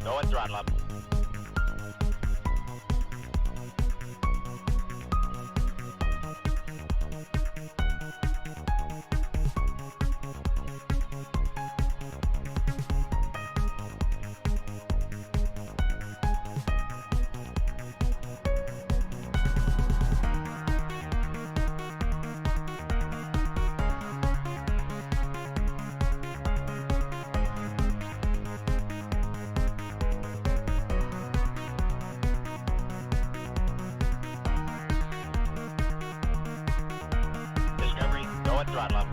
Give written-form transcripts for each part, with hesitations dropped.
Go and throttle up. Go and throttle up.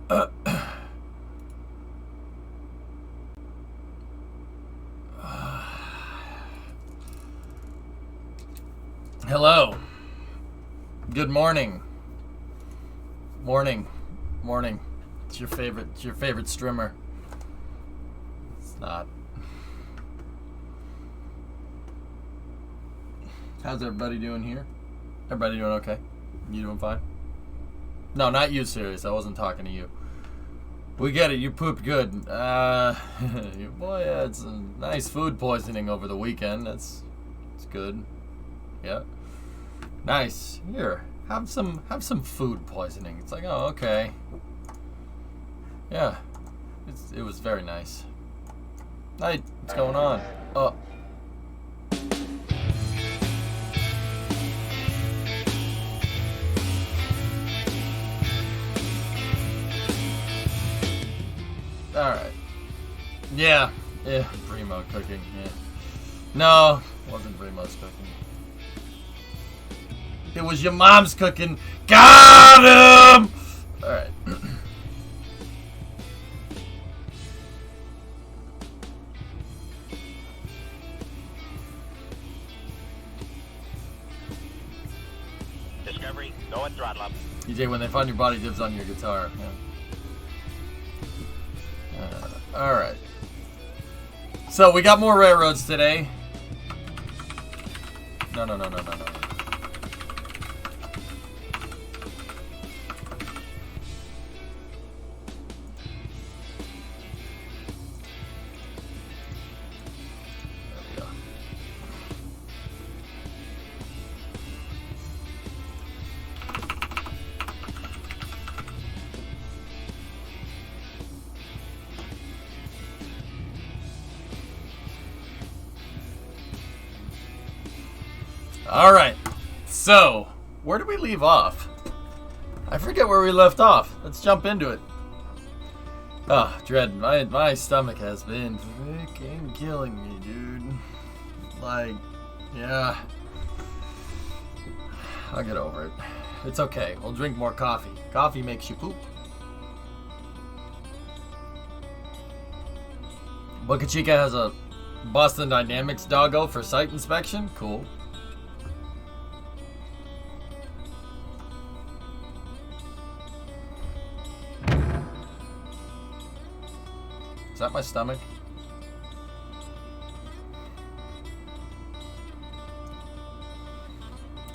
Hello. Good morning. Morning. It's your favorite streamer. It's not. How's everybody doing here? Everybody doing okay? You doing fine? No, not you, serious. I wasn't talking to you. We get it. You pooped good. Boy, yeah, it's a nice food poisoning over the weekend. It's good. Yeah. Nice. Here, have some food poisoning. It's like, oh, okay. Yeah. It was very nice. Hey, what's going on? Oh. Alright. Yeah, Primo cooking, yeah. No, it wasn't Primo's cooking. It was your mom's cooking. Got him! Alright. Discovery, go and throttle up. EJ, when they find your body, dibs on your guitar. Yeah. Alright. So, we got more railroads today. No. Alright, so, where did we leave off? I forget where we left off. Let's jump into it. Oh, Dread, my stomach has been freaking killing me, dude. Like, yeah. I'll get over it. It's okay, we'll drink more coffee. Coffee makes you poop. Boca Chica has a Boston Dynamics doggo for site inspection. Cool. Is that my stomach?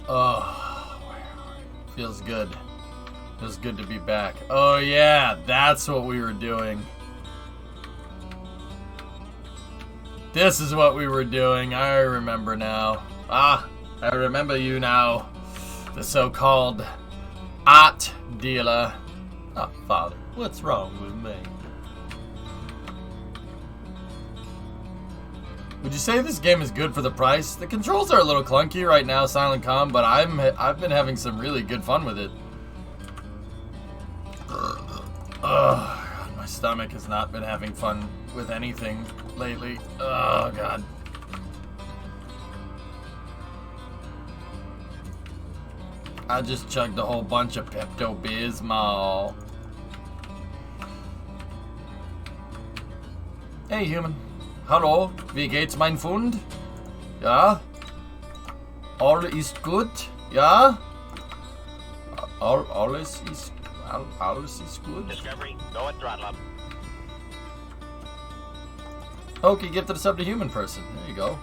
Oh, feels good. Feels good to be back. Oh yeah, that's what we were doing. This is what we were doing. I remember now. Ah, I remember you now. The so-called art dealer. Oh, Father, what's wrong with me? Would you say this game is good for the price? The controls are a little clunky right now, Silent Com, but I've been having some really good fun with it. Oh, God, my stomach has not been having fun with anything lately. Oh, God. I just chugged a whole bunch of Pepto-Bismol. Hey, human. Hallo, wie geht's, mein Freund? Ja? All is good? Ja? Alles is good? Discovery, go and throttle up. Okay, gifted a sub to human person. There you go.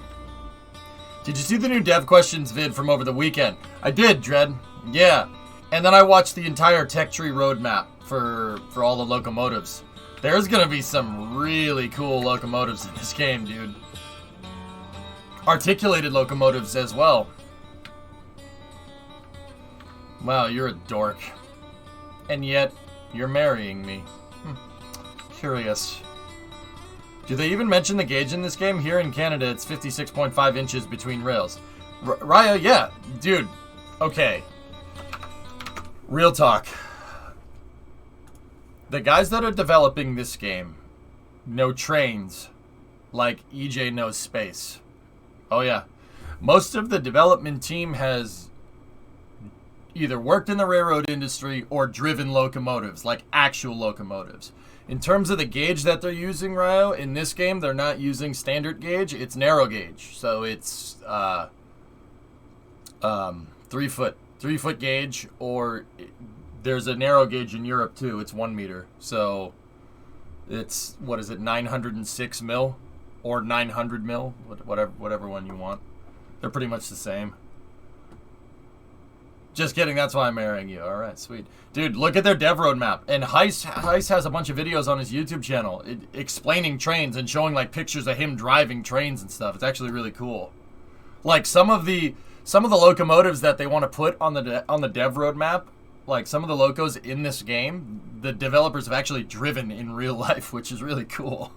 Did you see the new dev questions vid from over the weekend? I did, Dread. Yeah. And then I watched the entire tech tree roadmap for all the locomotives. There's gonna be some really cool locomotives in this game, dude. Articulated locomotives as well. Wow, you're a dork. And yet, you're marrying me. Curious. Do they even mention the gauge in this game? Here in Canada, it's 56.5 inches between rails. Raya, yeah. Dude, okay. Real talk. The guys that are developing this game know trains like EJ knows space. Oh yeah. Most of the development team has either worked in the railroad industry or driven locomotives, like actual locomotives. In terms of the gauge that they're using, Ryo, in this game, they're not using standard gauge. It's narrow gauge. So it's 3 foot gauge, or there's a narrow gauge in Europe too. It's 1 meter. So it's, 906 mil or 900 mil, whatever one you want. They're pretty much the same. Just kidding, that's why I'm marrying you. All right, sweet. Dude, look at their dev roadmap. And Heist has a bunch of videos on his YouTube channel explaining trains and showing like pictures of him driving trains and stuff. It's actually really cool. Like some of the locomotives that they want to put on the dev roadmap, like some of the locos in this game, the developers have actually driven in real life, which is really cool.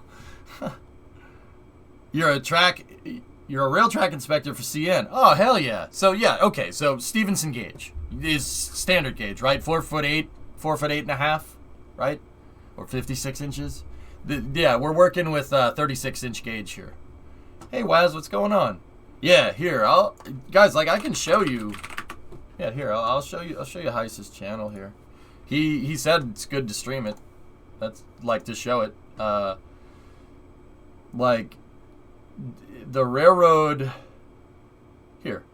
You're a rail track inspector for CN. Oh, hell yeah. So, yeah, okay. So, Stevenson gauge is standard gauge, right? 4 foot 8, 4 foot 8.5, right? Or 56 inches. Yeah, we're working with 36-inch gauge here. Hey, Waz, what's going on? Yeah, here. Guys, like, I can show you. Yeah, here. I'll show you Heist's channel here. He said it's good to stream it. That's, like, to show it. Like, the railroad here.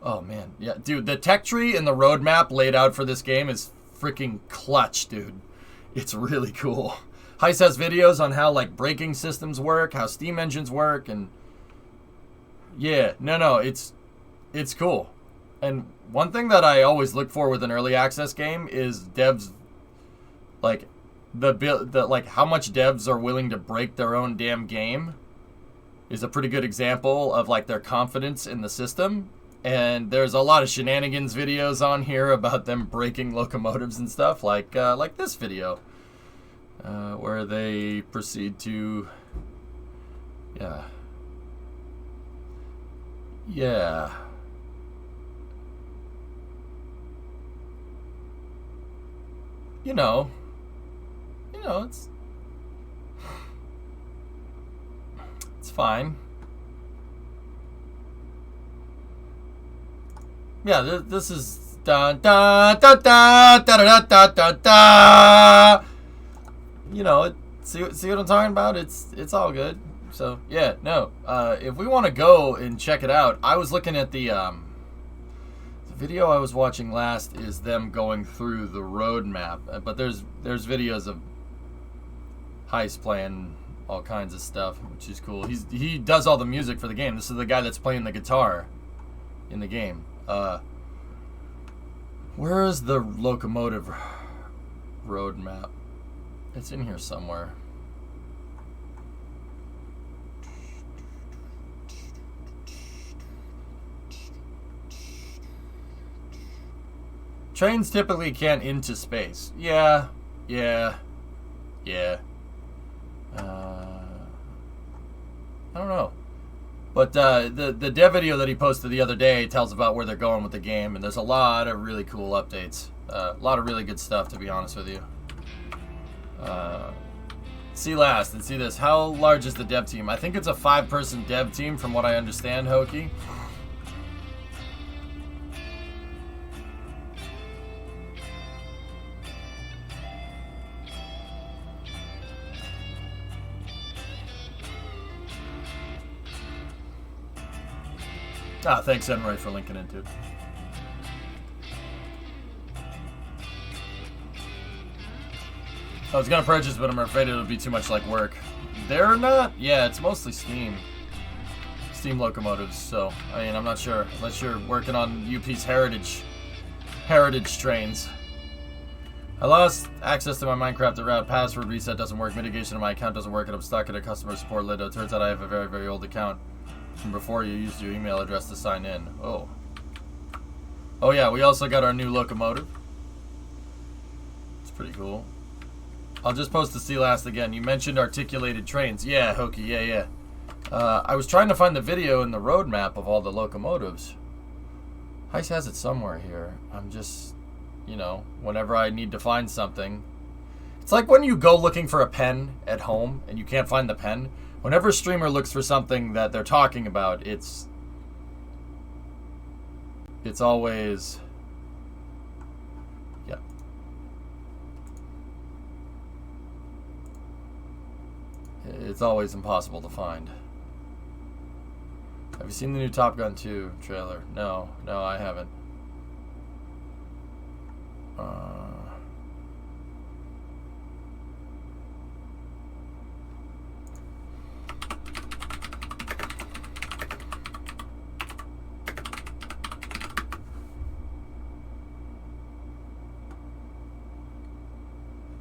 Oh man, yeah, dude, the tech tree and the roadmap laid out for this game is freaking clutch, dude. It's really cool. Heist has videos on how like braking systems work, how steam engines work, and yeah, no, it's cool. And one thing that I always look for with an early access game is devs, like like how much devs are willing to break their own damn game. Is a pretty good example of like their confidence in the system. And there's a lot of shenanigans videos on here about them breaking locomotives and stuff, like this video, where they proceed to, yeah, you know, it's fine. Yeah, this is da da da da da da da da da. You know, see what I'm talking about? It's all good. So yeah, no. If we want to go and check it out, I was looking at the video I was watching last is them going through the roadmap, but there's videos of Heist playing all kinds of stuff, which is cool. He does all the music for the game. This is the guy that's playing the guitar in the game. Where is the locomotive roadmap? It's in here somewhere. Trains typically can't into space. Yeah. I don't know. But the dev video that he posted the other day tells about where they're going with the game, and there's a lot of really cool updates. A lot of really good stuff, to be honest with you. See last and see this. How large is the dev team? I think it's a 5-person dev team from what I understand, Hokie. Ah, thanks, Enroy, for linking into it. I was gonna purchase, but I'm afraid it'll be too much like work. They're not. Yeah, it's mostly steam locomotives. So I mean, I'm not sure unless you're working on UP's heritage trains. I lost access to my Minecraft route. Password reset doesn't work. Mitigation of my account doesn't work, and I'm stuck in a customer support lid. It turns out I have a very, very old account from before you used your email address to sign in. Oh yeah, we also got our new locomotive. It's pretty cool. I'll just post the C last again. You mentioned articulated trains. Yeah, Hokie, yeah. I was trying to find the video in the roadmap of all the locomotives. Heist has it somewhere here. I'm just, whenever I need to find something. It's like when you go looking for a pen at home and you can't find the pen. Whenever a streamer looks for something that they're talking about, it's always it's always impossible to find. Have you seen the new Top Gun 2 trailer? No, I haven't.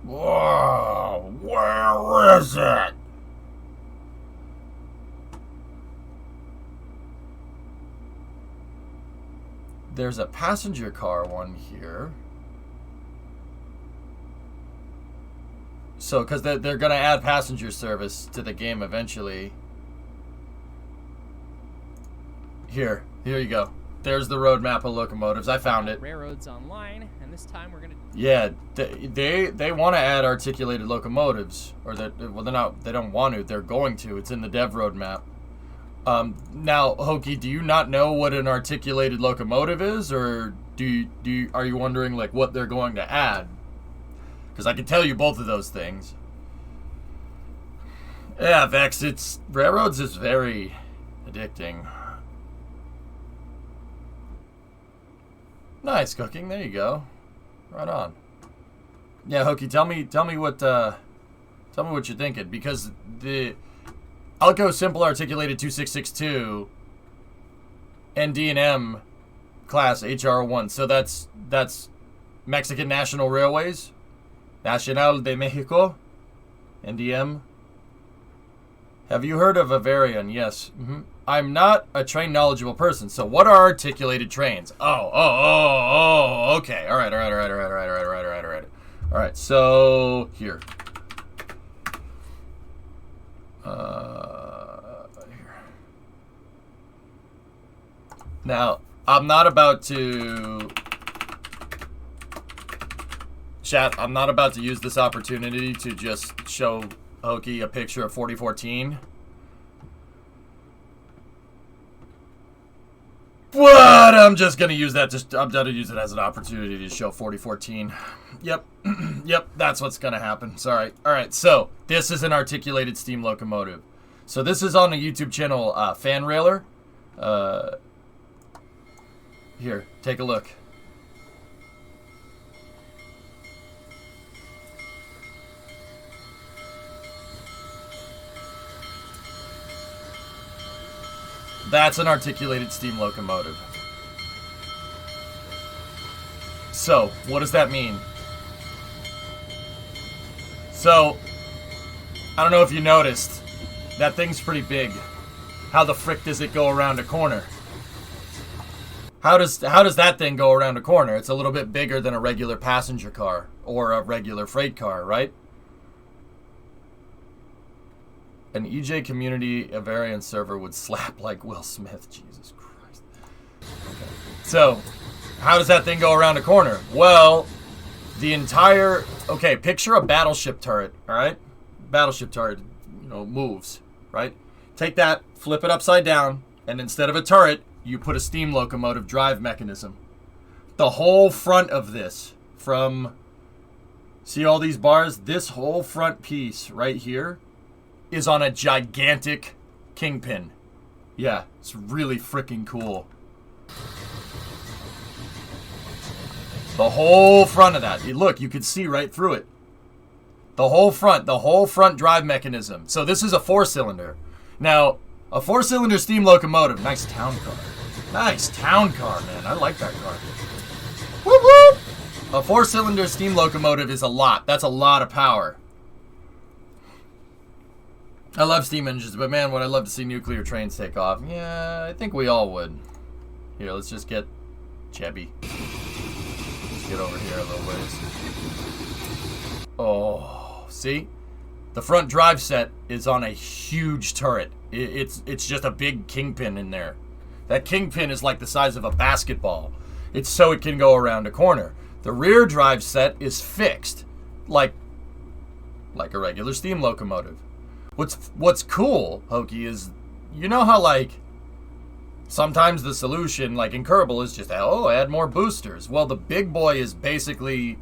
Whoa, where is it? There's a passenger car one here. So, because they're going to add passenger service to the game eventually. Here you go. There's the roadmap of locomotives. I found it. Railroads online, and this time we're gonna. Yeah, they want to add articulated locomotives, or they don't want to. They're going to. It's in the dev roadmap. Now, Hokie, do you not know what an articulated locomotive is, or are you wondering like what they're going to add? Because I can tell you both of those things. Yeah, Vex, railroads is very addicting. Nice cooking. There you go. Right on. Yeah, Hokie, tell me what you're thinking, because the Alco Simple Articulated 2662 and D&M class HR1. So that's Mexican National Railways, Nacional de Mexico, NDM. Have you heard of Avarian? Yes. I'm not a train knowledgeable person, so what are articulated trains? Oh, okay. All right. All right, so here. Here. Now, I'm not about to... Chat, I'm not about to use this opportunity to just show Hokie a picture of 4014. What? I'm just gonna use that. I'm gonna use it as an opportunity to show 4014. Yep, yep. That's what's gonna happen. Sorry. All right. So this is an articulated steam locomotive. So this is on the YouTube channel Fan Railer. Here, take a look. That's an articulated steam locomotive. So, what does that mean? So, I don't know if you noticed, that thing's pretty big. How the frick does it go around a corner? How does that thing go around a corner? It's a little bit bigger than a regular passenger car or a regular freight car, right? An EJ community Avarian server would slap like Will Smith. Jesus Christ. Okay. So, how does that thing go around a corner? Well, the entire... Okay, picture a battleship turret, alright? Battleship turret, moves, right? Take that, flip it upside down, and instead of a turret, you put a steam locomotive drive mechanism. The whole front of this, from... See all these bars? This whole front piece right here is on a gigantic kingpin. Yeah, it's really freaking cool. The whole front of that. Look, you could see right through it. The whole front drive mechanism. So this is a 4-cylinder. Now, a 4-cylinder steam locomotive. Nice town car. Nice town car, man. I like that car. Whoop whoop! A 4-cylinder steam locomotive is a lot. That's a lot of power. I love steam engines, but man, would I love to see nuclear trains take off. Yeah, I think we all would. Here, let's just get Chebby. Let's get over here a little ways. Oh, see? The front drive set is on a huge turret. It's just a big kingpin in there. That kingpin is like the size of a basketball. It's so it can go around a corner. The rear drive set is fixed, like a regular steam locomotive. What's cool, Hokie, is you know how like sometimes the solution, like in Kerbal, is just add more boosters. Well, the big boy is basically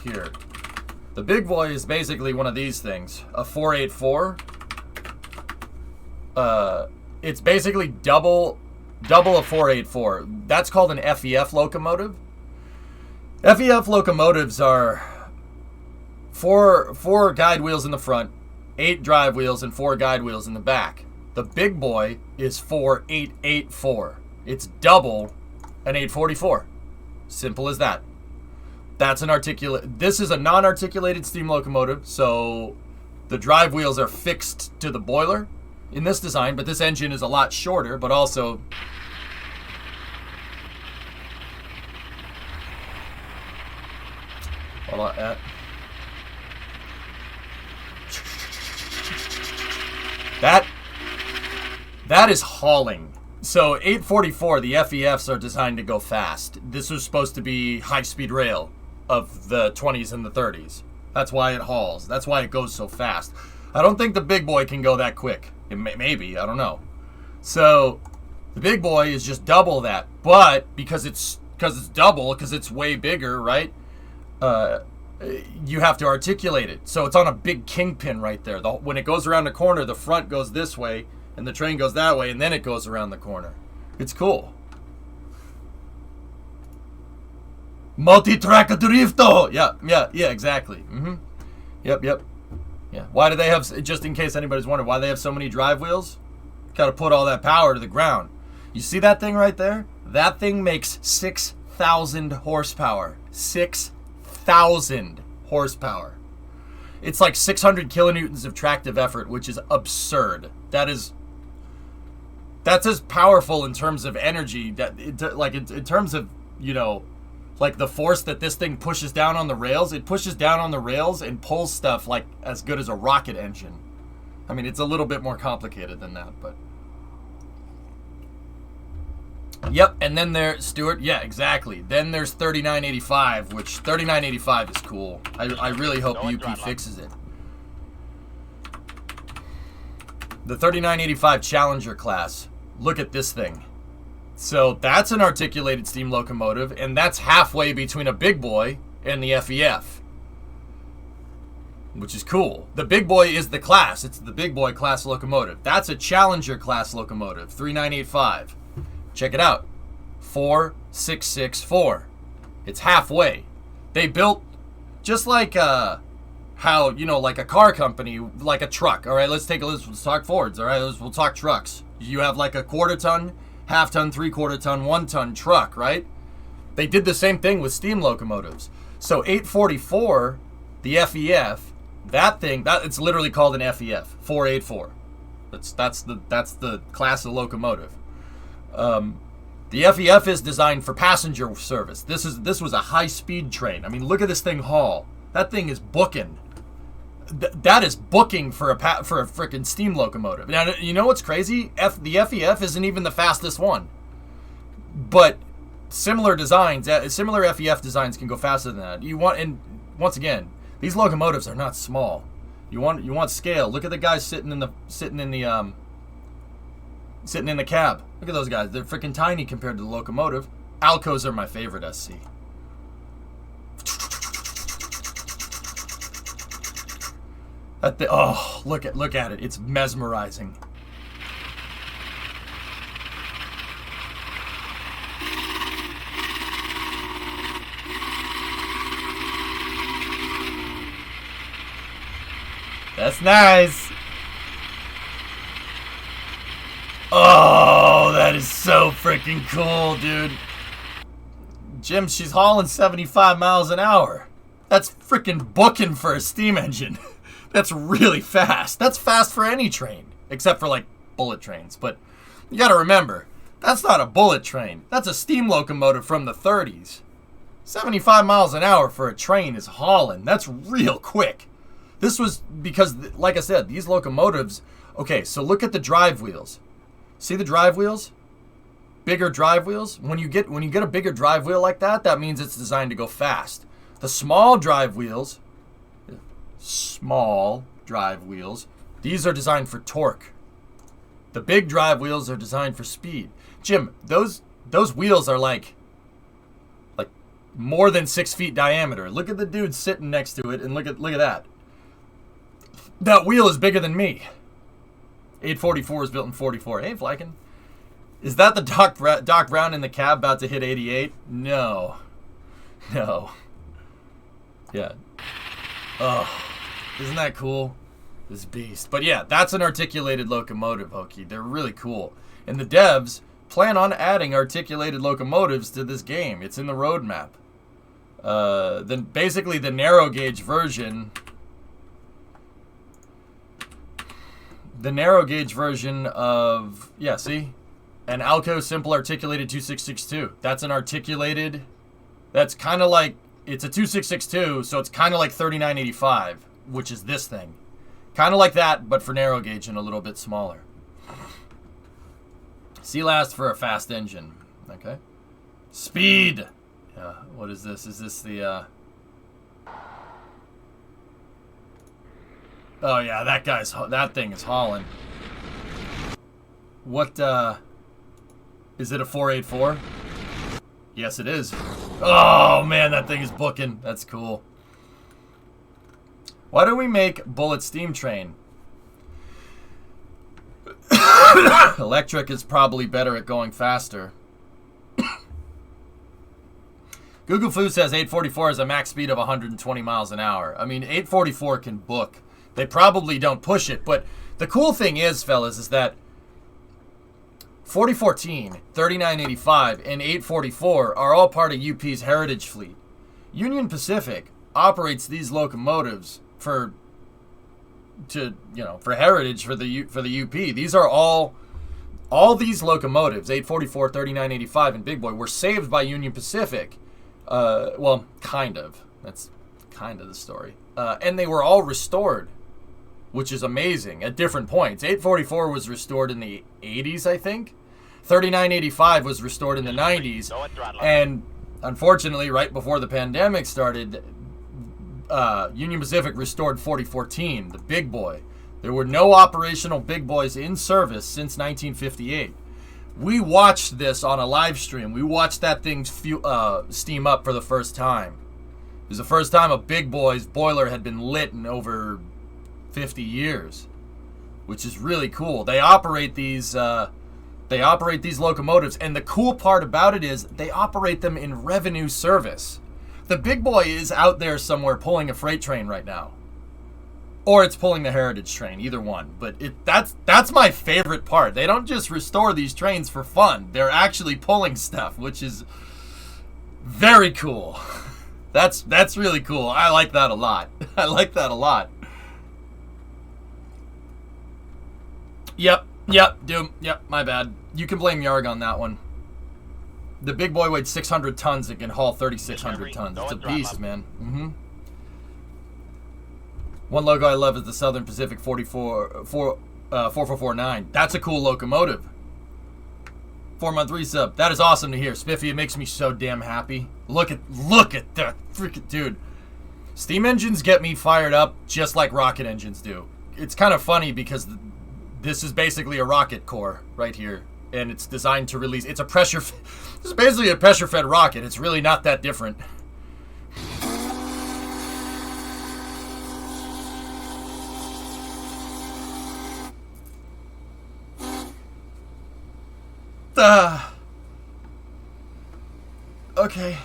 here. The big boy is basically one of these things, a 484. It's basically double a 484. That's called an FEF locomotive. FEF locomotives are four guide wheels in the front, 8 drive wheels, and 4 guide wheels in the back. The big boy is 4884. It's double an 844. Simple as that. That's an articulate. This is a non-articulated steam locomotive, so the drive wheels are fixed to the boiler in this design, but this engine is a lot shorter, but also that is hauling. So 844, the FEFs are designed to go fast. This was supposed to be high-speed rail of the 20s and the 30s. That's why it hauls. That's why it goes so fast. I don't think the big boy can go that quick. It maybe, I don't know. So the big boy is just double that, but because it's double, because it's way bigger, right? You have to articulate it. So it's on a big kingpin right there. When it goes around the corner, the front goes this way, and the train goes that way, and then it goes around the corner. It's cool. Multi-track drifto! Yeah, exactly. Yep. Yeah. Why do they have, just in case anybody's wondering, why they have so many drive wheels? Got to put all that power to the ground. You see that thing right there? That thing makes 6,000 horsepower. 6,000 horsepower. It's like 600 kilonewtons of tractive effort, which is absurd. That's as powerful in terms of energy, in terms of, like the force that this thing pushes down on the rails. It pushes down on the rails and pulls stuff like as good as a rocket engine. I mean, it's a little bit more complicated than that, but. Yep, and then there's Stuart. Yeah, exactly. Then there's 3985, which 3985 is cool. I really hope UP fixes it. The 3985 Challenger class. Look at this thing. So that's an articulated steam locomotive, and that's halfway between a big boy and the FEF, which is cool. The big boy is the class. It's the big boy class locomotive. That's a Challenger class locomotive, 3985. Check it out, 4664. It's halfway. They built, just like how, like a car company, like a truck. All right, let's talk Fords. All right, we'll talk trucks. You have like a quarter-ton, half-ton, three-quarter-ton, one-ton truck, right? They did the same thing with steam locomotives. So 844, the FEF, that thing, it's literally called an FEF, 484. That's the class of locomotive. The FEF is designed for passenger service. This was a high-speed train. I mean, look at this thing haul. That thing is booking. That is booking for a freaking steam locomotive. Now, you know what's crazy? The FEF isn't even the fastest one. But similar FEF designs can go faster than that. And once again, these locomotives are not small. You want scale. Look at the guys sitting in the cab. Look at those guys. They're freaking tiny compared to the locomotive. Alcos are my favorite SC. Look at it. It's mesmerizing. That's nice. Oh, that is so freaking cool, dude. Jim, she's hauling 75 miles an hour. That's freaking booking for a steam engine. That's really fast. That's fast for any train, except for like bullet trains. But you gotta remember, that's not a bullet train. That's a steam locomotive from the 30s. 75 miles an hour for a train is hauling. That's real quick. This was because, like I said, these locomotives. Okay, so look at the drive wheels. See the drive wheels? Bigger drive wheels. When you get a bigger drive wheel like that, that means it's designed to go fast. The small drive wheels. These are designed for torque. The big drive wheels are designed for speed. Jim, those wheels are like more than 6 feet diameter. Look at the dude sitting next to it, and look at that. That wheel is bigger than me. 844 was built in 44. Hey, Flykin. Is that the Doc Brown in the cab about to hit 88? No. No. Yeah. Oh, isn't that cool? This beast. But yeah, that's an articulated locomotive, Hokey. They're really cool. And the devs plan on adding articulated locomotives to this game. It's in the roadmap. Then basically the narrow gauge version. The narrow gauge version of, yeah, see? An Alco Simple Articulated 2662. That's an articulated, that's kind of like, it's a 2662, so it's kind of like 3985, which is this thing. Kind of like that, but for narrow gauge and a little bit smaller. C last for a fast engine. Okay. Speed. What is this? Is this the, Oh yeah, that thing is hauling. What, is it a 484? Yes, it is. Oh man, that thing is booking. That's cool. Why don't we make Bullet Steam Train? Electric is probably better at going faster. Google Foo says 844 has a max speed of 120 miles an hour. I mean, 844 can book. They probably don't push it, but the cool thing is, fellas, is that 4014, 3985, and 844 are all part of UP's heritage fleet. Union Pacific operates these locomotives for heritage for the UP. These are all these locomotives, 844, 3985, and Big Boy, were saved by Union Pacific. Well, kind of. That's kind of the story. And they were all restored, which is amazing at different points. 844 was restored in the 80s, I think. 3985 was restored in the 90s. And unfortunately, right before the pandemic started, Union Pacific restored 4014, the Big Boy. There were no operational Big Boys in service since 1958. We watched this on a live stream. We watched that thing steam up for the first time. It was the first time a Big Boy's boiler had been lit in over 50 years, which is really cool. They operate these locomotives, and the cool part about it is they operate them in revenue service. The Big Boy is out there somewhere pulling a freight train right now, or it's pulling the heritage train, either one. But that's my favorite part. They don't just restore these trains for fun. They're actually pulling stuff, which is very cool. That's really cool. I like that a lot. I like that a lot. Yep, Doom. Yep, my bad. You can blame Yarg on that one. The Big Boy weighed 600 tons. It can haul 3,600 tons. It's a beast, man. One logo I love is the Southern Pacific 4449. That's a cool locomotive. 4-month resub. That is awesome to hear. Spiffy, it makes me so damn happy. Look at that freaking dude. Steam engines get me fired up just like rocket engines do. It's kind of funny because this is basically a rocket core right here, and it's designed to release. It's a pressure. This is basically a pressure-fed rocket. It's really not that different. Okay.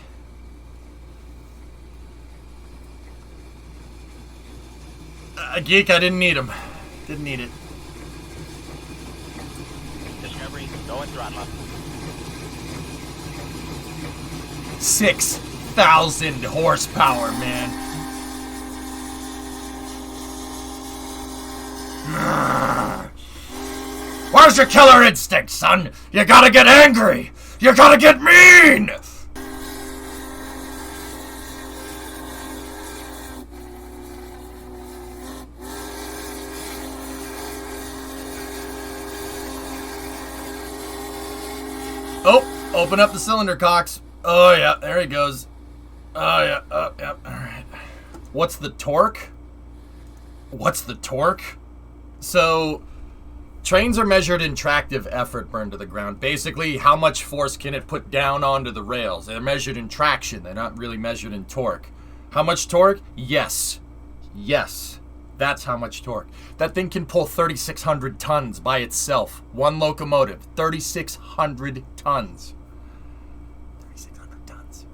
Geek, I didn't need him. Didn't need it. Discovery, go and throttle up. 6,000 horsepower, man. Where's your killer instinct, son? You gotta get angry. You gotta get mean. Oh, open up the cylinder cocks. Oh, yeah, there he goes. Oh, yeah, all right. What's the torque? So, trains are measured in tractive effort burned to the ground. Basically, how much force can it put down onto the rails? They're measured in traction. They're not really measured in torque. How much torque? Yes. That's how much torque. That thing can pull 3,600 tons by itself. One locomotive. 3,600 tons. 3,600 tons.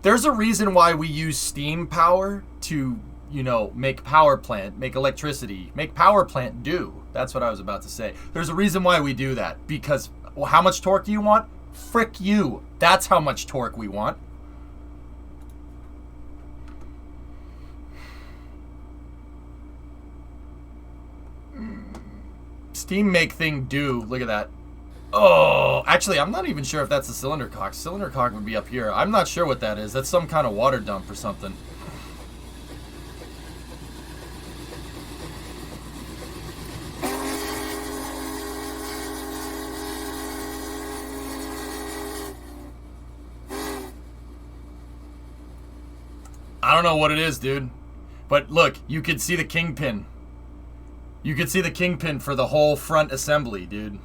There's a reason why we use steam power to, you know, make power plant, make electricity, make power plant do. That's what I was about to say. There's a reason why we do that. Because, well, how much torque do you want? Frick you. That's how much torque we want. Steam make thing do. Look at that. Oh, actually, I'm not even sure if that's a cylinder cock. Cylinder cock would be up here. I'm not sure what that is. That's some kind of water dump or something. I don't know what it is, dude. But look, you could see the kingpin. You could see the kingpin for the whole front assembly, dude.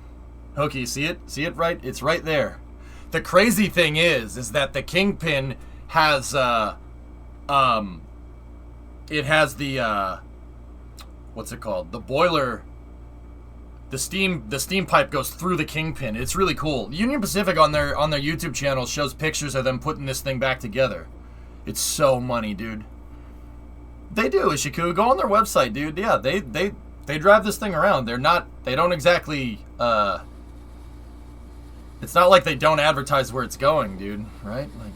Hooky, see it? See it right? It's right there. The crazy thing is that the kingpin has, it has the, what's it called? The boiler, the steam pipe goes through the kingpin. It's really cool. Union Pacific on their YouTube channel shows pictures of them putting this thing back together. It's so money, dude. They do, Ishiku. Go on their website, dude. Yeah, they drive this thing around. They don't exactly, it's not like they don't advertise where it's going, dude, right? Like,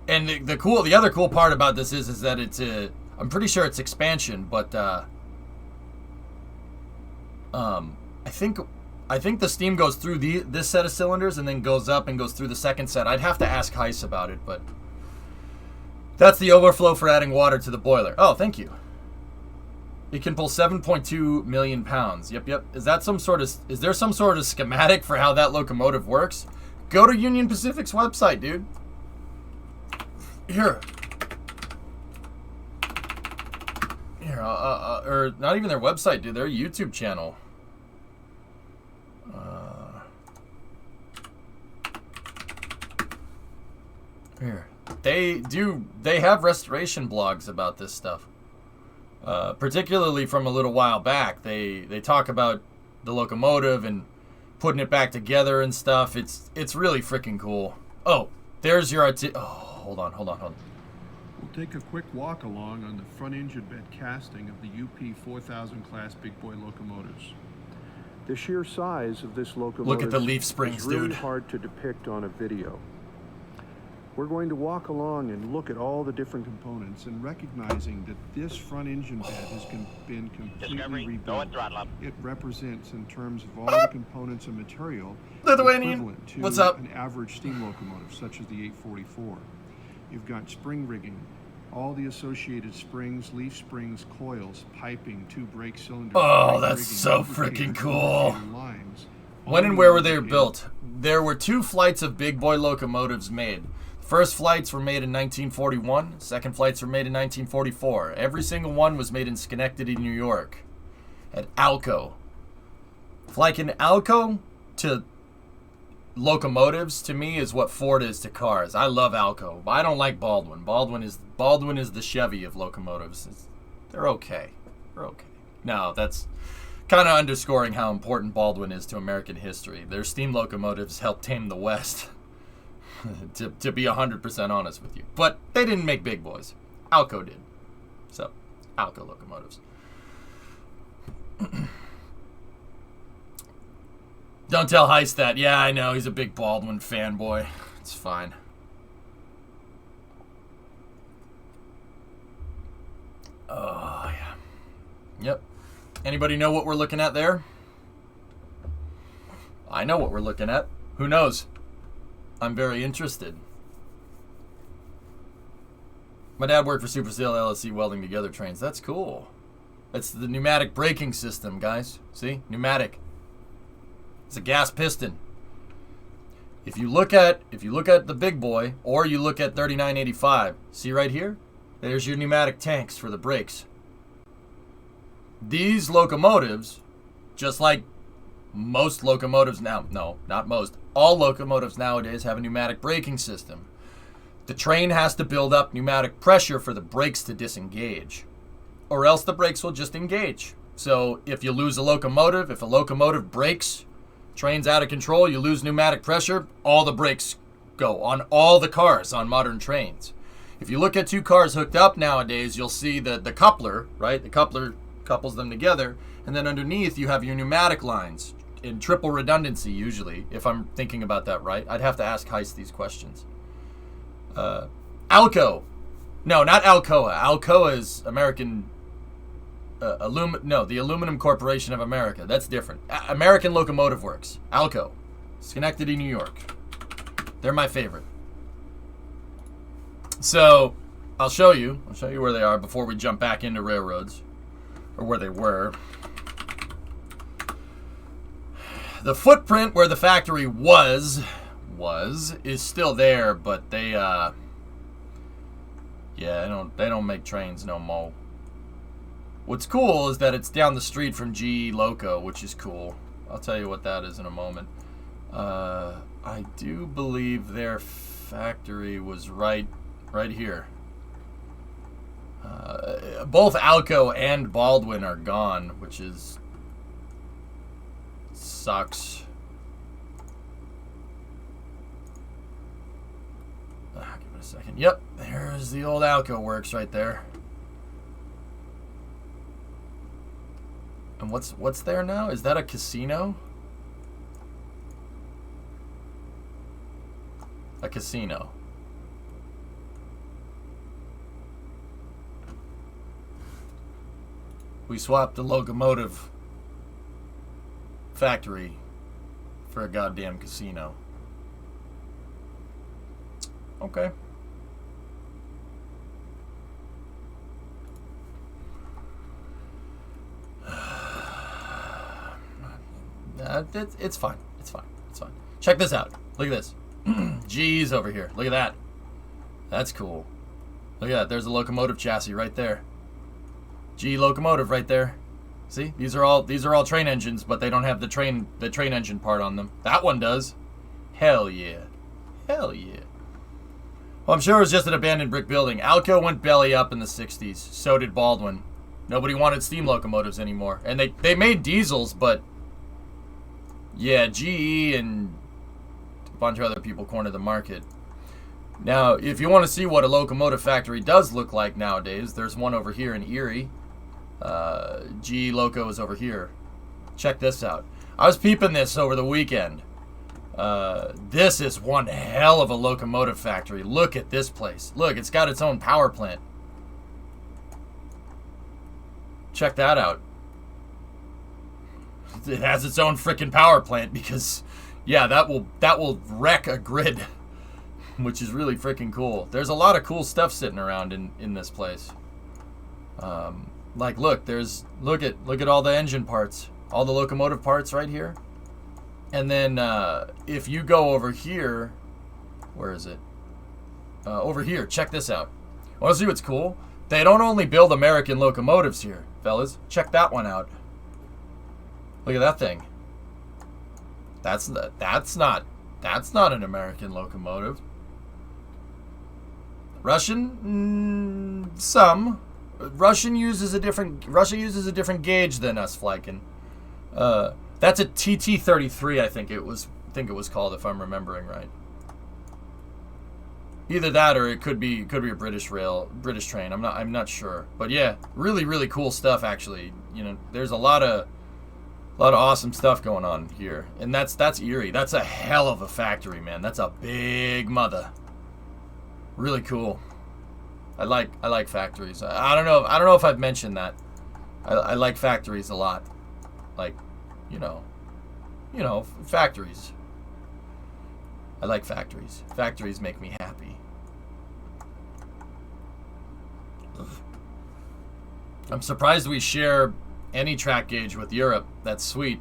and the other cool part about this is that it's I'm pretty sure it's expansion, but I think the steam goes through this set of cylinders and then goes up and goes through the second set. I'd have to ask Heiss about it, but that's the overflow for adding water to the boiler. Oh, thank you. It can pull 7.2 million pounds. Yep. Is there some sort of schematic for how that locomotive works? Go to Union Pacific's website, dude. Here, or not even their website, dude. Their YouTube channel. Here. They have restoration blogs about this stuff. Particularly from a little while back. They talk about the locomotive and putting it back together and stuff. It's really freaking cool. Oh, there's your hold on. We'll take a quick walk along on the front engine bed casting of the UP 4000 class big boy locomotives. The sheer size of this locomotive Look at the leaf springs, is really dude. hard to depict on a video. We're going to walk along and look at all the different components and recognizing that this front engine bed has been completely Discovery, rebuilt. go and throttle up. It represents, in terms of all the components and material, Lithuanian, equivalent to what's up? an average steam locomotive, such as the 844. You've got spring rigging, all the associated springs, leaf springs, coils, piping, two brake cylinders. Oh, brake that's rigging, so lubricators, freaking cool. lubricator lines, When and all where were they lubricated. built? There were 2 flights of big boy locomotives made. First flights were made in 1941. Second flights were made in 1944. Every single one was made in Schenectady, New York, at Alco. Like in Alco to locomotives, to me, is what Ford is to cars. I love Alco, but I don't like Baldwin. Baldwin is the Chevy of locomotives. They're okay. They're okay. No, that's kind of underscoring how important Baldwin is to American history. Their steam locomotives helped tame the West. to be 100% honest with you. But they didn't make big boys. Alco did. So, Alco locomotives. Don't tell Heiss that. Yeah, I know. He's a big Baldwin fanboy. It's fine. Oh, yeah. Yep. Anybody know what we're looking at there? I know what we're looking at. Who knows? I'm very interested. My dad worked for Super Steel LLC welding together trains. That's cool. That's the pneumatic braking system, guys. See? Pneumatic. It's a gas piston. If you look at the big boy, or you look at 3985, see right here? There's your pneumatic tanks for the brakes. These locomotives, just like most locomotives now, no, not most, all locomotives nowadays have a pneumatic braking system. The train has to build up pneumatic pressure for the brakes to disengage, or else the brakes will just engage. So if you lose a locomotive, if a locomotive breaks, train's out of control, you lose pneumatic pressure, all the brakes go on all the cars on modern trains. If you look at two cars hooked up nowadays, you'll see the coupler, right? The coupler couples them together, and then underneath you have your pneumatic lines in triple redundancy usually, if I'm thinking about that right. I'd have to ask Heist these questions. Alco. No, not Alcoa. Alcoa is American... the Aluminum Corporation of America. That's different. American Locomotive Works. Alco. Schenectady, New York. They're my favorite. So, I'll show you where they are before we jump back into railroads. Or where they were. The footprint where the factory was is still there, but they they don't make trains no more. What's cool is that it's down the street from GE Loco, which is cool. I'll tell you what that is in a moment. I do believe their factory was right here. Both Alco and Baldwin are gone, which is sucks. Give it a second. Yep, there's the old Alco works right there. And what's there now? Is that a casino? A casino. We swapped the locomotive factory for a goddamn casino. Okay. It's fine. It's fine. It's fine. Check this out. Look at this. G's over here. Look at that. That's cool. Look at that. There's a locomotive chassis right there. G locomotive right there. See? These are all train engines, but they don't have the train engine part on them. That one does. Hell yeah. Hell yeah. Well, I'm sure it was just an abandoned brick building. Alco went belly up in the 60s. So did Baldwin. Nobody wanted steam locomotives anymore. And they made diesels, but yeah, GE and a bunch of other people cornered the market. Now, if you want to see what a locomotive factory does look like nowadays, there's one over here in Erie. GE Loco is over here. Check this out. I was peeping this over the weekend. This is one hell of a locomotive factory. Look at this place. Look, it's got its own power plant. Check that out. It has its own freaking power plant because, yeah, that will wreck a grid, which is really freaking cool. There's a lot of cool stuff sitting around in this place. Like, look at all the engine parts, all the locomotive parts right here. And then if you go over here, where is it? Over here, check this out. Want to see what's cool? They don't only build American locomotives here, fellas. Check that one out. Look at that thing. That's not an American locomotive. Russian, some. Russia uses a different gauge than us, Flykin. That's a TT-33, I think it was called, if I'm remembering right. Either that or it could be a British train. I'm not sure. But yeah, really cool stuff actually. You know, there's a lot of awesome stuff going on here. And that's Erie. That's a hell of a factory, man. That's a big mother. Really cool. I like factories. I don't know if I've mentioned that. I like factories a lot. Like, you know, factories. I like factories. Factories make me happy. I'm surprised we share any track gauge with Europe. That's sweet.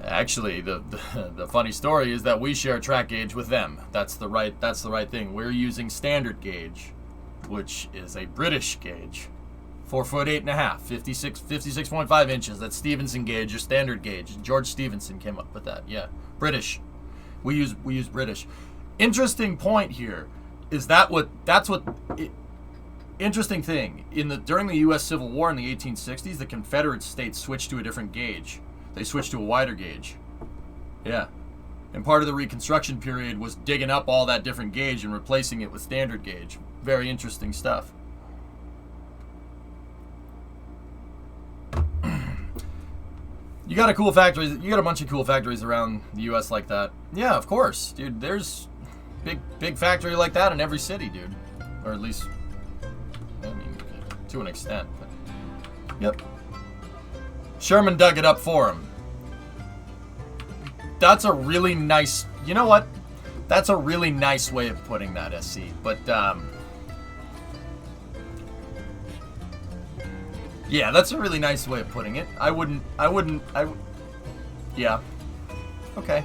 Actually, the funny story is that we share a track gauge with them. That's the right thing. We're using standard gauge, which is a British gauge. 4 foot 8.5, 56.5 inches. That's Stevenson gauge, or standard gauge. George Stevenson came up with that. Yeah, British. We use British. interesting point here is interesting thing during the U.S. Civil War in the 1860s, the Confederate states switched to a different gauge. They switched to a wider gauge. Yeah. And part of the Reconstruction period was digging up all that different gauge and replacing it with standard gauge. Very interesting stuff. You got a cool factories. You got a bunch of cool factories around the U.S. like that. Yeah, of course, dude. There's big factory like that in every city, dude. Or at least, I mean, to an extent. But, yep. Sherman dug it up for him. That's a really nice. You know what? That's a really nice way of putting that, SC. But yeah, that's a really nice way of putting it. Yeah. Okay.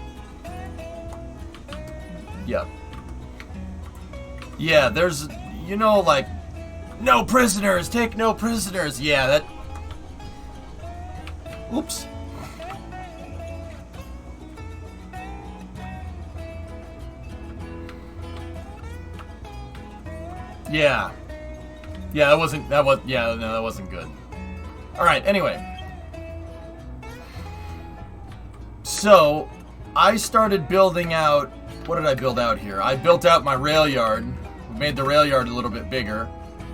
Yeah. Yeah, there's, you know, like, no prisoners, take no prisoners. Yeah, that. Oops. Yeah. Yeah, that wasn't good. Alright, anyway. So, I started building out, what did I build out here? I built out my rail yard, made the rail yard a little bit bigger,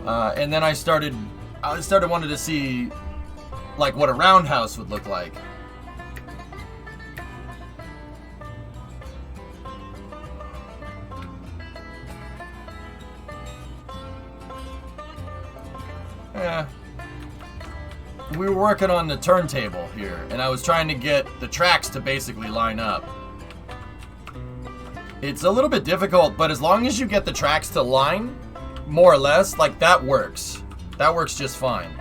and then I started wanting to see, like, what a roundhouse would look like. Yeah. We were working on the turntable here, and I was trying to get the tracks to basically line up. It's a little bit difficult, but as long as you get the tracks to line, more or less, like, that works. That works just fine.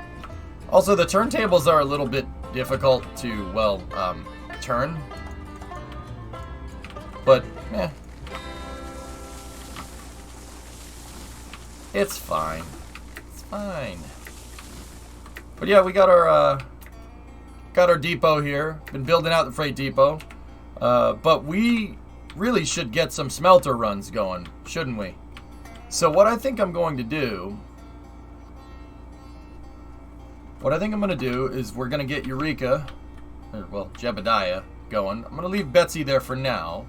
Also, the turntables are a little bit difficult to, well, turn. But, it's fine. It's fine. But yeah, we got our depot here. Been building out the freight depot. But we really should get some smelter runs going, shouldn't we? So what I think I'm going to do is we're going to get Eureka, or, well, Jebediah going. I'm going to leave Betsy there for now.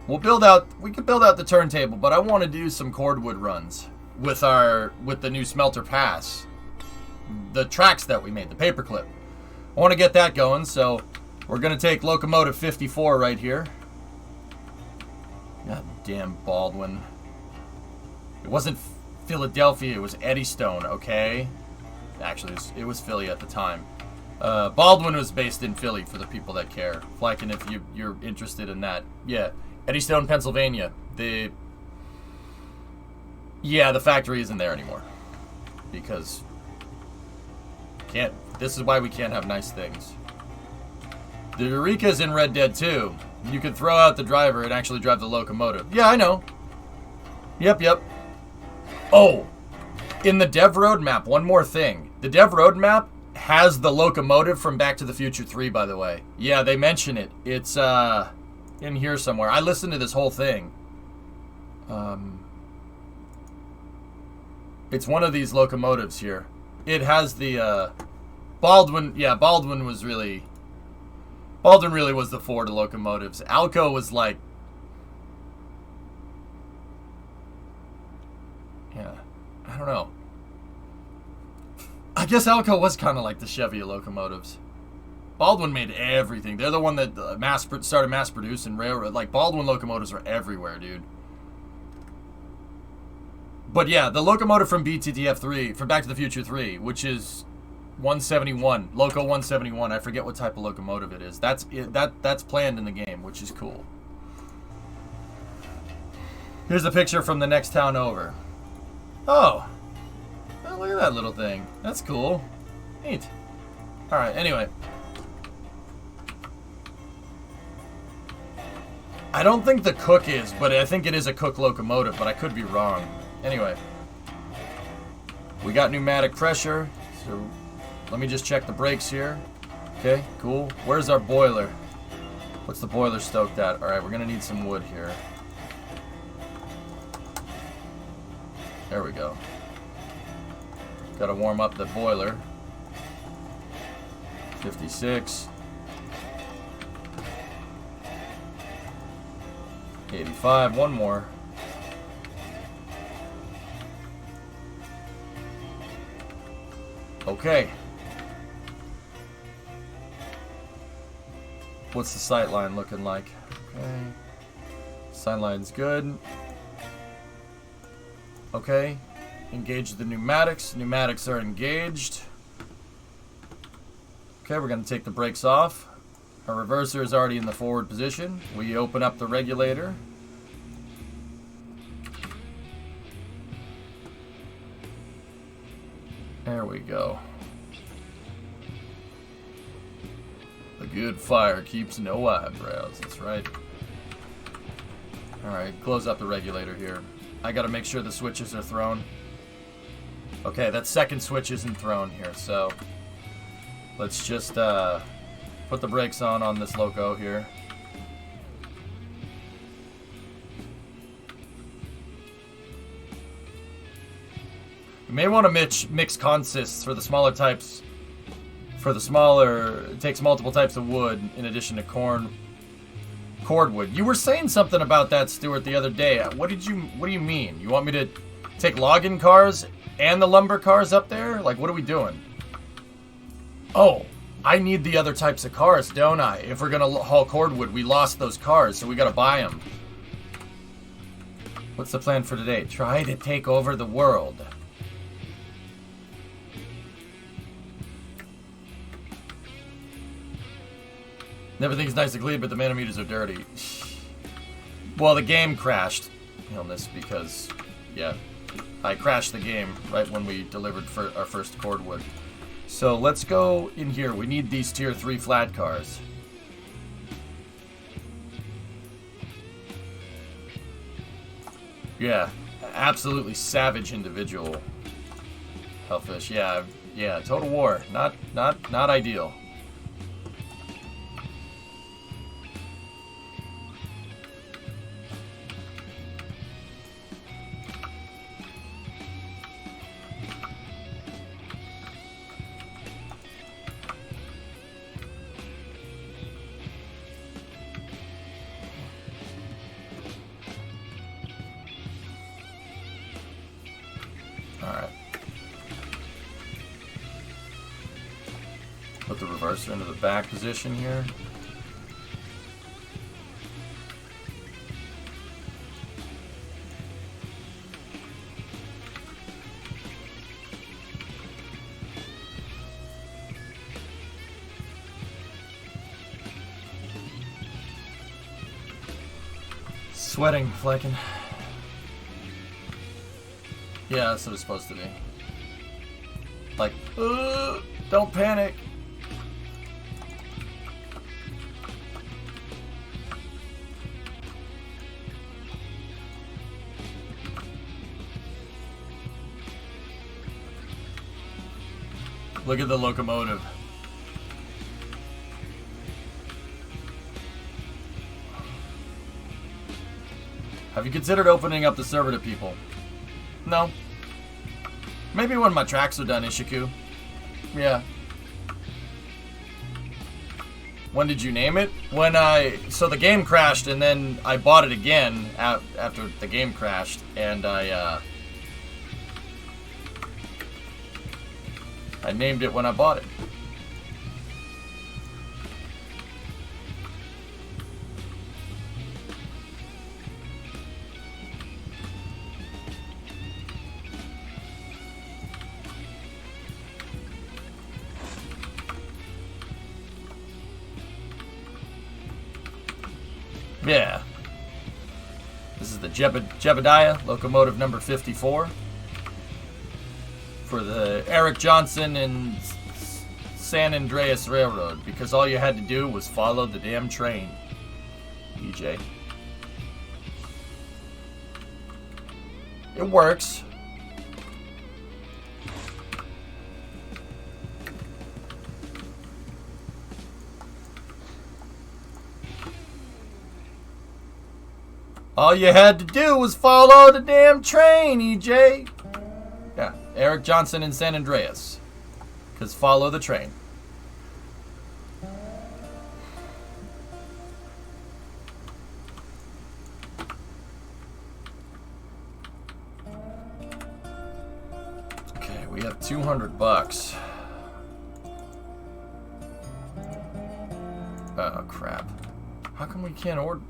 We could build out the turntable, but I want to do some cordwood runs with the new smelter pass. The tracks that we made, the paperclip. I want to get that going, so we're going to take Locomotive 54 right here. God damn Baldwin. It wasn't Philadelphia, it was Eddystone, okay? Actually, it was Philly at the time. Baldwin was based in Philly, for the people that care. Flykin', if you're interested in that. Yeah, Eddystone, Pennsylvania. The factory isn't there anymore. Because... this is why we can't have nice things. The Eureka's in Red Dead 2. You could throw out the driver and actually drive the locomotive. Yeah, I know. Yep. Oh, in the Dev Roadmap, one more thing. The Dev Roadmap has the locomotive from Back to the Future 3, by the way. Yeah, they mention it. It's in here somewhere. I listened to this whole thing. It's one of these locomotives here. It has the Baldwin. Yeah, Baldwin really was the Ford locomotives. Alco was like, yeah, I don't know. I guess Alco was kind of like the Chevy locomotives. Baldwin made everything. They're the one that started mass producing railroad. Like, Baldwin locomotives are everywhere, dude. But yeah, the locomotive from BTTF 3, from Back to the Future 3, which is 171, Loco 171. I forget what type of locomotive it is. That's planned in the game, which is cool. Here's a picture from the next town over. Oh, look at that little thing. That's cool. Neat. All right. Anyway, I don't think the Cook is, but I think it is a Cook locomotive, but I could be wrong. Anyway, we got pneumatic pressure, so let me just check the brakes here. Okay, cool. Where's our boiler? What's the boiler stoked at? Alright, we're going to need some wood here. There we go. Gotta warm up the boiler. 56. 85. One more. Okay. What's the sight line looking like? Okay. Sight line's good. Okay. Engage the pneumatics. Pneumatics are engaged. Okay, we're going to take the brakes off. Our reverser is already in the forward position. We open up the regulator. There we go. A good fire keeps no eyebrows. That's right. Alright, close up the regulator here. I gotta make sure the switches are thrown. Okay, that second switch isn't thrown here, so let's just put the brakes on this loco here. You may want to mix consists for the smaller types. For the smaller, it takes multiple types of wood in addition to cordwood. You were saying something about that, Stuart, the other day. What do you mean? You want me to take login cars and the lumber cars up there? Like, what are we doing? Oh, I need the other types of cars, don't I? If we're gonna haul cordwood, we lost those cars, so we gotta buy them. What's the plan for today? Try to take over the world. Everything's nice and clean, but the manometers are dirty. Well, the game crashed on this because, yeah, I crashed the game right when we delivered for our first cordwood. So let's go in here. We need these tier 3 flat cars. Yeah, absolutely savage individual. Hellfish, yeah, total war. Not ideal. Alright. Put the reverser into the back position here. Sweating, flaking. Yeah, that's what it's supposed to be. Like, don't panic. Look at the locomotive. Have you considered opening up the server to people? No. Maybe when my tracks are done, Ishiku. Yeah. When did you name it? So the game crashed and then I bought it again after the game crashed, and I named it when I bought it. Yeah. This is the Jebediah, locomotive number 54. For the Eric Johnson and San Andreas Railroad, because all you had to do was follow the damn train. EJ. It works. All you had to do was follow the damn train, EJ. Eric Johnson in San Andreas. Because follow the train. Okay, we have $200. Oh, crap. How come we can't order?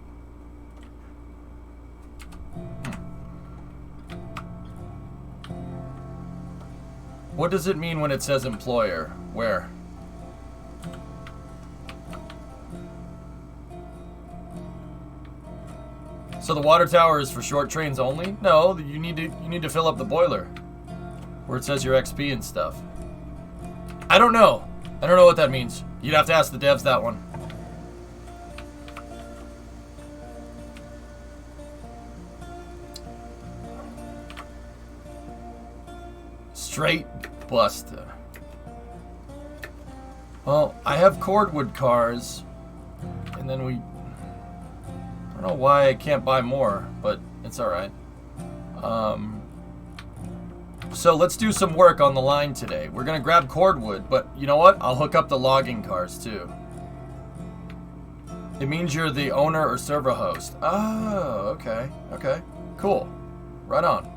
What does it mean when it says employer? Where? So the water tower is for short trains only? No, you need to fill up the boiler where it says your XP and stuff. I don't know. I don't know what that means. You'd have to ask the devs that one. Straight buster. Well, I have cordwood cars, and then I don't know why I can't buy more, but it's alright. So let's do some work on the line today. We're gonna grab cordwood, but you know what? I'll hook up the logging cars too. It means you're the owner or server host. Oh, okay. Okay. Cool. Right on.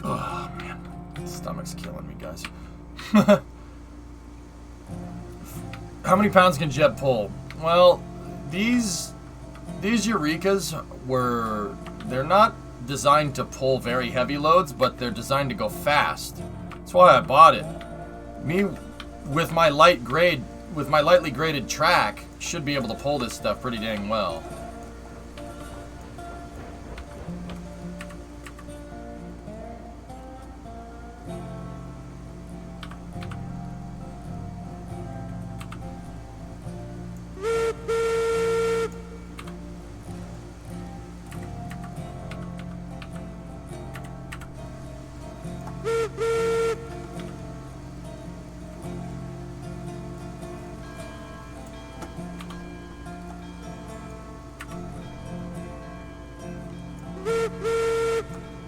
Oh, man. Stomach's killing me, guys. How many pounds can Jeb pull? Well, these Eurekas they're not designed to pull very heavy loads, but they're designed to go fast. That's why I bought it. Me, with my lightly graded track, should be able to pull this stuff pretty dang well.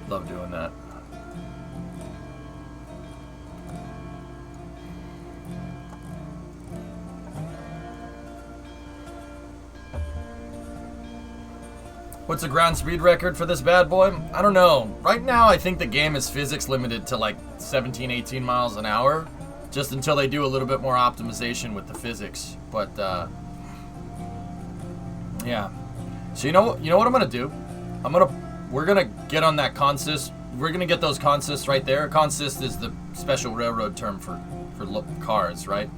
Love doing that. What's the ground speed record for this bad boy? I don't know. Right now, I think the game is physics limited to like 17, 18 miles an hour, just until they do a little bit more optimization with the physics. But yeah. So you know what I'm gonna do? We're gonna get on that consist. We're gonna get those consists right there. Consist is the special railroad term for cars, right?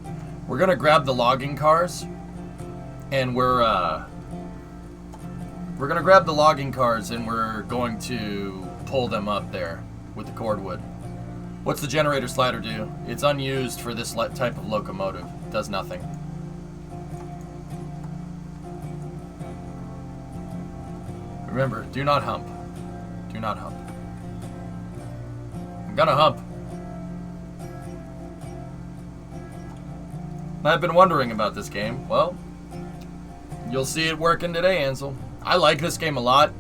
We're gonna grab the logging cars, and we're gonna grab the logging cars, and we're going to pull them up there with the cordwood. What's the generator slider do? It's unused for this type of locomotive. It does nothing. Remember, do not hump. Do not hump. I'm gonna hump. I've been wondering about this game. Well, you'll see it working today, Ansel. I like this game a lot.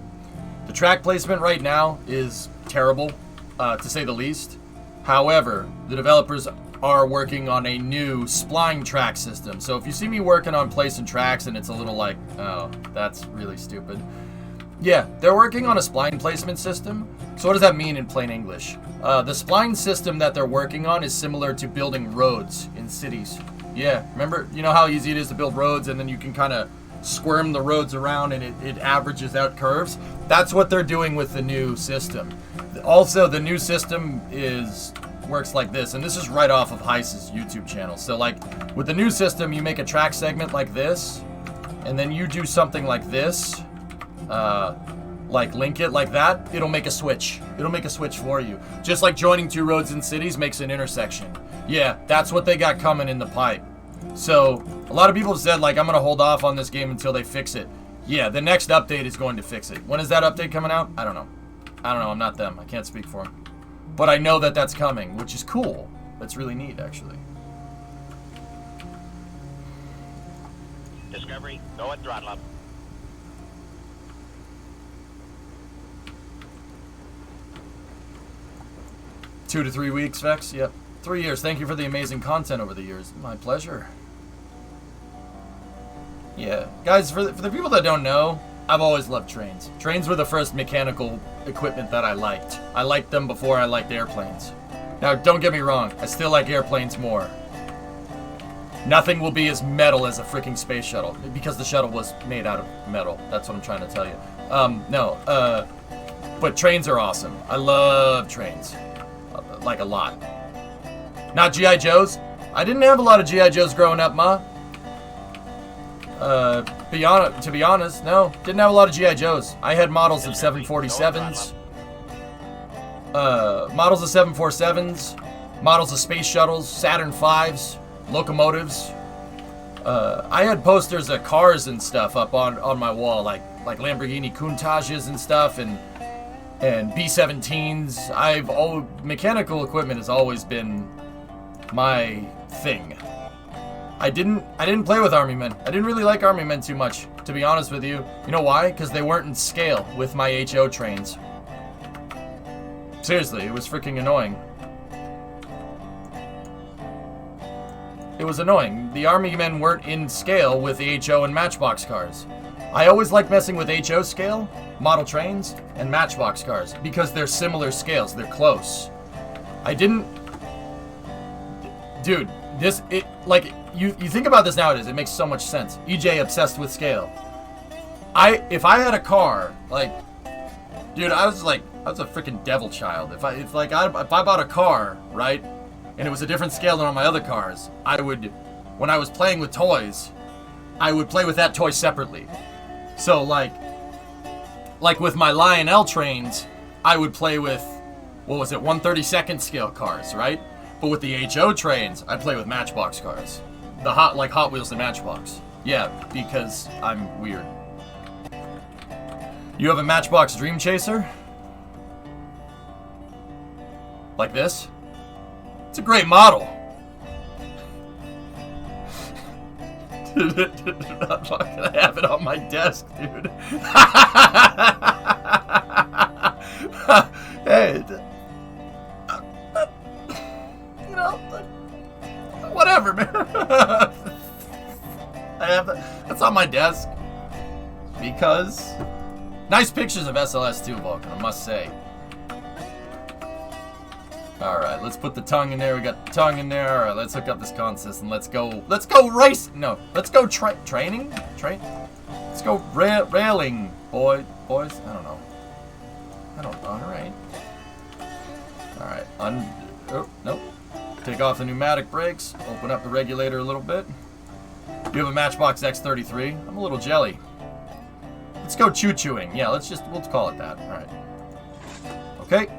The track placement right now is terrible, to say the least. However, the developers are working on a new spline track system. So if you see me working on placing tracks and it's a little like, oh, that's really stupid. Yeah, they're working on a spline placement system. So what does that mean in plain English? The spline system that they're working on is similar to building roads in cities. Yeah, remember, you know how easy it is to build roads and then you can kind of squirm the roads around and it averages out curves? That's what they're doing with the new system. Also, the new system works like this, and this is right off of Heiss's YouTube channel. So like, with the new system, you make a track segment like this, and then you do something like this, like link it like that, it'll make a switch. It'll make a switch for you. Just like joining two roads in cities makes an intersection. Yeah, that's what they got coming in the pipe. So, a lot of people have said, like, I'm going to hold off on this game until they fix it. Yeah, the next update is going to fix it. When is that update coming out? I don't know. I'm not them. I can't speak for them. But I know that that's coming, which is cool. That's really neat, actually. Discovery, go and throttle up. Two to 3 weeks, Vex? Yep. 3 years. Thank you for the amazing content over the years. My pleasure. Yeah. Guys, for the people that don't know, I've always loved trains. Trains were the first mechanical equipment that I liked. I liked them before I liked airplanes. Now, don't get me wrong. I still like airplanes more. Nothing will be as metal as a freaking space shuttle. Because the shuttle was made out of metal. That's what I'm trying to tell you. But trains are awesome. I love trains. Like a lot. Not G.I. Joes. I didn't have a lot of G.I. Joes growing up, Ma. To be honest, no. Didn't have a lot of G.I. Joes. I had models of 747s. Models of 747s. Models of space shuttles. Saturn V's. Locomotives. I had posters of cars and stuff up on my wall. Like Lamborghini Countaches and stuff. And B-17s. Mechanical equipment has always been my thing. I didn't play with Army Men. I didn't really like Army Men too much, to be honest with you. You know why? Because they weren't in scale with my HO trains. Seriously, it was freaking annoying. It was annoying. The Army Men weren't in scale with the HO and Matchbox cars. I always like messing with HO scale, model trains, and Matchbox cars because they're similar scales. They're close. I didn't... Dude, you think about this nowadays, it makes so much sense. EJ obsessed with scale. If I had a car, dude, I was a freaking devil child. If I bought a car, right, and it was a different scale than all my other cars, when I was playing with toys, I would play with that toy separately. So, like with my Lionel trains, I would play with, 1/32 scale cars, right? But with the HO trains, I'd play with Matchbox cars. Like Hot Wheels and Matchbox. Yeah, because I'm weird. You have a Matchbox Dream Chaser? Like this? It's a great model. I'm not gonna have it on my desk, dude. Hey, you know, whatever, man. I have that's on my desk because nice pictures of SLS too, Vulcan, I must say. Alright, let's put the tongue in there. We got the tongue in there. Alright, let's hook up this consist and let's go race. No, let's go training? Let's go railing, boys. I don't know. Alright. Alright, oh, nope. Take off the pneumatic brakes. Open up the regulator a little bit. You have a Matchbox X33. I'm a little jelly. Let's go choo-chooing. Yeah, we'll call it that. Alright. Okay.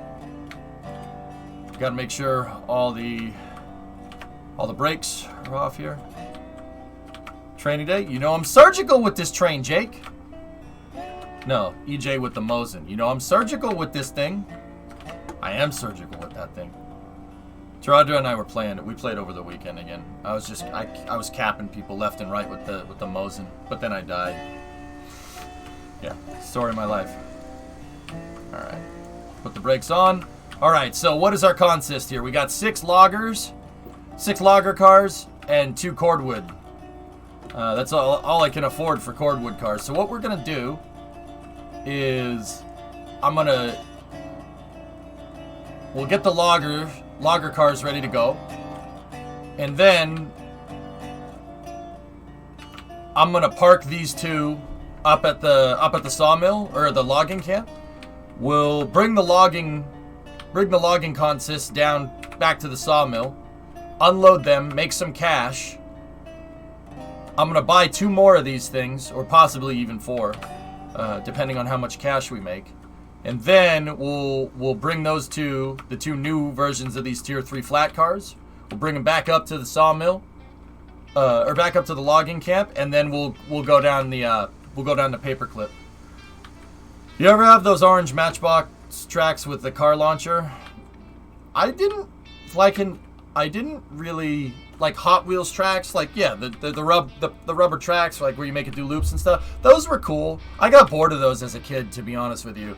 Gotta make sure all the brakes are off here. Training day. You know I'm surgical with this train, Jake. No, EJ with the Mosin. You know I'm surgical with this thing. I am surgical with that thing. Gerardo and I were playing it. We played over the weekend again. I was capping people left and right with the Mosin, but then I died. Yeah, story of my life. All right, put the brakes on. All right, so what is our consist here? We got 6 loggers, 6 logger cars, and 2 cordwood. That's all I can afford for cordwood cars. So what we're gonna do is we'll get the logger cars ready to go, and then I'm gonna park these 2 up at the sawmill or the logging camp. We'll bring the logging consist down back to the sawmill, unload them, make some cash. I'm gonna buy 2 more of these things, or possibly even 4. depending on how much cash we make. And then we'll bring those the two new versions of these Tier 3 flat cars. We'll bring them back up to the sawmill, or back up to the logging camp, and then we'll go down the Paperclip. You ever have those orange Matchbox tracks with the car launcher? I didn't really like Hot Wheels tracks. Like, yeah, the rubber tracks, like where you make it do loops and stuff. Those were cool. I got bored of those as a kid, to be honest with you.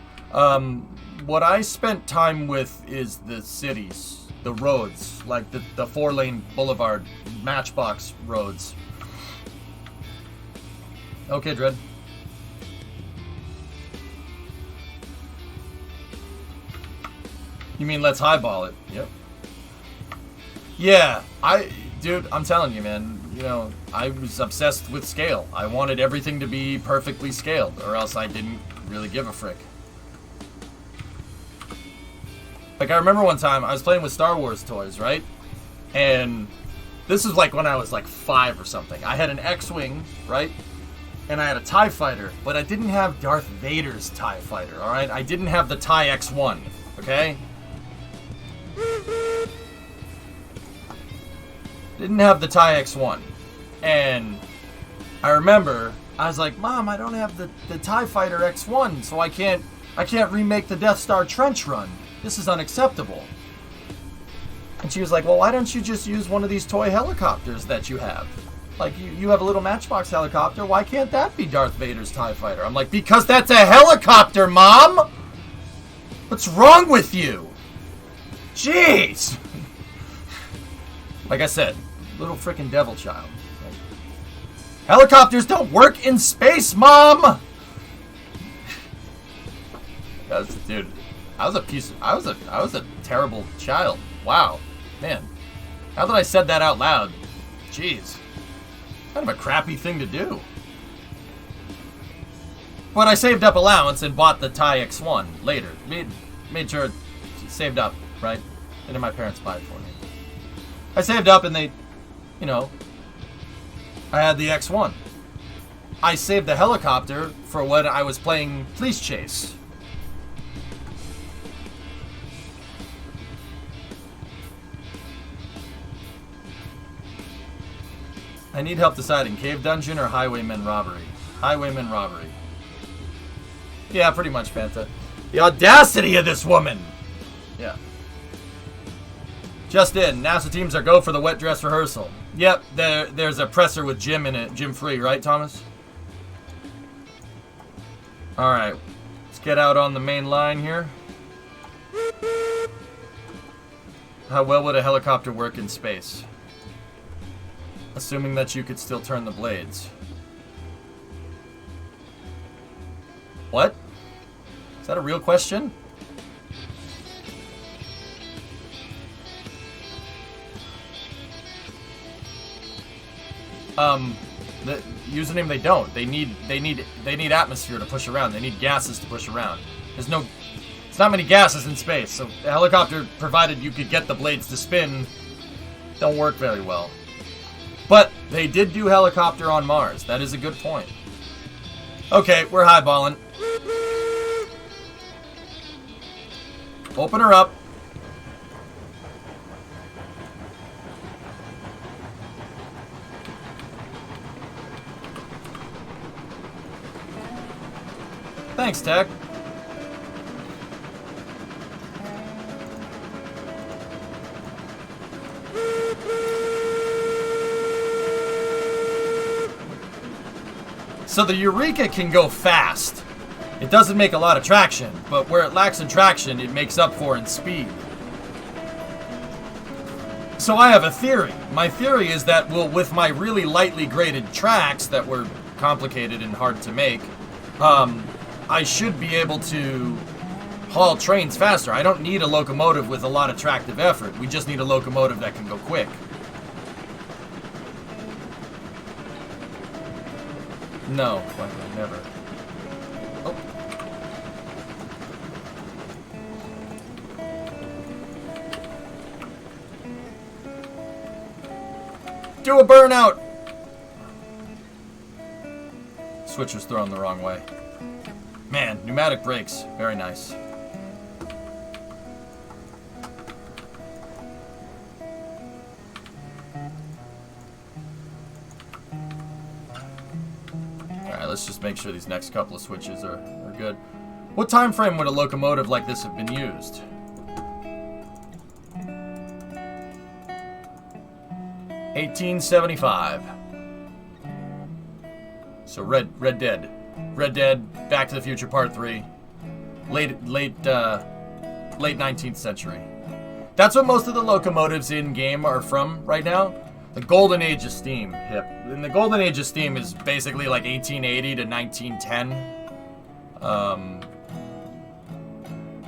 What I spent time with is the cities, the roads, like the 4-lane boulevard Matchbox roads. Okay, Dread. You mean let's highball it? Yep. Yeah, dude, I'm telling you, man, you know, I was obsessed with scale. I wanted everything to be perfectly scaled, or else I didn't really give a frick. Like, I remember one time I was playing with Star Wars toys, right? And this is like when I was like 5 or something. I had an X-Wing, right? And I had a TIE Fighter, but I didn't have Darth Vader's TIE Fighter, alright? I didn't have the TIE X1, okay? Didn't have the TIE X1. And I remember, I was like, Mom, I don't have the TIE Fighter X1, so I can't remake the Death Star trench run. This is unacceptable. And she was like, well, why don't you just use one of these toy helicopters that you have? Like, you have a little Matchbox helicopter. Why can't that be Darth Vader's TIE Fighter? I'm like, because that's a helicopter, Mom! What's wrong with you? Jeez! Like I said, little frickin' devil child. Like, helicopters don't work in space, Mom! Dude, I was a terrible child. Wow. Man. Now that I said that out loud, jeez. Kind of a crappy thing to do. But I saved up allowance and bought the TIE X1 later. Made sure it saved up, right? And then my parents buy it for me. I saved up and they, you know, I had the X1. I saved the helicopter for when I was playing Police Chase. I need help deciding Cave Dungeon or Highwayman Robbery. Highwayman Robbery. Yeah, pretty much, Fanta. The audacity of this woman! Yeah. Just in, NASA teams are go for the wet dress rehearsal. Yep, there's a presser with Jim in it. Jim free, right, Thomas? Alright. Let's get out on the main line here. How well would a helicopter work in space? Assuming that you could still turn the blades. What? Is that a real question? The username, they don't. They need atmosphere to push around. They need gases to push around. It's not many gases in space, so the helicopter, provided you could get the blades to spin, don't work very well. But they did do helicopter on Mars. That is a good point. Okay, we're highballing. Open her up. Thanks, Tech. So the Eureka can go fast. It doesn't make a lot of traction, but where it lacks in traction, it makes up for in speed. So I have a theory. My theory is that with my really lightly graded tracks that were complicated and hard to make, I should be able to haul trains faster. I don't need a locomotive with a lot of tractive effort. We just need a locomotive that can go quick. No, never. Oh. Do a burnout! Switcher's thrown the wrong way. Man, pneumatic brakes. Very nice. Alright, let's just make sure these next couple of switches are good. What time frame would a locomotive like this have been used? 1875. So Red Dead, Back to the Future Part 3, late 19th century. That's what most of the locomotives in game are from right now. The golden age of steam, hip. And the golden age of steam is basically like 1880 to 1910.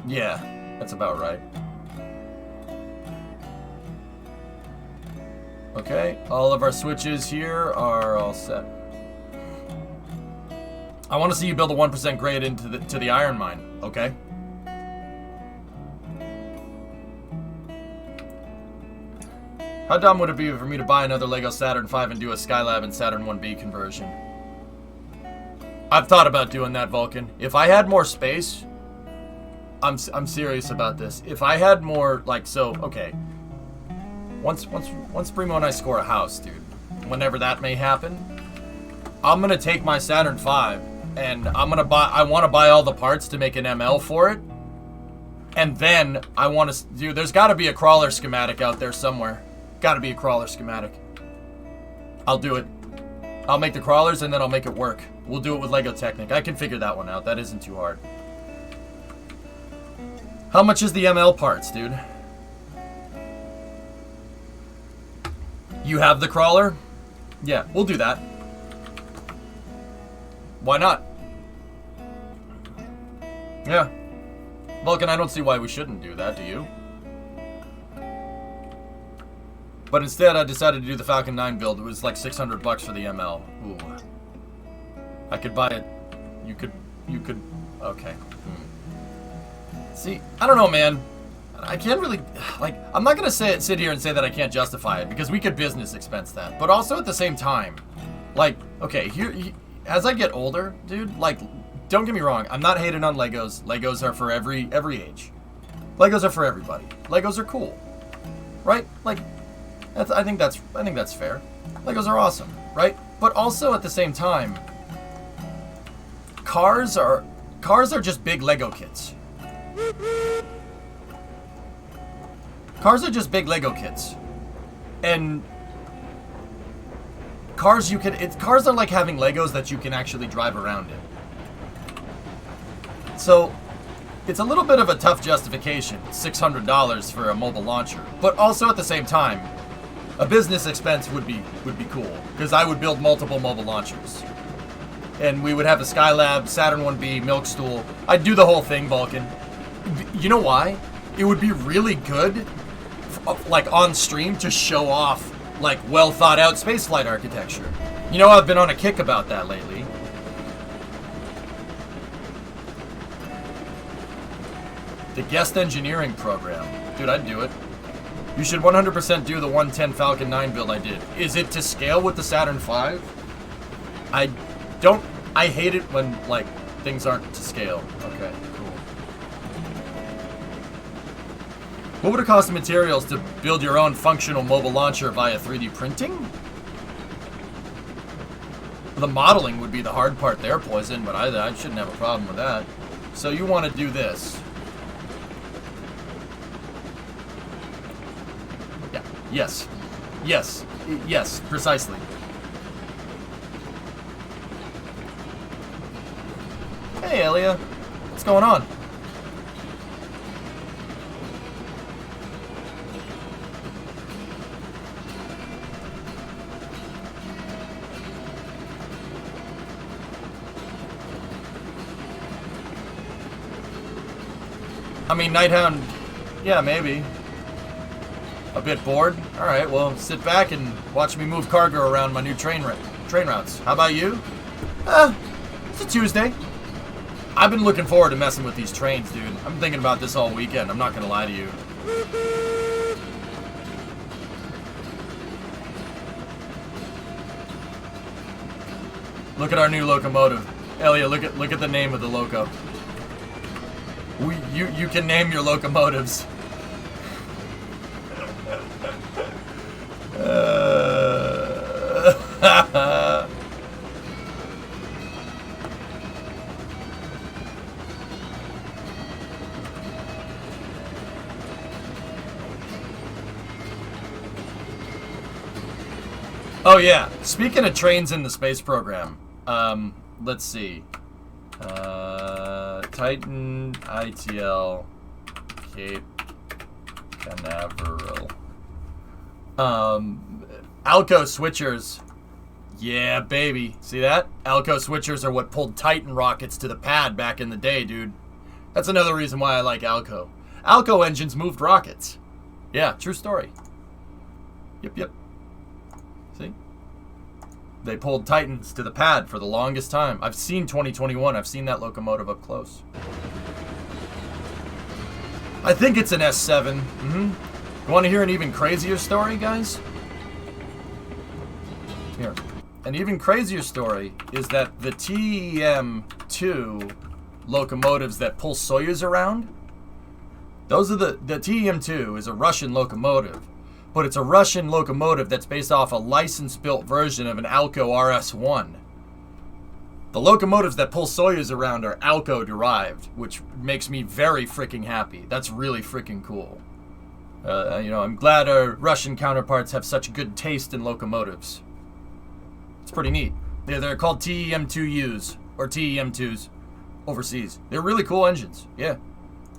Yeah, that's about right. Okay, all of our switches here are all set. I want to see you build a 1% grade into the iron mine. Okay. How dumb would it be for me to buy another Lego Saturn V and do a Skylab and Saturn 1B conversion? I've thought about doing that, Vulcan. If I had more space, I'm serious about this. If I had more, like, so, okay. Once Primo and I score a house, dude, whenever that may happen, I'm gonna take my Saturn V and I want to buy all the parts to make an ML for it. And then I want to, dude, there's got to be a crawler schematic out there somewhere. Got to be a crawler schematic. I'll do it. I'll make the crawlers and then I'll make it work. We'll do it with Lego Technic. I can figure that one out. That isn't too hard. How much is the ML parts, dude? You have the crawler? Yeah, we'll do that. Why not? Yeah. Vulcan, I don't see why we shouldn't do that, do you? But instead, I decided to do the Falcon 9 build. It was like $600 for the ML. Ooh. I could buy it. You could. Okay. See, I don't know, man. I can't really, like, I'm not gonna sit here and say that I can't justify it, because we could business expense that. But also at the same time, like, okay, as I get older, dude, like, don't get me wrong, I'm not hating on Legos. Legos are for every age. Legos are for everybody. Legos are cool, right? Like, I think that's fair. Legos are awesome, right? But also at the same time, cars are just big Lego kits. Cars are just big Lego kits. And cars are like having Legos that you can actually drive around in. So it's a little bit of a tough justification, $600 for a mobile launcher. But also at the same time, a business expense would be cool, because I would build multiple mobile launchers. And we would have a Skylab, Saturn 1B, Milk Stool. I'd do the whole thing, Vulcan. You know why? It would be really good, like, on stream to show off, like, well thought out spaceflight architecture. You know, I've been on a kick about that lately. The guest engineering program. Dude, I'd do it. You should 100% do the 110 Falcon 9 build I did. Is it to scale with the Saturn V? I hate it when, like, things aren't to scale. Okay, cool. What would it cost in materials to build your own functional mobile launcher via 3D printing? The modeling would be the hard part there, Poison, but I shouldn't have a problem with that. So you want to do this. Yeah, yes. Yes. Yes, precisely. Hey, Elia. What's going on? I mean, Nighthound, yeah, maybe. A bit bored? Alright, well, sit back and watch me move cargo around my new train routes. How about you? It's a Tuesday. I've been looking forward to messing with these trains, dude. I've been thinking about this all weekend. I'm not gonna lie to you. Look at our new locomotive. Elliot, look at the name of the loco. You can name your locomotives. Oh yeah, speaking of trains in the space program, let's see. Titan, ITL, Cape Canaveral. Alco switchers. Yeah, baby. See that? Alco switchers are what pulled Titan rockets to the pad back in the day, dude. That's another reason why I like Alco. Alco engines moved rockets. Yeah, true story. Yep. See? They pulled Titans to the pad for the longest time. I've seen 2021. I've seen that locomotive up close. I think it's an S7. You want to hear an even crazier story, guys? Here. An even crazier story is that the TEM2 locomotives that pull Soyuz around, those are the TEM2 is a Russian locomotive. But it's a Russian locomotive that's based off a license-built version of an Alco RS-1. The locomotives that pull Soyuz around are Alco-derived, which makes me very freaking happy. That's really freaking cool. I'm glad our Russian counterparts have such good taste in locomotives. It's pretty neat. They're called TEM2Us, or TEM2s, overseas. They're really cool engines, yeah.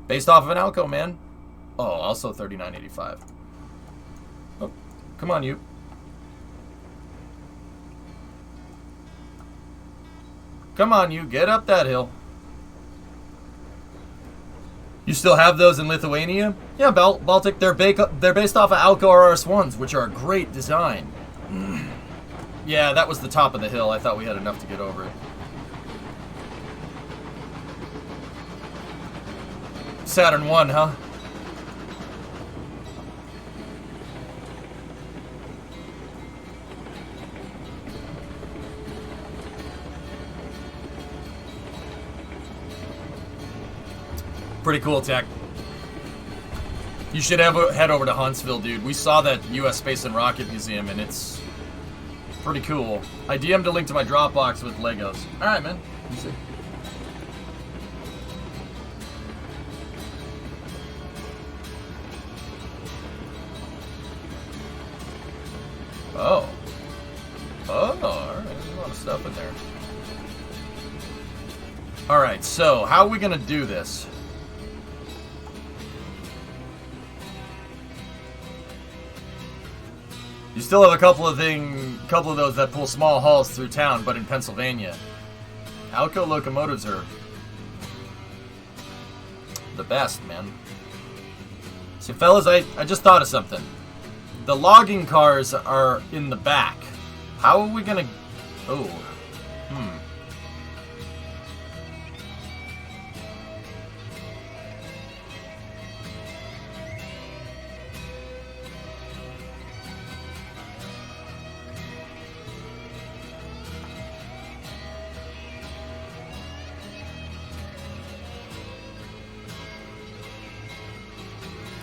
Based off of an Alco, man. Oh, also 3985. Come on, you. Come on, you. Get up that hill. You still have those in Lithuania? Yeah, Baltic. They're based off of Alco RS1s, which are a great design. Yeah, that was the top of the hill. I thought we had enough to get over it. Saturn 1, huh? Pretty cool tech. You should head over to Huntsville, dude. We saw that U.S. Space and Rocket Museum, and it's pretty cool. I DM'd a link to my Dropbox with Legos. All right, man. You see. Oh. All right. There's a lot of stuff in there. All right. So, how are we gonna do this? You still have a couple of those that pull small hauls through town, but in Pennsylvania. Alco locomotives are the best, man. So, fellas, I just thought of something. The logging cars are in the back. How are we gonna... Oh.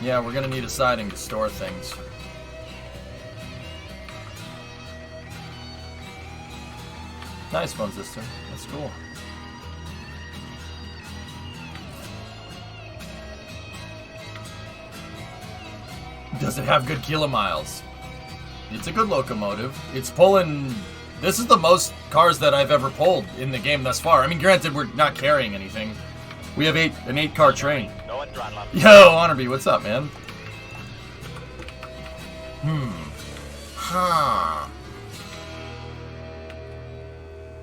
Yeah, we're gonna need a siding to store things. Nice phone system. That's cool. Does it have good kilo miles? It's a good locomotive. It's pulling... This is the most cars that I've ever pulled in the game thus far. I mean, granted, we're not carrying anything. We have an 8-car train. Yo, Honorby, what's up, man?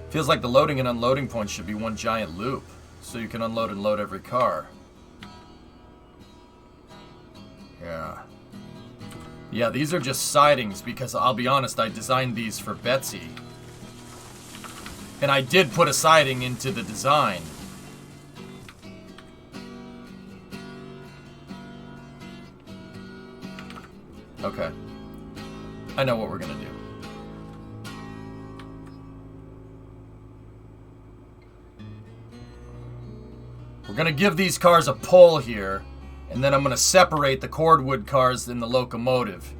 Feels like the loading and unloading points should be one giant loop, so you can unload and load every car. Yeah, these are just sidings because, I'll be honest, I designed these for Betsy. And I did put a siding into the design. Okay. I know what we're gonna do. We're going to give these cars a pull here, and then I'm going to separate the cordwood cars in the locomotive.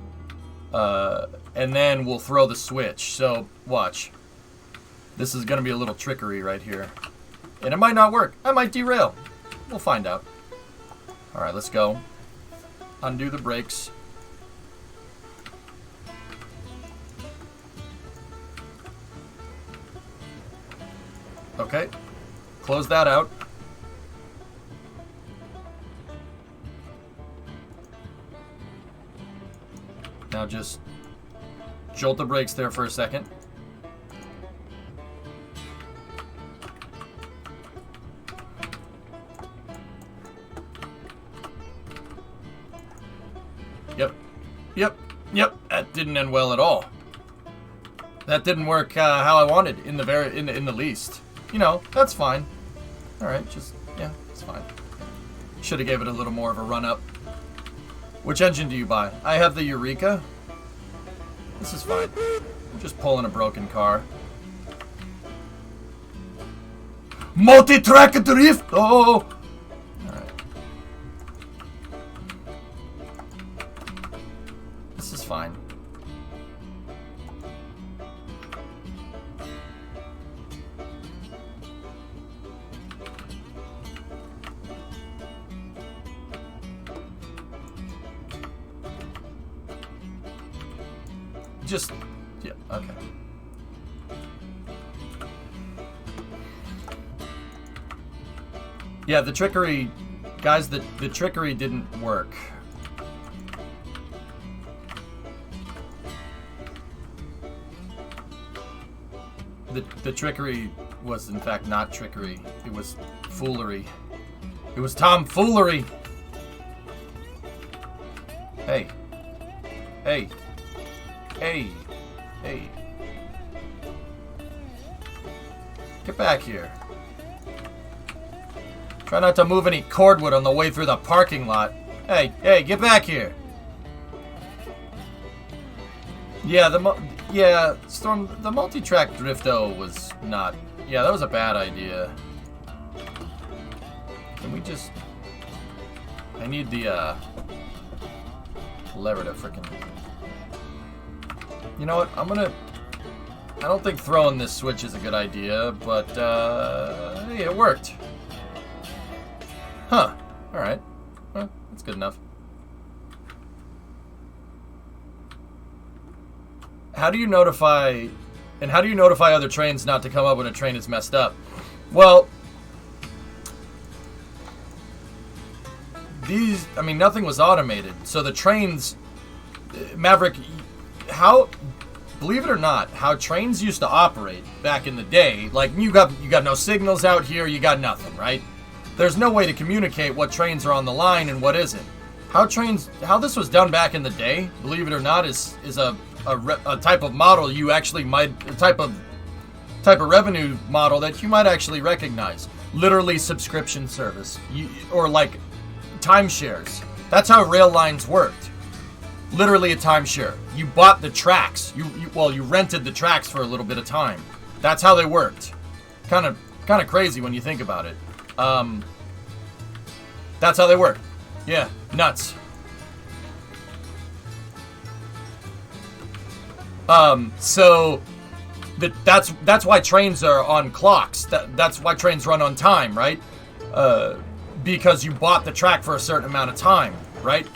And then we'll throw the switch. So, watch. This is going to be a little trickery right here. And it might not work. I might derail. We'll find out. Alright, let's go. Undo the brakes. Okay. Close that out. Now just jolt the brakes there for a second. Yep. That didn't end well at all. That didn't work how I wanted in the least. You know, that's fine. All right, yeah, it's fine. Should have gave it a little more of a run up. Which engine do you buy? I have the Eureka. This is fine. I'm just pulling a broken car. Multi-track drift. Oh. Fine. Yeah, okay. Yeah, the trickery, guys, the trickery didn't work. The trickery was, in fact, not trickery. It was foolery. It was tomfoolery. Hey. Hey. Hey. Hey. Get back here. Try not to move any cordwood on the way through the parking lot. Hey, get back here. Yeah, Storm, the multi-track drifto was not... Yeah, that was a bad idea. Can we just... I need the, lever to frickin'... You know what, I'm gonna... I don't think throwing this switch is a good idea, but, hey, it worked. Huh, alright. Well, that's good enough. How do you notify other trains not to come up when a train is messed up? Well, nothing was automated. So the trains, Maverick, believe it or not, how trains used to operate back in the day, like you got no signals out here, you got nothing, right? There's no way to communicate what trains are on the line and what isn't. How this was done back in the day, believe it or not, is a type of model you actually might, a type of revenue model that you might actually recognize. Literally subscription service, or like timeshares. That's how rail lines worked. Literally a timeshare. You bought the tracks. You rented the tracks for a little bit of time. That's how they worked. Kind of crazy when you think about it. That's how they work. Yeah, nuts. So that's why trains are on clocks. That's why trains run on time, right? Because you bought the track for a certain amount of time, right?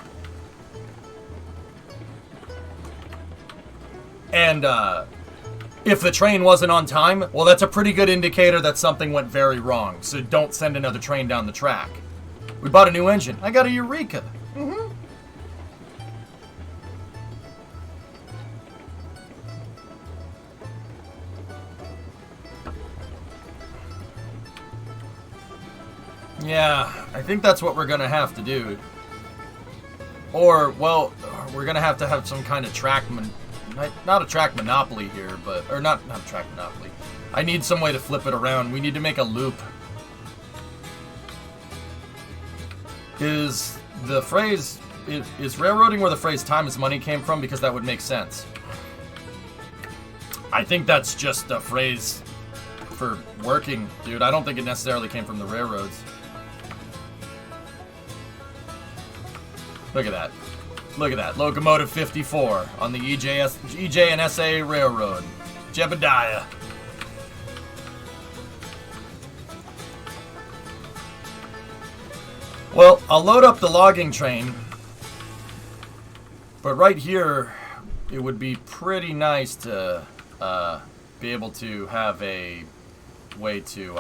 And if the train wasn't on time, well, that's a pretty good indicator that something went very wrong. So don't send another train down the track. We bought a new engine. I got a Eureka. Mm-hmm. Yeah, I think that's what we're gonna have to do. Or, well, we're gonna have to have some kind of track, not a track monopoly here, but, or not a track monopoly. I need some way to flip it around. We need to make a loop. Is the phrase, is railroading where the phrase time is money came from? Because that would make sense. I think that's just a phrase for working, dude. I don't think it necessarily came from the railroads. Look at that. Look at that. Locomotive 54 on the EJ and SA Railroad. Jebediah. Well, I'll load up the logging train. But right here, it would be pretty nice to be able to have a way to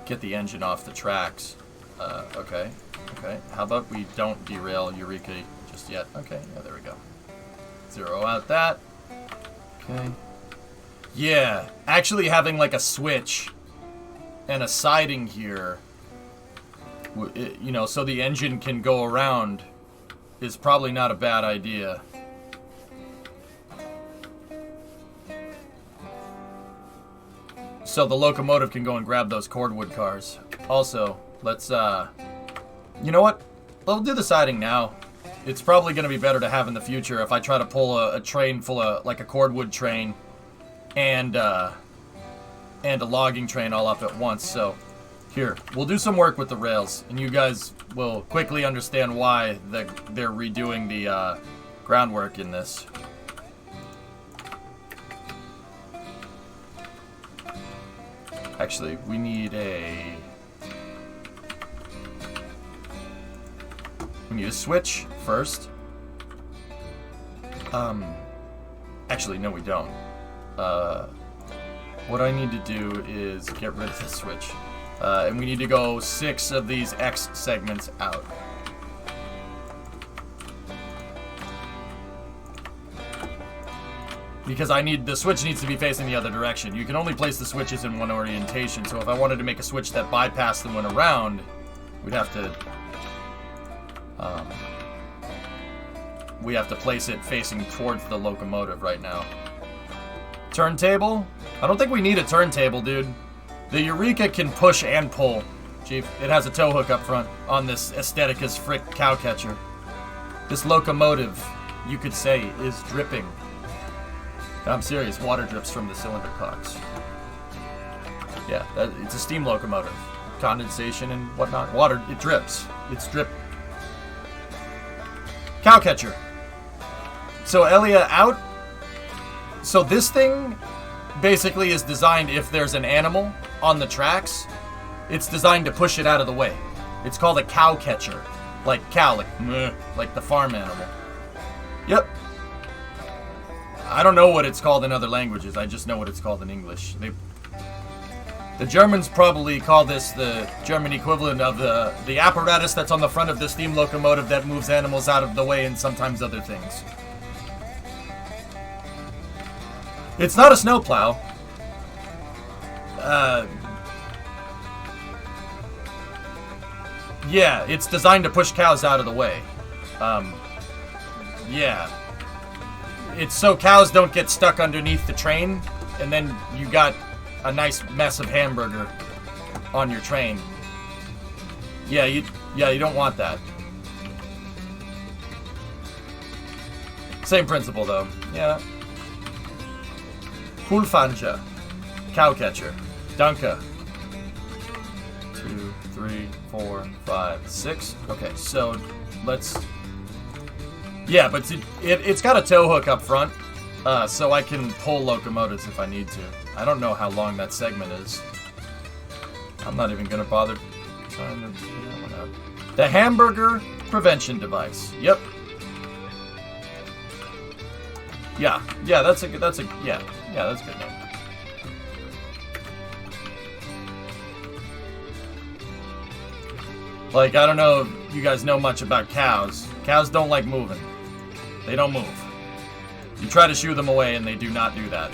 get the engine off the tracks. Okay. How about we don't derail Eureka just yet? Okay, yeah, there we go. Zero out that. Okay. Yeah, actually having like a switch and a siding here, you know, so the engine can go around is probably not a bad idea. So the locomotive can go and grab those cordwood cars. Also, let's, you know what? We'll do the siding now. It's probably going to be better to have in the future if I try to pull a train full of, like a cordwood train and a logging train all up at once. So, here, we'll do some work with the rails, and you guys will quickly understand why they're redoing the groundwork in this. Actually, we need a switch first. Actually, no, we don't. What I need to do is get rid of the switch. And we need to go 6 of these X segments out. Because the switch needs to be facing the other direction. You can only place the switches in one orientation, so if I wanted to make a switch that bypassed and went around, we'd have to place it facing towards the locomotive right now. Turntable? I don't think we need a turntable, dude. The Eureka can push and pull, Chief. It has a tow hook up front on this aesthetic as frick cow catcher. This locomotive, you could say, is dripping. I'm serious, water drips from the cylinder cocks. Yeah, it's a steam locomotive. Condensation and whatnot. Water, it drips. It's drip. Cow catcher. So Elia out. So this thing basically is designed if there's an animal on the tracks, it's designed to push it out of the way. It's called a cow catcher. Like cow, like the farm animal. Yep. I don't know what it's called in other languages. I just know what it's called in English. The Germans probably call this the German equivalent of the apparatus that's on the front of the steam locomotive that moves animals out of the way and sometimes other things. It's not a snowplow. Yeah, it's designed to push cows out of the way. Yeah. It's so cows don't get stuck underneath the train, and then you got a nice mess of hamburger on your train. Yeah, you don't want that. Same principle, though. Yeah. Pulfanja. Cow catcher. Danke. 2, 3, 4, 5, 6. Okay, so let's... Yeah, but it's got a tow hook up front, so I can pull locomotives if I need to. I don't know how long that segment is. I'm not even going to bother trying to figure that one out. The hamburger prevention device. Yep. Yeah, that's a good name. Like, I don't know if you guys know much about cows. Cows don't like moving. They don't move. You try to shoo them away and they do not do that.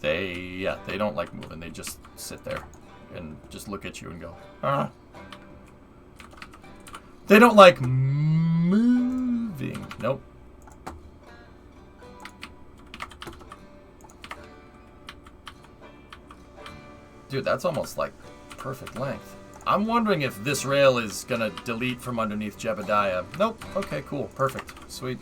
They don't like moving. They just sit there and just look at you and go, ah. They don't like moving. Nope. Dude, that's almost like perfect length. I'm wondering if this rail is gonna delete from underneath Jebediah. Nope. Okay, cool. Perfect. Sweet.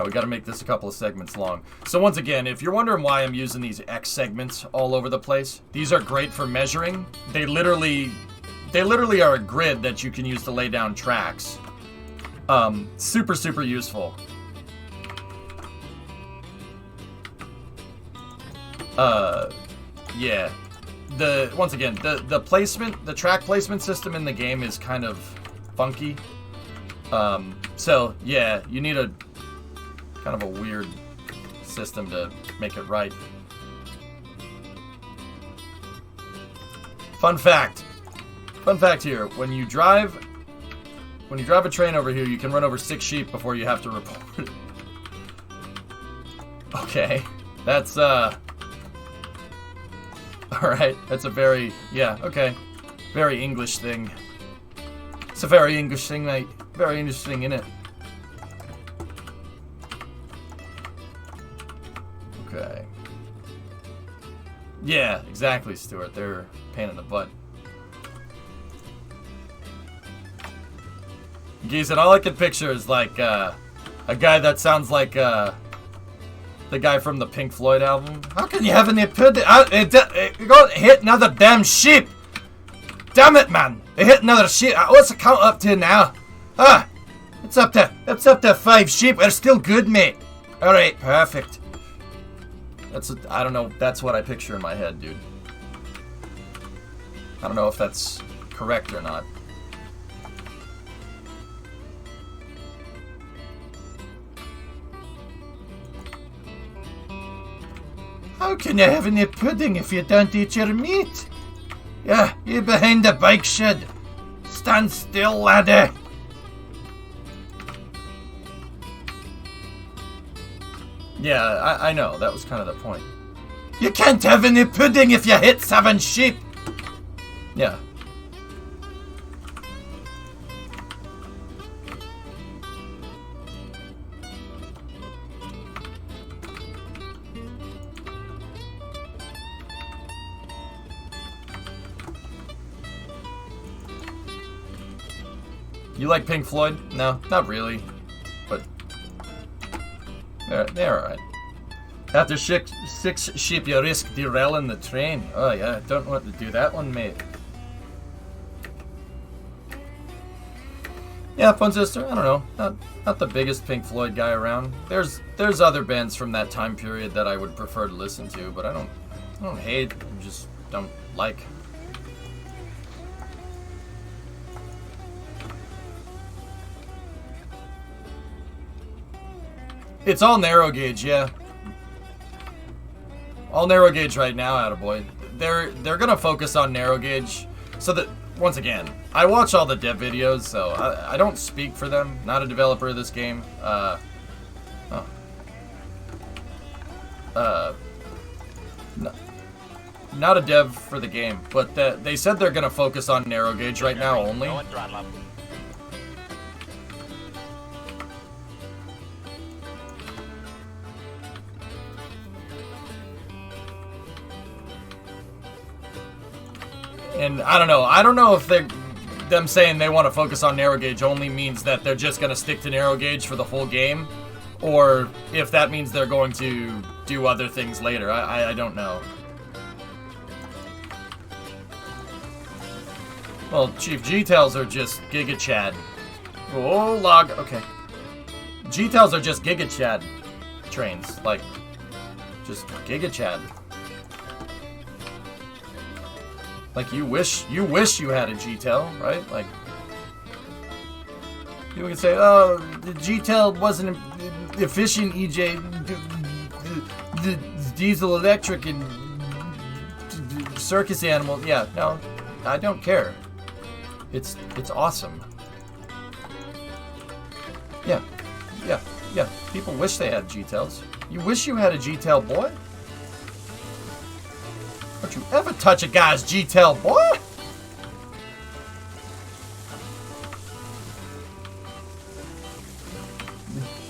Now we got to make this a couple of segments long. So once again, if you're wondering why I'm using these X segments all over the place, these are great for measuring. They literally are a grid that you can use to lay down tracks. Super, super useful. Yeah. Once again, the placement, the track placement system in the game is kind of funky. So yeah, you need a kind of a weird system to make it right. Fun fact here, when you drive a train over here, you can run over 6 sheep before you have to report it. Okay, that's alright, that's a very, yeah, okay, very English thing. It's a very English thing, mate. Very interesting, innit? Okay. Yeah, exactly, Stuart. They're a pain in the butt. Geese, and all I can picture is like a guy that sounds like the guy from the Pink Floyd album. How can you have any pudding? You got hit another damn sheep! Damn it, man! They hit another sheep. What's the count up to now? It's up to 5 sheep. They're still good, mate. All right, perfect. I don't know. That's what I picture in my head, dude. I don't know if that's correct or not. How can you have any pudding if you don't eat your meat? Yeah, you behind the bike shed. Stand still, laddie. Yeah, I know. That was kind of the point. You can't have any pudding if you hit 7 sheep. Yeah. You like Pink Floyd? No, not really. But they're alright. After 6 sheep, you risk derailing the train. Oh yeah, don't want to do that one, mate. Yeah, Fun Sister, I don't know. Not the biggest Pink Floyd guy around. There's other bands from that time period that I would prefer to listen to, but I don't hate, I just don't like. It's all narrow gauge, yeah. All narrow gauge right now, attaboy. They're gonna focus on narrow gauge, so that once again, I watch all the dev videos, so I don't speak for them. Not a developer of this game. Not a dev for the game, but they said they're gonna focus on narrow gauge right now only. Going throttle up. And I don't know if them saying they want to focus on narrow gauge only means that they're just going to stick to narrow gauge for the whole game, or if that means they're going to do other things later. I don't know. Well, Chief, G-Tails are just Giga Chad. Oh, log. Okay. G-Tails are just Giga Chad trains. Like, just Giga Chad. Like, you wish you had a G-Tail, right? Like, people can say, oh, the G-Tail wasn't efficient, EJ. The diesel electric and circus animal. Yeah, no, I don't care. It's awesome. Yeah. People wish they had G-Tails. You wish you had a G-Tail, boy? Don't you ever touch a guy's G-Tail, boy!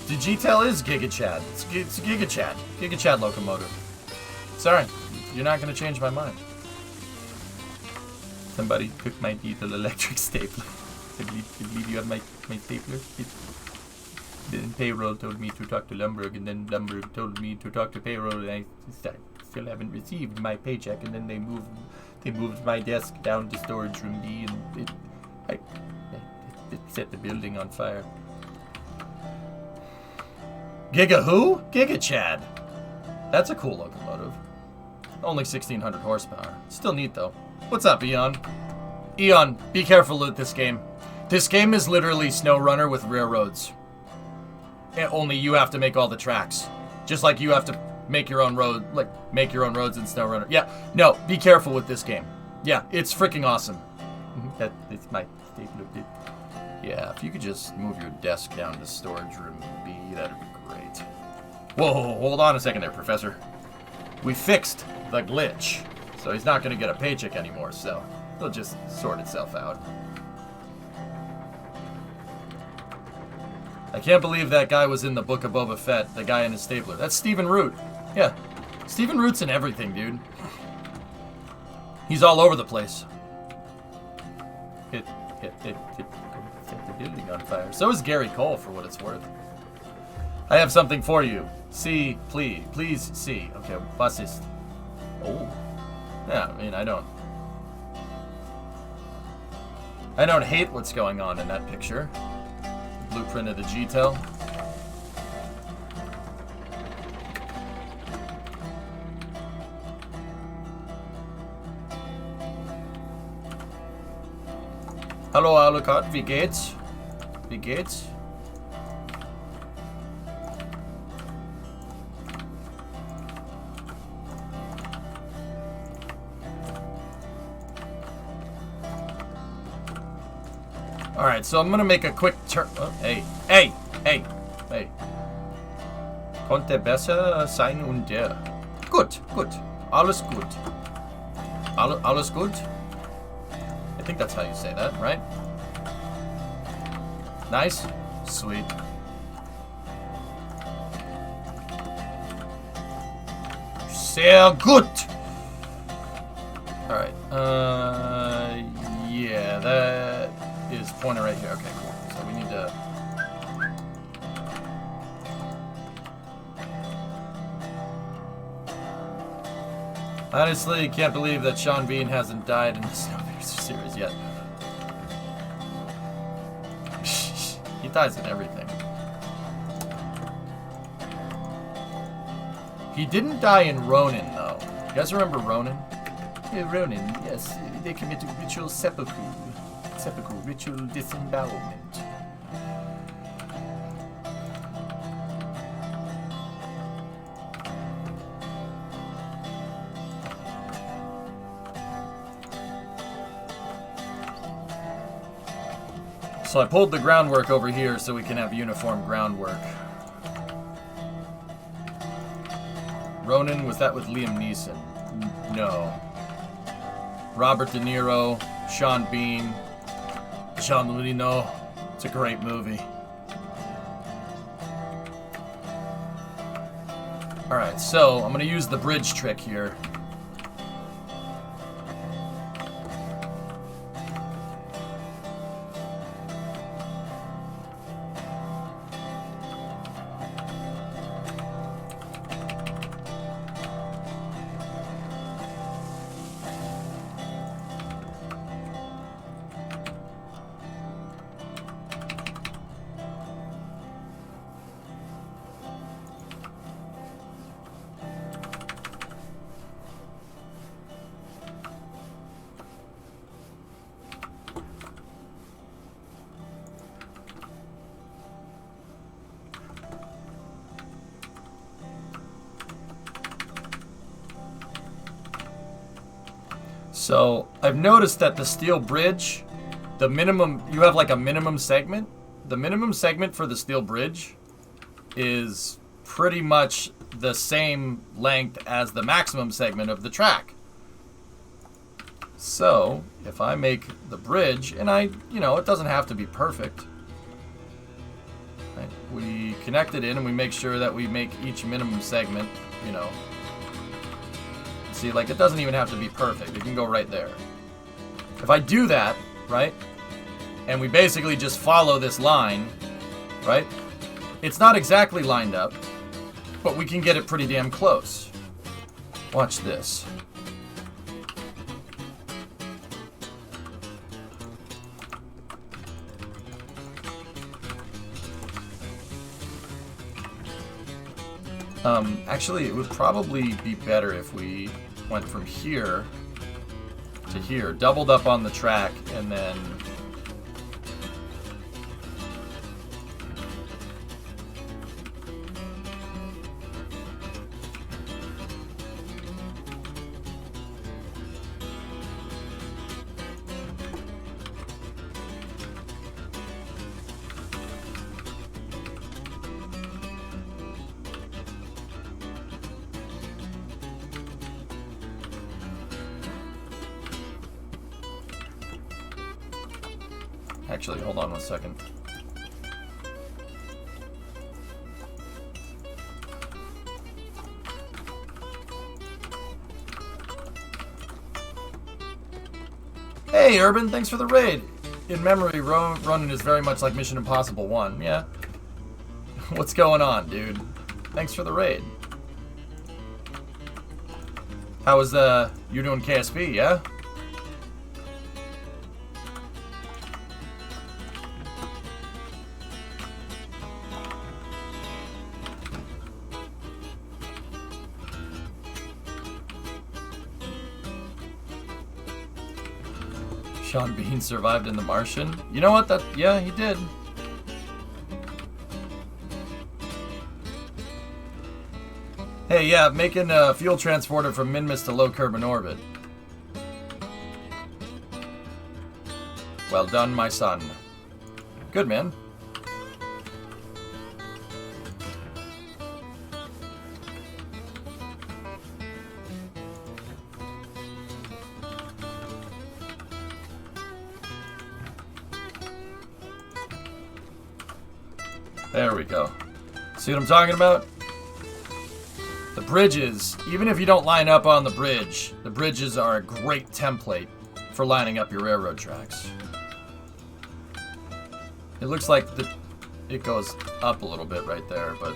The G-Tail is Giga Chad. It's Giga Chad. Giga Chad Locomotive. Sorry, you're not going to change my mind. Somebody took my diesel electric stapler. I believe you have my stapler. Then payroll told me to talk to Lumberg, and then Lumberg told me to talk to payroll, and I still haven't received my paycheck. And then they moved my desk down to storage room B, and it set the building on fire. Giga who? Giga Chad. That's a cool locomotive. Only 1,600 horsepower. Still neat though. What's up, Eon? Eon, be careful with this game. This game is literally SnowRunner with railroads. And only you have to make all the tracks. Just like you have to make your own road, make your own roads in SnowRunner. Yeah, no, be careful with this game. Yeah, it's freaking awesome. It's my stapler bit. Yeah, if you could just move your desk down to storage room B, that'd be great. Whoa, hold on a second there, Professor. We fixed the glitch, so he's not gonna get a paycheck anymore, so it'll just sort itself out. I can't believe that guy was in the Book of Boba Fett, the guy in his stapler. That's Stephen Root. Yeah, Stephen Root's in everything, dude. He's all over the place. It set the building on fire. So is Gary Cole, for what it's worth. I have something for you. See, please see. Okay, bassist. Oh. Yeah, I mean, I don't hate what's going on in that picture. Blueprint of the G-Tel. Hallo Alucard, wie geht's? Wie geht's? Alright, so I'm gonna make a quick turn. Oh, hey. Konnte besser sein und der. Gut. Alles gut. Alles gut? I think that's how you say that, right? Nice. Sweet. Sehr gut. Alright. Yeah, that is pointer right here. Okay, cool. So we need to... Honestly, can't believe that Sean Bean hasn't died in the Snowpiercer series yet. He dies in everything. He didn't die in Ronin, though. You guys remember Ronin? Yeah, Ronin, yes. They committed ritual seppuku. Ritual disembowelment. So I pulled the groundwork over here so we can have uniform groundwork. Ronin, was that with Liam Neeson? No. Robert De Niro, Sean Bean, Jean Reno. It's a great movie. Alright, so I'm going to use the bridge trick here. So I've noticed that the steel bridge, the minimum, you have like a minimum segment. The minimum segment for the steel bridge is pretty much the same length as the maximum segment of the track. So if I make the bridge, and it doesn't have to be perfect. Right? We connect it in and we make sure that we make each minimum segment, See, like, it doesn't even have to be perfect. It can go right there. If I do that, right, and we basically just follow this line, right, It's not exactly lined up, but we can get it pretty damn close. Watch this. Actually, it would probably be better if we went from here to here, doubled up on the track, and then... Actually, hold on one second. Hey, Urban, thanks for the raid. In memory, Ronin is very much like Mission Impossible 1. Yeah? What's going on, dude? Thanks for the raid. How was you doing KSP, yeah? Sean Bean survived in The Martian. You know what? Yeah, he did. Hey, yeah, making a fuel transporter from Minmus to low carbon orbit. Well done, my son. Good, man. There we go. See what I'm talking about? The bridges, even if you don't line up on the bridges are a great template for lining up your railroad tracks. It looks like it goes up a little bit right there, but...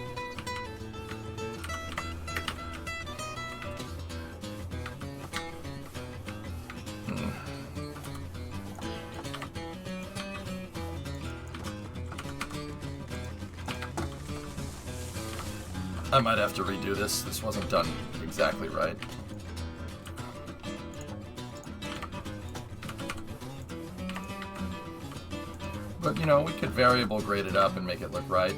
I might have to redo this. This wasn't done exactly right. But, you know, we could variable grade it up and make it look right.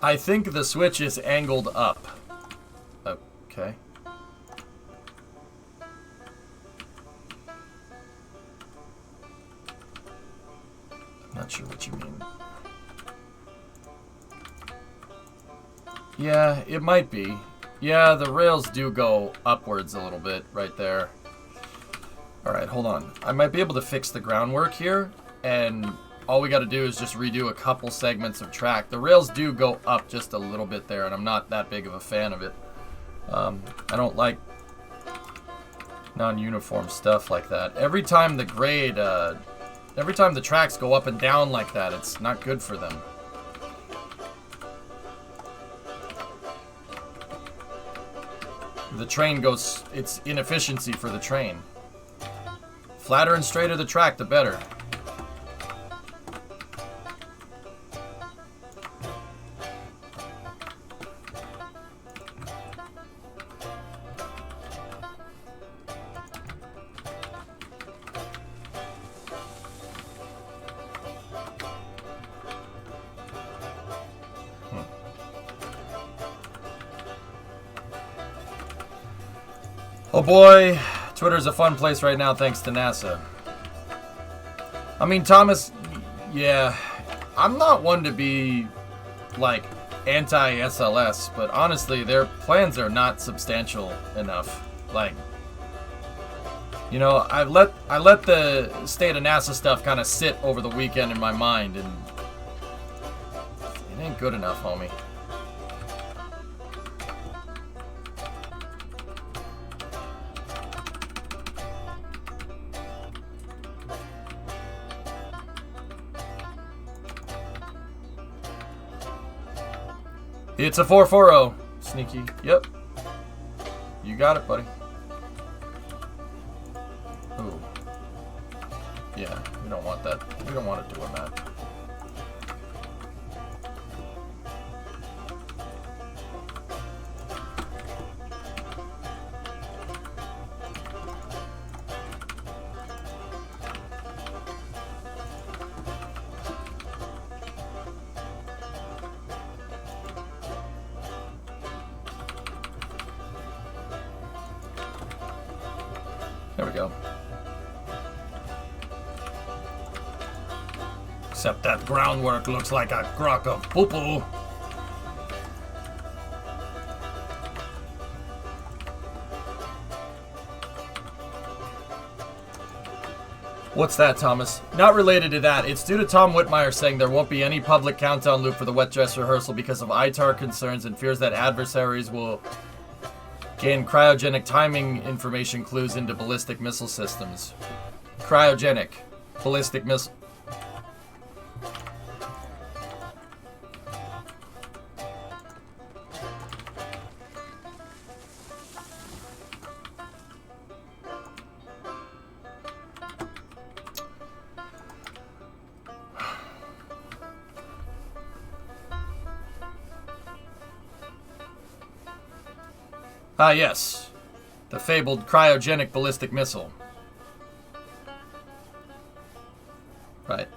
I think the switch is angled up. Okay. Not sure what you mean. Yeah, it might be. Yeah, the rails do go upwards a little bit right there. Alright, hold on. I might be able to fix the groundwork here, and all we gotta do is just redo a couple segments of track. The rails do go up just a little bit there, and I'm not that big of a fan of it. I don't like non-uniform stuff like that. Every time the grade, every time the tracks go up and down like that, it's not good for them. The train goes, it's inefficiency for the train. Flatter and straighter the track, the better. Oh boy, Twitter's a fun place right now thanks to NASA. I mean, Thomas, yeah, I'm not one to be, like, anti-SLS, but honestly, their plans are not substantial enough. Like, you know, I let the state of NASA stuff kind of sit over the weekend in my mind, and it ain't good enough, homie. It's a 440. Sneaky. Yep. You got it, buddy. Ooh. Yeah, we don't want that. We don't want it doing that. There we go. Except that groundwork looks like a crock of poo-poo. What's that, Thomas? Not related to that. It's due to Tom Whitmire saying there won't be any public countdown loop for the wet dress rehearsal because of ITAR concerns and fears that adversaries will gain cryogenic timing information clues into ballistic missile systems. Cryogenic. Ballistic missile. Ah, yes. The fabled cryogenic ballistic missile. Right.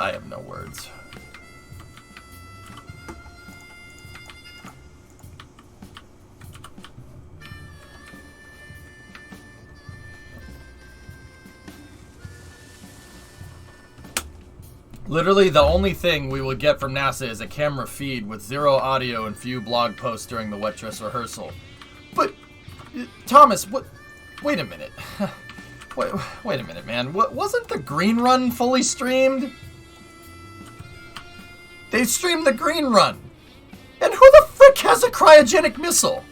I have no words. Literally, the only thing we will get from NASA is a camera feed with zero audio and few blog posts during the wet dress rehearsal. But, Thomas, what? Wait a minute. Wait a minute, man. Wasn't the Green Run fully streamed? They streamed the Green Run. And who the frick has a cryogenic missile?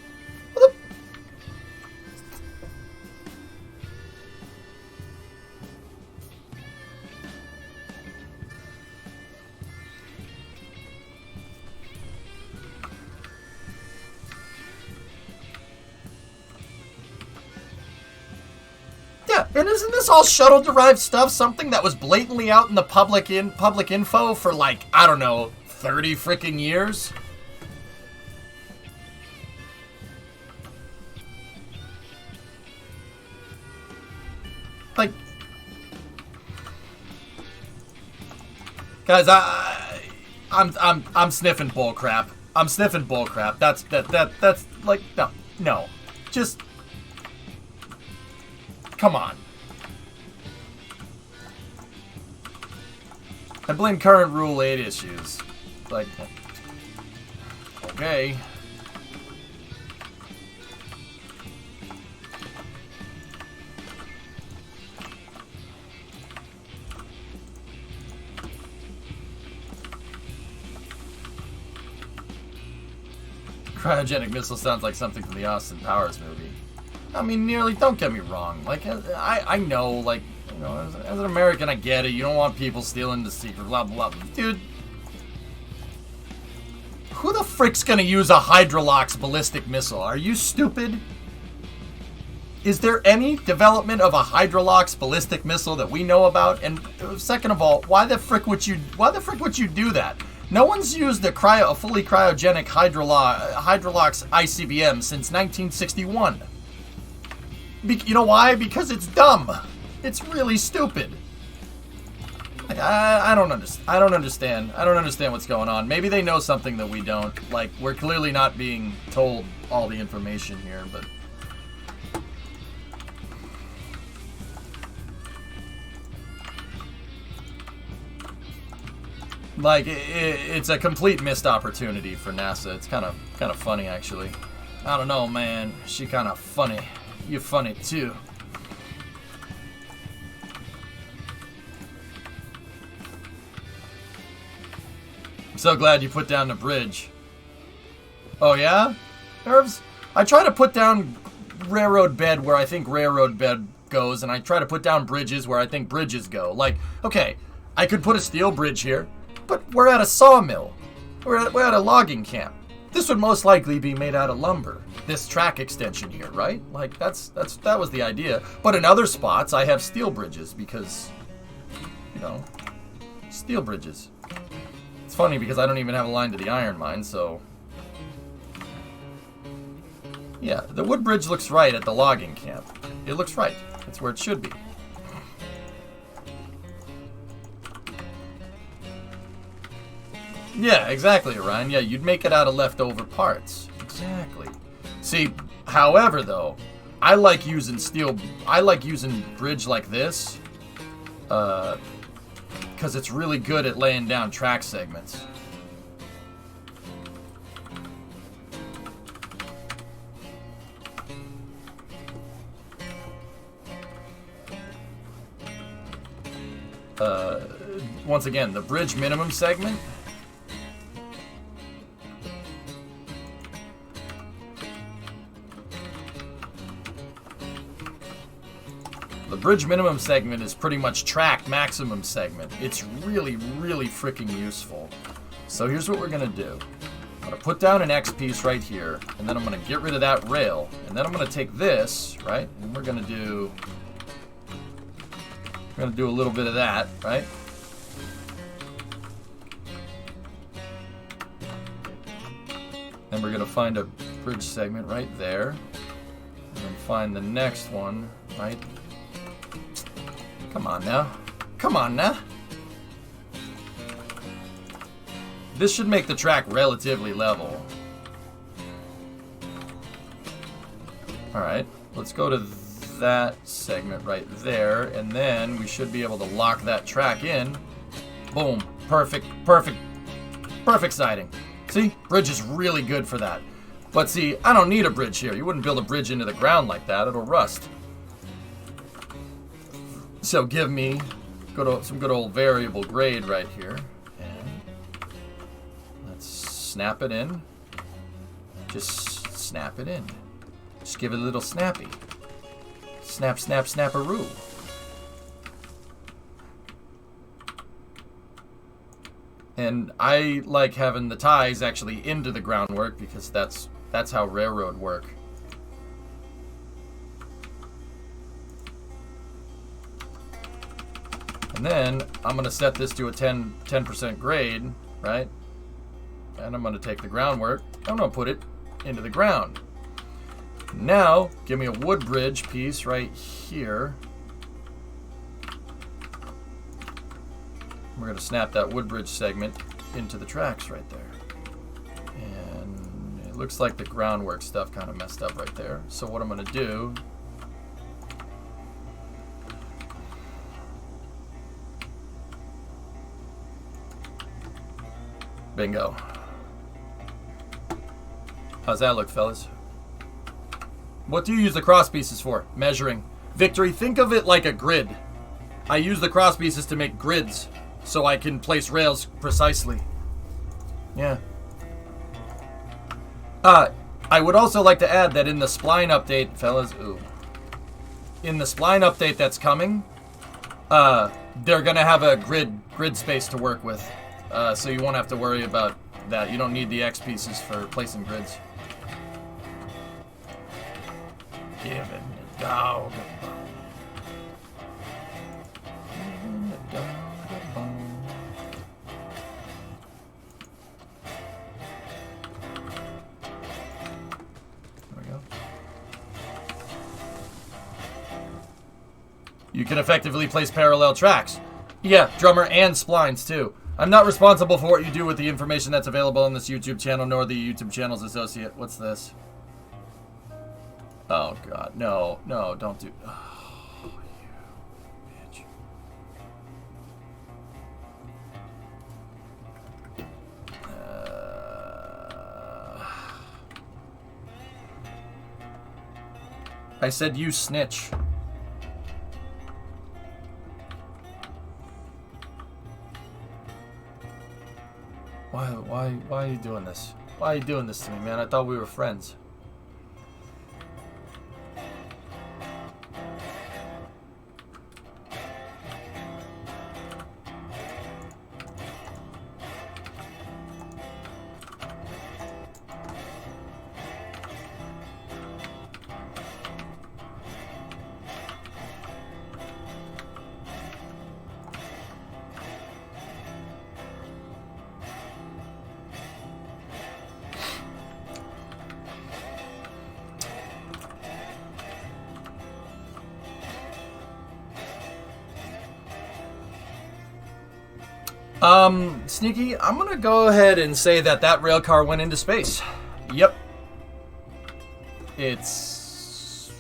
Yeah, and isn't this all shuttle-derived stuff? Something that was blatantly out in the public info for like, I don't know, 30 freaking years? Like, guys, I'm sniffing bullcrap. I'm sniffing bullcrap. That's like no, just come on. I blame current Rule 8 issues. Like, okay. Cryogenic missile sounds like something from the Austin Powers movie. I mean, nearly, don't get me wrong. Like, I know, like, you know, as an American, I get it. You don't want people stealing the secret, blah, blah, blah. Dude, who the frick's gonna use a Hydrolox ballistic missile? Are you stupid? Is there any development of a Hydrolox ballistic missile that we know about? And second of all, why the frick would you do that? No one's used a fully cryogenic Hydrolox ICBM since 1961. You know why? Because it's dumb. It's really stupid. Like, I don't understand. I don't understand what's going on. Maybe they know something that we don't. Like, we're clearly not being told all the information here, but... Like, it's a complete missed opportunity for NASA. It's kind of funny, actually. I don't know, man. She kind of funny. You're funny, too. I'm so glad you put down the bridge. Oh, yeah? Nerves? I try to put down railroad bed where I think railroad bed goes, and I try to put down bridges where I think bridges go. Like, okay, I could put a steel bridge here, but we're at a sawmill. We're at a logging camp. This would most likely be made out of lumber. This track extension here, right? Like, that was the idea. But in other spots, I have steel bridges because, you know, steel bridges. It's funny because I don't even have a line to the iron mine, so... Yeah, the wood bridge looks right at the logging camp. It looks right. It's where it should be. Yeah, exactly, Orion. Yeah, you'd make it out of leftover parts. Exactly. See, however, though, I like using bridge like this, because it's really good at laying down track segments. Once again, the bridge minimum segment. The bridge minimum segment is pretty much track maximum segment. It's really, really freaking useful. So here's what we're gonna do. I'm gonna put down an X piece right here, and then I'm gonna get rid of that rail, and then I'm gonna take this, right, and we're gonna do a little bit of that, right? Then we're gonna find a bridge segment right there, and then find the next one, right? Come on now. Come on now. This should make the track relatively level. Alright, let's go to that segment right there, and then we should be able to lock that track in. Boom. Perfect, perfect, perfect siding. See? Bridge is really good for that. But see, I don't need a bridge here. You wouldn't build a bridge into the ground like that. It'll rust. So give me some good old variable grade right here. And let's snap it in. Just snap it in. Just give it a little snappy. Snap, snap, snap-a-roo. And I like having the ties actually into the groundwork because that's how railroad work. And then I'm going to set this to a 10% grade, right? And I'm going to take the groundwork. I'm going to put it into the ground. Now, give me a wood bridge piece right here. We're going to snap that wood bridge segment into the tracks right there. And it looks like the groundwork stuff kind of messed up right there. So what I'm going to do... Bingo. How's that look, fellas? What do you use the cross pieces for? Measuring. Victory, think of it like a grid. I use the cross pieces to make grids so I can place rails precisely. Yeah. I would also like to add that in the spline update, fellas, in the spline update that's coming, they're gonna have a grid space to work with. So you won't have to worry about that. You don't need the X pieces for placing grids. Giving the dog a bone. Giving the dog a bone. There we go. You can effectively place parallel tracks. Yeah, drummer and splines too. I'm not responsible for what you do with the information that's available on this YouTube channel, nor the YouTube channel's associate. What's this? Oh, God. No, no, don't do... Oh, you bitch. I said you snitch. Why are you doing this? Why are you doing this to me, man? I thought we were friends. Sneaky, I'm gonna go ahead and say that that rail car went into space. Yep. It's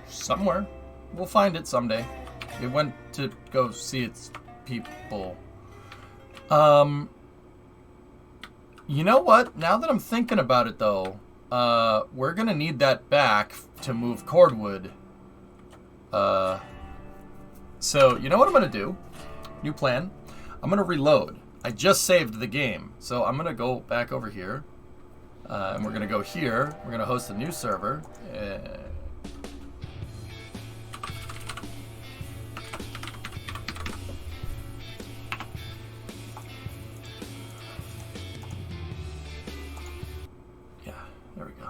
somewhere. We'll find it someday. It went to go see its people. You know what? Now that I'm thinking about it, though, we're gonna need that back to move cordwood. So, you know what I'm gonna do? New plan. I'm gonna reload. I just saved the game, so I'm gonna go back over here, and we're gonna go here. We're gonna host a new server. Yeah, there we go.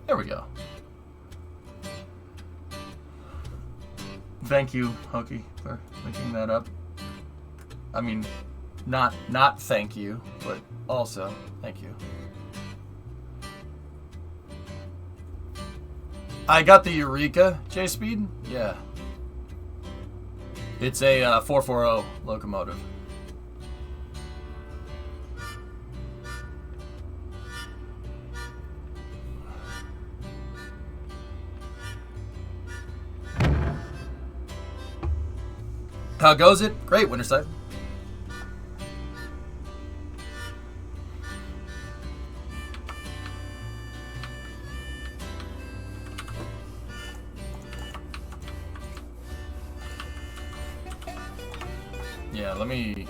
There we go. Thank you, Hokey, for linking that up. I mean, not thank you, but also thank you. I got the Eureka J-Speed? Yeah. It's a 440 locomotive. How goes it? Great, Winterside. Yeah, let me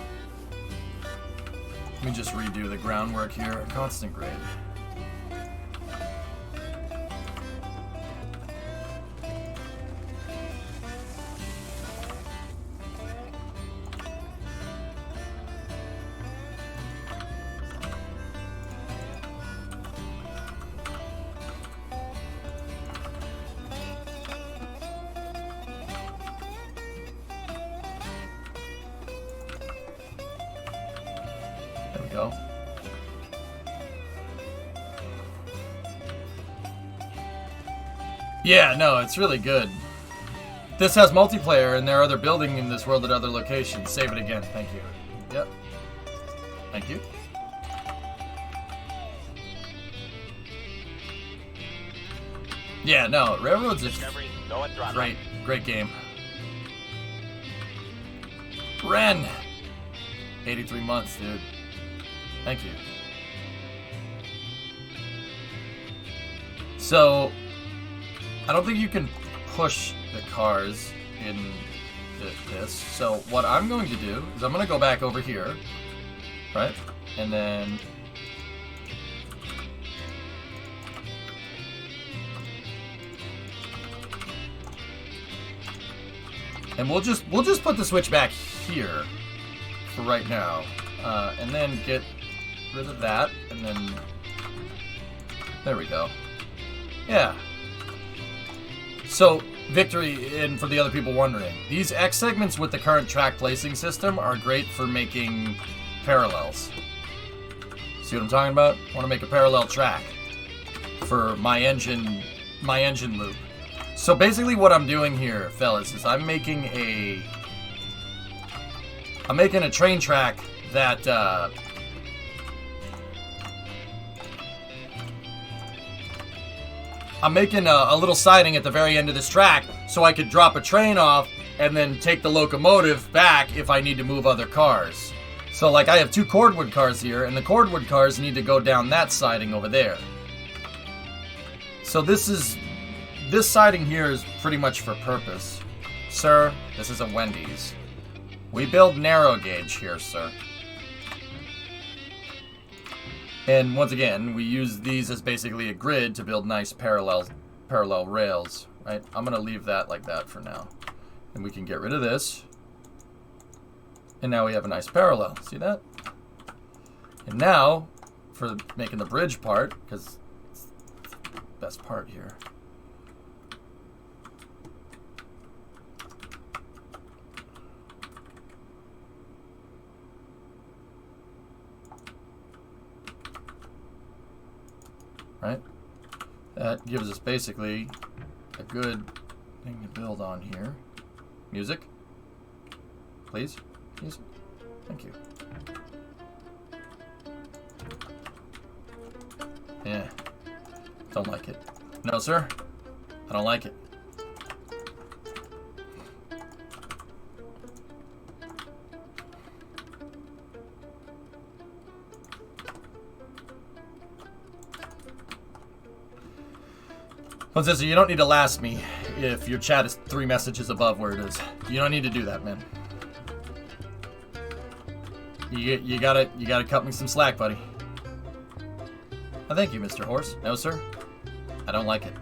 just redo the groundwork here at constant grade. Go. Yeah, no, it's really good. This has multiplayer, and there are other building in this world at other locations. Save it again. Thank you. Yep. Thank you. Yeah, no, Railroads is great game. Ren! 83 months, dude. Thank you. So, I don't think you can push the cars in this. So, what I'm going to do is I'm going to go back over here, right? And then... and we'll just put the switch back here for right now. And then get rid of that, and then there we go. Yeah. So, Victory, and for the other people wondering, these X segments with the current track placing system are great for making parallels. See what I'm talking about? I want to make a parallel track for my engine loop. So basically what I'm doing here, fellas, is I'm making a train track that I'm making a little siding at the very end of this track so I could drop a train off and then take the locomotive back if I need to move other cars. So like I have two cordwood cars here, and the cordwood cars need to go down that siding over there. So this siding here is pretty much for purpose. Sir, this is a Wendy's. We build narrow gauge here, sir. And once again, we use these as basically a grid to build nice parallel rails, right? I'm going to leave that like that for now. And we can get rid of this. And now we have a nice parallel. See that? And now, for making the bridge part, because it's the best part here. Right? That gives us basically a good thing to build on here. Music? Please? Music? Thank you. Yeah. Don't like it. No, sir. I don't like it. Sister, you don't need to last me if your chat is 3 messages above where it is. You don't need to do that, man. You gotta cut me some slack, buddy. Oh, thank you, Mr. Horse. No, sir. I don't like it.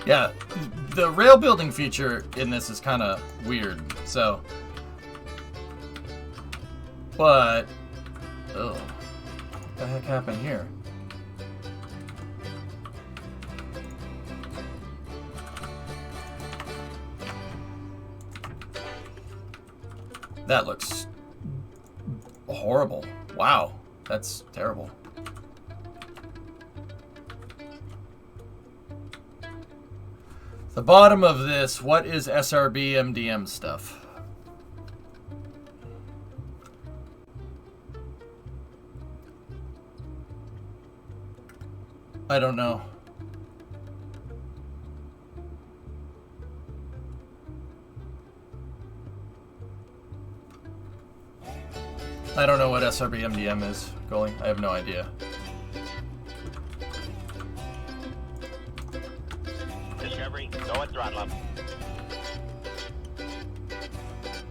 Yeah, the rail building feature in this is kind of weird, so. But, oh, what the heck happened here? That looks horrible. Wow, that's terrible. The bottom of this, what is SRB MDM stuff? I don't know. I don't know what SRB MDM is, Goalie. I have no idea. Discovery, go and throttle up.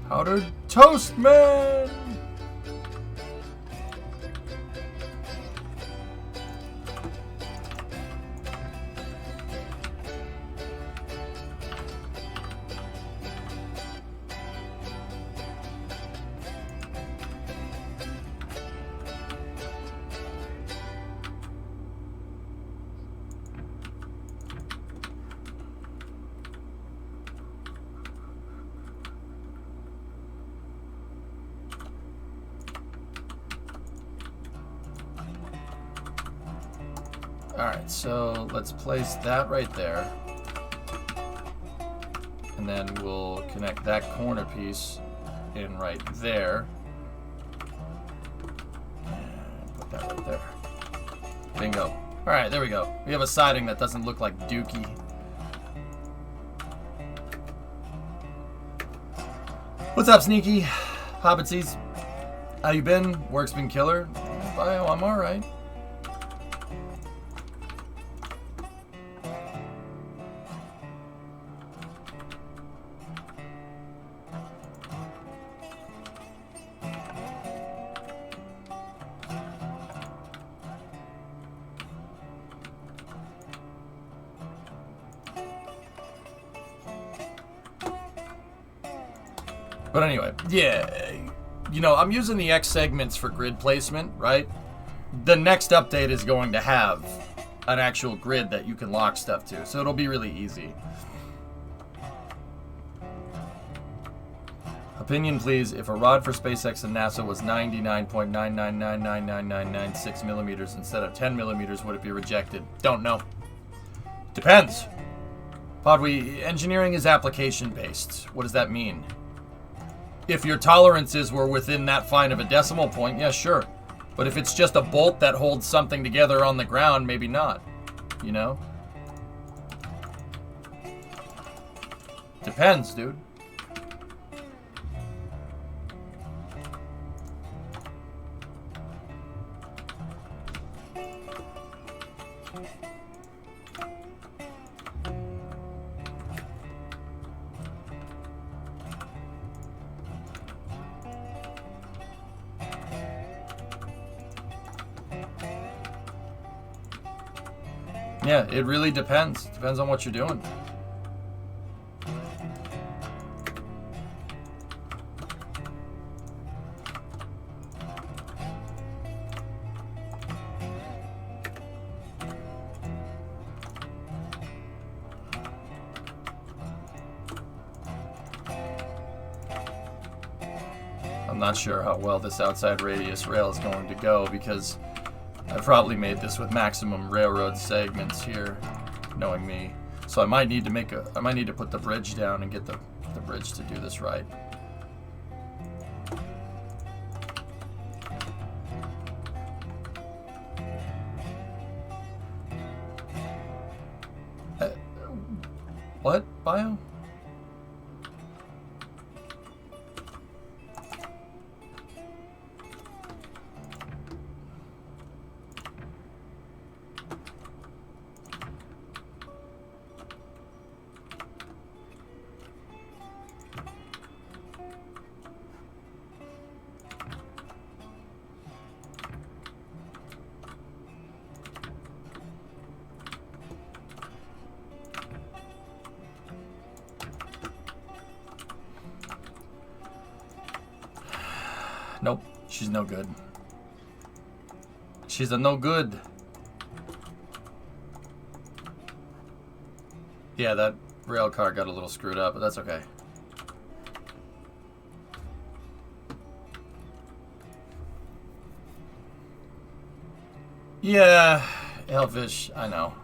Powdered toast, man! Alright, so let's place that right there. And then we'll connect that corner piece in right there. And put that right there. Bingo. Alright, there we go. We have a siding that doesn't look like Dookie. What's up, Sneaky? Hobbitsies? How you been? Work's been killer? Bio, I'm alright. But anyway, yeah, you know, I'm using the X segments for grid placement, right? The next update is going to have an actual grid that you can lock stuff to, so it'll be really easy. Opinion, please. If a rod for SpaceX and NASA was 99.999999996 millimeters instead of 10 millimeters, would it be rejected? Don't know. Depends. Podwe, engineering is application-based. What does that mean? If your tolerances were within that fine of a decimal point, yeah, sure. But if it's just a bolt that holds something together on the ground, maybe not. You know? Depends, dude. Yeah, it really depends. Depends on what you're doing. I'm not sure how well this outside radius rail is going to go because I probably made this with maximum railroad segments here, knowing me. So I might need to put the bridge down and get the bridge to do this right. What? Bio? Nope, she's no good. She's a no good. Yeah, that rail car got a little screwed up, but that's okay. Yeah, Hellfish, I know.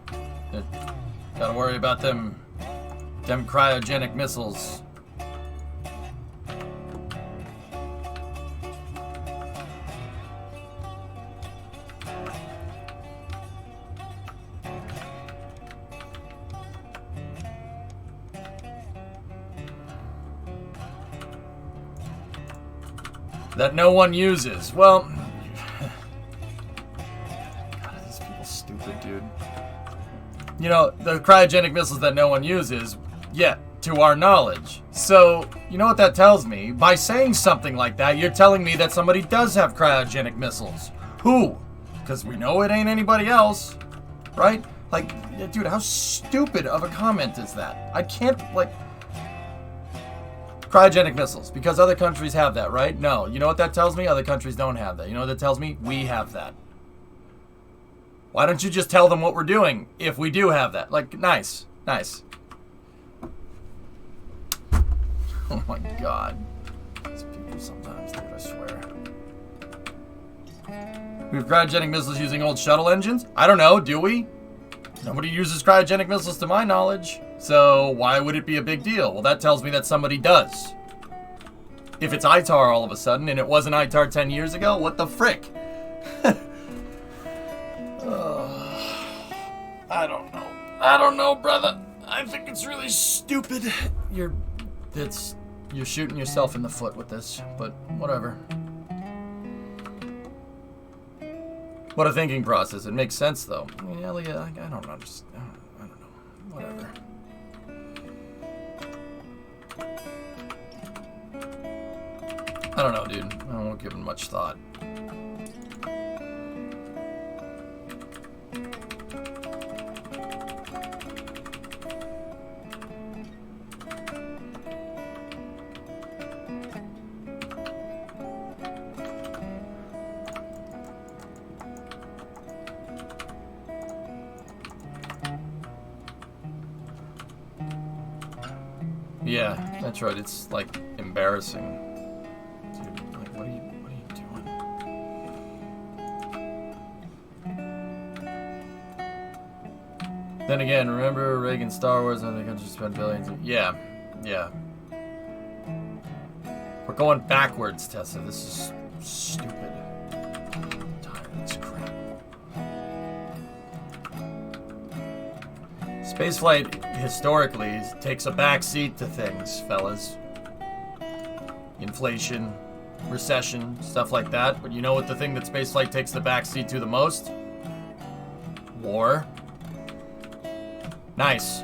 Gotta worry about them cryogenic missiles. That no one uses. Well, God, these people stupid, dude. You know, the cryogenic missiles that no one uses, yet, to our knowledge. So, you know what that tells me? By saying something like that, you're telling me that somebody does have cryogenic missiles. Who? Because we know it ain't anybody else, right? Like, dude, how stupid of a comment is that? I can't, like... Cryogenic missiles, because other countries have that, right? No. You know what that tells me? Other countries don't have that. You know what that tells me? We have that. Why don't you just tell them what we're doing if we do have that? Like, nice. Nice. Oh my god. These people sometimes, dude, I swear. We have cryogenic missiles using old shuttle engines? I don't know, do we? Nobody uses cryogenic missiles to my knowledge. So why would it be a big deal? Well, that tells me that somebody does. If it's ITAR all of a sudden, and it wasn't ITAR 10 years ago, what the frick? I don't know. I don't know, brother. I think it's really stupid. You're shooting yourself in the foot with this, but whatever. What a thinking process. It makes sense, though. I mean, Elliot, I don't understand. I don't know. Whatever. I don't know, dude. I won't give it much thought. Yeah, that's right. It's like embarrassing. Dude, like what are you doing? Then again, remember Reagan's Star Wars and the country spent billions. Yeah, yeah. We're going backwards, Tessa. This is stupid. I'm tired of this crap. Spaceflight, historically, takes a back seat to things, fellas. Inflation, recession, stuff like that. But you know what the thing that spaceflight takes the back seat to the most? War. Nice.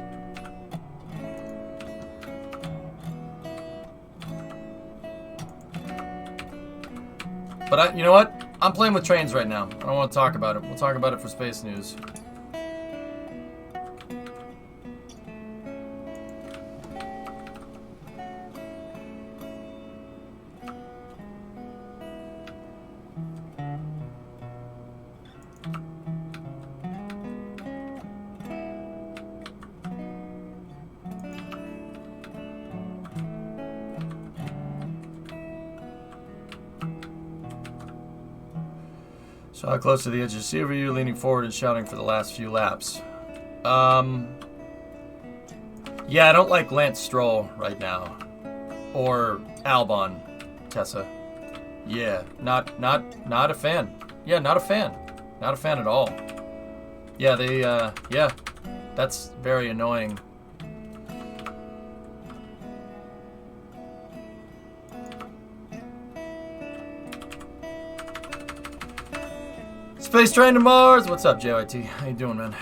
But you know what? I'm playing with trains right now. I don't want to talk about it. We'll talk about it for space news. So how close to the edge of the seat were you, leaning forward and shouting for the last few laps? Yeah, I don't like Lance Stroll right now. Or Albon, Tessa. Yeah, not a fan. Yeah, not a fan. Not a fan at all. Yeah, yeah, that's very annoying. Space train to Mars! What's up, JYT? How you doing, man?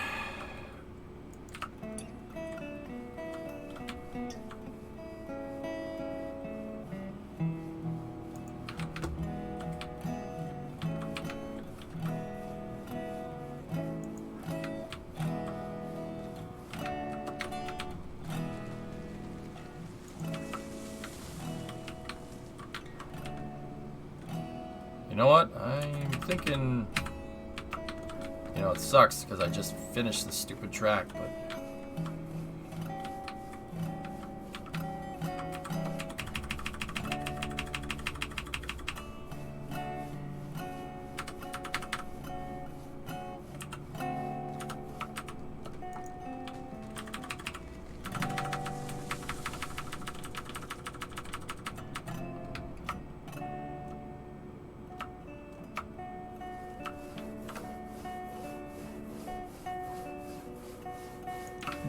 You know what? I'm thinking... You know, it sucks because I just finished this stupid track, but...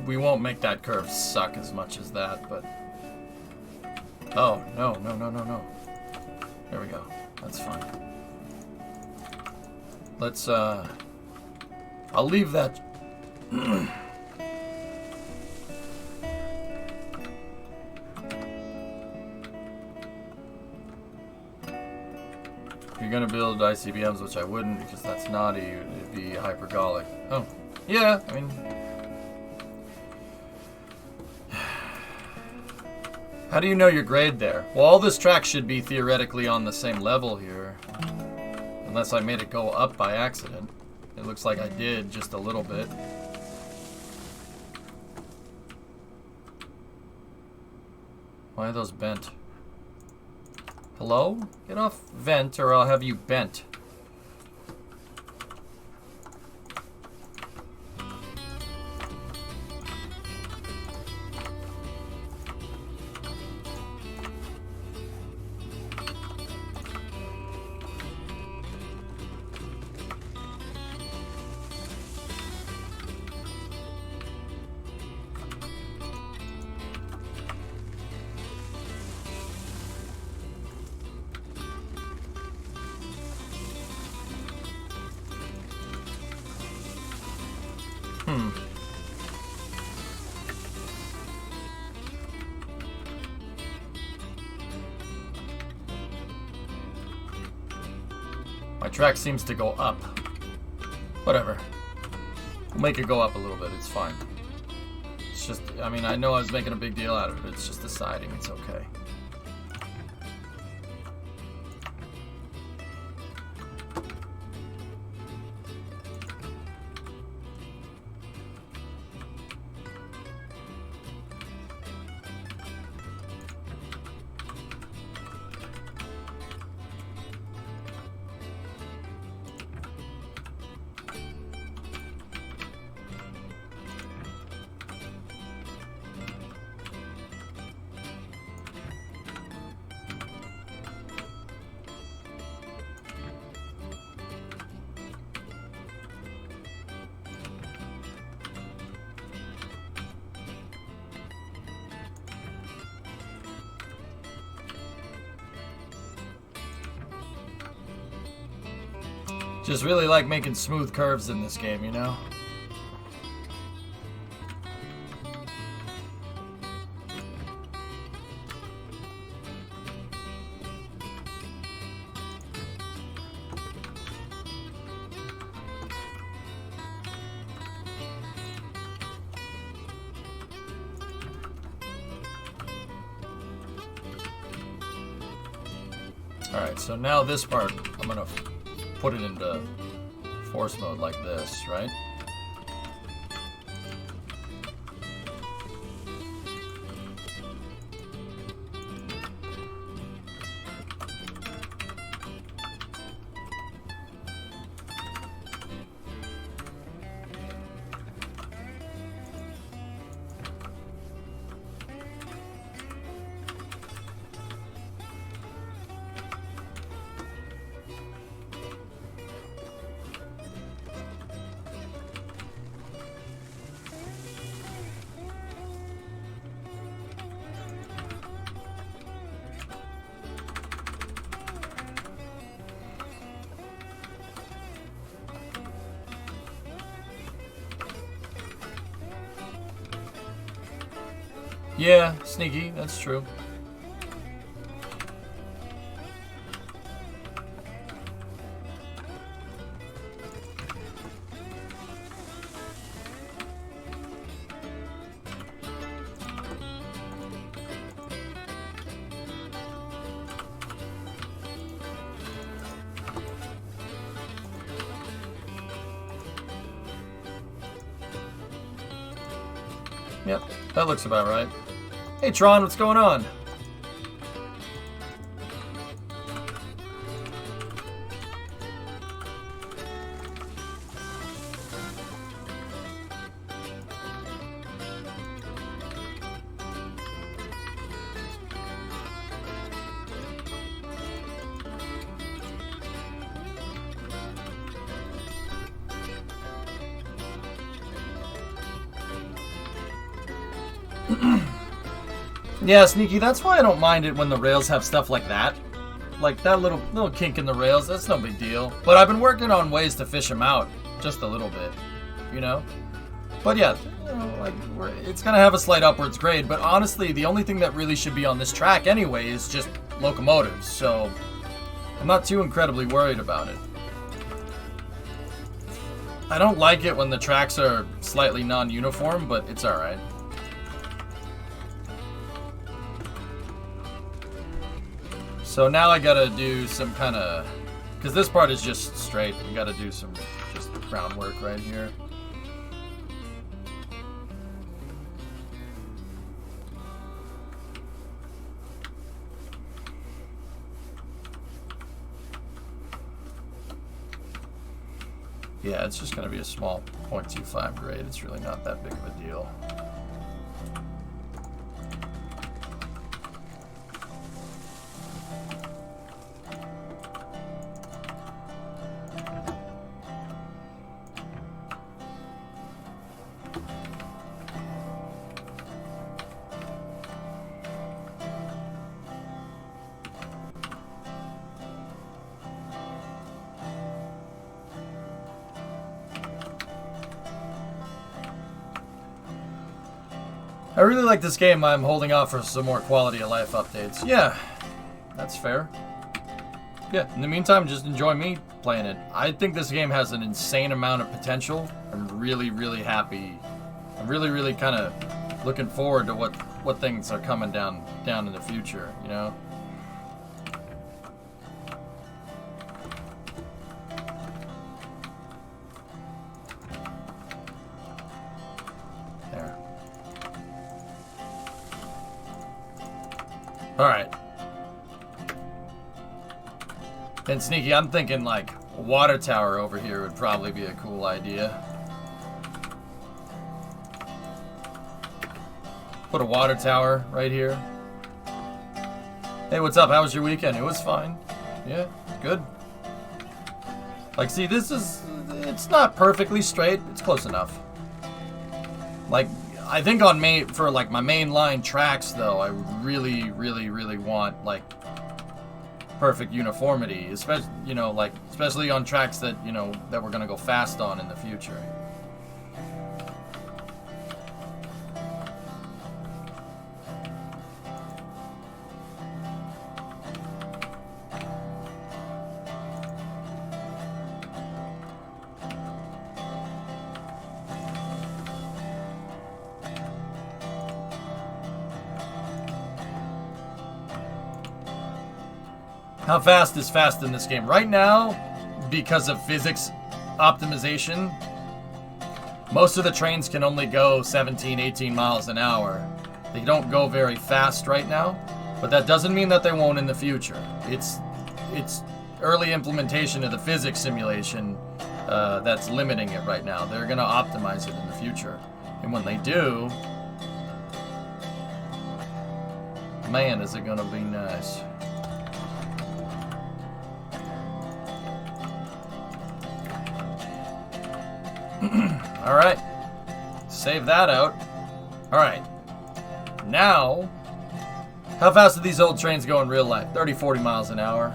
We won't make that curve suck as much as that, but... Oh, no. There we go. That's fine. Let's, I'll leave that... If you're gonna build ICBMs, which I wouldn't, because that's naughty, it'd be hypergolic. Oh, yeah, I mean... How do you know your grade there? Well, all this track should be theoretically on the same level here. Unless I made it go up by accident. It looks like I did, just a little bit. Why are those bent? Hello? Get off vent or I'll have you bent. My track seems to go up. Whatever. We'll make it go up a little bit. It's fine. It's just, I mean, I know I was making a big deal out of it. It's just the siding. It's okay. Just really like making smooth curves in this game, you know? Alright, so now this part, I'm gonna put it into force mode like this, right? Yeah, sneaky, that's true. Yep, that looks about right. Hey Tron, what's going on? Yeah, Sneaky, that's why I don't mind it when the rails have stuff like that. Like that little kink in the rails, that's no big deal. But I've been working on ways to fish them out just a little bit, you know? But yeah, you know, like it's gonna have a slight upwards grade, but honestly, the only thing that really should be on this track anyway is just locomotives, so I'm not too incredibly worried about it. I don't like it when the tracks are slightly non-uniform, but it's alright. So now I gotta do some kind of, because this part is just straight, we gotta do some just groundwork right here. Yeah, it's just gonna be a small 0.25 grade, it's really not that big of a deal. I really like this game. I'm holding off for some more quality of life updates. Yeah, that's fair. Yeah, in the meantime, just enjoy me playing it. I think this game has an insane amount of potential. I'm really, really happy. I'm really, really kind of looking forward to what things are coming down in the future, you know? Alright. And Sneaky, I'm thinking like a water tower over here would probably be a cool idea. Put a water tower right here. Hey, what's up? How was your weekend? It was fine. Yeah, good. Like, see, it's not perfectly straight. It's close enough. Like, I think for like my main line tracks though, I really, really, really want like perfect uniformity, especially, you know, like, especially on tracks that, you know, that we're gonna go fast on in the future. How fast is fast in this game? Right now, because of physics optimization, most of the trains can only go 17, 18 miles an hour. They don't go very fast right now, but that doesn't mean that they won't in the future. It's early implementation of the physics simulation that's limiting it right now. They're gonna optimize it in the future. And when they do, man, is it gonna be nice. Alright. Save that out. Alright. Now, how fast do these old trains go in real life? 30, 40 miles an hour.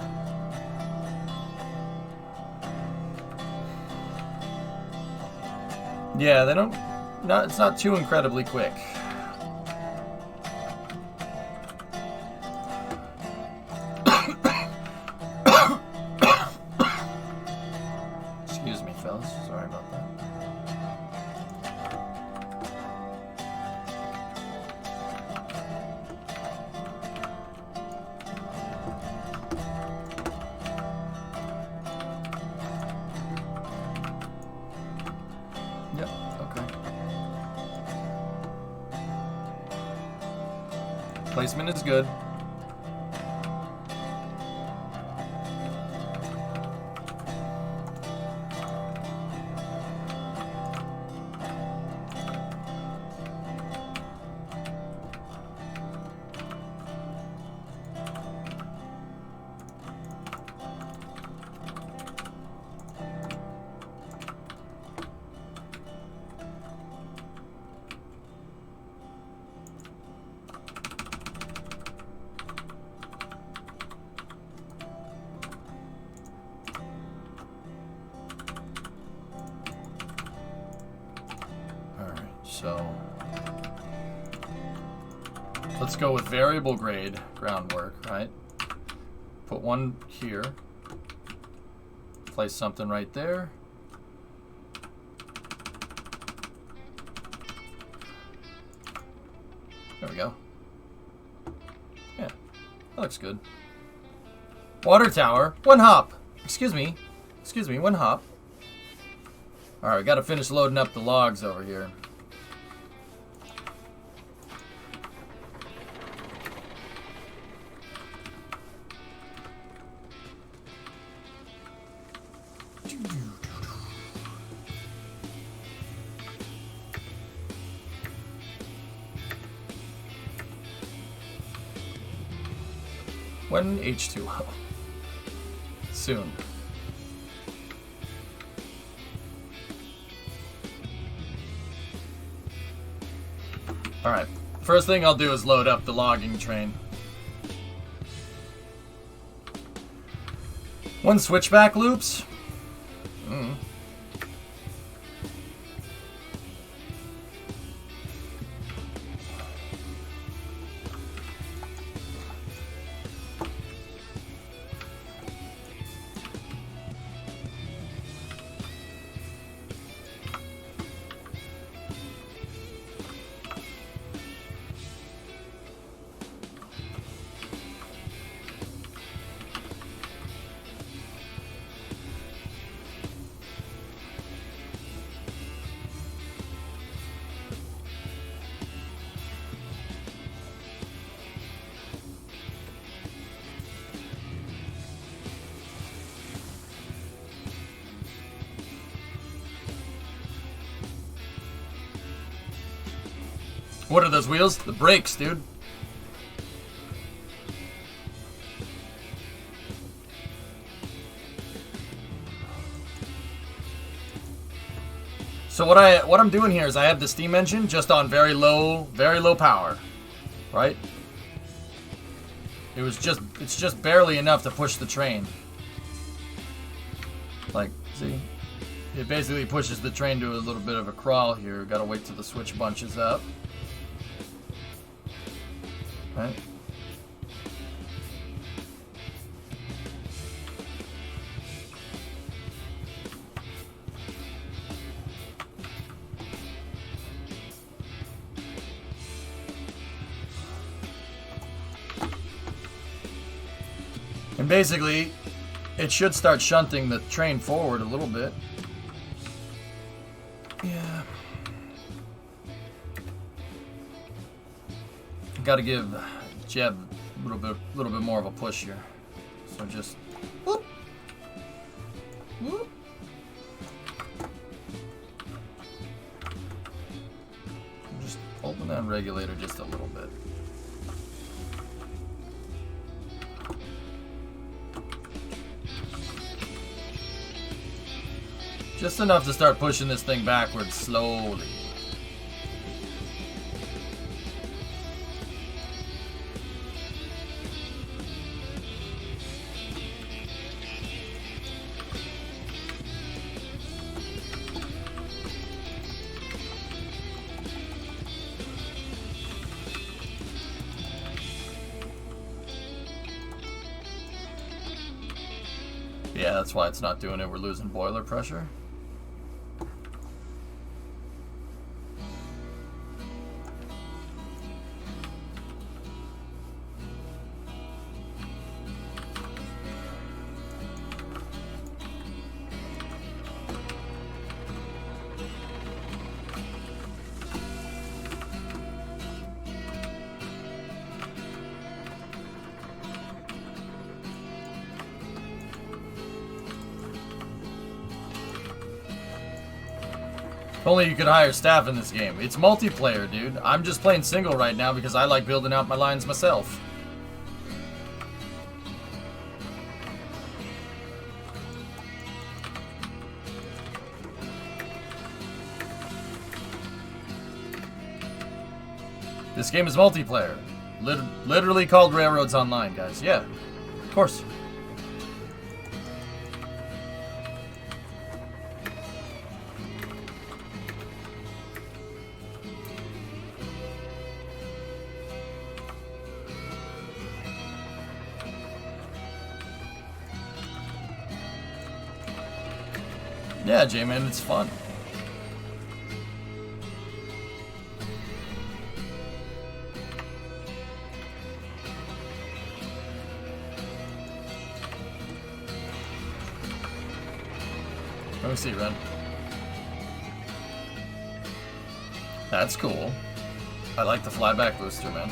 Yeah, they don't... it's not too incredibly quick. Excuse me, fellas. Sorry about that. Yep, okay. Placement is good. So let's go with variable grade groundwork, right? Put one here. Place something right there. There we go. Yeah, that looks good. Water tower, one hop. Excuse me, one hop. All right, we got to finish loading up the logs over here. When H2O? Soon. Alright, first thing I'll do is load up the logging train. One switchback loops? What are those wheels? The brakes, dude. So what I'm doing here is I have the steam engine just on very low power, right? It's just barely enough to push the train. Like, see? It basically pushes the train to a little bit of a crawl here. Gotta wait till the switch bunches up. Right? And basically, it should start shunting the train forward a little bit. Yeah. Got to give Jeb a little bit more of a push here. So just whoop, whoop. Just open that regulator just a little bit. Just enough to start pushing this thing backwards slowly. Yeah, that's why it's not doing it. We're losing boiler pressure. If only you could hire staff in this game. It's multiplayer, dude. I'm just playing single right now because I like building out my lines myself. This game is multiplayer. Literally called Railroads Online, guys. Yeah, of course. Yeah, J-Man, it's fun. Let me see, Ren. That's cool. I like the flyback booster, man.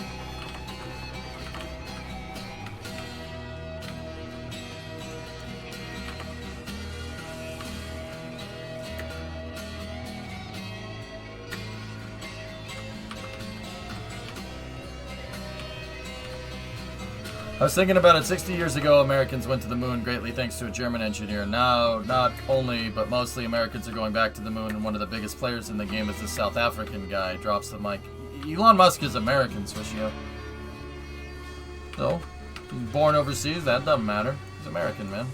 I was thinking about it. 60 years ago, Americans went to the moon greatly thanks to a German engineer. Now, not only, but mostly Americans are going back to the moon, and one of the biggest players in the game is this South African guy. Drops the mic. Elon Musk is American, Swishio. So, born overseas, that doesn't matter. He's American, man.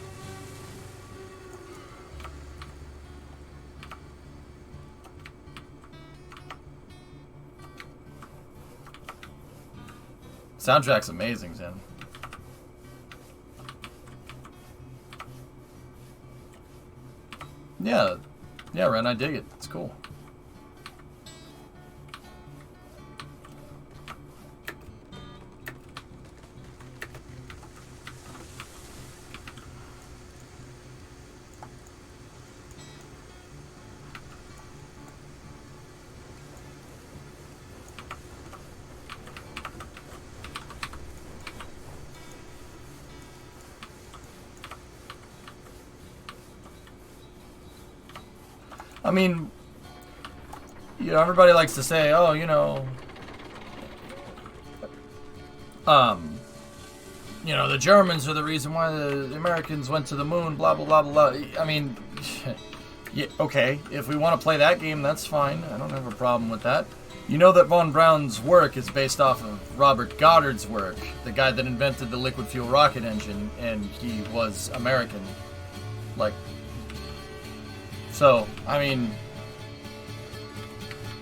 Soundtrack's amazing, Zen. Yeah, Ren, I dig it. It's cool. I mean, you know, everybody likes to say, oh, you know, the Germans are the reason why the Americans went to the moon, blah, blah, blah, blah. I mean, yeah, okay, if we want to play that game, that's fine. I don't have a problem with that. You know that von Braun's work is based off of Robert Goddard's work, the guy that invented the liquid fuel rocket engine, and he was American. Like, so, I mean,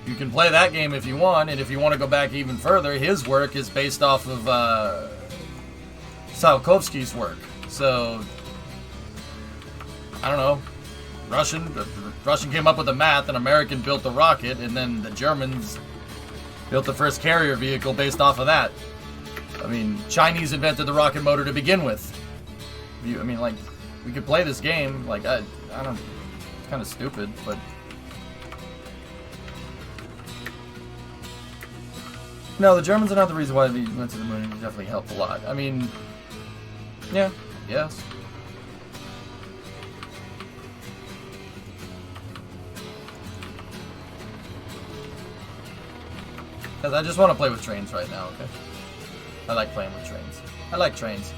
you can play that game if you want, and if you want to go back even further, his work is based off of Tsiolkovsky's work. So, I don't know. The Russian came up with the math, and American built the rocket, and then the Germans built the first carrier vehicle based off of that. I mean, Chinese invented the rocket motor to begin with. I mean, like, we could play this game. Like, I don't. It's kind of stupid, but. No, the Germans are not the reason why they went to the moon. It definitely helped a lot. I mean, yeah, yes. Because I just want to play with trains right now, okay? I like playing with trains. I like trains.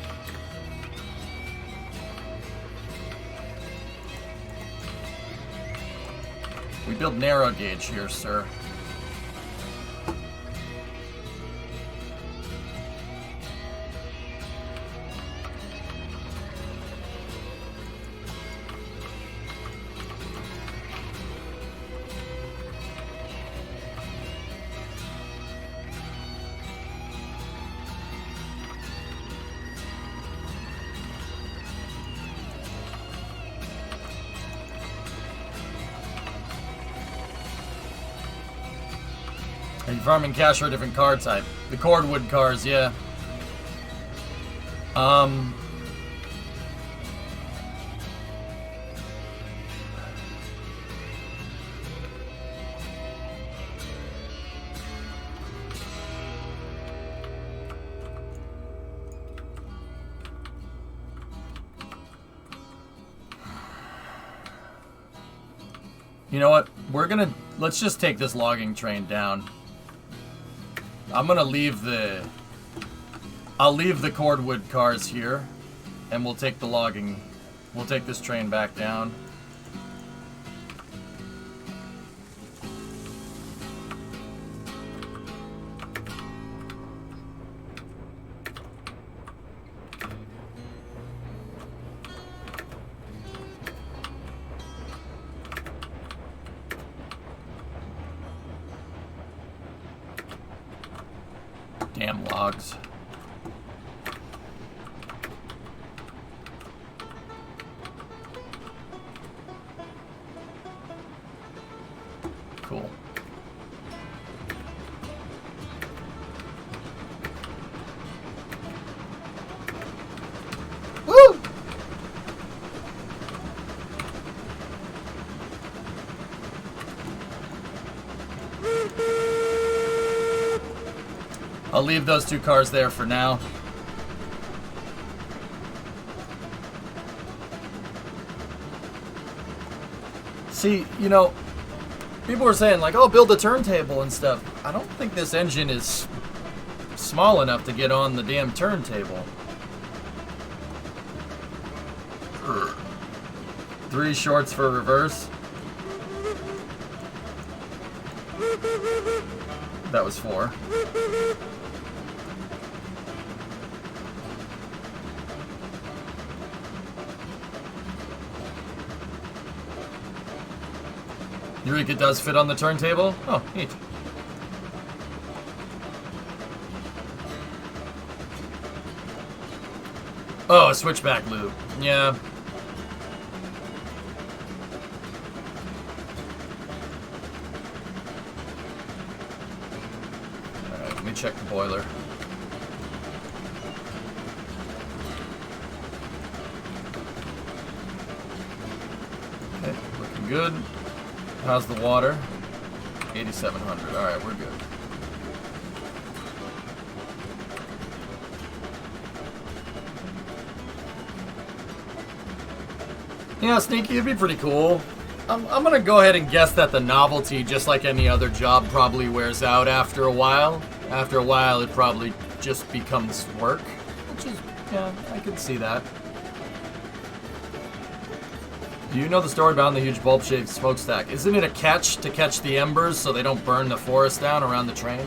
We build narrow gauge here, sir. Are you farming cash for a different car type? The cordwood cars, yeah. You know what? Let's just take this logging train down. I'm gonna leave I'll leave the cordwood cars here, and we'll take we'll take this train back down. Damn logs. Cool. Woo! I'll leave those two cars there for now. See, you know, people were saying like, oh, build a turntable and stuff. I don't think this engine is small enough to get on the damn turntable. 3 shorts for reverse. That was 4. Eureka does fit on the turntable? Oh, neat. Oh, a switchback loop. Yeah. Alright, let me check the boiler. Okay, looking good. How's the water? 8,700. Alright, we're good. Yeah, Sneaky, it'd be pretty cool. I'm gonna go ahead and guess that the novelty, just like any other job, probably wears out after a while. After a while, it probably just becomes work. Which is, yeah, I can see that. Do you know the story behind the huge bulb-shaped smokestack? Isn't it a catch to catch the embers so they don't burn the forest down around the train?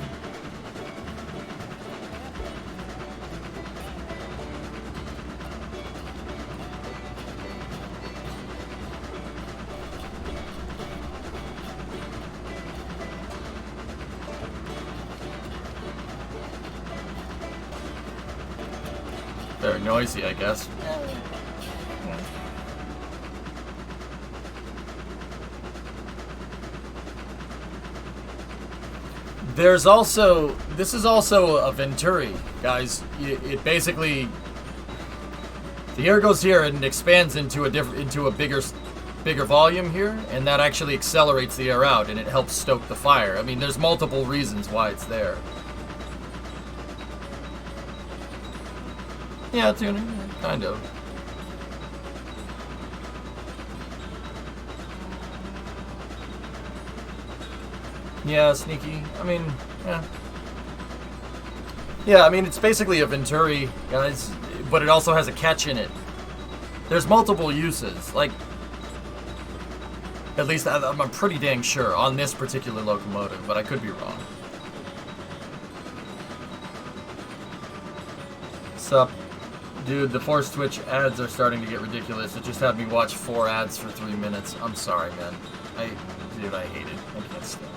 Very noisy, I guess. There's also, this is also a Venturi, guys. It basically, the air goes here and expands into a bigger volume here, and that actually accelerates the air out, and it helps stoke the fire. I mean, there's multiple reasons why it's there. Yeah, tuning, kind of. Yeah, sneaky. I mean, yeah. Yeah, I mean, it's basically a Venturi, guys, but it also has a catch in it. There's multiple uses. Like, at least I'm pretty dang sure on this particular locomotive, but I could be wrong. Sup? Dude, the Force Twitch ads are starting to get ridiculous. It just had me watch 4 ads for 3 minutes. I'm sorry, man. Dude, I hate it. I can't stand it.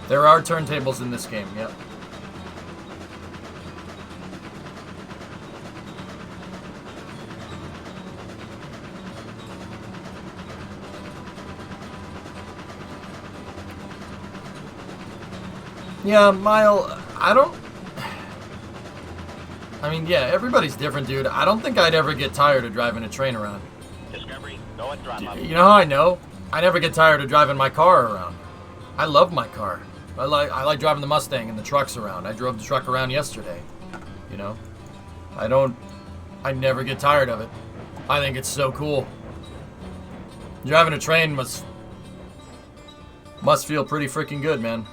There are turntables in this game, yep. Yeah, Mile, I mean, yeah, everybody's different, dude. I don't think I'd ever get tired of driving a train around. Discovery, go at throttle up. You know how I know? I never get tired of driving my car around. I love my car. I like driving the Mustang and the trucks around. I drove the truck around yesterday. You know? I never get tired of it. I think it's so cool. Driving a train must feel pretty freaking good, man.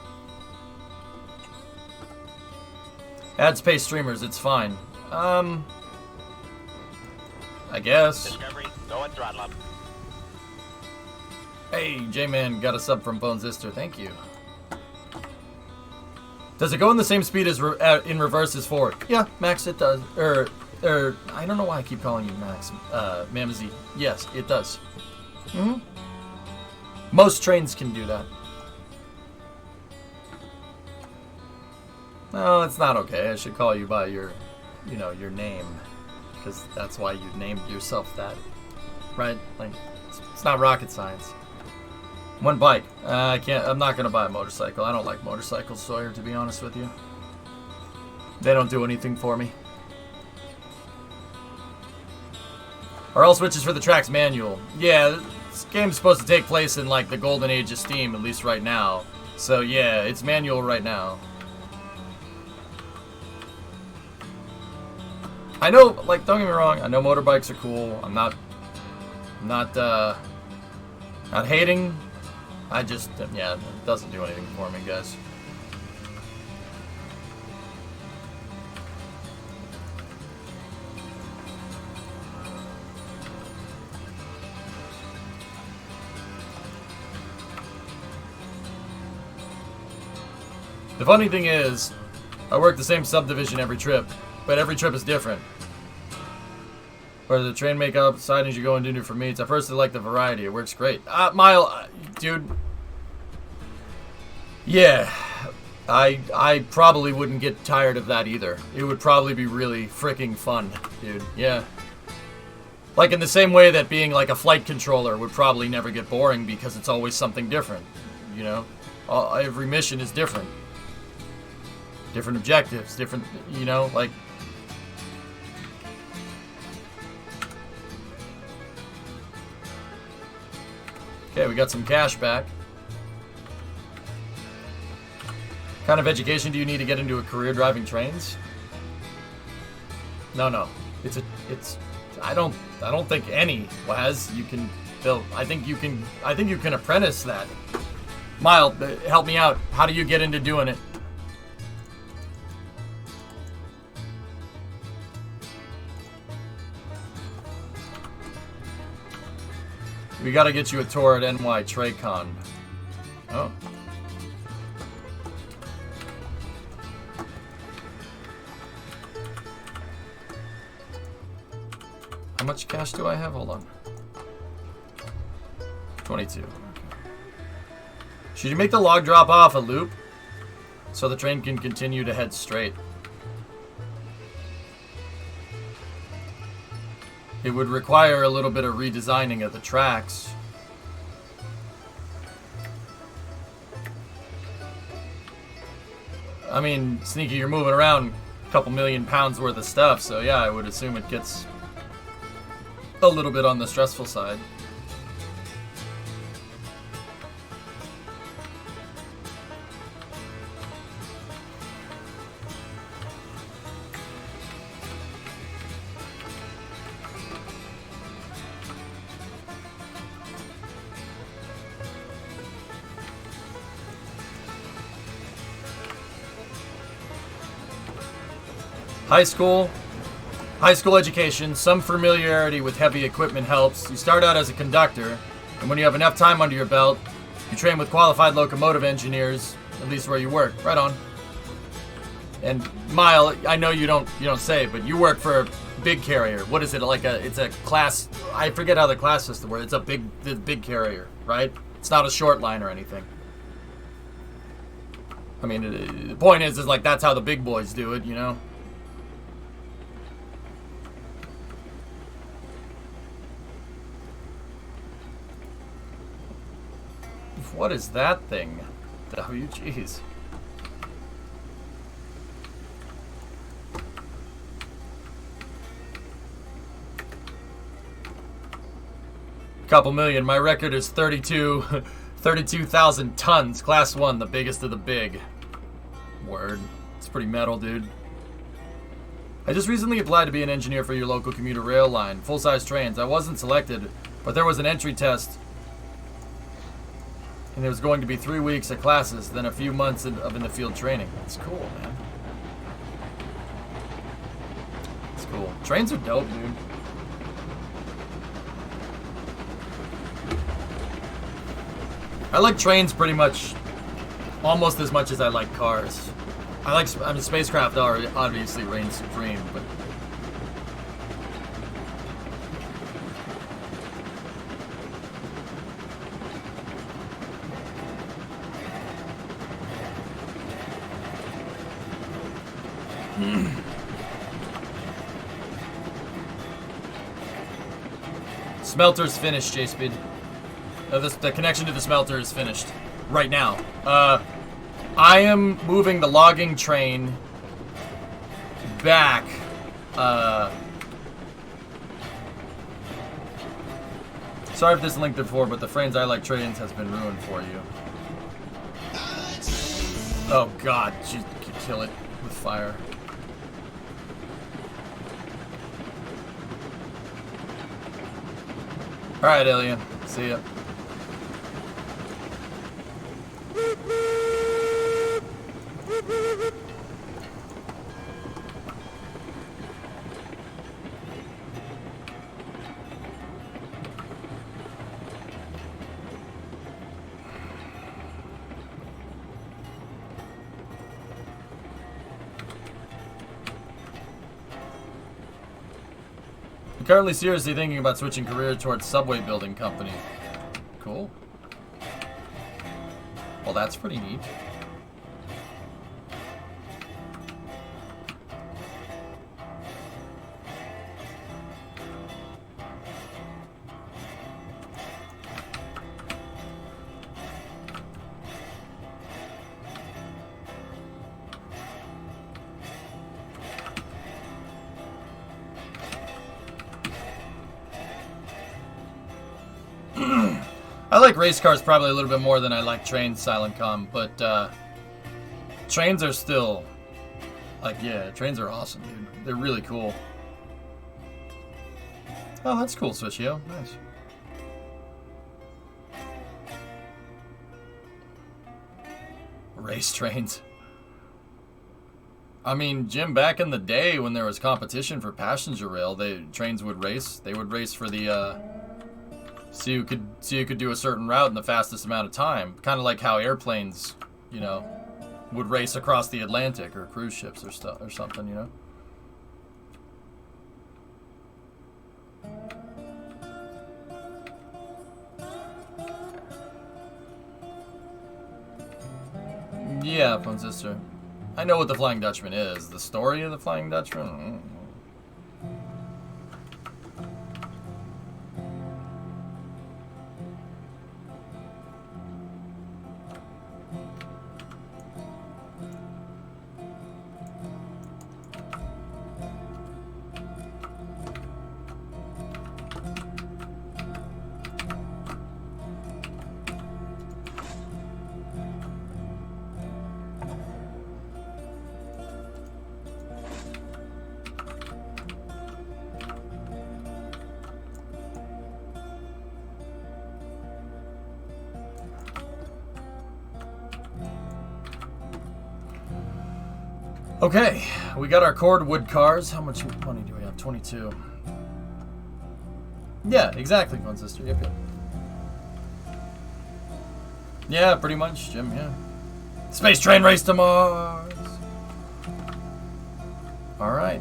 Ads pay streamers, it's fine. I guess. Discovery, go at throttle up. Hey, J-Man got a sub from Bones Ister. Thank you. Does it go in the same speed as in reverse as forward? Yeah, Max, it does. I don't know why I keep calling you Max. Mamazy. Yes, it does. Most trains can do that. No, it's not okay. I should call you by your name. Because that's why you named yourself that. Right? Like, it's not rocket science. One bike. I'm not gonna buy a motorcycle. I don't like motorcycles, Sawyer, to be honest with you. They don't do anything for me. Or all switches for the tracks manual. Yeah, this game's supposed to take place in like the golden age of Steam, at least right now. So yeah, it's manual right now. I know, like, don't get me wrong, I know motorbikes are cool. I'm not hating. I just, yeah, it doesn't do anything for me, guys. The funny thing is, I work the same subdivision every trip, but every trip is different. Where the train makeup, sidings you go and do for meats. I personally like the variety. It works great. Mile, dude. Yeah, I probably wouldn't get tired of that either. It would probably be really freaking fun, dude. Yeah. Like in the same way that being like a flight controller would probably never get boring because it's always something different. You know, every mission is different. Different objectives, different, you know, like. Okay, we got some cash back. What kind of education do you need to get into a career driving trains? No. I don't think any has. You can build. I think you can apprentice that. Mile, help me out. How do you get into doing it? We gotta get you a tour at NY Tracon. Oh. How much cash do I have? Hold on. 22. Okay. Should you make the log drop off a loop so the train can continue to head straight? It would require a little bit of redesigning of the tracks. I mean, Sneaky, you're moving around a couple million pounds worth of stuff, so yeah, I would assume it gets a little bit on the stressful side. High school education, some familiarity with heavy equipment helps. You start out as a conductor, and when you have enough time under your belt, you train with qualified locomotive engineers, at least where you work. Right on. And Mile, I know you don't say, but you work for a big carrier. What is it? It's a class, I forget how the class system works. It's a big carrier, right? It's not a short line or anything. I mean, the point is like that's how the big boys do it, you know? What is that thing? Jeez. Couple million. My record is 32,000 tons. Class 1, the biggest of the big. Word. It's pretty metal, dude. I just recently applied to be an engineer for your local commuter rail line. Full-size trains. I wasn't selected, but there was an entry test. And there was going to be 3 weeks of classes, then a few months of in-the-field training. That's cool, man. It's cool. Trains are dope, dude. I like trains pretty much almost as much as I like cars. I mean, spacecraft obviously reign supreme, but... Smelter's finished, J-Speed. The connection to the smelter is finished. Right now. I am moving the logging train back. Sorry if this linked before, but the Frames I Like Trains has been ruined for you. Oh god, you could kill it with fire. Alright, Alien. See ya. Currently seriously thinking about switching career towards subway building company. Cool. Well, that's pretty neat. I like race cars probably a little bit more than I like trains, Silent Com, but trains are still, like, yeah, trains are awesome, dude. They're really cool. Oh, that's cool, Switchio. Nice. Race trains. I mean, Jim, back in the day when there was competition for passenger rail, trains would race. They would race for the So you could do a certain route in the fastest amount of time. Kind of like how airplanes, you know, would race across the Atlantic, or cruise ships or something, you know. Yeah, Fun Sister. I know what the Flying Dutchman is. The story of the Flying Dutchman? Okay, we got our cordwood cars. How much money do we have? 22. Yeah, exactly, Fun Sister. Yep, yep. Yeah, pretty much, Jim, yeah. Space train race to Mars! Alright.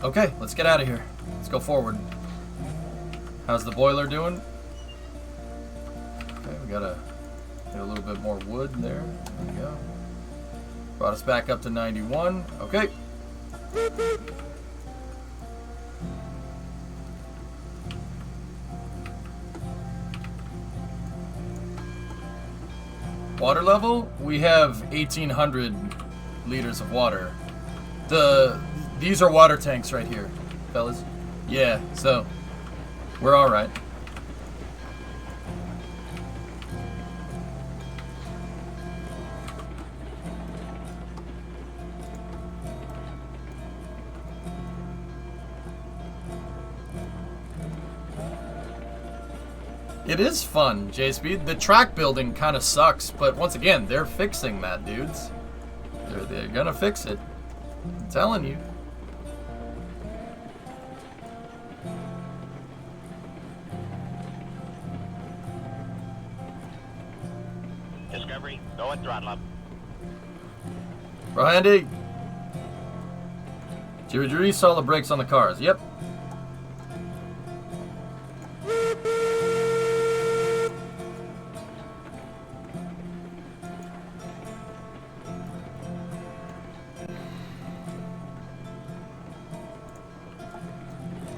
Okay, let's get out of here. Let's go forward. How's the boiler doing? Okay, we gotta get a little bit more wood there. There we go. Brought us back up to 91. Okay. Water level? We have 1,800 liters of water. These are water tanks right here, fellas. Yeah, so we're all right. It is fun, JSpeed. The track building kind of sucks, but once again, they're fixing that, dudes. They're gonna fix it. I'm telling you. Discovery, go at throttle up. Randy! Did you reinstall the brakes on the cars? Yep.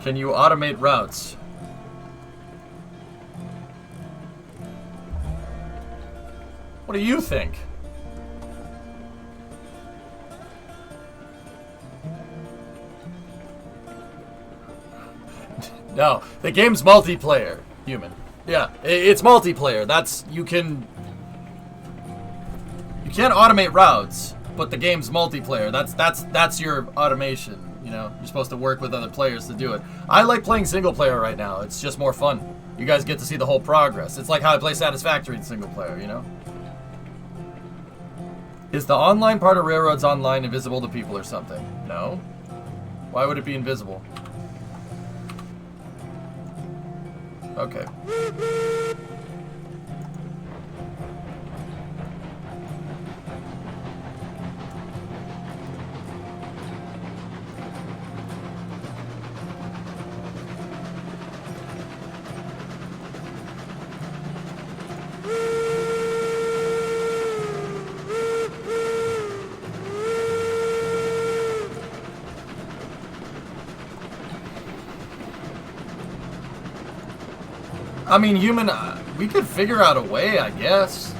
Can you automate routes? What do you think? No, the game's multiplayer, human. Yeah, it's multiplayer. That's you can't automate routes, but the game's multiplayer. That's your automation. You know, you're supposed to work with other players to do it. I like playing single player right now. It's just more fun. You guys get to see the whole progress. It's like how I play Satisfactory in single player, you know? Is the online part of Railroads Online invisible to people or something? No. Why would it be invisible? Okay. I mean, human, we could figure out a way, I guess.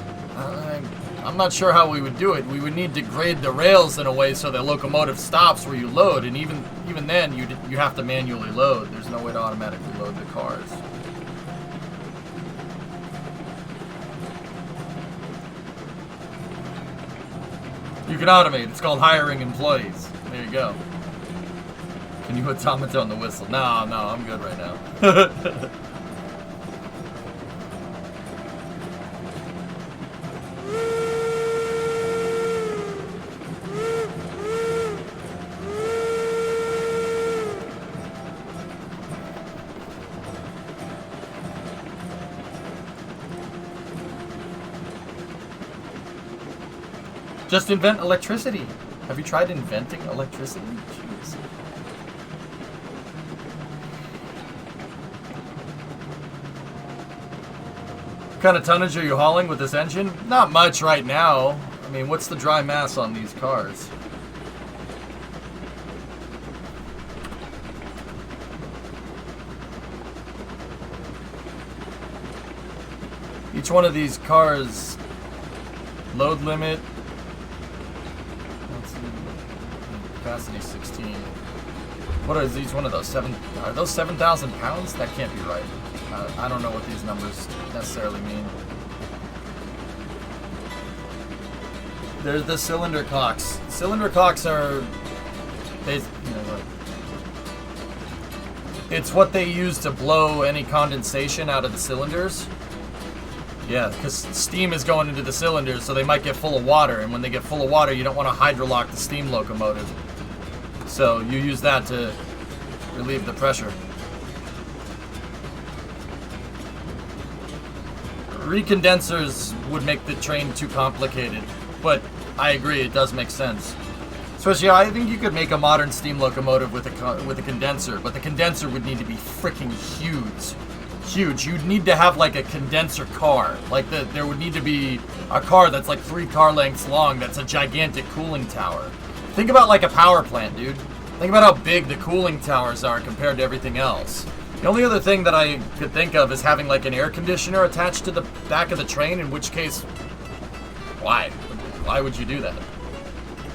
I'm not sure how we would do it. We would need to grade the rails in a way so that locomotive stops where you load, and even then, you have to manually load. There's no way to automatically load the cars. You can automate. It's called hiring employees. There you go. Can you automaton the whistle? No, I'm good right now. Just invent electricity. Have you tried inventing electricity? Jeez. What kind of tonnage are you hauling with this engine? Not much right now. I mean, what's the dry mass on these cars? Each one of these cars, load limit, let's see, capacity 16. What is each one of those? Are those 7,000 pounds? That can't be right. I don't know what these numbers necessarily mean. There's the cylinder cocks. Cylinder cocks are, it's what they use to blow any condensation out of the cylinders. Yeah, because steam is going into the cylinders, so they might get full of water, and when they get full of water, you don't want to hydrolock the steam locomotive. So you use that to relieve the pressure. Recondensers would make the train too complicated, but I agree, it does make sense. Especially, I think you could make a modern steam locomotive with a condenser, but the condenser would need to be freaking huge. Huge. You'd need to have like a condenser car. Like there would need to be a car that's like 3 car lengths long that's a gigantic cooling tower. Think about like a power plant, dude. Think about how big the cooling towers are compared to everything else. The only other thing that I could think of is having like an air conditioner attached to the back of the train, in which case, why? Why would you do that?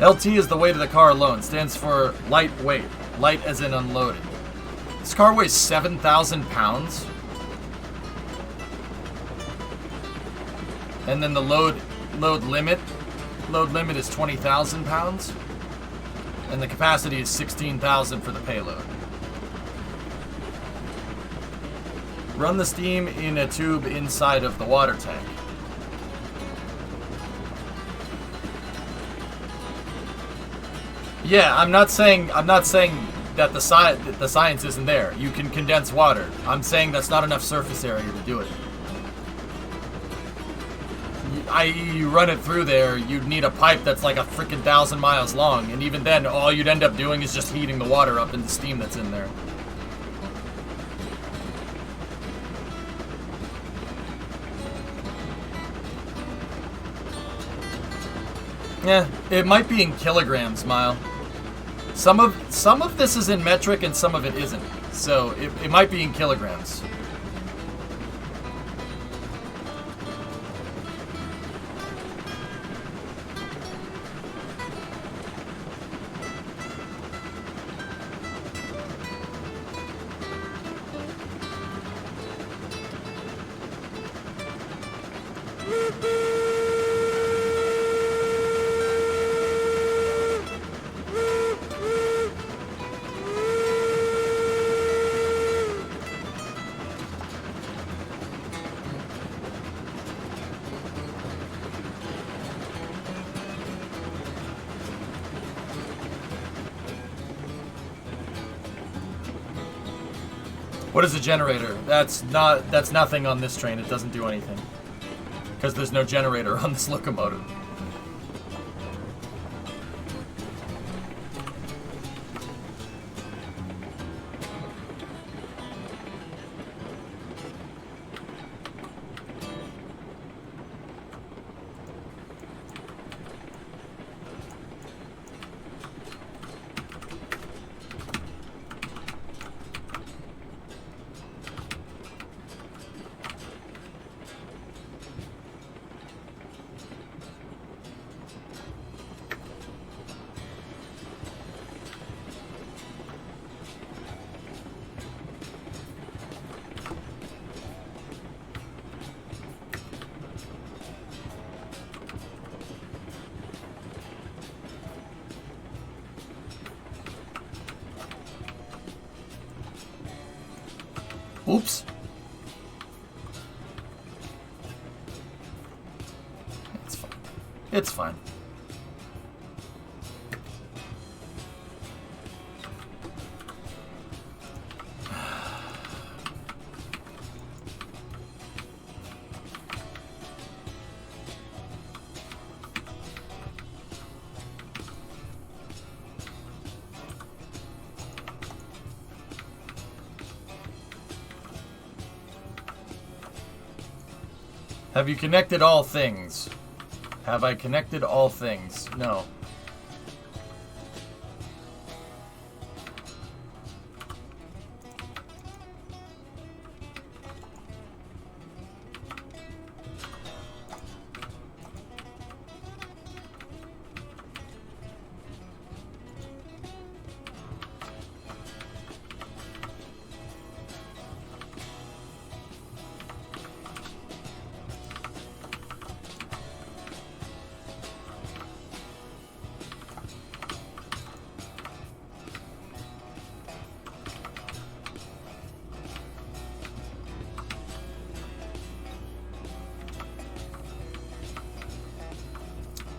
LT is the weight of the car alone. Stands for lightweight. Light as in unloaded. This car weighs 7,000 pounds. And then the load limit is 20,000 pounds. And the capacity is 16,000 for the payload. Run the steam in a tube inside of the water tank. Yeah, I'm not saying that the science isn't there. You can condense water. I'm saying that's not enough surface area to do it. You run it through there, you'd need a pipe that's like a freaking 1,000 miles long, and even then, all you'd end up doing is just heating the water up into steam that's in there. Yeah, it might be in kilograms, Mile. Some of this is in metric and some of it isn't. So it might be in kilograms. What is a generator? That's nothing on this train. It doesn't do anything. Because there's no generator on this locomotive. Oops. It's fine. It's fine. Have you connected all things? Have I connected all things? No.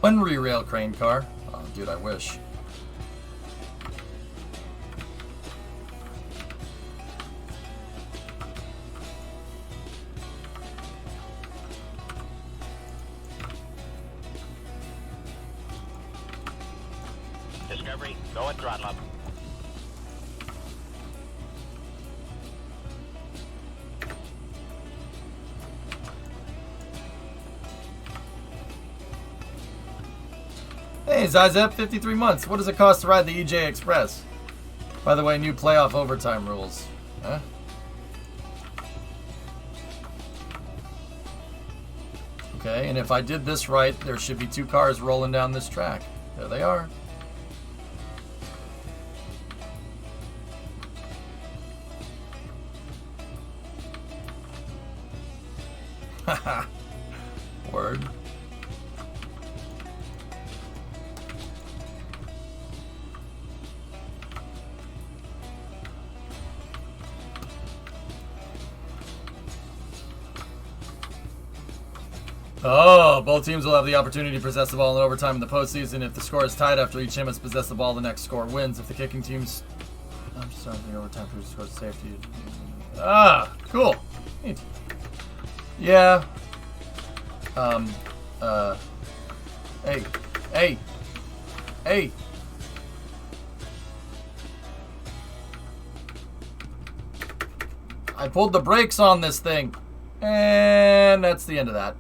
One re-rail crane car. Oh, dude, I wish. Discovery, go at throttle up. Hey, Zizep, 53 months. What does it cost to ride the EJ Express? By the way, new playoff overtime rules. Huh? Okay, and if I did this right, there should be 2 cars rolling down this track. There they are. Haha. Word. Oh, both teams will have the opportunity to possess the ball in overtime in the postseason. If the score is tied after each team has possessed the ball, the next score wins. If the kicking team's... I'm just talking overtime for the score safety. Ah, cool. Neat. Yeah. Hey. I pulled the brakes on this thing. And that's the end of that.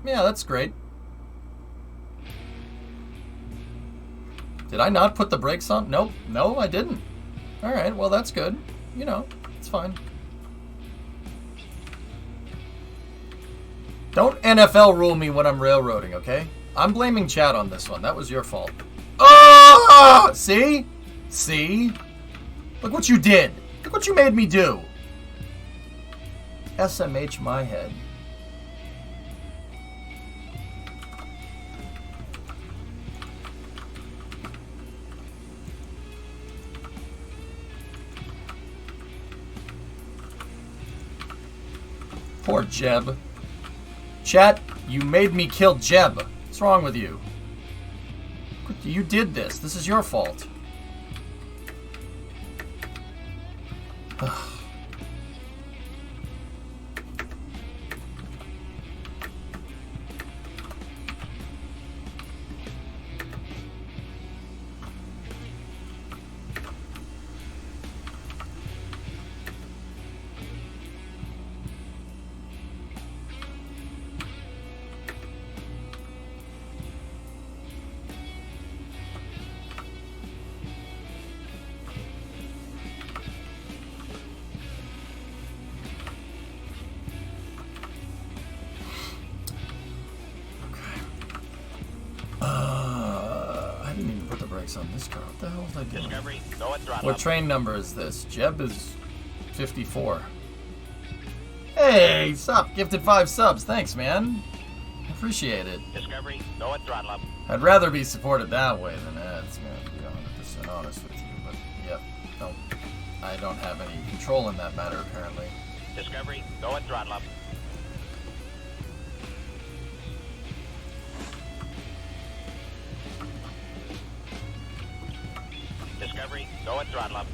Yeah, that's great. Did I not put the brakes on? Nope. No, I didn't. Alright, well, that's good. You know, it's fine. Don't NFL rule me when I'm railroading, okay? I'm blaming Chad on this one. That was your fault. Oh! See? See? Look what you did. Look what you made me do. SMH my head. Poor Jeb. Chat, you made me kill Jeb. What's wrong with you? You did this. This is your fault. On this car. What the hell was I doing? Discovery, go at throttle What up. train number is this? Jeb is 54. Hey, sup? Gifted 5 subs. Thanks, man. Appreciate it. Discovery, go at throttle up. I'd rather be supported that way than ads, man, to be 100% honest with you. But, yep, I don't have any control in that matter, apparently. Discovery, go at throttle up. Discovery, go at throttle up.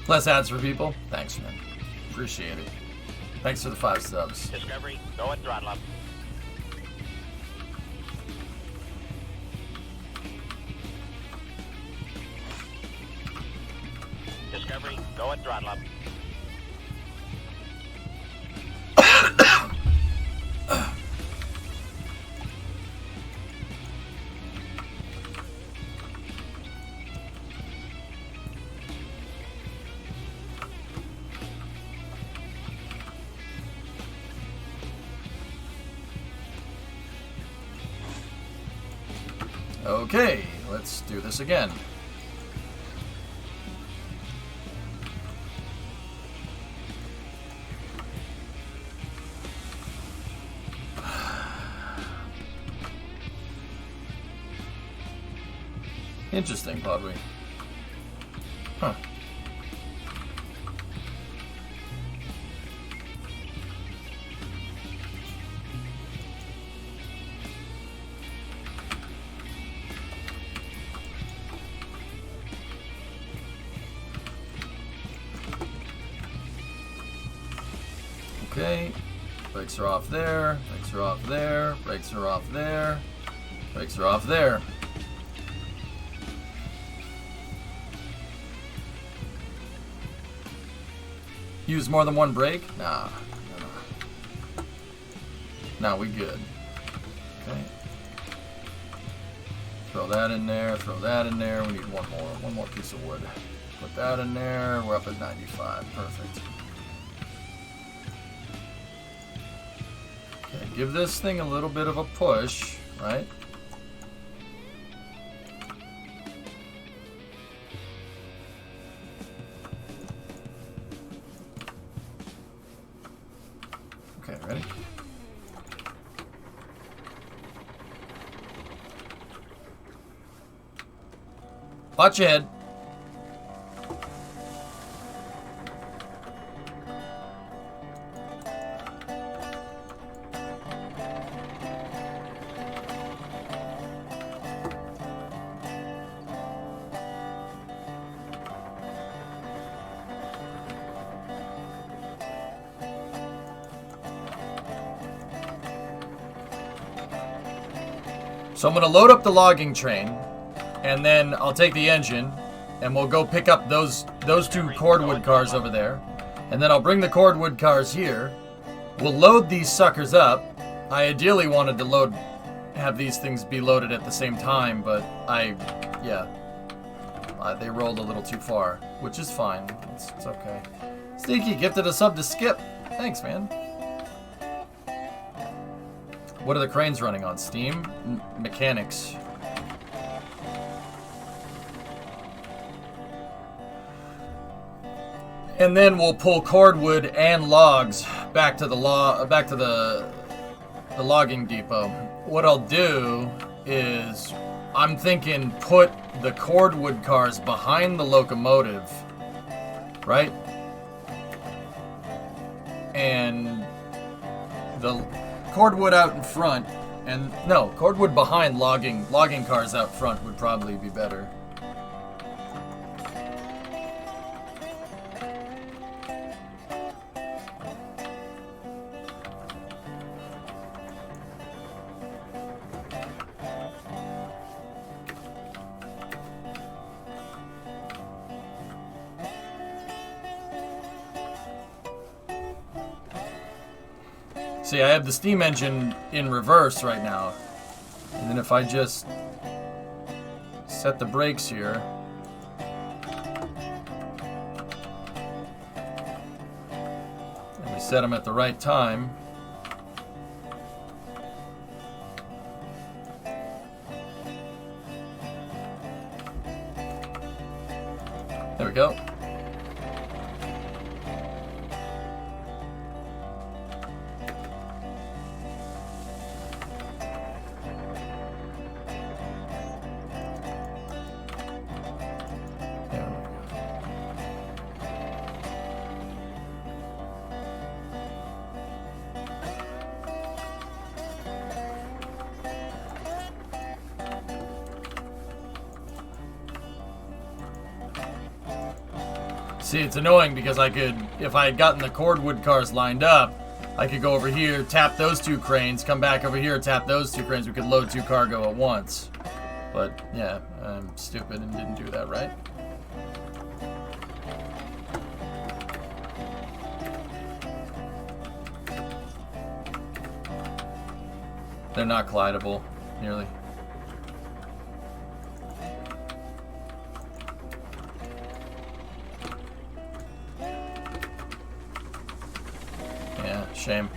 Less ads for people? Thanks, man. Appreciate it. Thanks for the 5 subs. Discovery, go at throttle up. Discovery, go at throttle up. Okay, let's do this again. Interesting, Podway. Huh. Okay, brakes are off there, brakes are off there, brakes are off there, brakes are off there. Use more than one brake? Nah. Nah, we good. Okay. Throw that in there, throw that in there. We need one more piece of wood. Put that in there, we're up at 95, perfect. Okay, give this thing a little bit of a push, right? Okay, ready? Watch your head. So I'm going to load up the logging train, and then I'll take the engine, and we'll go pick up those two cordwood cars over there. And then I'll bring the cordwood cars here. We'll load these suckers up. I ideally wanted to have these things be loaded at the same time, but they rolled a little too far, which is fine. It's okay. Sneaky gifted a sub to Skip. Thanks, man. What are the cranes running on? Steam? Mechanics. And then we'll pull cordwood and logs back to the logging depot. What I'll do is I'm thinking put the cordwood cars behind the locomotive, right? And the cordwood out in front, and no, cordwood behind logging cars out front would probably be better. See, I have the steam engine in reverse right now. And then if I just set the brakes here. And we set them at the right time. There we go. See, it's annoying because I could, if I had gotten the cordwood cars lined up, I could go over here, tap those two cranes, come back over here, tap those two cranes. We could load two cargo at once. But, yeah, I'm stupid and didn't do that right. They're not collidable, nearly. Yeah, shame.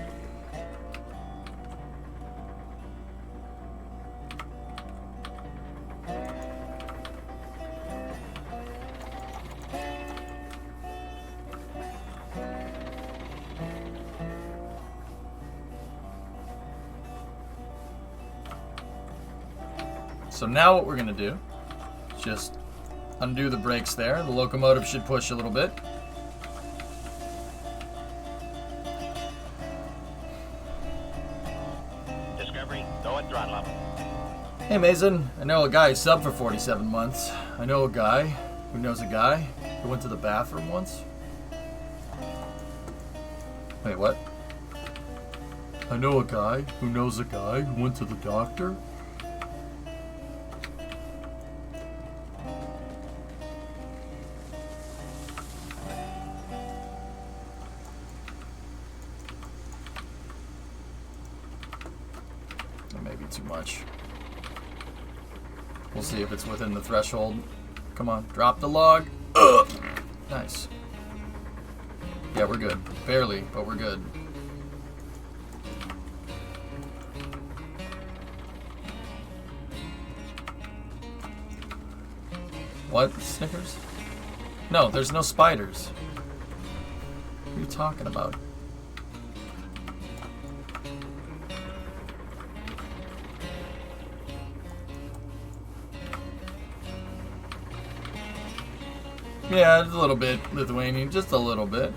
So now what we're gonna do is just undo the brakes there. The locomotive should push a little bit. Discovery, go at throttle up. Hey Mason, I know a guy who subbed for 47 months. I know a guy who knows a guy who went to the bathroom once. Wait, what? I know a guy who knows a guy who went to the doctor. That may be too much. We'll see if it's within the threshold. Come on, drop the log. Ugh. Nice. Yeah, we're good. Barely, but we're good. What? Snickers? No, there's no spiders. What are you talking about? Yeah, just a little bit, Lithuanian, just a little bit.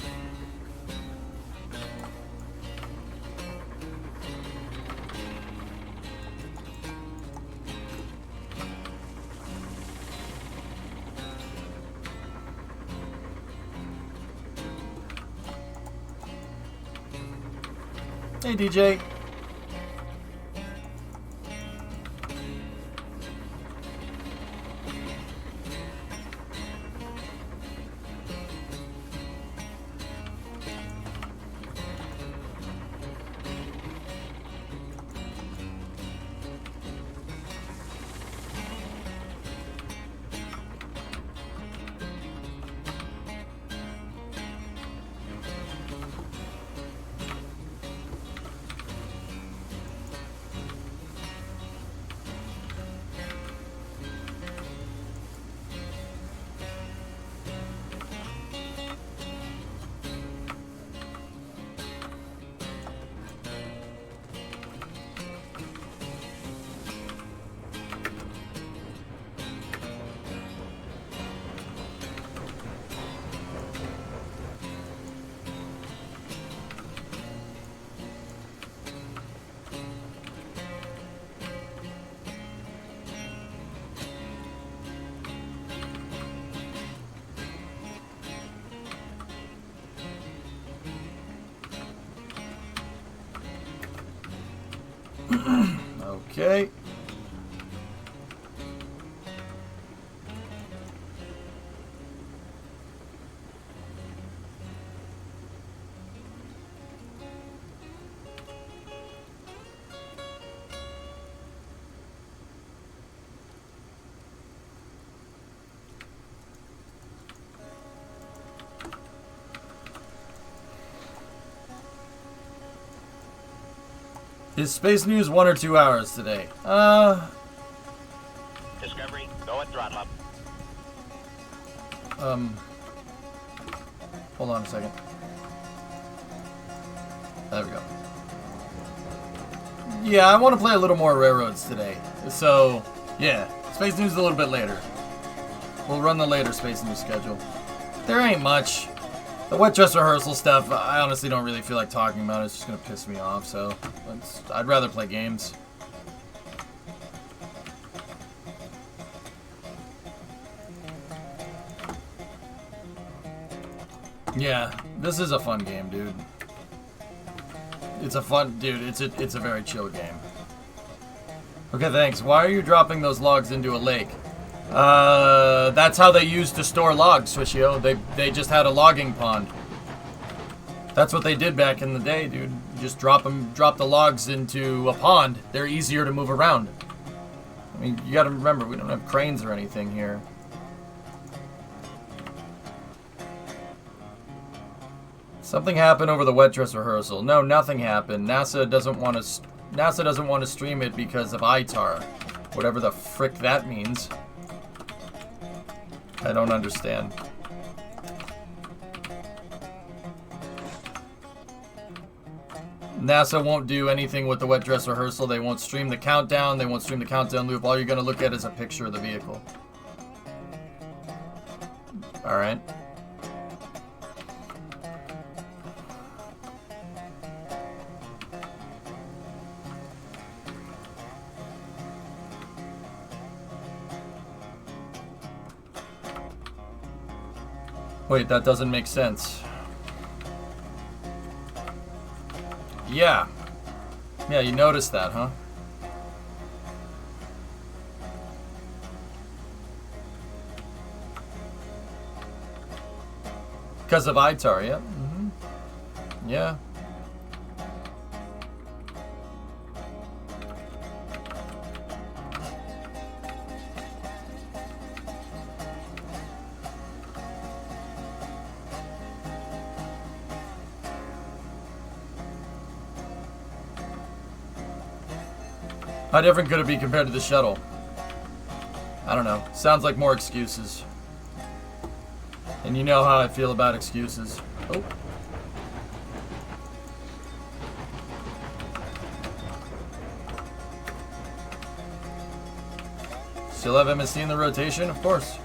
Hey, DJ. Okay. Is Space News 1 or 2 hours today? Discovery, go at throttle up. Hold on a second. There we go. Yeah, I want to play a little more Railroads today. So, yeah, Space News a little bit later. We'll run the later Space News schedule. There ain't much. The wet dress rehearsal stuff, I honestly don't really feel like talking about it. It's just going to piss me off, so I'd rather play games. Yeah, this is a fun game, dude. It's a fun, dude, it's a very chill game. Okay, thanks. Why are you dropping those logs into a lake? That's how they used to store logs, Swishio. They just had a logging pond. That's what they did back in the day, dude. You just drop the logs into a pond. They're easier to move around. I mean, you gotta remember, we don't have cranes or anything here. Something happened over the wet dress rehearsal. No, nothing happened. NASA doesn't want to stream it because of ITAR. Whatever the frick that means. I don't understand. NASA won't do anything with the wet dress rehearsal. They won't stream the countdown. They won't stream the countdown loop. All you're going to look at is a picture of the vehicle. Alright. Wait, that doesn't make sense. Yeah. Yeah, you noticed that, huh? Because of ITAR, yeah. Yeah. How different could it be compared to the shuttle? I don't know. Sounds like more excuses. And you know how I feel about excuses. Oh. Still have MSC in the rotation? Of course.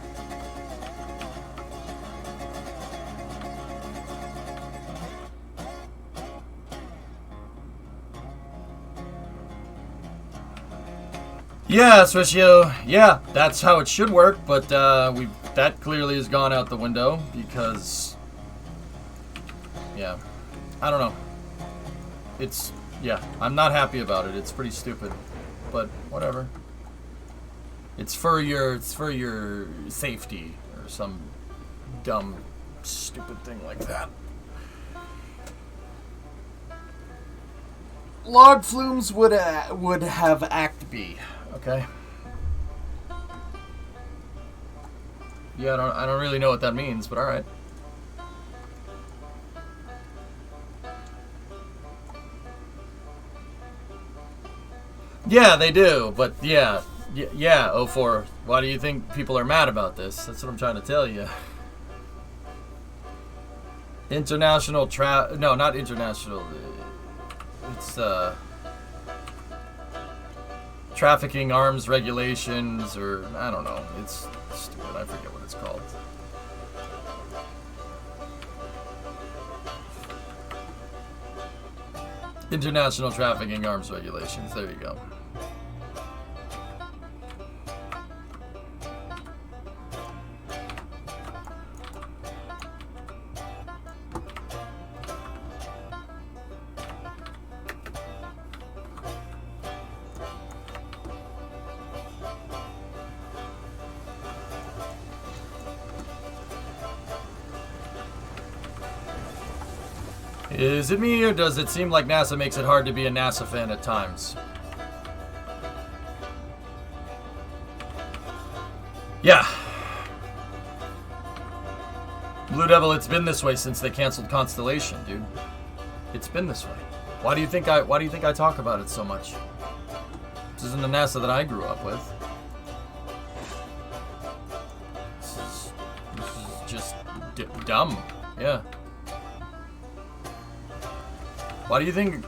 Yeah, Swiscio. Yeah, that's how it should work, but that clearly has gone out the window because, yeah, I don't know. It's, yeah, I'm not happy about it. It's pretty stupid, but whatever. It's for your safety or some dumb, stupid thing like that. Log flumes would have Act B. Okay. Yeah, I don't really know what that means, but all right. Yeah, they do, but yeah, 04. Why do you think people are mad about this? That's what I'm trying to tell you. International no, not international. It's trafficking arms regulations, or I don't know. It's stupid. I forget what it's called. International trafficking arms regulations. There you go. Is it me, or does it seem like NASA makes it hard to be a NASA fan at times? Yeah. Blue Devil, it's been this way since they canceled Constellation, dude. It's been this way. Why do you think I talk about it so much? This isn't the NASA that I grew up with. This is just dumb. Yeah. Why do you think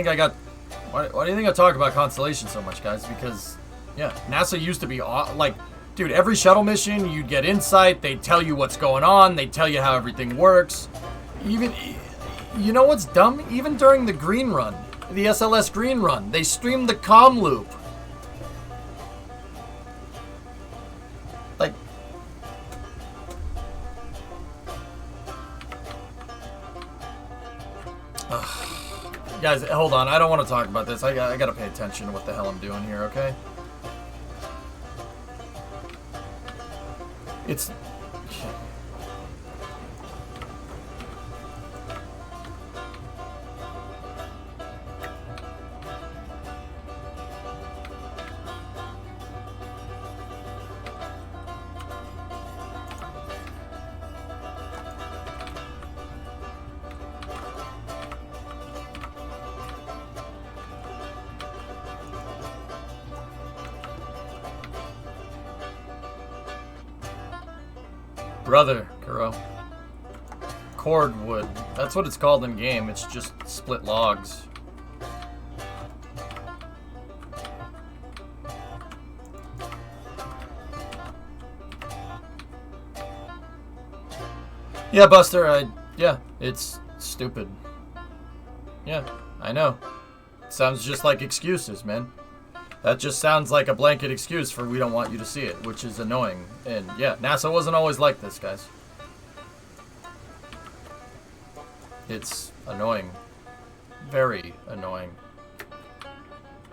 I talk about Constellation so much, guys? Because, yeah, NASA used to be, like, dude, every shuttle mission, you'd get insight, they'd tell you what's going on, they'd tell you how everything works. Even, you know what's dumb? Even during the green run, the SLS green run, they streamed the comm loop. Like, guys, hold on. I don't want to talk about this. I gotta pay attention to what the hell I'm doing here, okay? It's... Brother, Kuro. Cordwood. That's what it's called in game. It's just split logs. Yeah, Buster, yeah, it's stupid. Yeah, I know. Sounds just like excuses, man. That just sounds like a blanket excuse for we don't want you to see it, which is annoying. And yeah, NASA wasn't always like this, guys. It's annoying. Very annoying.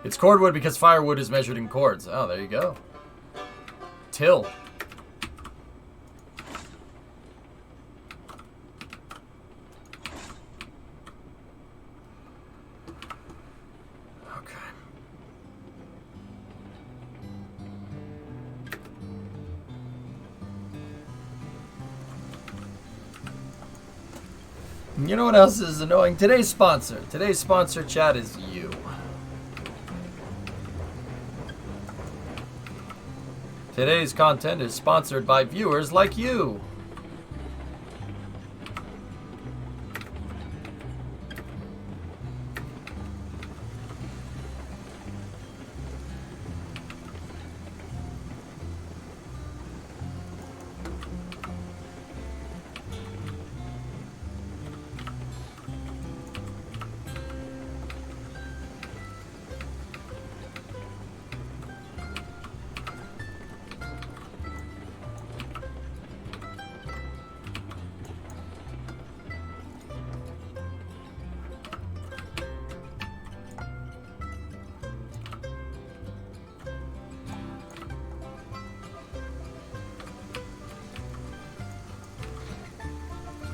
It's cordwood because firewood is measured in cords. Oh, there you go. Till. Okay. You know what else is annoying? Today's sponsor, chat, is you. Today's content is sponsored by viewers like you.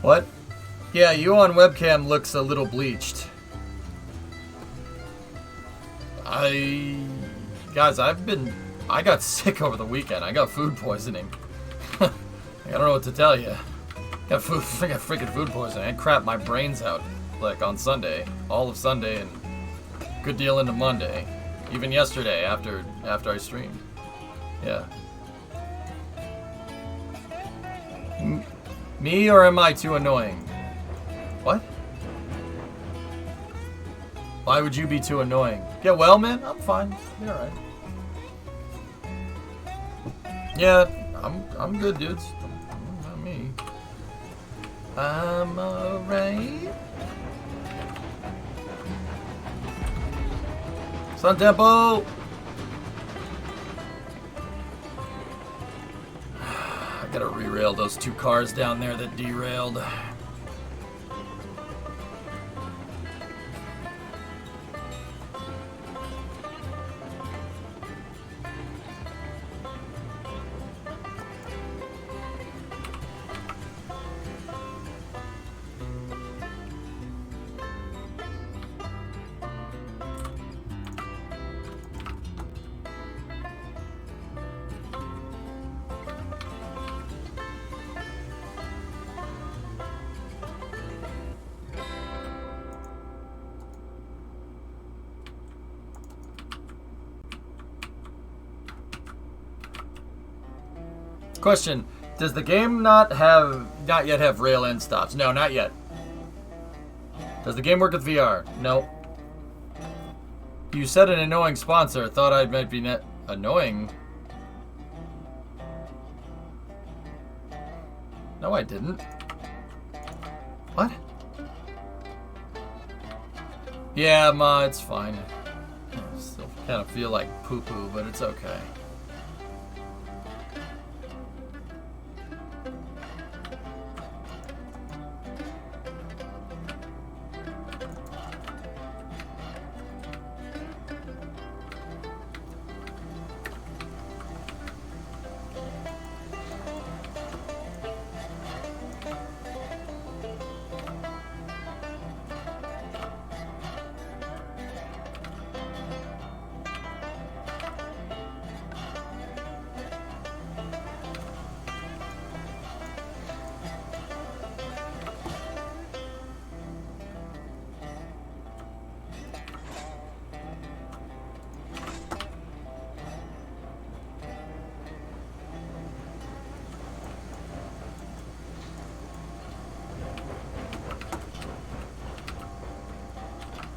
What? Yeah, you on webcam looks a little bleached. Guys, I got sick over the weekend. I got food poisoning. I don't know what to tell you. I got freaking food poisoning. I crapped my brains out, like, on Sunday. All of Sunday and good deal into Monday. Even yesterday after I streamed. Yeah. Me, or am I too annoying? What? Why would you be too annoying? Get well, man? I'm fine. You're alright. Yeah, I'm good, dudes. Not me. I'm alright. Turntable! I gotta re-rail those two cars down there that derailed. Question: does the game not yet have rail end stops? No, not yet. Does the game work with VR? No. You said an annoying sponsor. Thought I might be annoying. No, I didn't. What? Yeah, Ma, it's fine. I still kind of feel like poo-poo, but it's okay.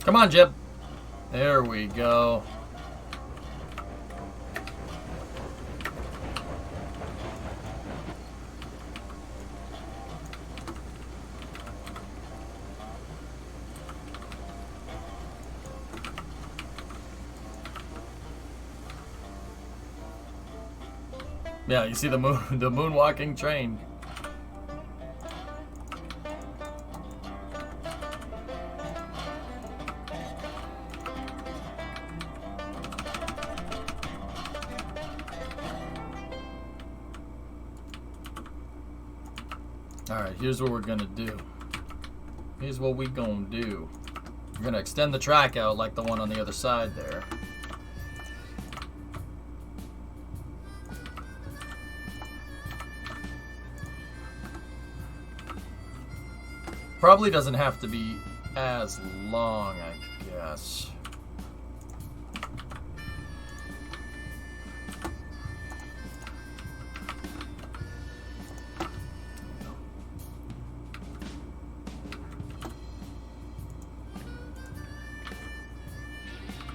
Come on, Jib. There we go. Yeah, you see the moonwalking train. Alright, here's what we're gonna do. Here's what we gonna do. We're gonna extend the track out like the one on the other side there. Probably doesn't have to be as long, I guess.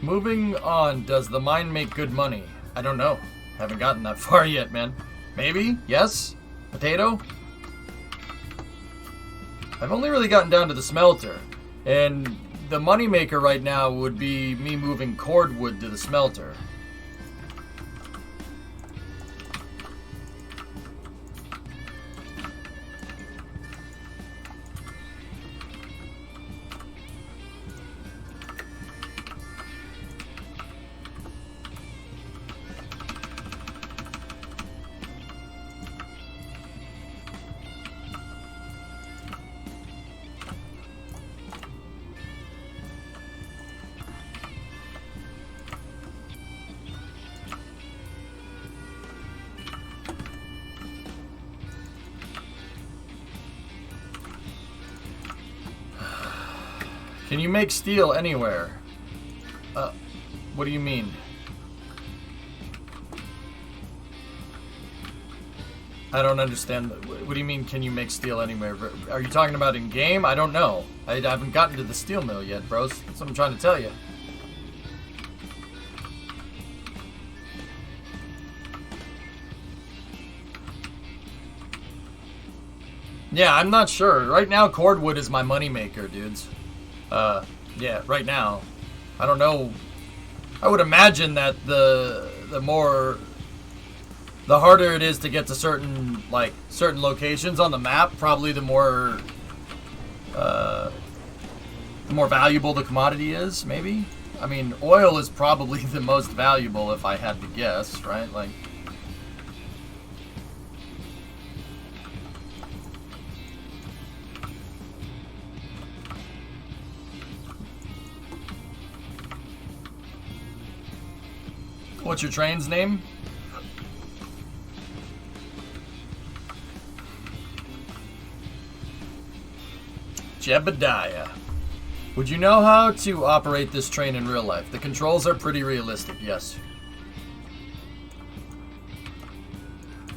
Moving on, does the mine make good money? I don't know. Haven't gotten that far yet, man. Maybe? Yes? Potato? I've only really gotten down to the smelter. And the moneymaker right now would be me moving cordwood to the smelter. Can you make steel anywhere? What do you mean? I don't understand. What do you mean, can you make steel anywhere? Are you talking about in game? I don't know. I haven't gotten to the steel mill yet, bros. That's what I'm trying to tell you. Yeah, I'm not sure. Right now, cordwood is my moneymaker, dudes. Yeah, right now. I don't know. I would imagine that the harder it is to get to certain locations on the map, probably the more valuable the commodity is, maybe? I mean, oil is probably the most valuable if I had to guess, right? Like, what's your train's name? Jebediah. Would you know how to operate this train in real life? The controls are pretty realistic, yes.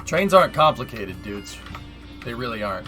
Trains aren't complicated, dudes. They really aren't.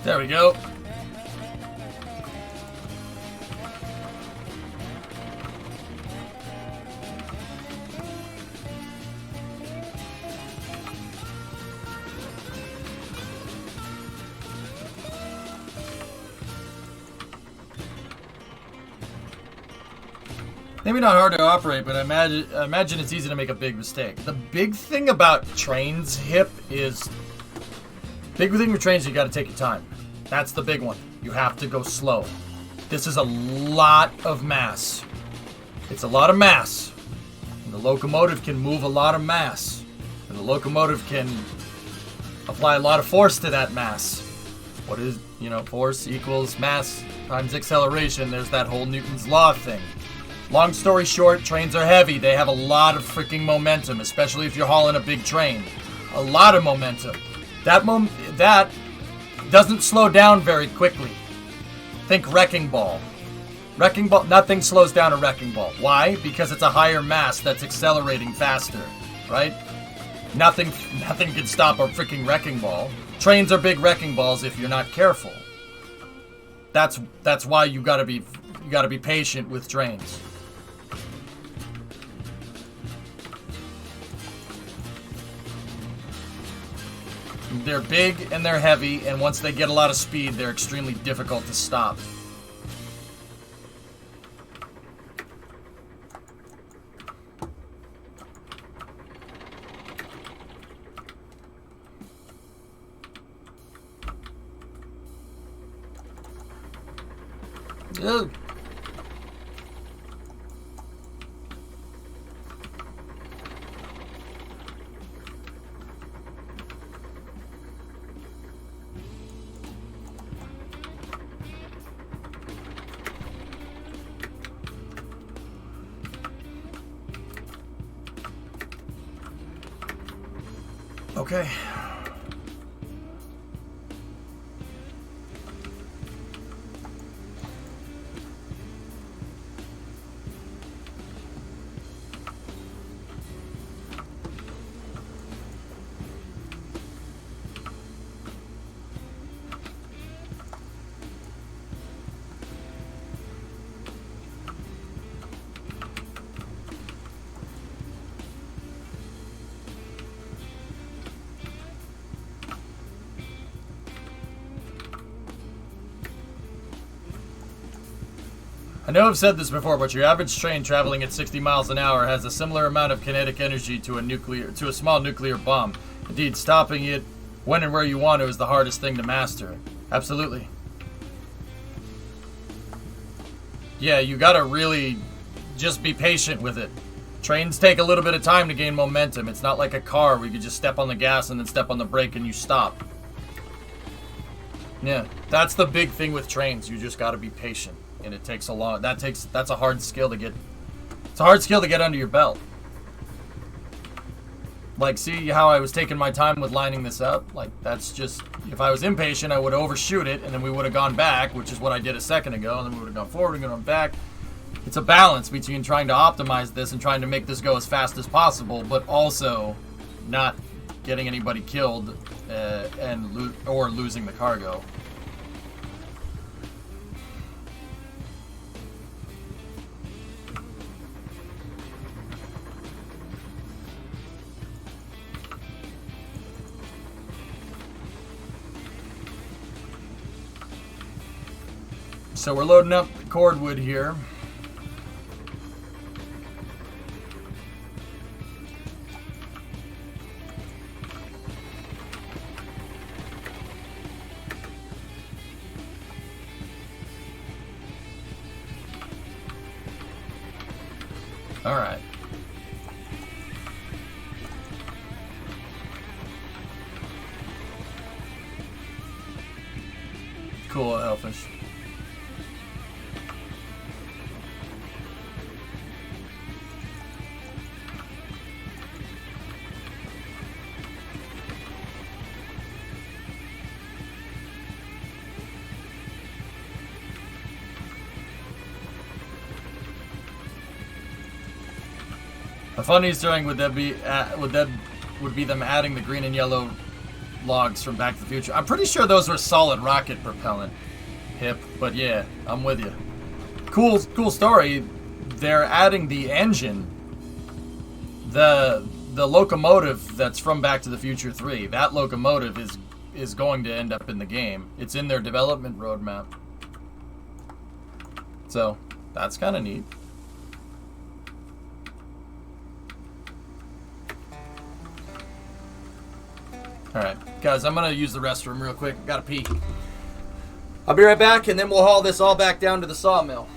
There we go. Maybe not hard to operate, but I imagine it's easy to make a big mistake. The big thing about trains, Hip, is... Big thing with trains, you gotta take your time. That's the big one. You have to go slow. This is a lot of mass. It's a lot of mass. And the locomotive can move a lot of mass. And the locomotive can apply a lot of force to that mass. What is, force equals mass times acceleration. There's that whole Newton's law thing. Long story short, trains are heavy. They have a lot of freaking momentum, especially if you're hauling a big train. A lot of momentum. That doesn't slow down very quickly. Think wrecking ball. Wrecking ball, nothing slows down a wrecking ball. Why? Because it's a higher mass that's accelerating faster, right? Nothing can stop a freaking wrecking ball. Trains are big wrecking balls if you're not careful. That's why you gotta be patient with trains. They're big and they're heavy, and once they get a lot of speed, they're extremely difficult to stop. Ugh. Okay. I know I've said this before, but your average train traveling at 60 miles an hour has a similar amount of kinetic energy to a small nuclear bomb. Indeed, stopping it when and where you want to is the hardest thing to master. Absolutely. Yeah, you gotta really just be patient with it. Trains take a little bit of time to gain momentum. It's not like a car where you can just step on the gas and then step on the brake and you stop. Yeah, that's the big thing with trains. You just gotta be patient. And it takes a long... That's a hard skill to get... It's a hard skill to get under your belt. Like, see how I was taking my time with lining this up? Like, that's just... If I was impatient, I would overshoot it, and then we would have gone back, which is what I did a second ago, and then we would have gone forward and gone back. It's a balance between trying to optimize this and trying to make this go as fast as possible, but also not getting anybody killed or losing the cargo. So we're loading up cordwood here. All right. Cool, Elfish. A fun Easter egg would be them adding the green and yellow logs from Back to the Future. I'm pretty sure those were solid rocket propellant, Hip, but yeah, I'm with you. Cool story. They're adding the engine, the locomotive that's from Back to the Future 3. That locomotive is going to end up in the game. It's in their development roadmap. So that's kind of neat. Alright, guys, I'm gonna use the restroom real quick. Gotta pee. I'll be right back, and then we'll haul this all back down to the sawmill.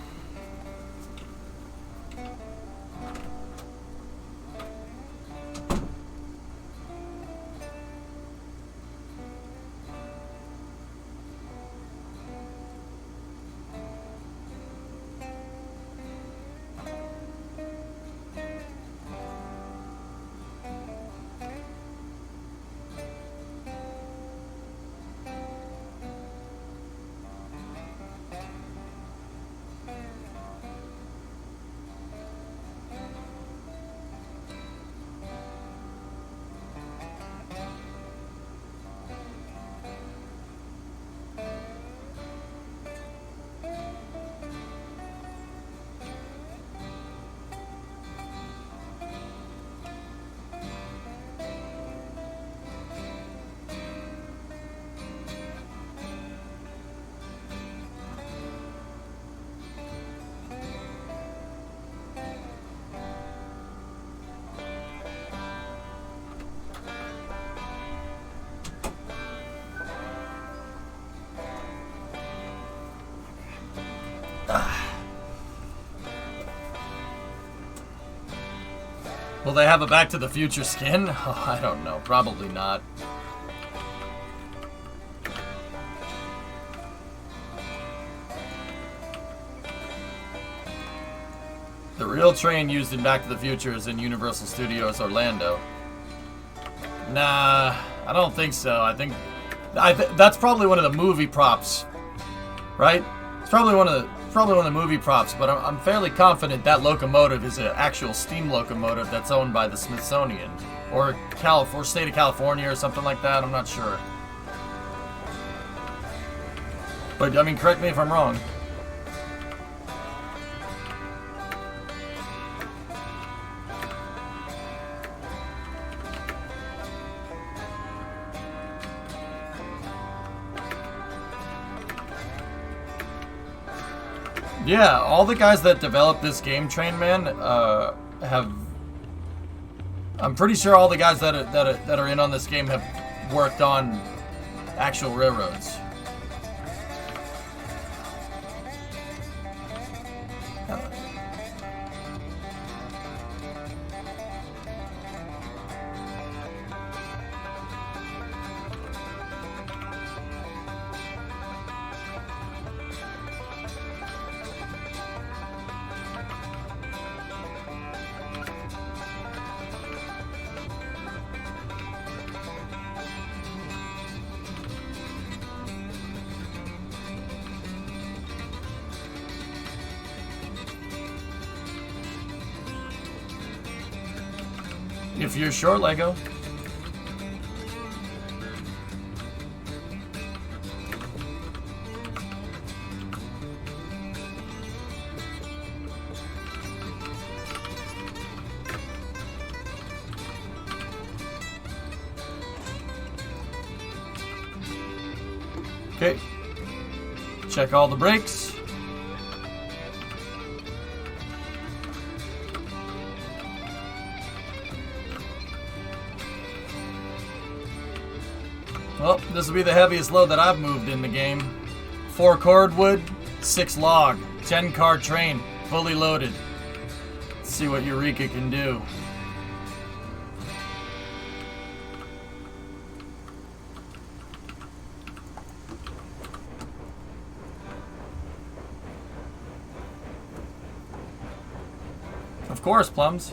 Will they have a Back to the Future skin? Oh, I don't know. Probably not. The real train used in Back to the Future is in Universal Studios Orlando. Nah, I don't think so. I think that's probably one of the movie props, right? It's probably one of the movie props, but I'm fairly confident that locomotive is an actual steam locomotive that's owned by the Smithsonian or State of California or something like that. I'm not sure. But I mean, correct me if I'm wrong. Yeah, all the guys that developed this game, Train Man, have. I'm pretty sure all the guys that are in on this game have worked on actual railroads. If you're sure, Lego. Okay. Check all the brakes. Well, this will be the heaviest load that I've moved in the game. 4 cordwood, 6 log, 10 car train, fully loaded. Let's see what Eureka can do. Of course, Plums.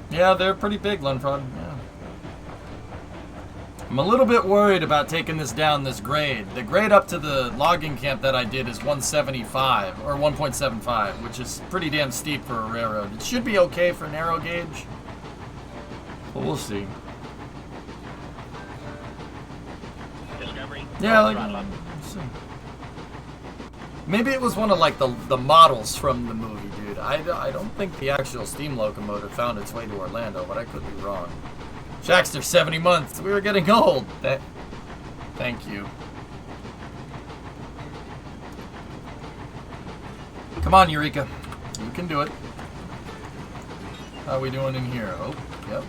Yeah, they're pretty big, Lunfrod. Yeah. I'm a little bit worried about taking this down this grade. The grade up to the logging camp that I did is 175, or 1.75, which is pretty damn steep for a railroad. It should be okay for narrow gauge, but we'll see. Discovery. Yeah, like, Throttle up. let's see. Maybe it was one of like the models from the movie, dude. I don't think the actual steam locomotive found its way to Orlando, but I could be wrong. Shaxter, 70 months. We were getting old. Thank you. Come on, Eureka. You can do it. How are we doing in here? Oh, yep.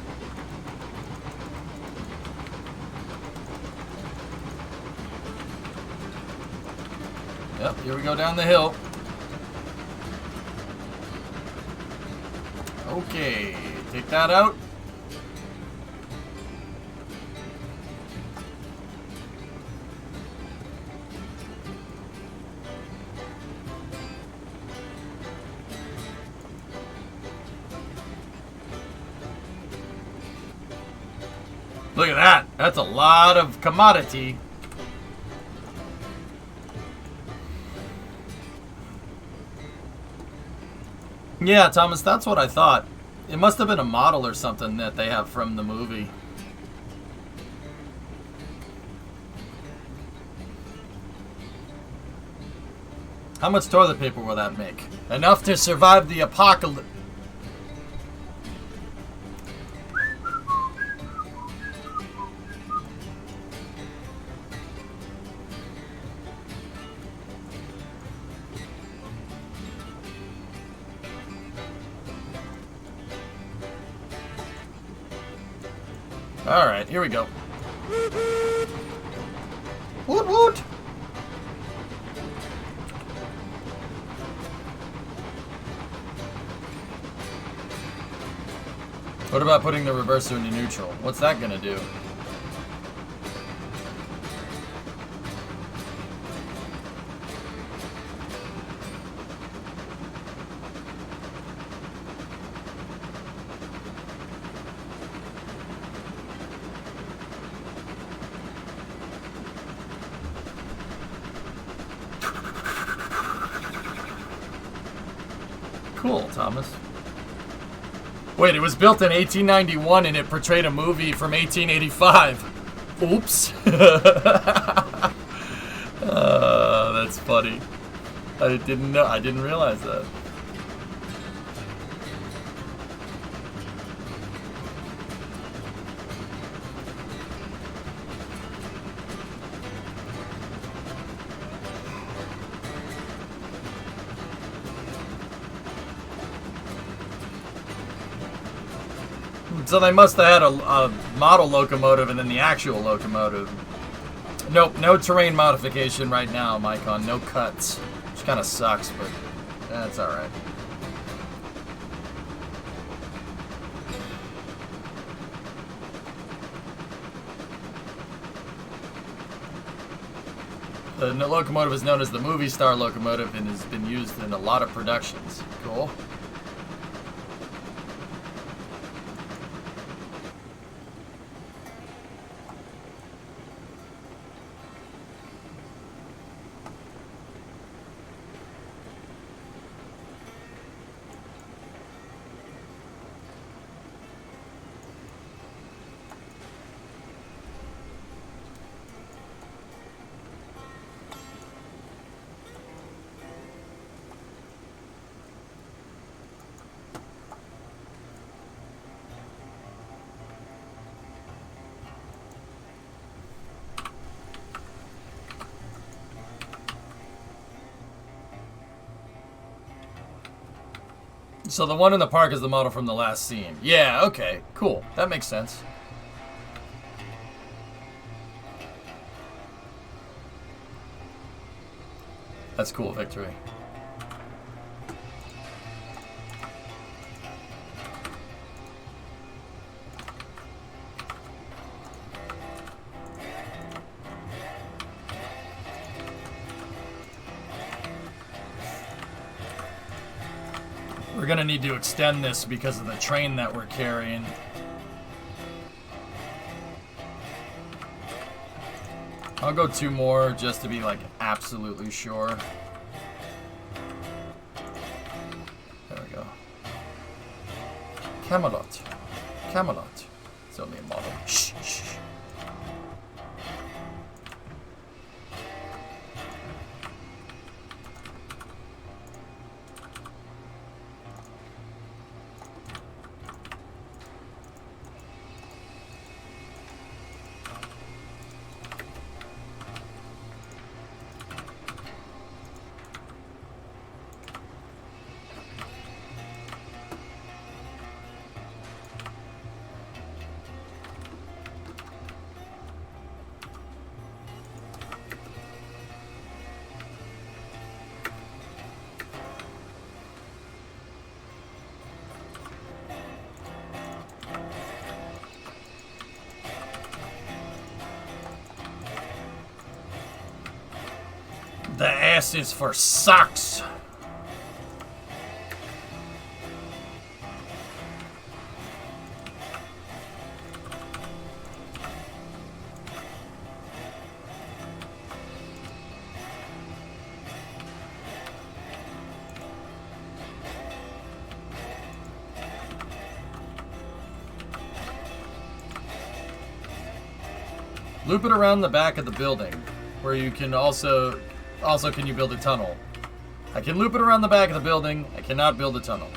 Yep, here we go down the hill. Okay, take that out. Look at that. That's a lot of commodity. Yeah, Thomas, that's what I thought. It must have been a model or something that they have from the movie. How much toilet paper will that make? Enough to survive the apocalypse. Alright, here we go. Woot woot! What about putting the reverser into neutral? What's that gonna do? Cool, Thomas. Wait, it was built in 1891 and it portrayed a movie from 1885. Oops. That's funny. I didn't know. I didn't realize that. So they must have had a model locomotive and then the actual locomotive. Nope, no terrain modification right now, Micon. No cuts. Which kind of sucks, but that's alright. The locomotive is known as the movie star locomotive and has been used in a lot of productions. Cool. So the one in the park is the model from the last scene. Yeah, okay, cool. That makes sense. That's cool, Victory. We're gonna need to extend this because of the train that we're carrying. I'll go 2 more just to be like absolutely sure. There we go. Camelot. Camelot. It's only a model. Shh, shh. The S is for socks. Loop it around the back of the building, where you can also can you build a tunnel. I can loop it around the back of the building. I cannot build a tunnel.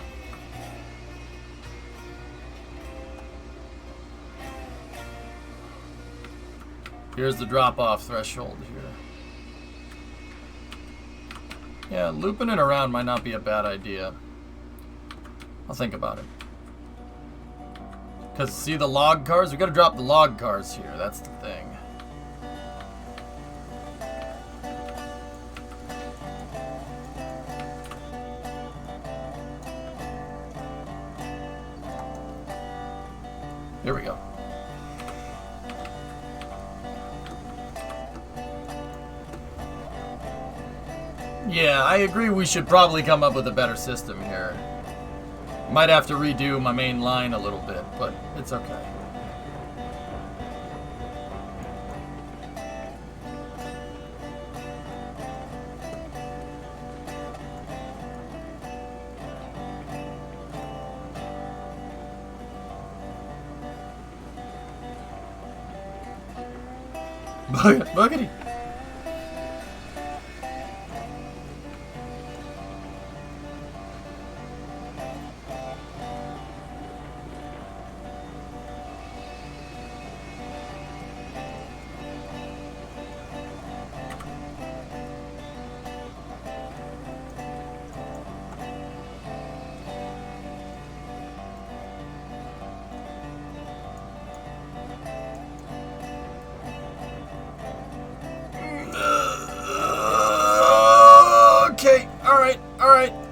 Here's the drop-off threshold here. Yeah, looping it around might not be a bad idea. I'll think about it. Because see the log cars? We gotta drop the log cars here. That's the thing. Here we go. Yeah, I agree we should probably come up with a better system here. Might have to redo my main line a little bit, but it's okay. Boogity.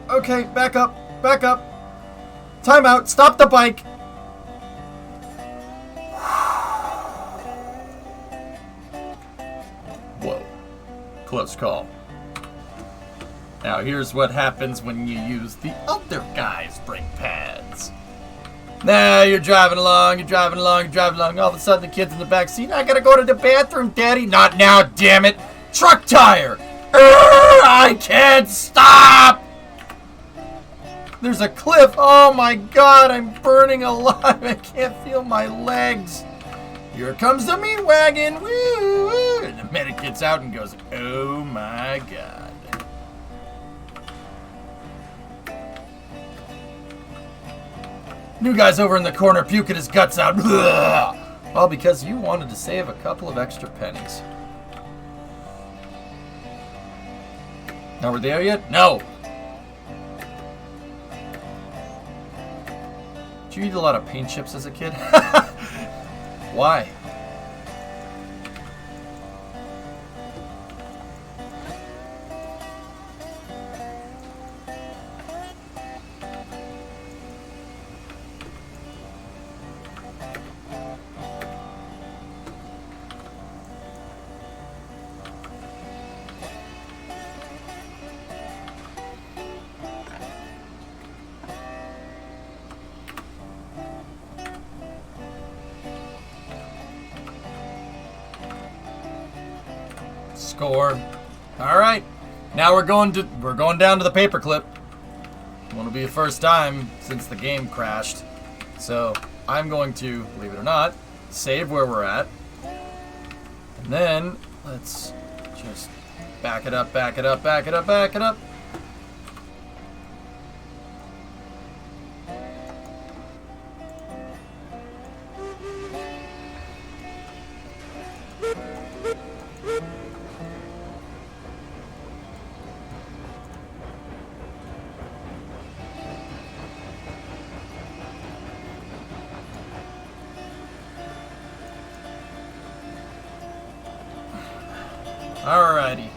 Okay, back up. Time out. Stop the bike. Whoa. Close call. Now here's what happens when you use the other guy's brake pads. Now you're driving along. All of a sudden the kid's in the back seat. I gotta go to the bathroom, Daddy. Not now, damn it. Truck tire. I can't stop. There's a cliff. Oh my God, I'm burning alive. I can't feel my legs. Here comes the meat wagon. Woo, woo. And the medic gets out and goes, oh my God. New guy's over in the corner puking his guts out. Well, because you wanted to save a couple of extra pennies. Now we're there yet? No. Did you eat a lot of paint chips as a kid? Why? Score. All right. Now we're going down to the paperclip. Won't be the first time since the game crashed. So I'm going to, believe it or not, save where we're at. And then let's just back it up. Alrighty.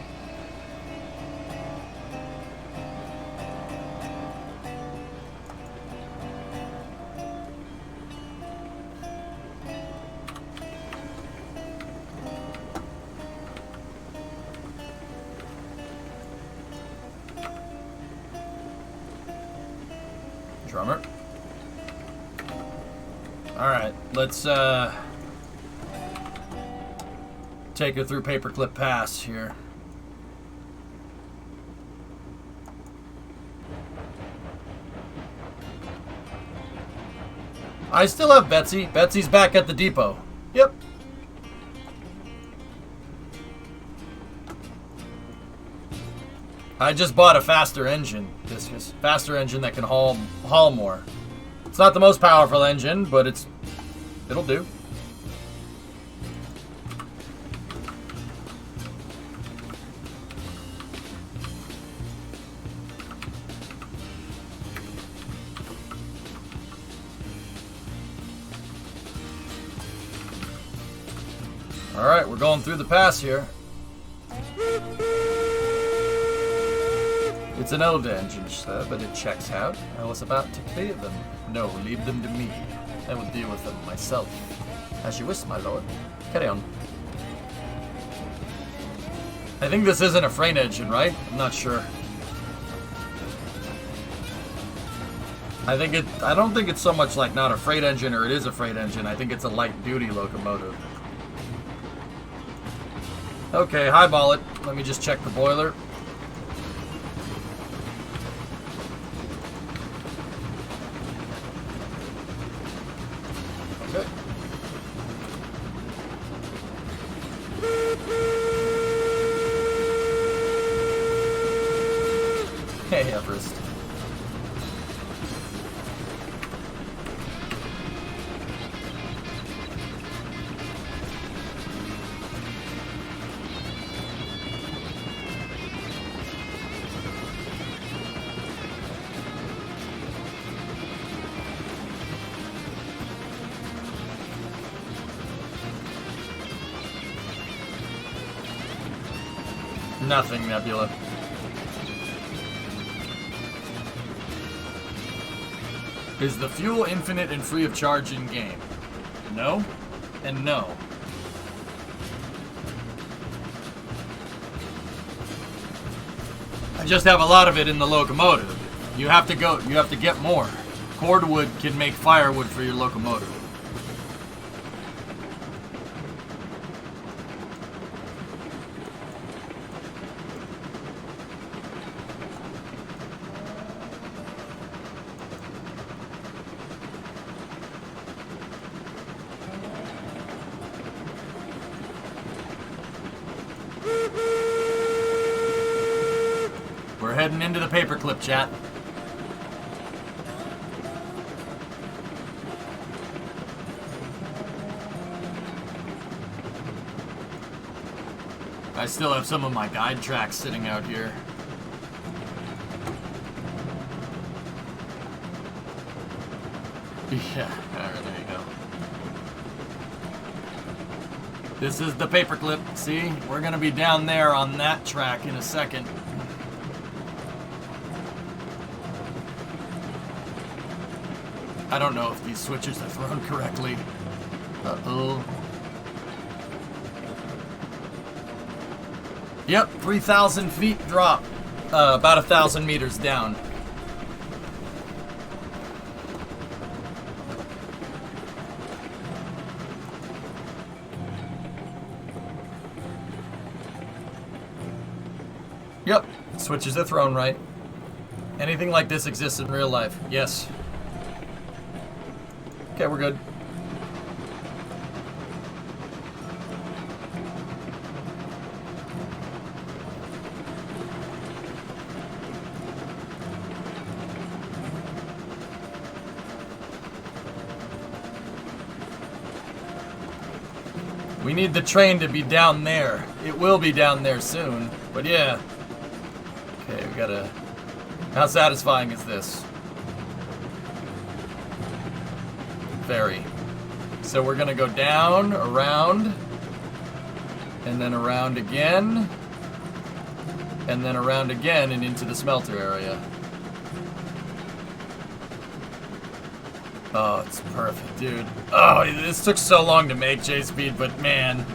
Drummer. Alright, let's take her through Paperclip Pass here. I still have Betsy. Betsy's back at the depot. Yep. I just bought a faster engine. This is faster engine that can haul more. It's not the most powerful engine, but it'll do. Alright, we're going through the pass here. It's an old engine, sir, but it checks out. I was about to clear them. No, leave them to me. I will deal with them myself. As you wish, my lord. Carry on. I think this isn't a freight engine, right? I'm not sure. I don't think it's so much like not a freight engine or it is a freight engine. I think it's a light-duty locomotive. Okay, highball it. Let me just check the boiler. Okay. Hey, Everest. Nothing, Nebula. Is the fuel infinite and free of charge in game? No, and no. I just have a lot of it in the locomotive. You have to get more. Cordwood can make firewood for your locomotive. We're heading into the paperclip, chat. I still have some of my guide tracks sitting out here. Yeah, alright, there you go. This is the paperclip. See, we're gonna be down there on that track in a second. I don't know if these switches are thrown correctly. Uh-oh. Yep, 3,000 feet drop. About 1,000 meters down. Yep, switches are thrown right. Anything like this exists in real life. Yes. Okay, we're good. We need the train to be down there. It will be down there soon, but yeah. Okay, we gotta... How satisfying is this? Very. So we're gonna go down, around, and then around again, and then around again and into the smelter area. Oh, it's perfect, dude. Oh, this took so long to make, J-Speed, but man.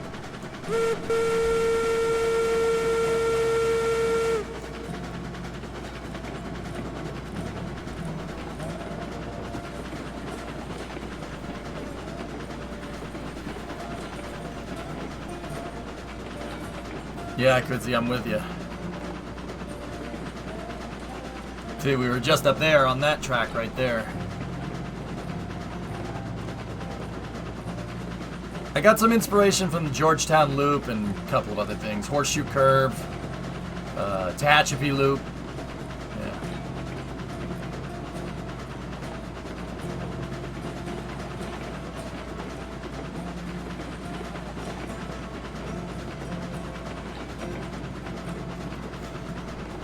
Yeah, Kudzi, I'm with you. See, we were just up there on that track right there. I got some inspiration from the Georgetown Loop and a couple of other things. Horseshoe Curve, Tehachapi Loop. Yeah.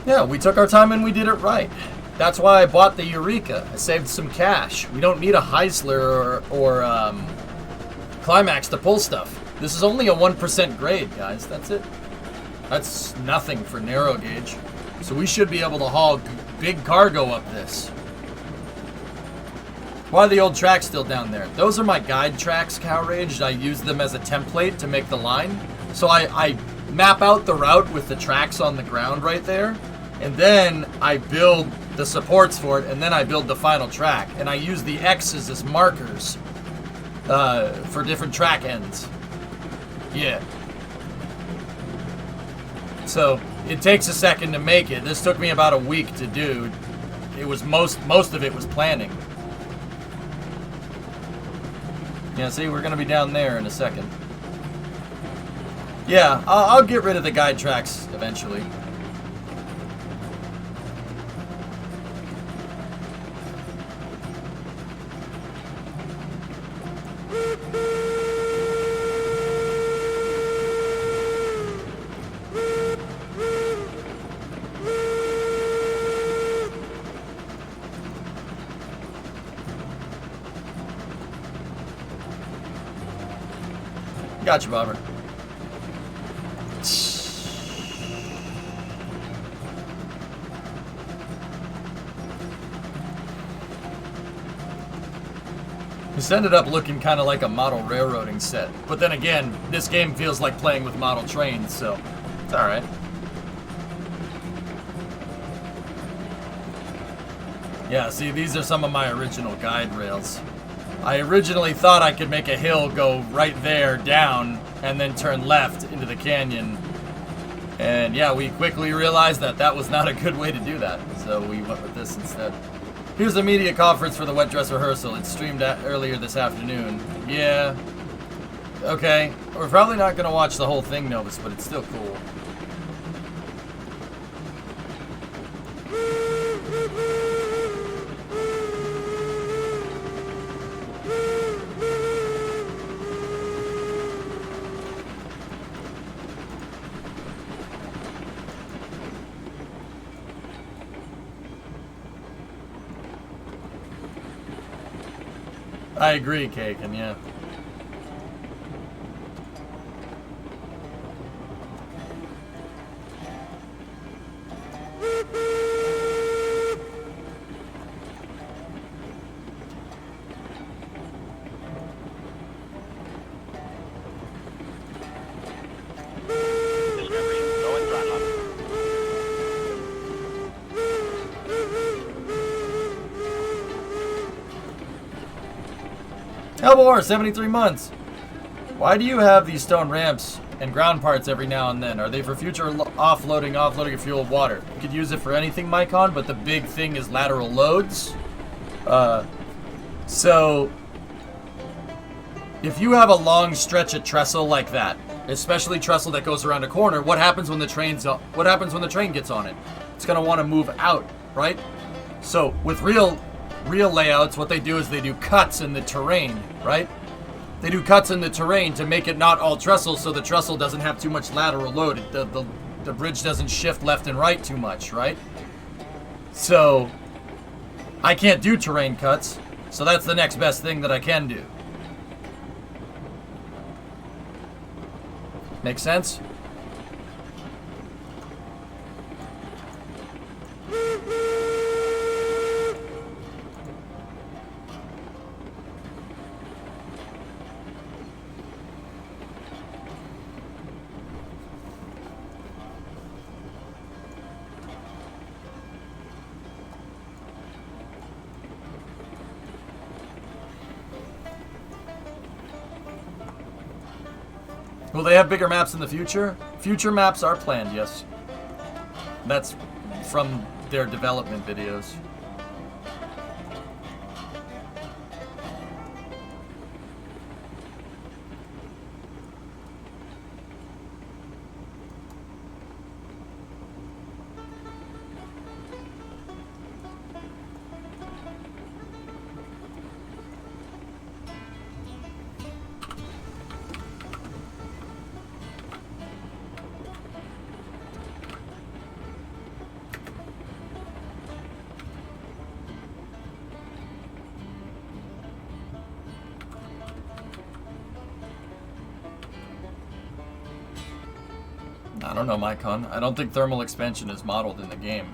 Yeah, we took our time and we did it right. That's why I bought the Eureka. I saved some cash. We don't need a Heisler or Climax to pull stuff. This is only a 1% grade, guys. That's it. That's nothing for narrow gauge. So we should be able to haul big cargo up this. Why are the old tracks still down there? Those are my guide tracks, Cow Rage. I use them as a template to make the line. So I map out the route with the tracks on the ground right there. And then I build the supports for it, and then I build the final track. And I use the X's as markers for different track ends. Yeah. So it takes a second to make it. This took me about a week to do. It was most of it was planning. Yeah, see, we're gonna be down there in a second. Yeah, I'll get rid of the guide tracks eventually. Gotcha, Bobber. This ended up looking kind of like a model railroading set. But then again, this game feels like playing with model trains, so it's alright. Yeah, see, these are some of my original guide rails. I originally thought I could make a hill go right there down and then turn left into the canyon. And yeah, we quickly realized that that was not a good way to do that. So we went with this instead. Here's the media conference for the wet dress rehearsal. It streamed earlier this afternoon. Yeah. Okay. We're probably not going to watch the whole thing, Novus, but it's still cool. I agree, Kagan, yeah. Discovery, going throttle up. Hellbore, 73 months. Why do you have these stone ramps and ground parts every now and then? Are they for future offloading of fuel water? You could use it for anything, Mycon, but the big thing is lateral loads. So, if you have a long stretch of trestle like that, especially trestle that goes around a corner, what happens when the train gets on it? It's gonna want to move out, right? So, with real layouts, what they do is they do cuts in the terrain, right? They do cuts in the terrain to make it not all trestle, so the trestle doesn't have too much lateral load. The bridge doesn't shift left and right too much, right? So, I can't do terrain cuts, so that's the next best thing that I can do. Make sense? Will they have bigger maps in the future? Future maps are planned, yes. That's from their development videos. I don't know, Mycon. I don't think thermal expansion is modeled in the game.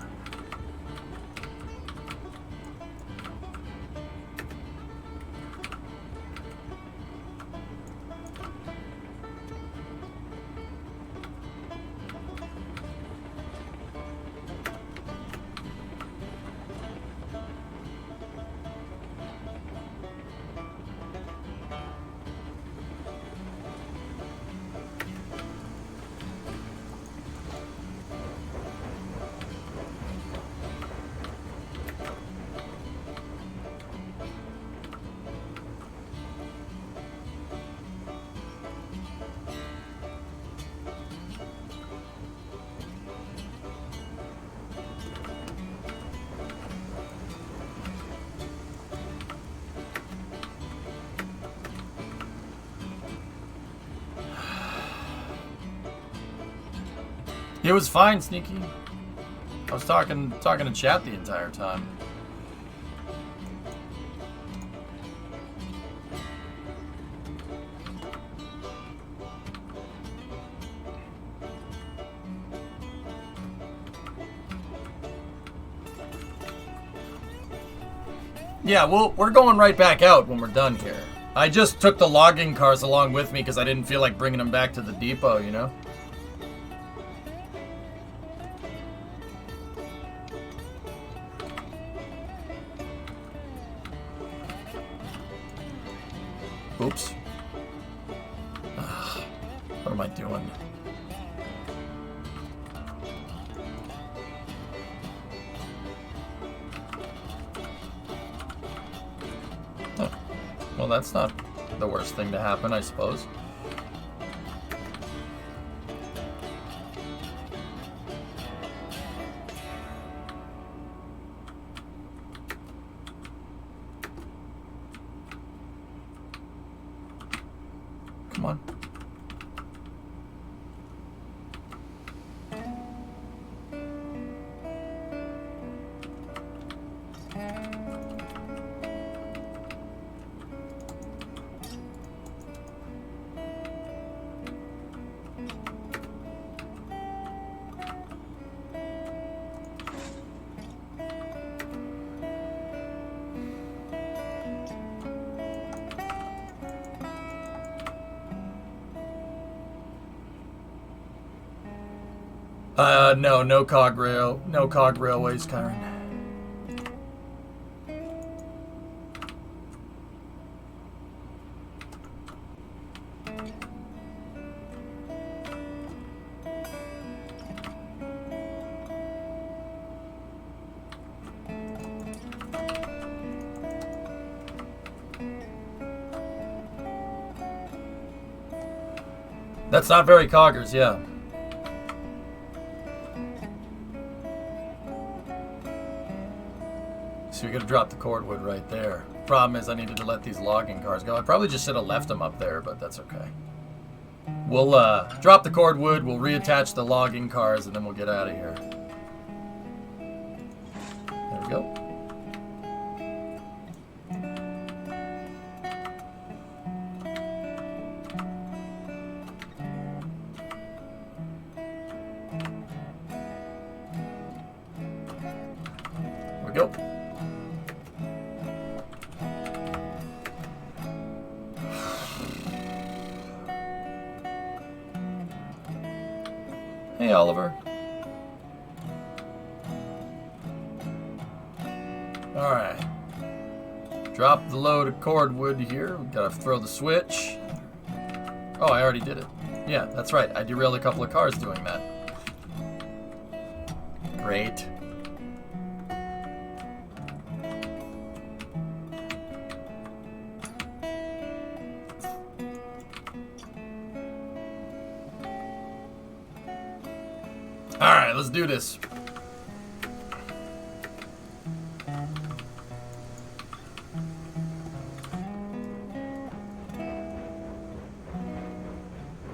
It was fine, Sneaky. I was talking to chat the entire time. Yeah, well, we're going right back out when we're done here. I just took the logging cars along with me because I didn't feel like bringing them back to the depot, you know? Oops. What am I doing? Oh. Well, that's not the worst thing to happen, I suppose. Come on. No cog railways, Kyron. That's not very coggers, yeah. So we gotta drop the cordwood right there. Problem is I needed to let these logging cars go. I probably just should have left them up there, but that's okay. We'll drop the cordwood, we'll reattach the logging cars, and then we'll get out of here. There we go. There we go. Hey, Oliver. Alright. Drop the load of cordwood here. We gotta throw the switch. Oh, I already did it. Yeah, that's right. I derailed a couple of cars doing that. Great. Alright, let's do this.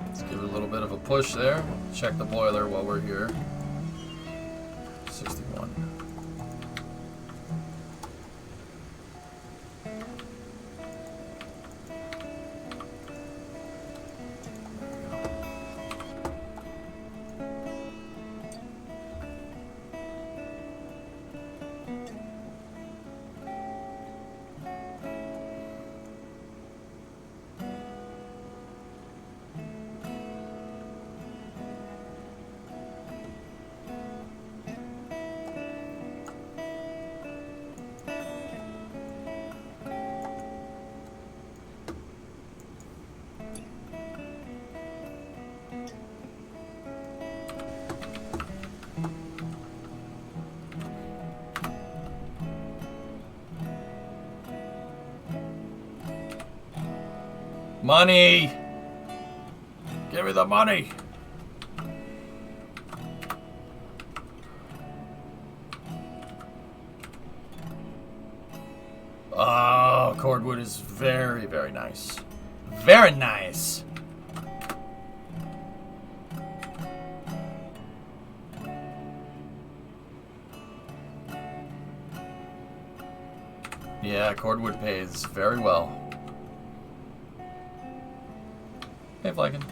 Let's give it a little bit of a push there. Check the boiler while we're here. 61. Money! Give me the money! Oh, cordwood is very, very nice. Very nice! Yeah, cordwood pays very well. Hey, Flykin.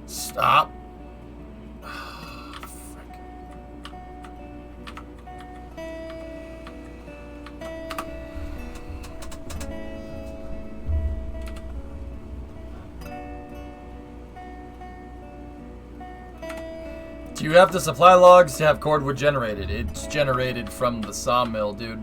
Stop. Do you have the supply logs to have cordwood generated? It's generated from the sawmill, dude.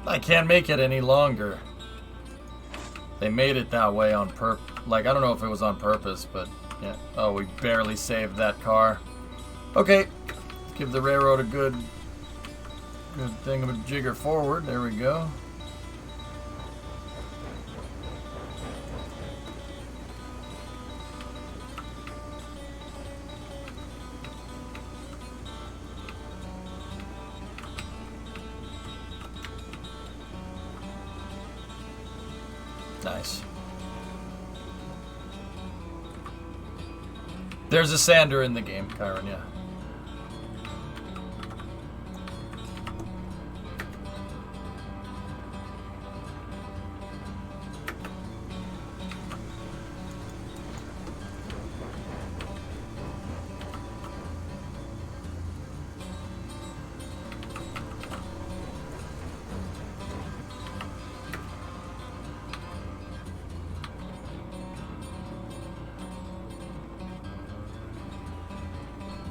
I can't make it any longer. They made it that way on like, I don't know if it was on purpose, but yeah. Oh, we barely saved that car. Okay. Let's give the railroad a good thingamajigger forward. There we go. Nice. There's a sander in the game, Kyron, yeah.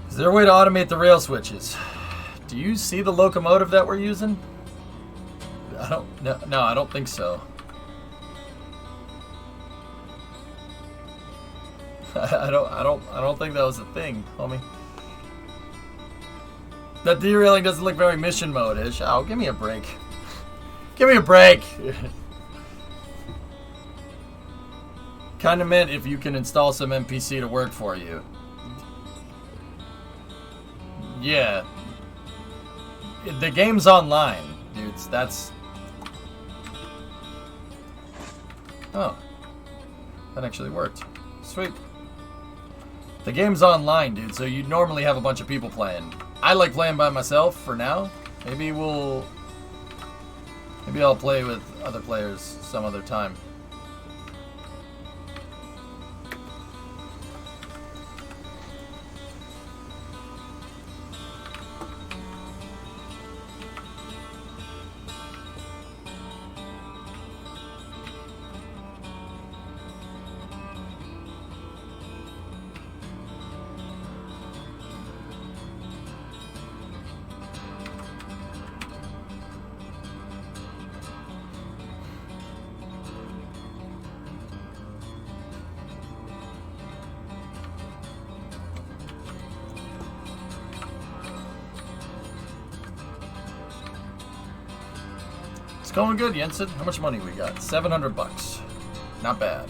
Is there a way to automate the rail switches? Do you see the locomotive that we're using? No, I don't think so. I don't think that was a thing, homie. That derailing doesn't look very mission mode-ish. Oh, give me a break. Give me a break. Kind of meant if you can install some NPC to work for you. Yeah. The game's online, dudes. That's... Oh. That actually worked. Sweet. The game's online, dude, so you normally have a bunch of people playing. I like playing by myself for now. Maybe I'll play with other players some other time. Going good, Jensen. How much money we got? 700 bucks. Not bad.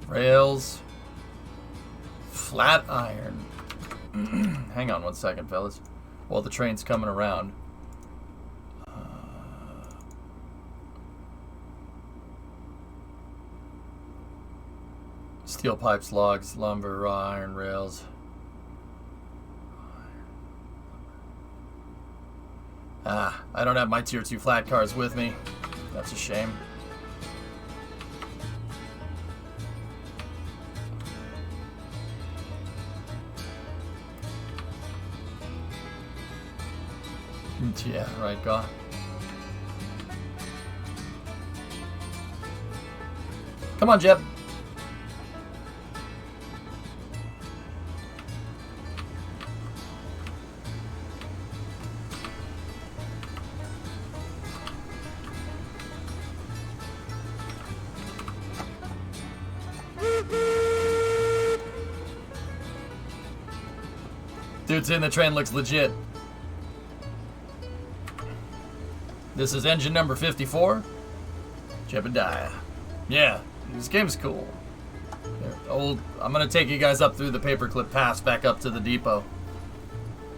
Rails. Flat iron. Hang on one second, fellas. While the train's coming around. Steel pipes, logs, lumber, raw iron, rails. Ah, I don't have my tier 2 flat cars with me. That's a shame. Yeah, right, God. Come on, Jeb. Dude saying the train looks legit. This is engine number 54. Jebediah. Yeah, this game's cool. I'm gonna take you guys up through the paperclip pass back up to the depot.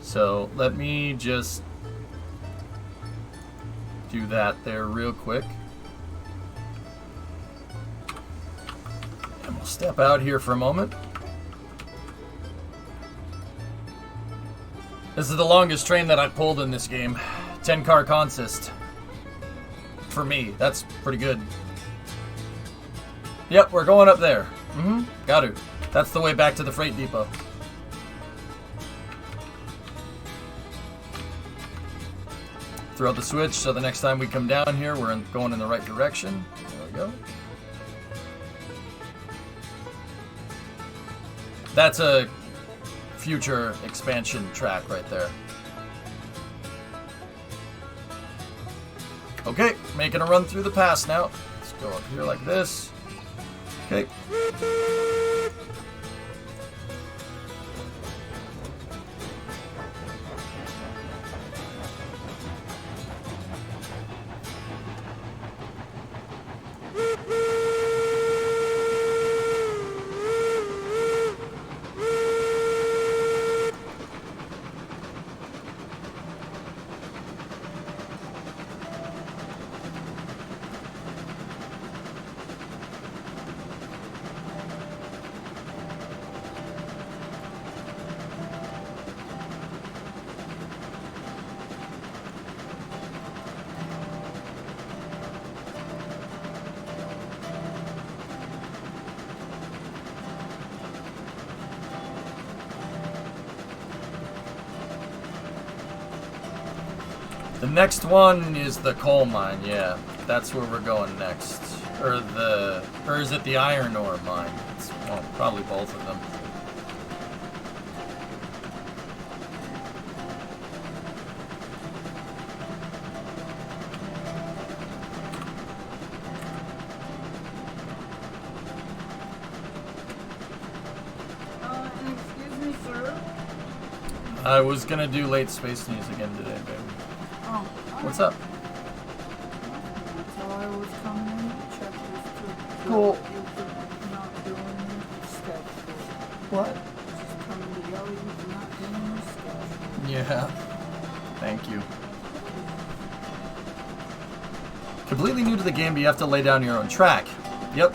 So let me just do that there real quick. And we'll step out here for a moment. This is the longest train that I've pulled in this game. 10-car consist. For me, that's pretty good. Yep, we're going up there. Got to. That's the way back to the freight depot. Throw the switch so the next time we come down here, we're going in the right direction. There we go. That's a future expansion track right there. Okay, making a run through the pass now. Let's go up here like this. Okay. The next one is the coal mine, yeah. That's where we're going next. Or is it the iron ore mine? Well, probably both of them. I was gonna do late space news again today, baby. Oh. What's up? That's all I was coming in to check was to Cool. you for not doing schedule. What? Just coming to yell you for not doing your schedule. Yeah. Thank you. Completely new to the game, but you have to lay down your own track. Yep.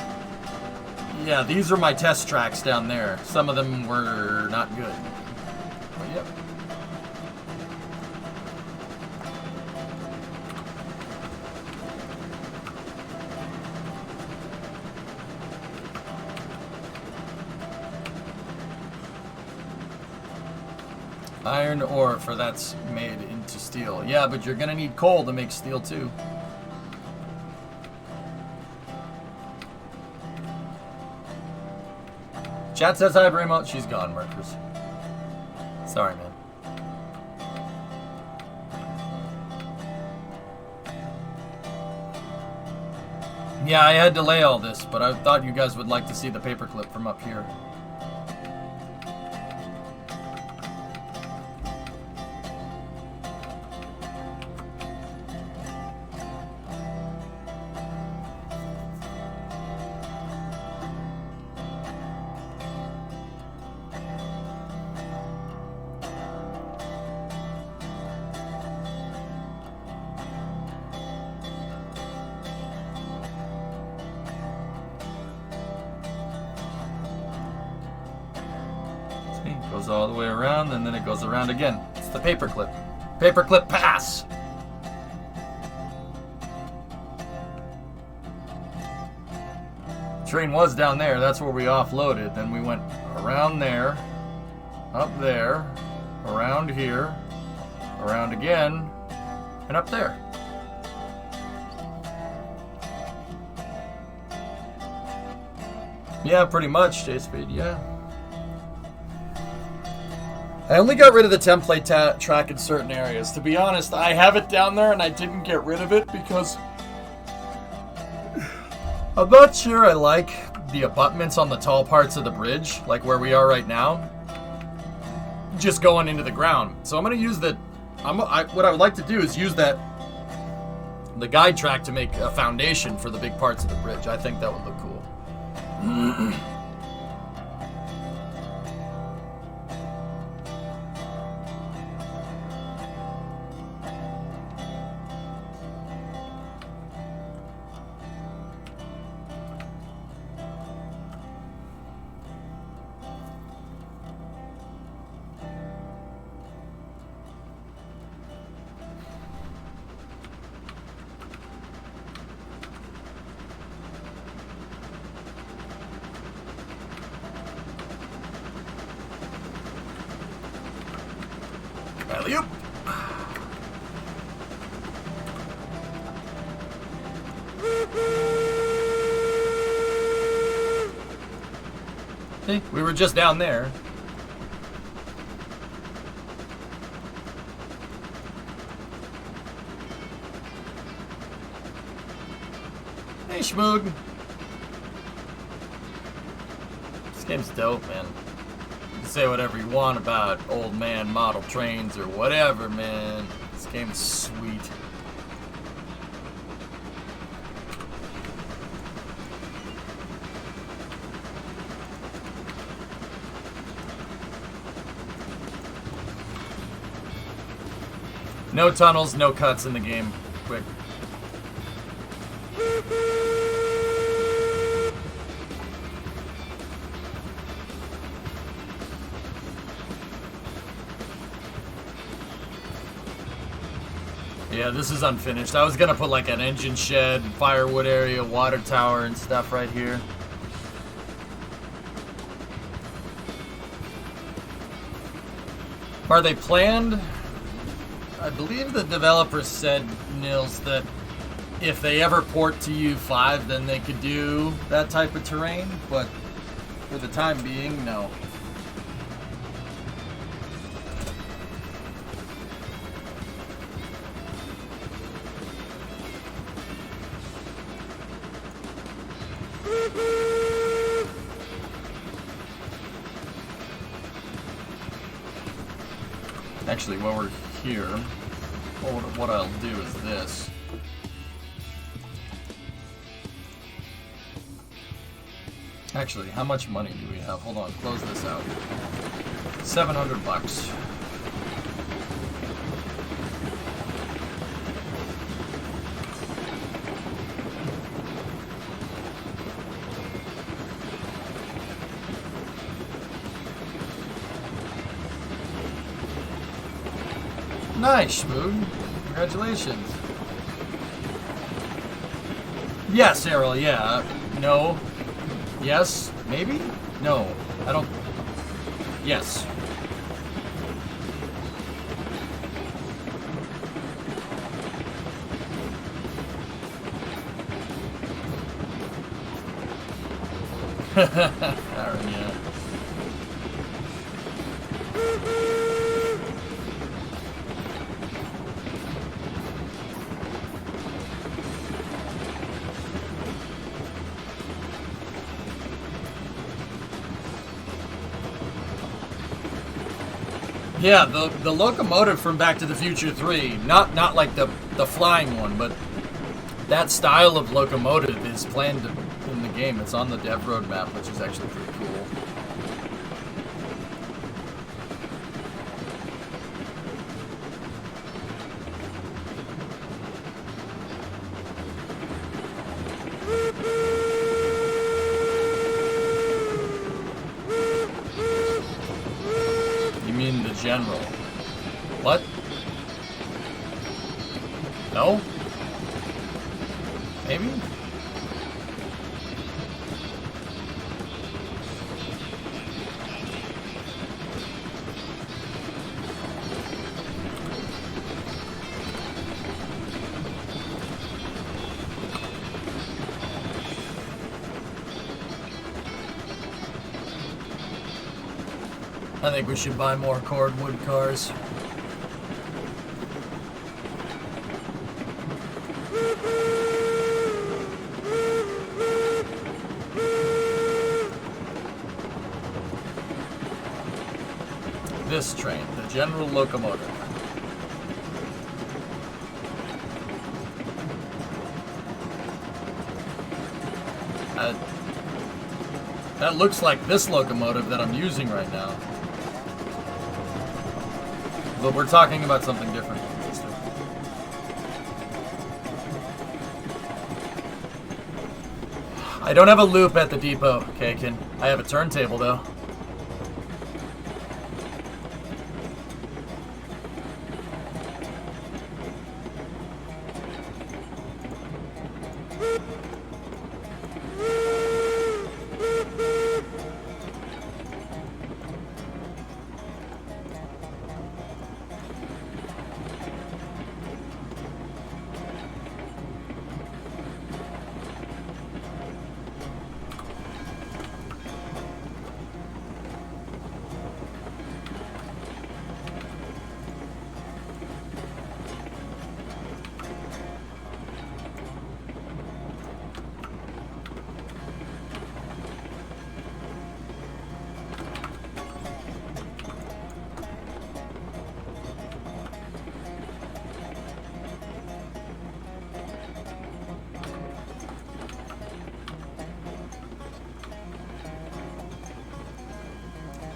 Yeah, these are my test tracks down there. Some of them were not good. But yep. Iron ore for that's made into steel. Yeah, but you're gonna need coal to make steel too. Chat says hi, Bremo. She's gone, Markers. Sorry, man. Yeah, I had to lay all this, but I thought you guys would like to see the paperclip from up here. Goes all the way around, and then it goes around again. It's the paperclip. Paperclip pass! Train was down there. That's where we offloaded. Then we went around there, up there, around here, around again, and up there. Yeah, pretty much, J-Speed, yeah. I only got rid of the template track in certain areas. To be honest, I have it down there and I didn't get rid of it because I'm not sure I like the abutments on the tall parts of the bridge, like where we are right now, just going into the ground. So I'm going to use what I would like to do is use the guide track to make a foundation for the big parts of the bridge. I think that would look cool. Alley-oop. Hey, we were just down there. Hey, Schmoog. This game's dope, man. You can say whatever you want about old man model trains or whatever, man. This game's sweet. No tunnels, no cuts in the game. Quick. Yeah, this is unfinished. I was gonna put like an engine shed, firewood area, water tower and stuff right here. Are they planned? I believe the developers said, Nils, that if they ever port to U5, then they could do that type of terrain, but for the time being, no. Actually, while we're here, what I'll do is this. Actually, how much money do we have? Hold on, close this out. 700 bucks. Nice, Schmood. Congratulations. Yes, Errol, yeah. No. Yes. Maybe? No. I don't... Yes. Aaron, yeah. Yeah, the locomotive from Back to the Future 3, not like the flying one, but that style of locomotive is planned in the game. It's on the dev roadmap, which is actually pretty cool. General. What? No? Maybe? I think we should buy more cordwood cars. This train, the General Locomotive. That looks like this locomotive that I'm using right now. But we're talking about something different. I don't have a loop at the depot, Kakin. I have a turntable, though.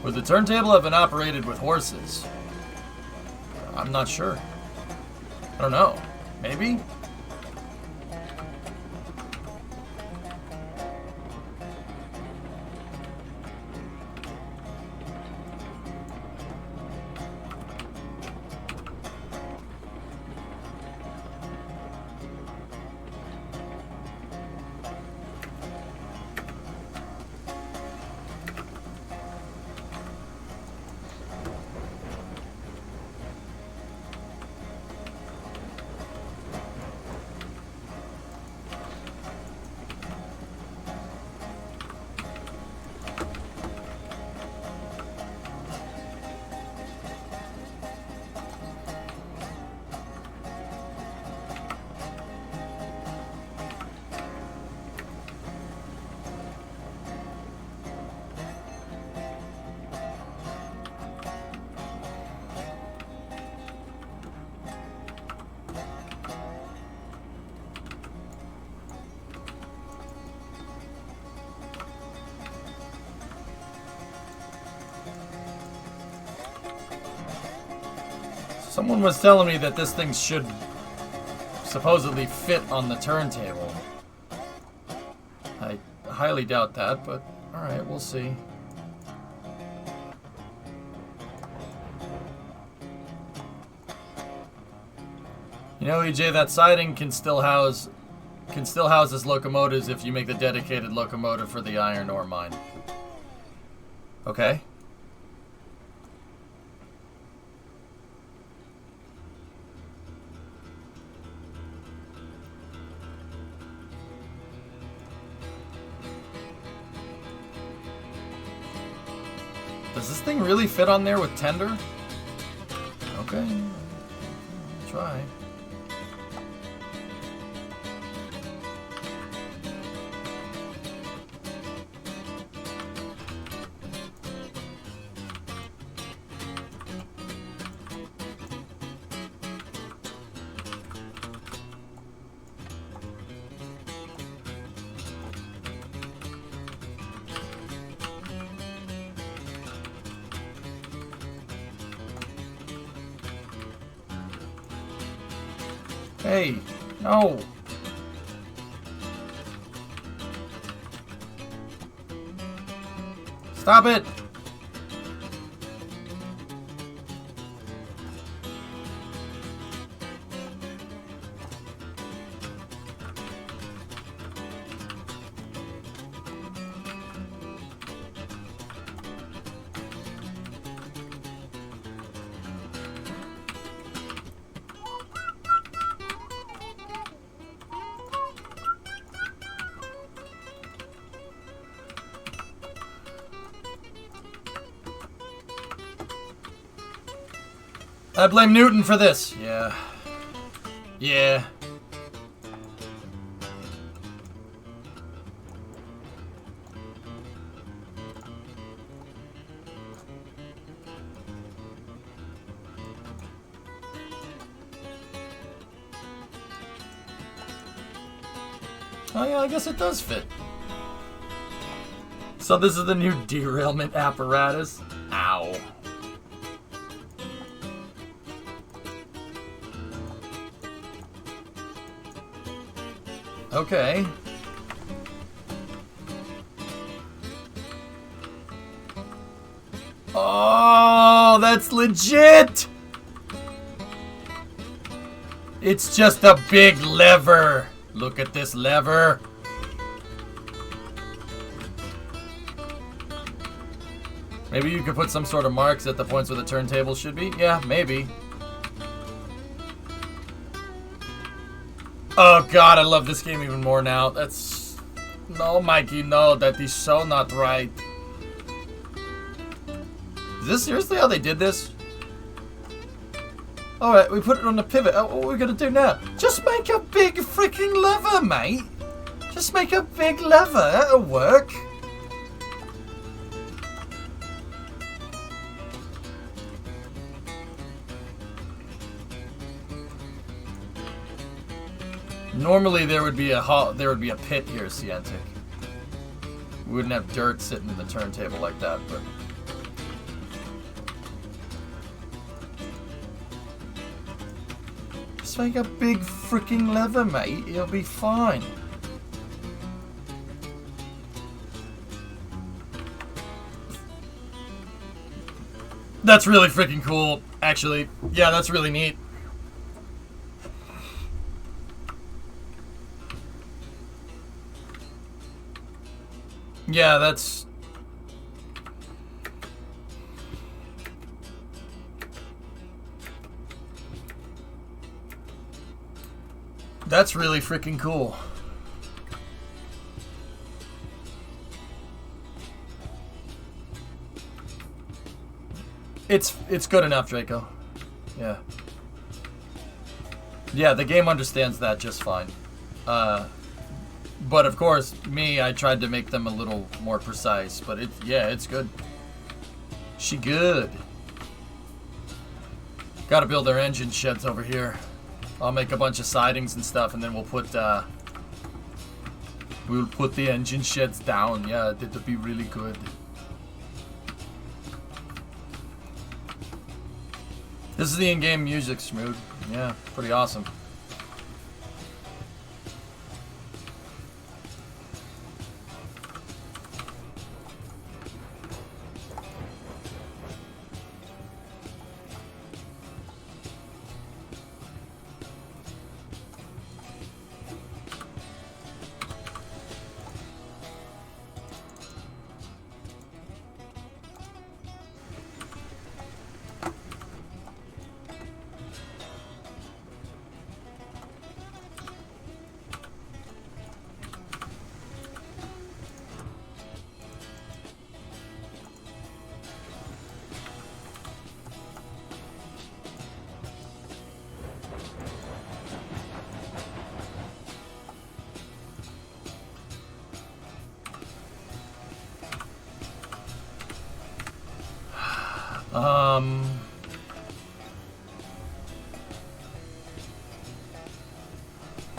Would the turntable have been operated with horses? I'm not sure. I don't know. Maybe? Someone was telling me that this thing should supposedly fit on the turntable. I highly doubt that, but alright, we'll see. You know, EJ, that siding can still house this locomotives if you make the dedicated locomotive for the iron ore mine. Okay. Does this thing really fit on there with tender? Okay. Try. Hey, no. Stop it. I blame Newton for this. Yeah. Yeah. Oh yeah, I guess it does fit. So this is the new derailment apparatus. Ow. Okay. Oh, that's legit! It's just a big lever. Look at this lever. Maybe you could put some sort of marks at the points where the turntable should be? Yeah, maybe. Oh god, I love this game even more now. That's... No, Mikey, no. That is so not right. Is this seriously how they did this? Alright, we put it on the pivot. What are we gonna do now? Just make a big freaking lever, mate. Just make a big lever. That'll work. Normally there would be a pit here, Cientic. We wouldn't have dirt sitting in the turntable like that, but just make a big freaking lever, mate. It'll be fine. That's really freaking cool, actually. Yeah, that's really neat. Yeah, that's... That's really freaking cool. It's good enough, Draco. Yeah. Yeah, the game understands that just fine. But of course, I tried to make them a little more precise, but it's good. She good. Gotta build our engine sheds over here. I'll make a bunch of sidings and stuff, and then we'll put the engine sheds down. Yeah, that'll be really good. This is the in-game music, Smood. Yeah, pretty awesome.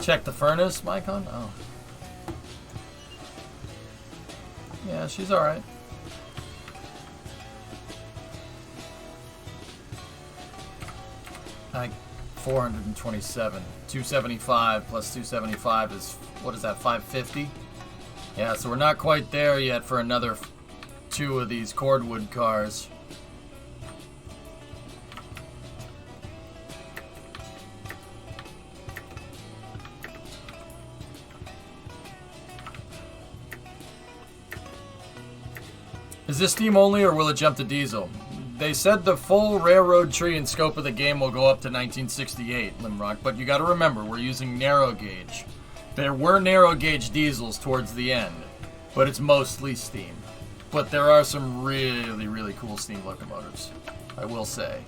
Check the furnace, Mycon? Oh. Yeah, she's alright. Like 427. 275 plus 275 is, what is that, 550? Yeah, so we're not quite there yet for another 2 of these cordwood cars. Is this steam only, or will it jump to diesel? They said the full railroad tree and scope of the game will go up to 1968, Limrock, but you gotta remember, we're using narrow gauge. There were narrow gauge diesels towards the end, but it's mostly steam. But there are some really, really cool steam locomotives, I will say.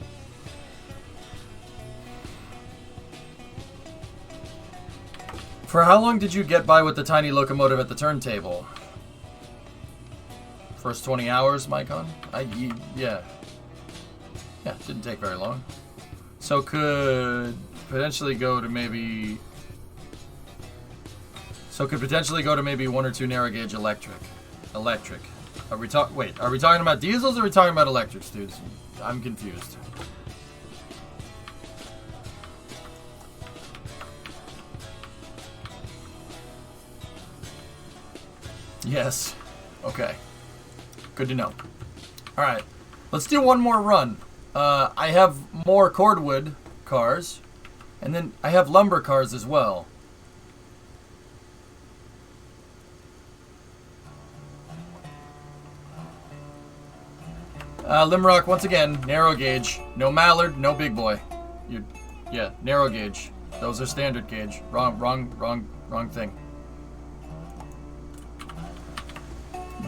For how long did you get by with the tiny locomotive at the turntable? First 20 hours, Mycon? Yeah. Yeah, didn't take very long. So could potentially go to maybe... So could potentially go to maybe 1 or 2 narrow gauge electric. Electric. Are we talking about diesels or are we talking about electrics, dudes? I'm confused. Yes. Okay. Good to know. Alright. Let's do one more run. I have more cordwood cars. And then I have lumber cars as well. Limrock, once again, narrow gauge. No mallard, no big boy. Yeah, narrow gauge. Those are standard gauge. Wrong thing.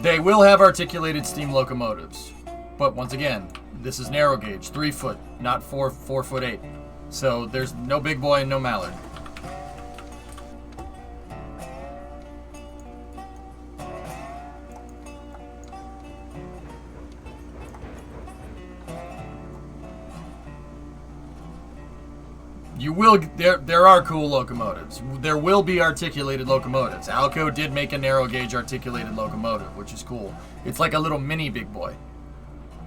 They will have articulated steam locomotives. But once again, this is narrow gauge, 3 foot, not 4 foot 8. So there's no big boy and no mallard. There are cool locomotives. There will be articulated locomotives. Alco did make a narrow gauge articulated locomotive, which is cool. It's like a little mini big boy.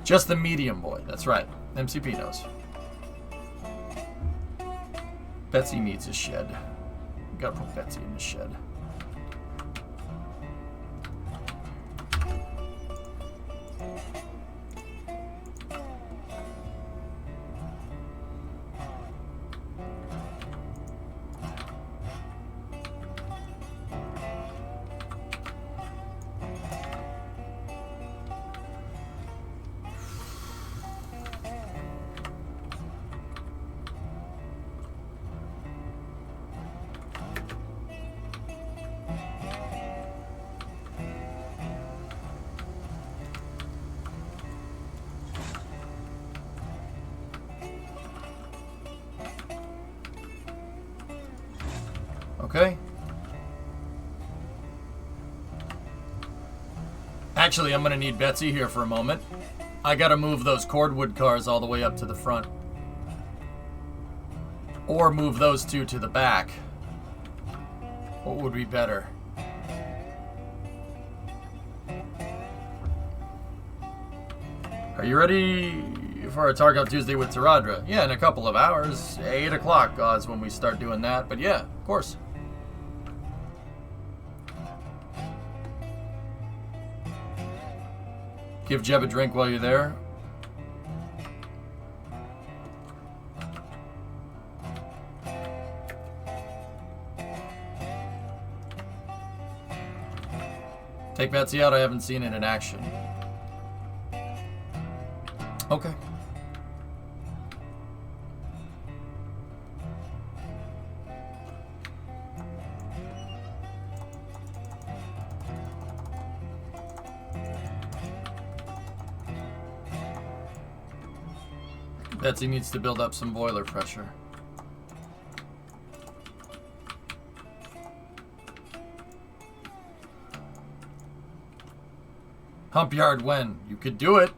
Just the medium boy. That's right. MCP knows. Betsy needs a shed. We gotta put Betsy in the shed. Okay. Actually, I'm gonna need Betsy here for a moment. I gotta move those cordwood cars all the way up to the front. Or move those 2 to the back. What would be better? Are you ready? You for a Tarkov Tuesday with Taradra? Yeah, in a couple of hours. 8 o'clock is when we start doing that. But yeah, of course. Give Jeb a drink while you're there. Take Betsy out. I haven't seen it in action. Okay. Betsy needs to build up some boiler pressure. Hump yard when? You could do it.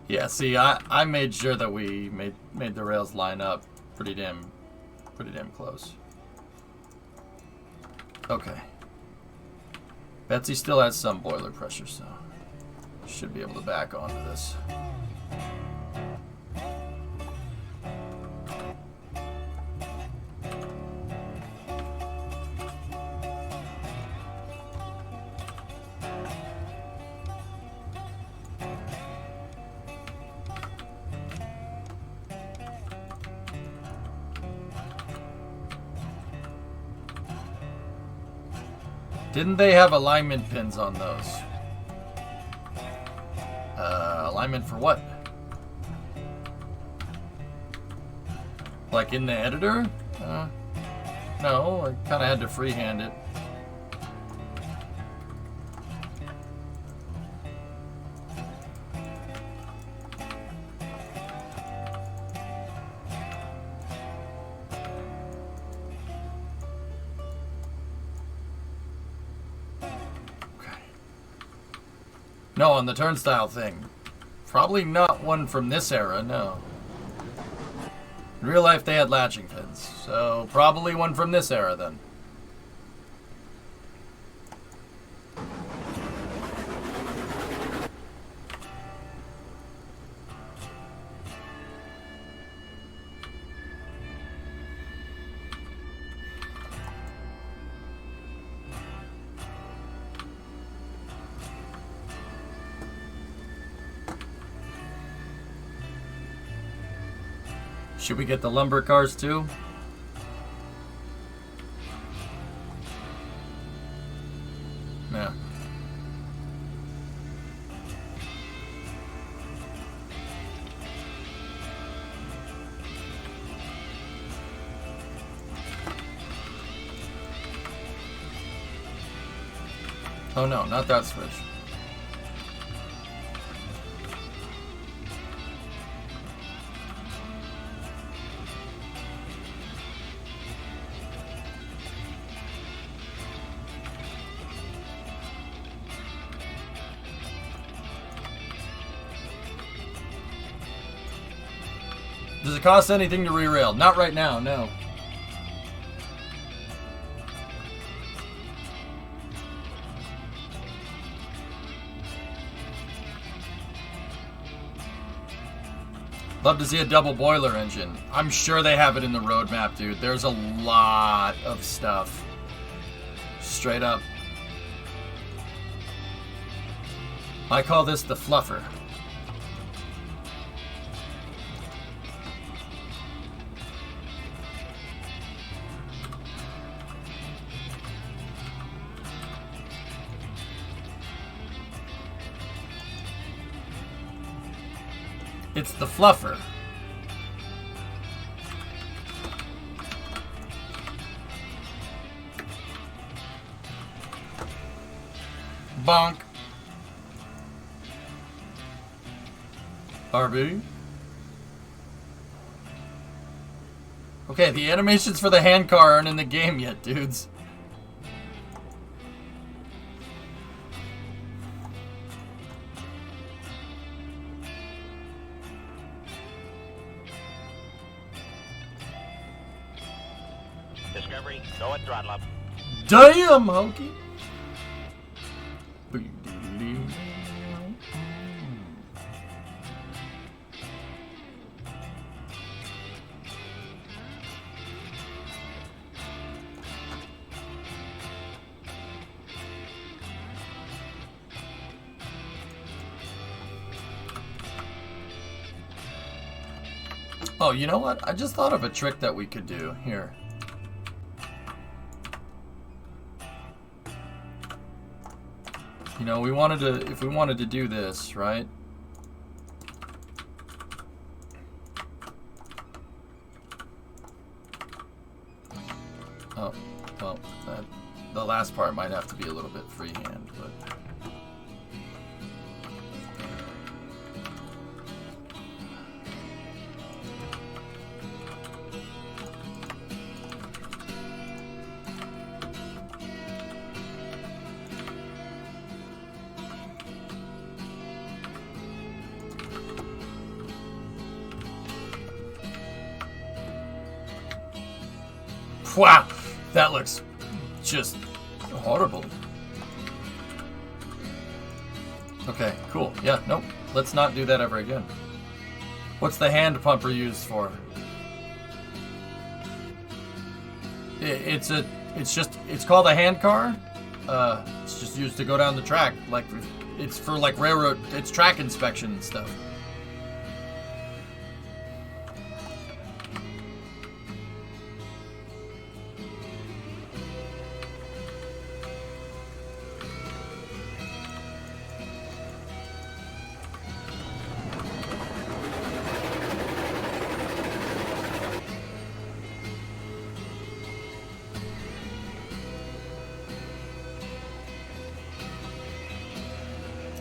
Yeah, see, I made sure that we made the rails line up pretty damn close. Okay. Betsy still has some boiler pressure, so should be able to back onto this. Didn't they have alignment pins on those? Alignment for what? Like in the editor? No, I kind of had to freehand it. No, on the turnstile thing. Probably not one from this era, no. In real life, they had latching pins, so probably one from this era then. Should we get the lumber cars too? Yeah. Oh no, not that switch. Does it cost anything to re-rail? Not right now, no. Love to see a double boiler engine. I'm sure they have it in the roadmap, dude. There's a lot of stuff. Straight up. I call this the fluffer. It's the fluffer. Bonk. RB. Okay, the animations for the hand car aren't in the game yet, dudes. Discovery, go at throttle up. Damn, Hokey. Oh, you know what? I just thought of a trick that we could do here. You know, we wanted to, if we wanted to do this, right? Oh, well, the last part might have to be a little bit freehand, but... Wow, that looks just horrible. Okay, cool. Yeah, nope. Let's not do that ever again. What's the hand pumper used for? It's called a hand car. It's just used to go down the track. Like, it's for like railroad, it's track inspection and stuff.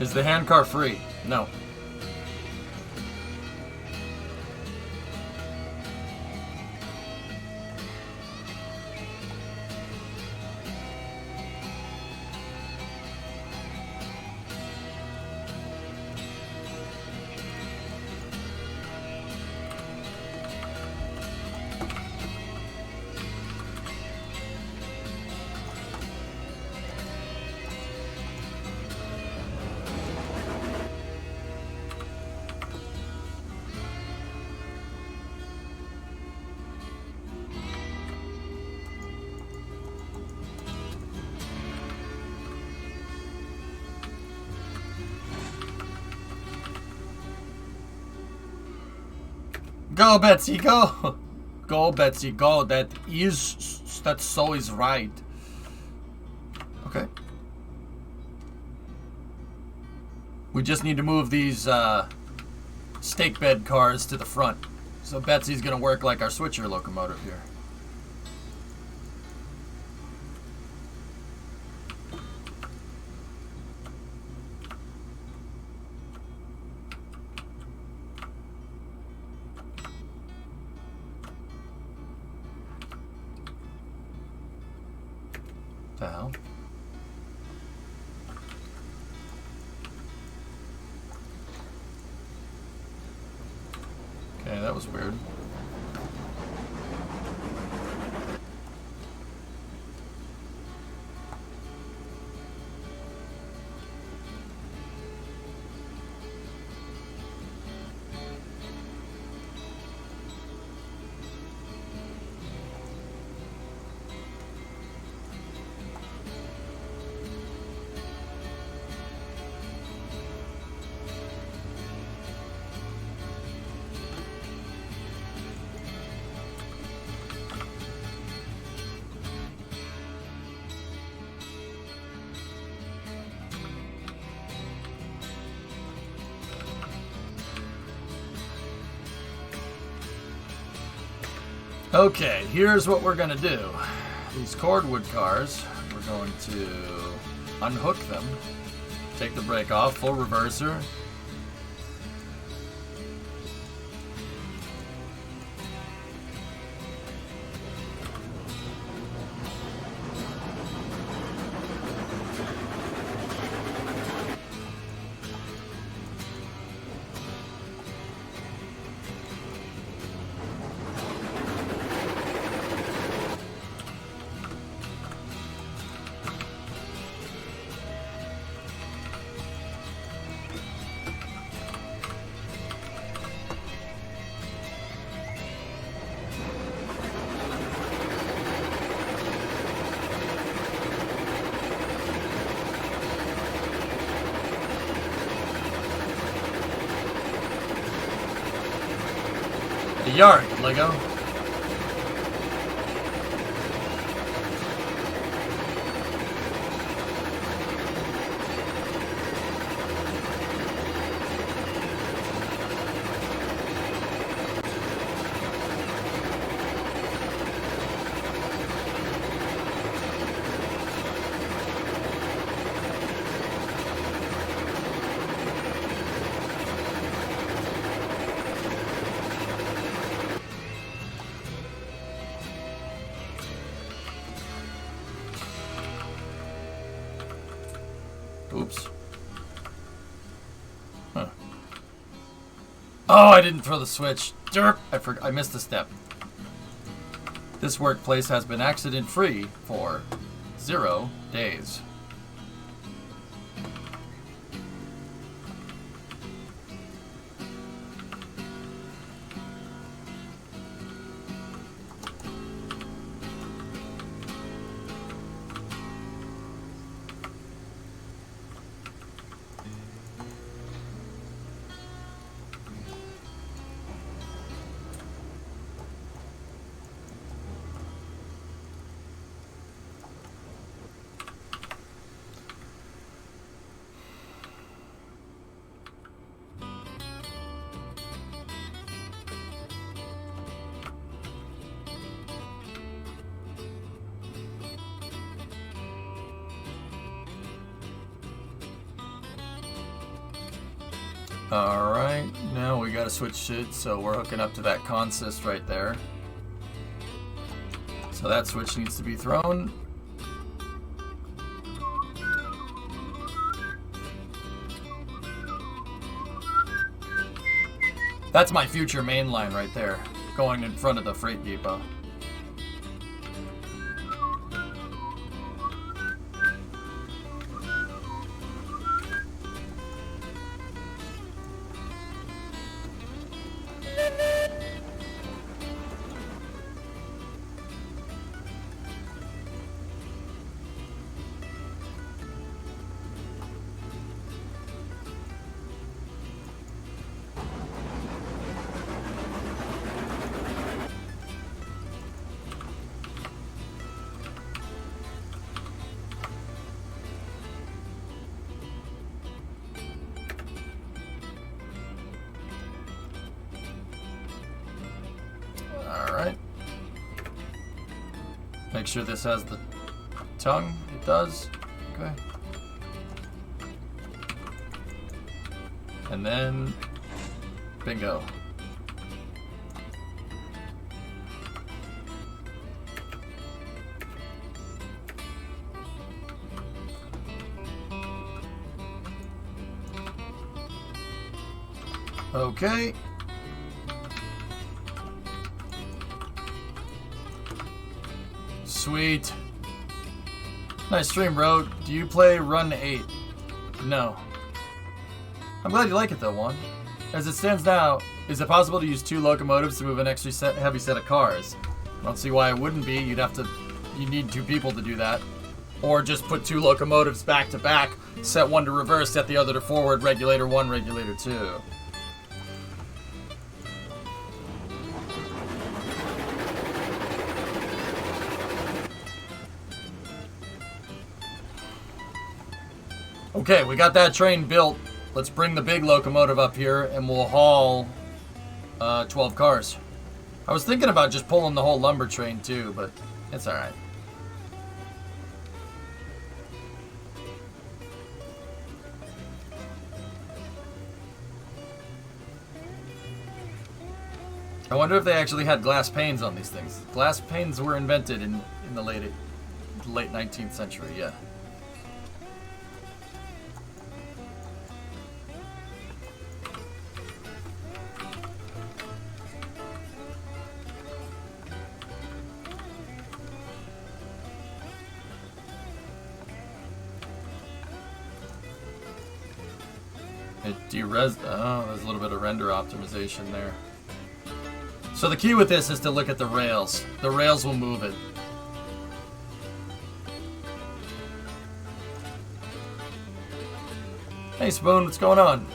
Is the hand car free? No. Go, Betsy, go! Go, Betsy, go. That so is right. Okay. We just need to move these stake bed cars to the front. So Betsy's gonna work like our switcher locomotive here. The hell? Okay, that was weird. Okay, here's what we're gonna do. These cordwood cars, we're going to unhook them, take the brake off, full reverser, The yard, Lego. Oops. Huh. Oh, I didn't throw the switch. Derp! I missed a step. This workplace has been accident-free for 0 days. Alright, now we gotta switch it, so we're hooking up to that consist right there. So that switch needs to be thrown. That's my future main line right there, going in front of the freight depot. Alright. Make sure this has the tongue. It does. Okay. And then, bingo. Okay. Sweet. Nice stream, bro. Do you play Run 8? No. I'm glad you like it though, Juan. As it stands now, is it possible to use 2 locomotives to move an extra heavy set of cars? I don't see why it wouldn't be. You need 2 people to do that. Or just put 2 locomotives back to back, set one to reverse, set the other to forward, regulator 1, regulator 2. Okay, we got that train built. Let's bring the big locomotive up here and we'll haul 12 cars. I was thinking about just pulling the whole lumber train too, but it's alright. I wonder if they actually had glass panes on these things. Glass panes were invented in the late 19th century, yeah. Oh, there's a little bit of render optimization there. So the key with this is to look at the rails. The rails will move it. Hey Spoon, what's going on?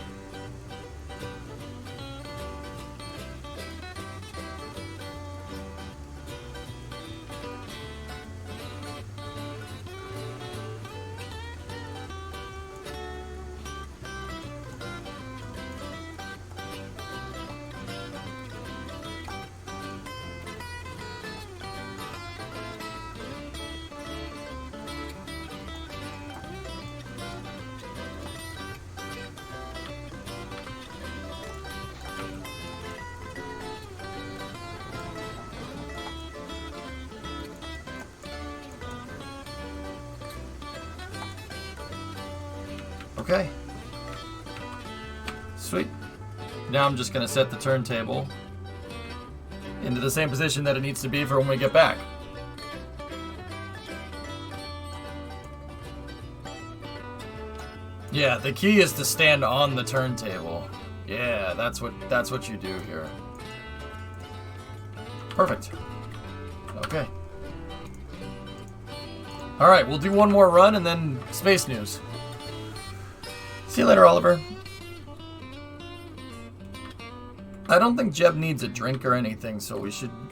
Okay. Sweet. Now I'm just going to set the turntable into the same position that it needs to be for when we get back. Yeah, the key is to stand on the turntable. Yeah, that's what you do here. Perfect. Okay. All right, we'll do one more run and then space news. See you later, Oliver. I don't think Jeb needs a drink or anything, so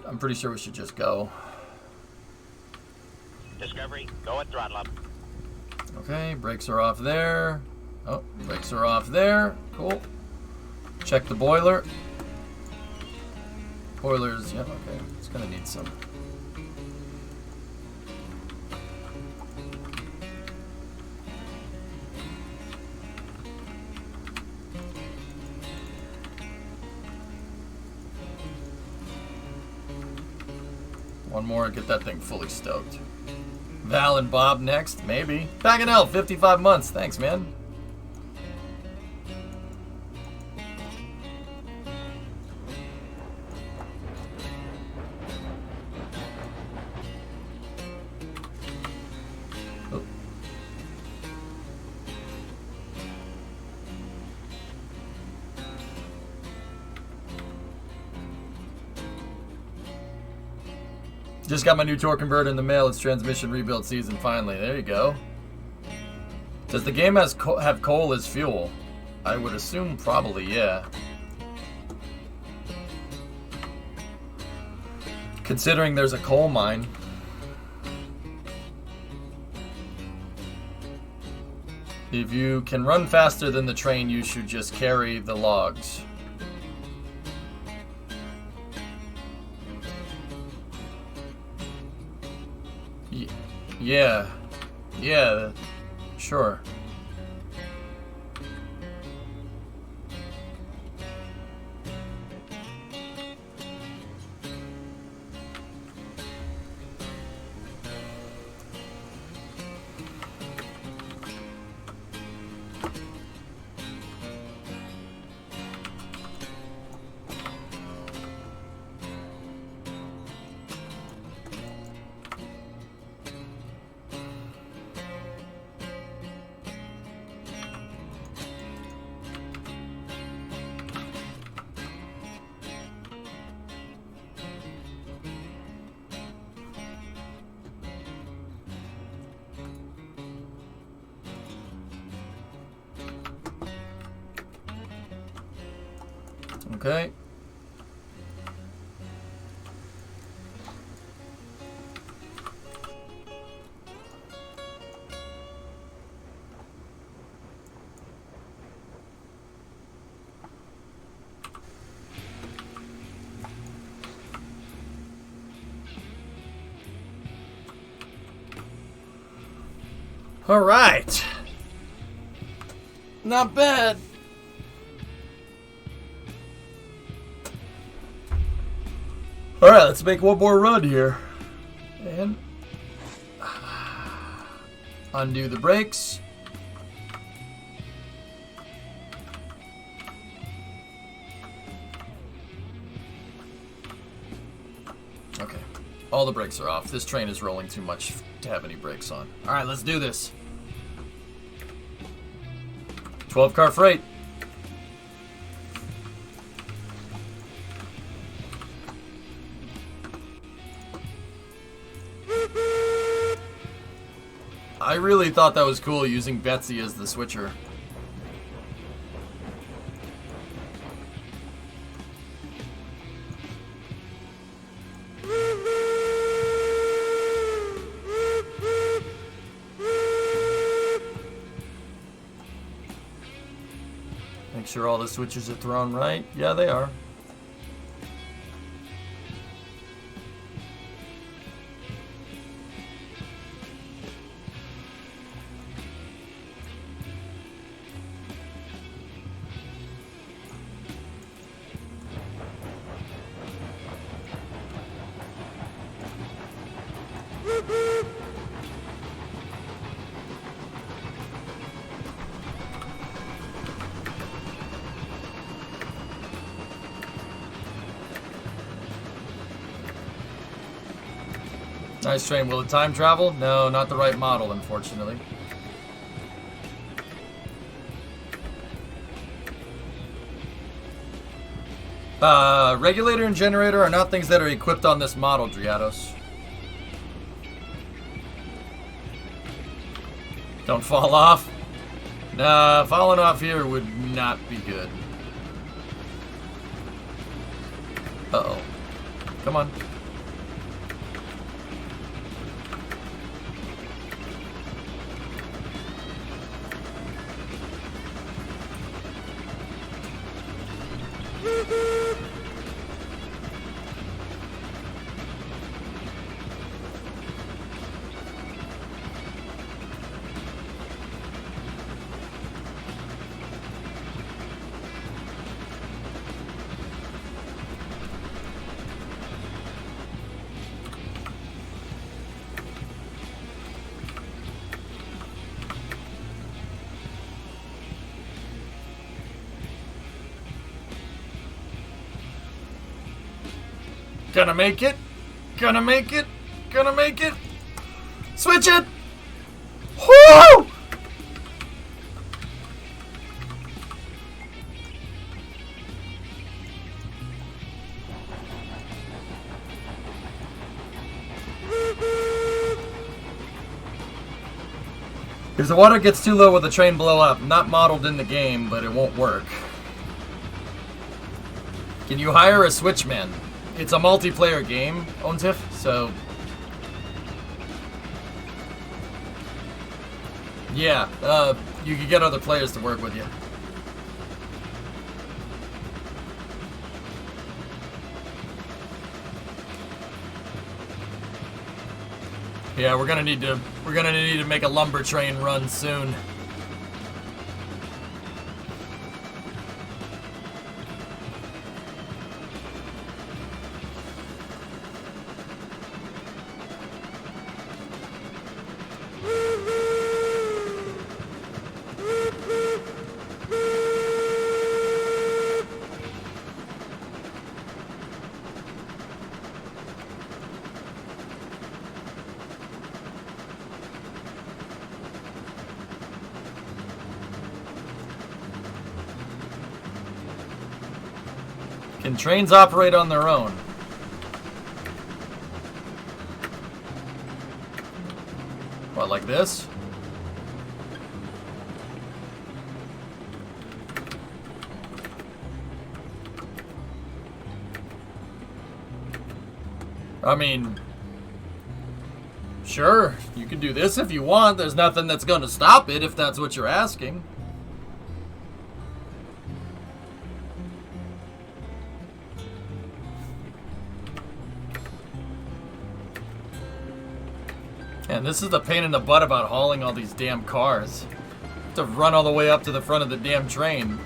I'm pretty sure we should just go. Discovery, go at throttle up. Okay, brakes are off there. Oh, brakes are off there. Cool. Check the boiler. Boilers, yeah, okay. It's gonna need some. One more, get that thing fully stoked. Val and Bob next, maybe. Baganel, 55 months. Thanks, man. Oh. Just got my new torque converter in the mail. It's transmission rebuild season finally. There you go. Does the game have coal as fuel? I would assume probably, yeah. Considering there's a coal mine. If you can run faster than the train, you should just carry the logs. Yeah. Yeah, sure. Okay. All right. Not bad. All right, let's make one more run here. And undo the brakes. Okay, all the brakes are off. This train is rolling too much to have any brakes on. All right, let's do this. 12-car freight. I really thought that was cool using Betsy as the switcher. Make sure all the switches are thrown right. Yeah, they are. Nice train. Will it time travel? No, not the right model, unfortunately. Regulator and generator are not things that are equipped on this model, Driados. Don't fall off. Nah, falling off here would not be good. Uh-oh. Come on. Gonna make it. Gonna make it. Gonna make it. Switch it. Whoo! If the water gets too low, will the train blow up? Not modeled in the game, but it won't work. Can you hire a switchman? It's a multiplayer game, Ontif, so... yeah, you can get other players to work with you. Yeah, we're gonna need to make a lumber train run soon. Can trains operate on their own? What, like this? I mean, sure, you can do this if you want. There's nothing that's gonna stop it if that's what you're asking. And this is the pain in the butt about hauling all these damn cars. To run all the way up to the front of the damn train.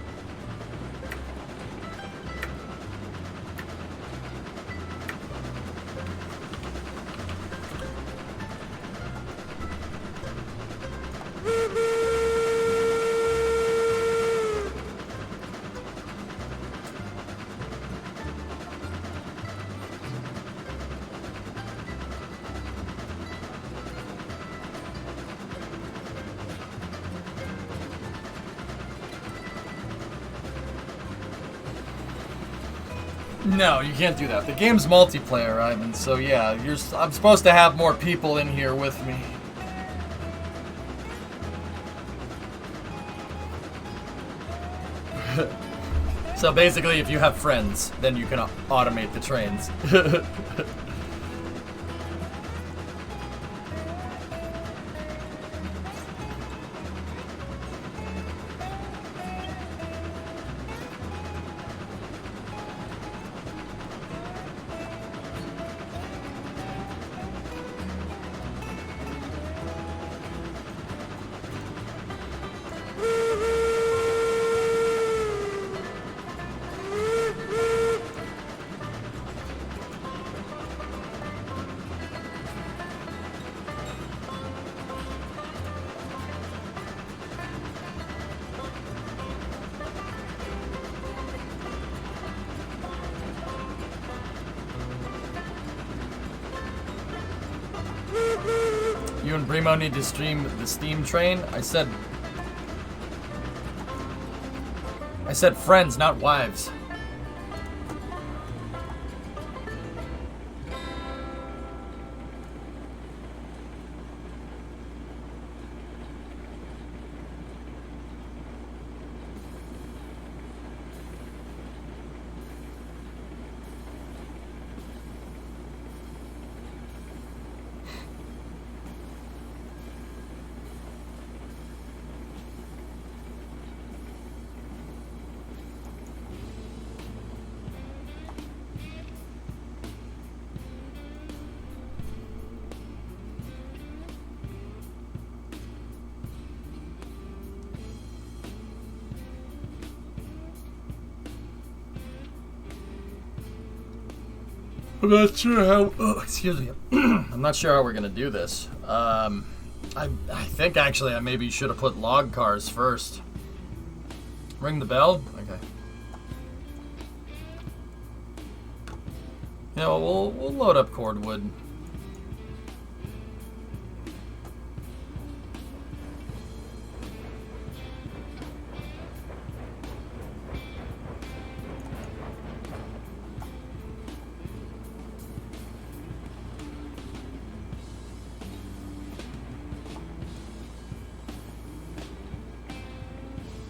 No, you can't do that. The game's multiplayer, Ivan, so yeah, I'm supposed to have more people in here with me. So basically, if you have friends, then you can automate the trains. Bremo need to stream the steam train? I said friends, not wives. I'm not sure how. Oh, excuse me. I'm not sure how we're gonna do this. I think actually I maybe should have put log cars first. Ring the bell. Okay. You know, we'll load up cordwood.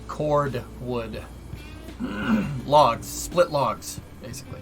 Cord wood. Logs. Split logs, basically.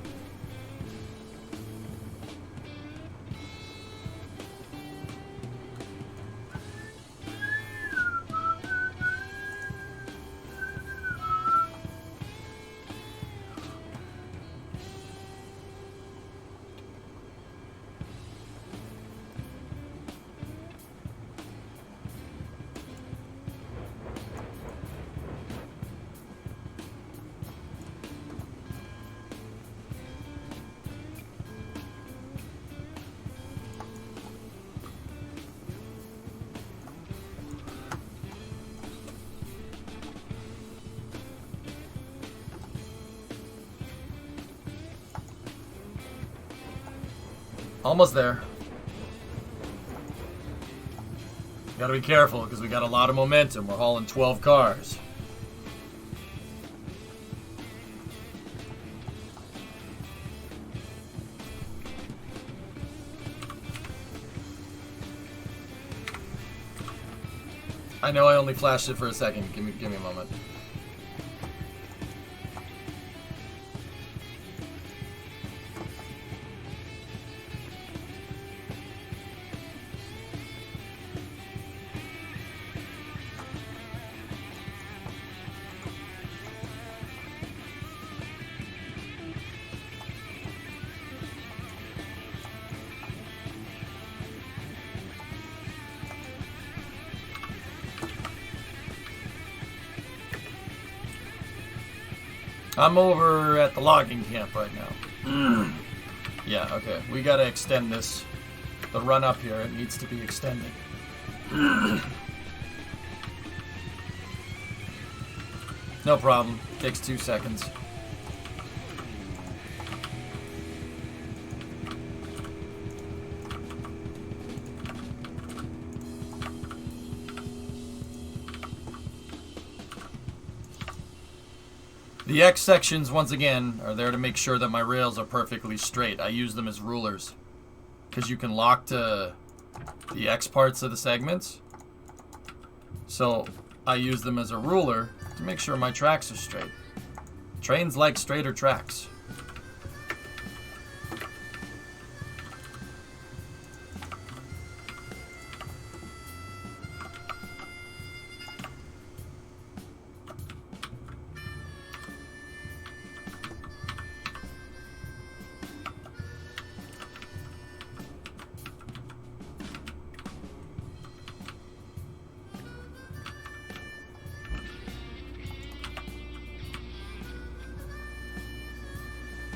Almost there. Gotta be careful because we got a lot of momentum. We're hauling 12 cars. I know I only flashed it for a second. Give me a moment. I'm over at the logging camp right now. Yeah, okay. We gotta extend this. The run up here, it needs to be extended. No problem. Takes 2 seconds. The X sections, once again, are there to make sure that my rails are perfectly straight. I use them as rulers. Because you can lock to the X parts of the segments. So I use them as a ruler to make sure my tracks are straight. Trains like straighter tracks.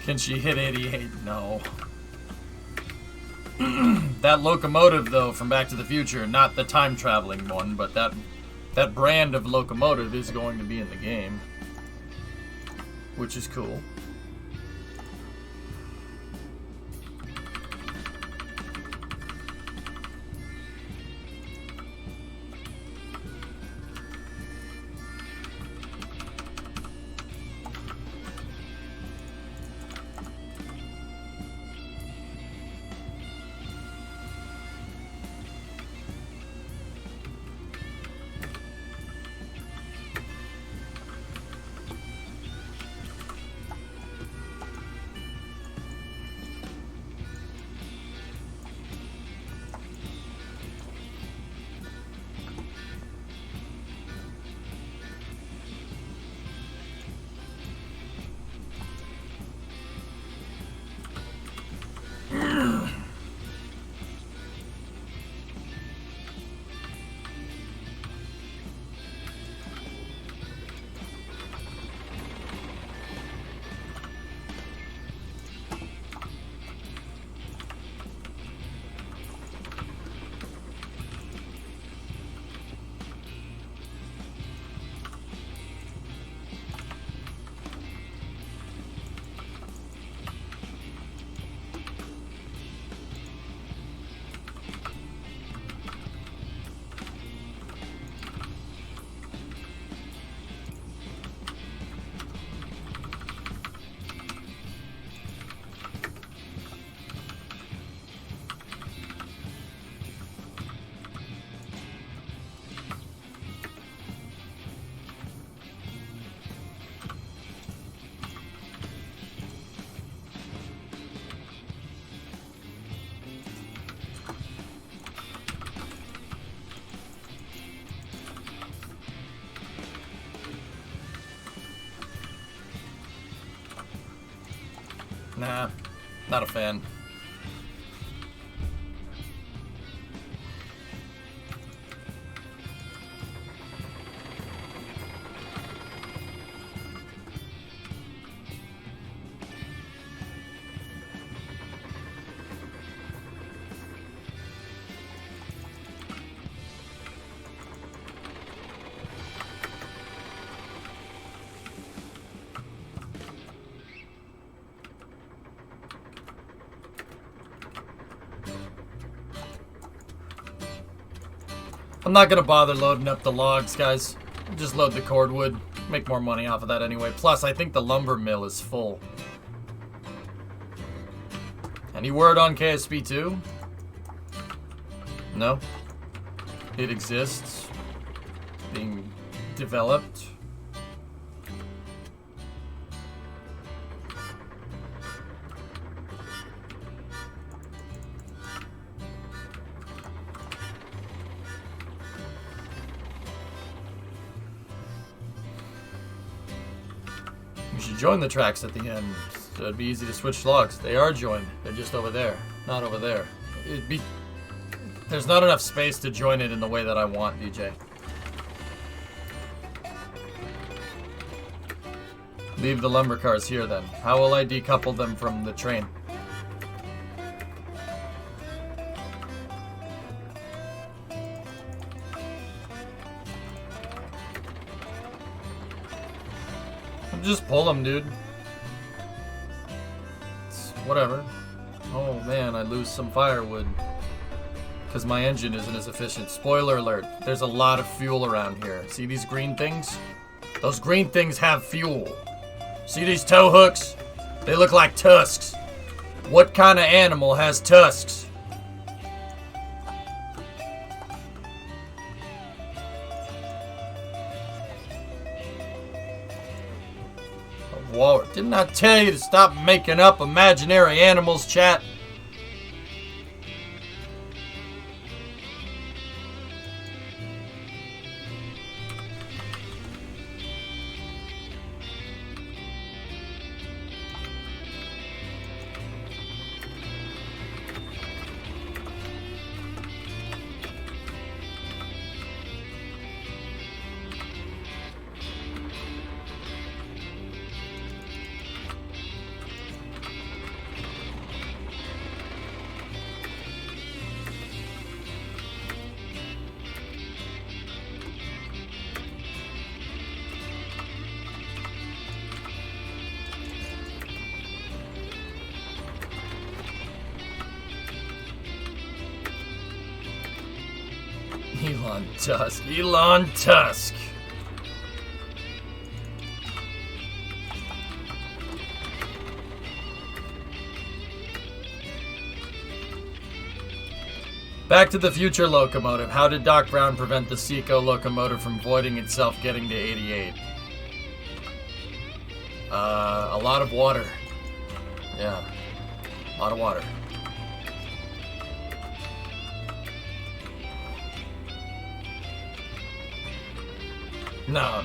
Can she hit 88? No. That locomotive, though, from Back to the Future, not the time-traveling one, but that brand of locomotive is going to be in the game. Which is cool. Nah, not a fan. I'm not gonna bother loading up the logs, guys. Just load the cordwood. Make more money off of that anyway. Plus, I think the lumber mill is full. Any word on KSP2? No? It exists. Being developed. You should join the tracks at the end, so it'd be easy to switch logs. They are joined. They're just over there, not over there. There's not enough space to join it in the way that I want, DJ. Leave the lumber cars here then. How will I decouple them from the train? Just pull them, dude. It's whatever. Oh man, I lose some firewood. Because my engine isn't as efficient. Spoiler alert, there's a lot of fuel around here. See these green things? Those green things have fuel. See these tow hooks? They look like tusks. What kind of animal has tusks? Whoa, didn't I tell you to stop making up imaginary animals, chat? Elon Tusk. Elon Tusk. Back to the Future Locomotive. How did Doc Brown prevent the Seco locomotive from voiding itself getting to 88? A lot of water. Yeah. A lot of water. No.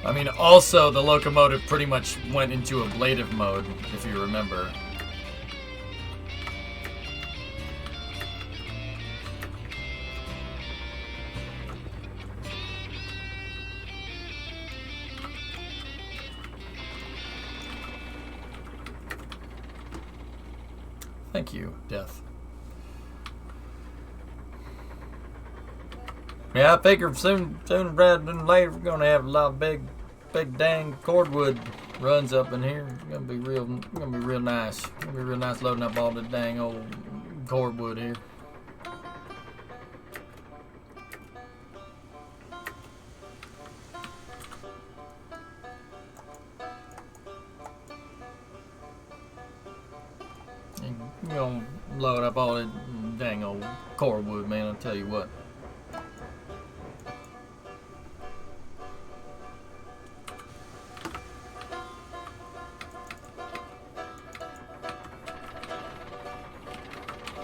I mean, also, the locomotive pretty much went into ablative mode, if you remember. Thank you, Death. Yeah, I figure soon rather than later, we're gonna have a lot of big dang cordwood runs up in here. It's gonna be real nice. It's gonna be real nice loading up all the dang old cordwood here. We're gonna load up all that dang old cordwood, man, I'll tell you what.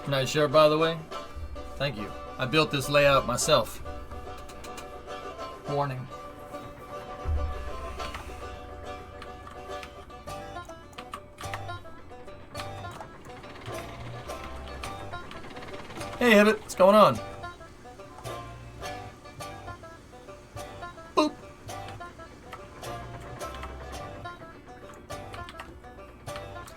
Nice shirt, by the way. Thank you. I built this layout myself. Warning. Hey, Hibbit, what's going on? Boop.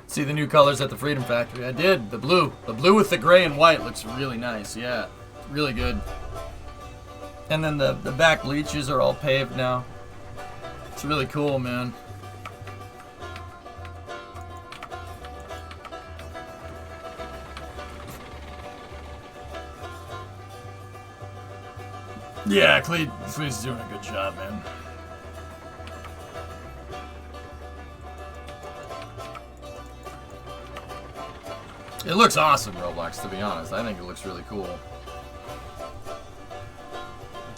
See the new colors at the Freedom Factory? I did. The blue. The blue with the gray and white looks really nice. Yeah, really good. And then the back bleachers are all paved now. It's really cool, man. Yeah, Cleet's doing a good job, man. It looks awesome, Roblox, to be honest. I think it looks really cool.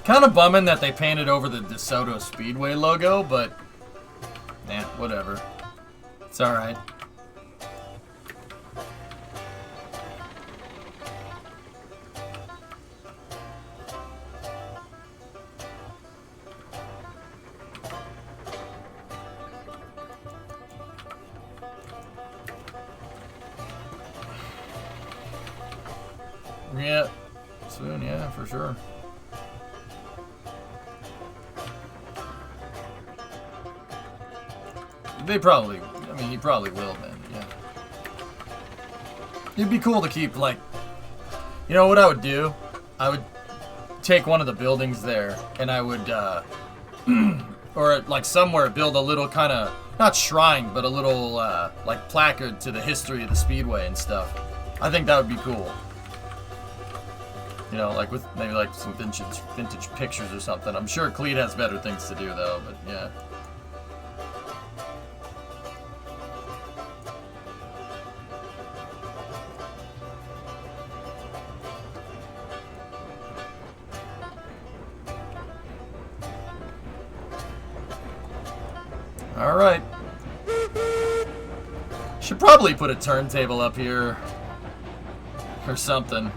Kind of bumming that they painted over the DeSoto Speedway logo, but whatever. It's alright. Yeah, soon, yeah, for sure. They probably, I mean, he probably will, man, yeah. It'd be cool to keep, like, you know what I would do? I would take one of the buildings there, and I would, or, like, somewhere build a little kind of, not shrine, but a little, like, placard to the history of the Speedway and stuff. I think that would be cool. You know, like with maybe like some vintage pictures or something. I'm sure Cleet has better things to do though, but yeah. All right. Should probably put a turntable up here or something.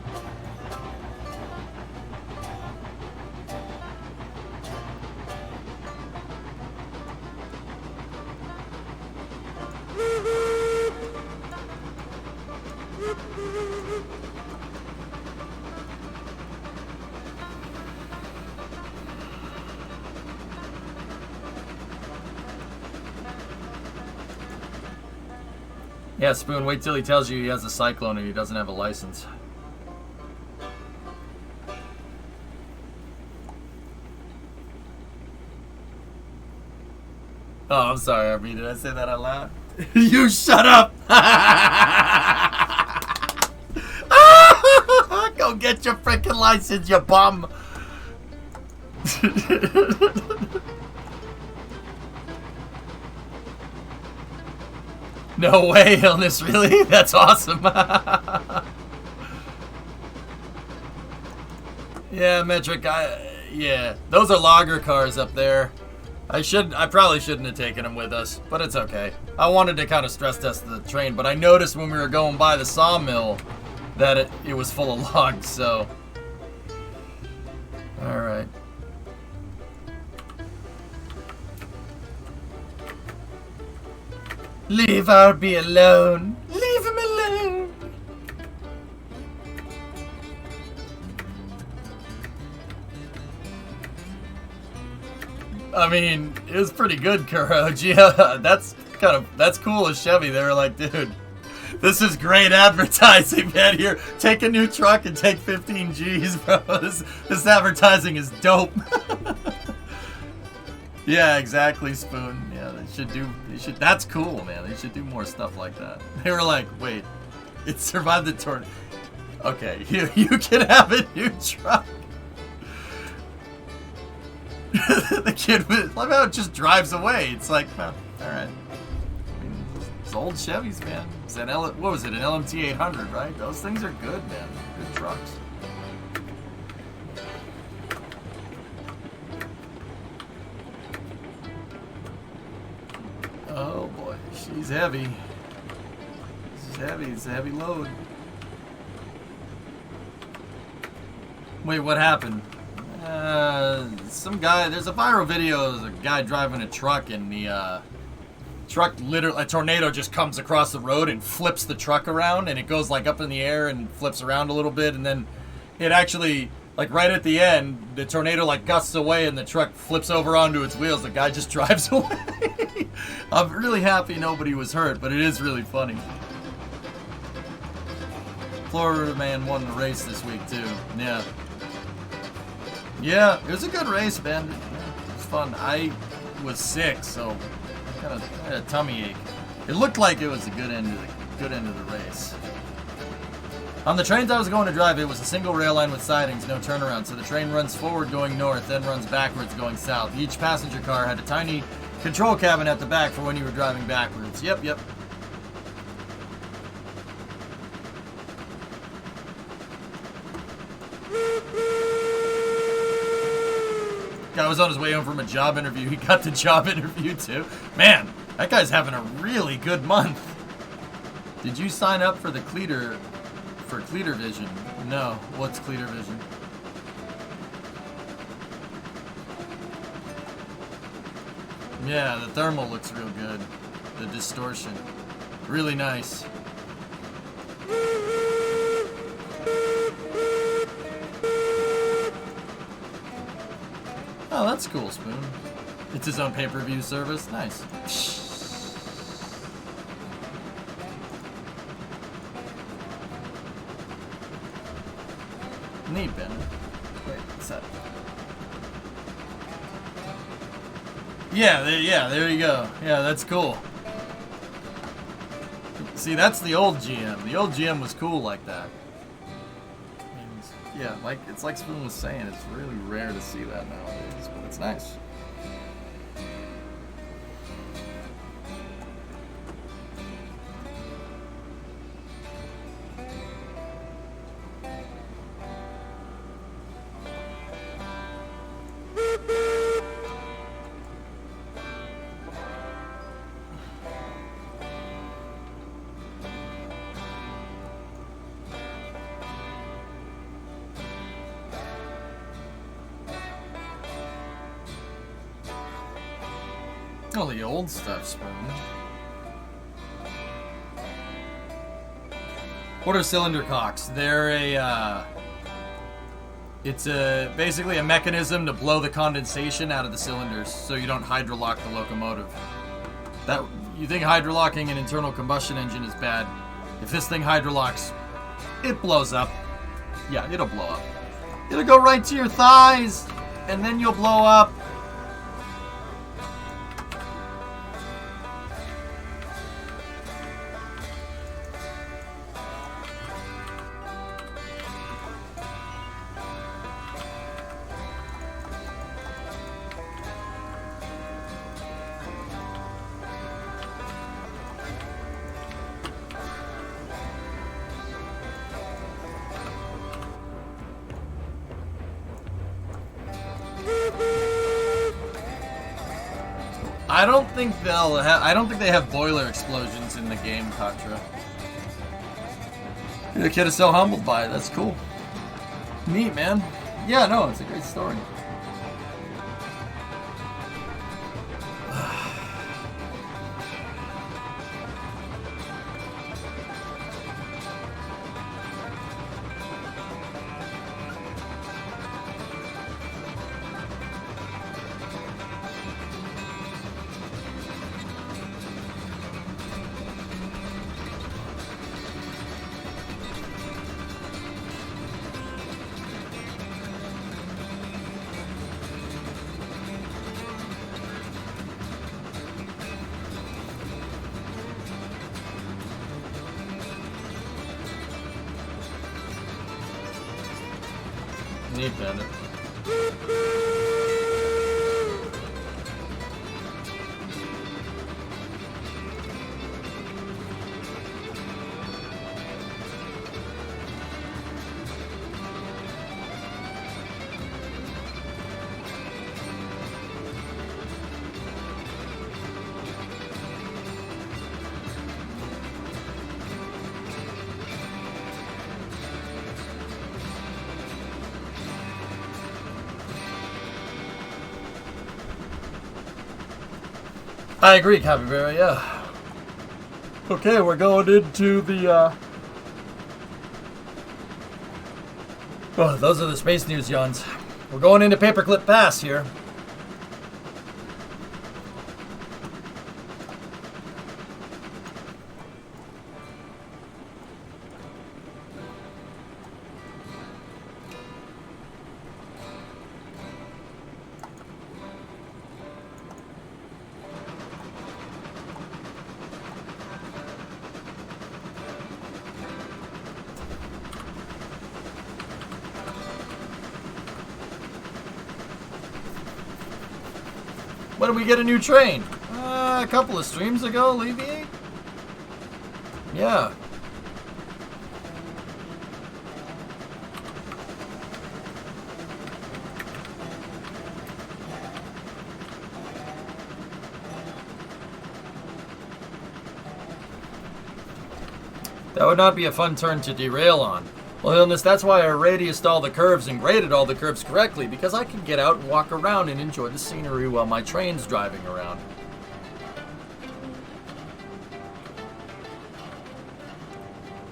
Yeah, Spoon, wait till he tells you he has a Cyclone and he doesn't have a license. Oh, I'm sorry, RB. Did I say that out loud? You shut up! Go get your freaking license, you bum! No way, Illness, really? That's awesome. Yeah, Metric, yeah. Those are logger cars up there. I probably shouldn't have taken them with us, but it's okay. I wanted to kind of stress test the train, but I noticed when we were going by the sawmill that it was full of logs, so. Alright. Leave RB alone. Leave him alone. I mean, it was pretty good, Courage. Yeah, that's cool as Chevy. They were like, dude, this is great advertising, man. Here, take a new truck and take 15 G's, bro. This advertising is dope. Yeah, exactly, Spoon. Yeah, that's cool, man. They should do more stuff like that. They were like, wait, it survived the tornado. Okay, you can have a new truck. The kid, love how it just drives away. It's like, well, alright. I mean, it's old Chevys, man. It's an what was it, an LMT 800, right? Those things are good, man. Good trucks. Oh boy, she's heavy. This is heavy, it's a heavy load. Wait, what happened? Some guy, there's a viral video of a guy driving a truck and the truck literally, a tornado just comes across the road and flips the truck around and it goes like up in the air and flips around a little bit and then it actually, like right at the end, the tornado like gusts away and the truck flips over onto its wheels. The guy just drives away. I'm really happy nobody was hurt, but it is really funny. Florida man won the race this week too. Yeah. Yeah, it was a good race, man. It was fun. I was sick, so I had a tummy ache. It looked like it was a good end of the race. On the trains I was going to drive, it was a single rail line with sidings, no turnaround. So the train runs forward going north, then runs backwards going south. Each passenger car had a tiny control cabin at the back for when you were driving backwards. Yep. Guy was on his way home from a job interview. He got the job interview too. Man, that guy's having a really good month. Did you sign up for the Cleater Vision? No. What's Cleater Vision? Yeah, the thermal looks real good. The distortion. Really nice. Oh, that's cool, Spoon. It's his own pay-per-view service. Nice. Neat, Ben. Wait, what's that? Yeah, there you go. Yeah, that's cool. See, that's the old GM. The old GM was cool like that. Yeah, like it's like Spoon was saying, it's really rare to see that nowadays, but it's nice. All the old stuff, Spoon. What are cylinder cocks? They're it's basically a mechanism to blow the condensation out of the cylinders so you don't hydrolock the locomotive. That you think hydrolocking an internal combustion engine is bad. If this thing hydrolocks, it blows up. Yeah, it'll blow up. It'll go right to your thighs, and then you'll blow up. I don't think they have boiler explosions in the game, Contra. The kid is so humbled by it. That's cool. Neat, man. Yeah, no, it's a great story. Neat, Bandit. I agree, Capybara, yeah. Okay, we're going into the, Oh, those are the space news, Jans. We're going into Paperclip Pass here. When did we get a new train? A couple of streams ago, Alleviate? Yeah. That would not be a fun turn to derail on. Well, Illness, that's why I radiused all the curves and graded all the curves correctly, because I can get out and walk around and enjoy the scenery while my train's driving around.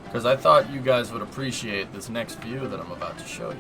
Because I thought you guys would appreciate this next view that I'm about to show you.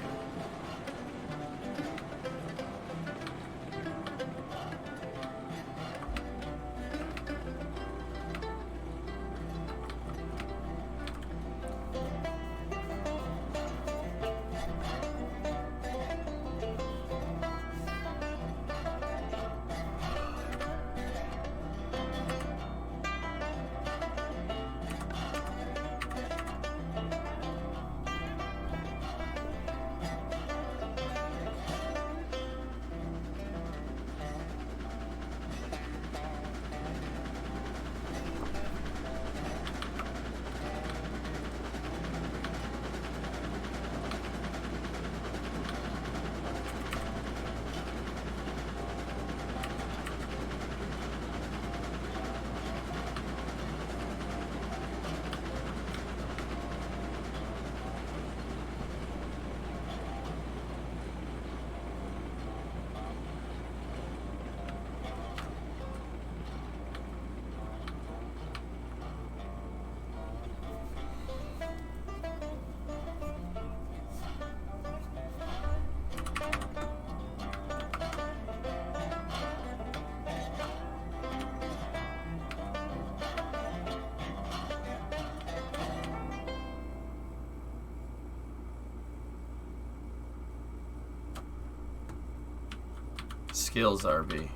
Skills, RB.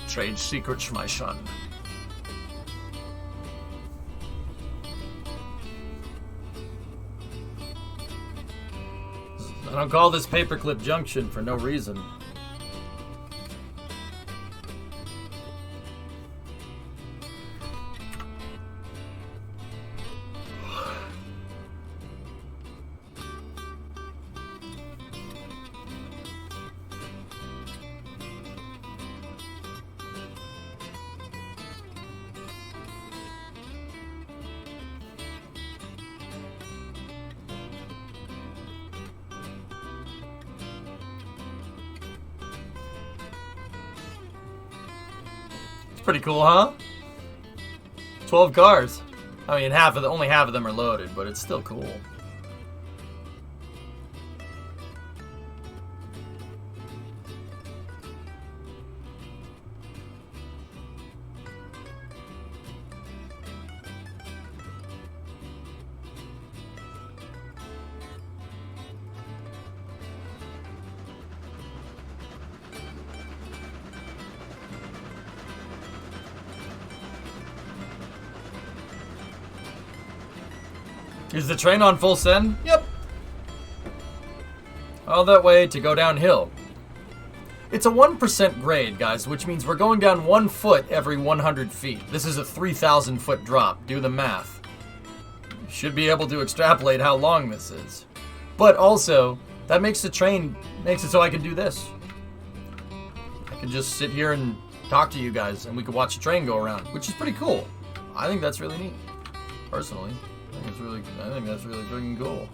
Trade secrets, my son. I don't call this Paperclip Junction for no reason. Pretty cool, huh? 12 cars. I mean, only half of them are loaded, but it's still cool. Is the train on full send? Yep. All that way to go downhill. It's a 1% grade, guys, which means we're going down 1 foot every 100 feet. This is a 3,000 foot drop. Do the math. You should be able to extrapolate how long this is. But also, that makes the train, makes it so I can do this. I can just sit here and talk to you guys, and we can watch the train go around, which is pretty cool. I think that's really neat, personally. I think that's really freaking cool.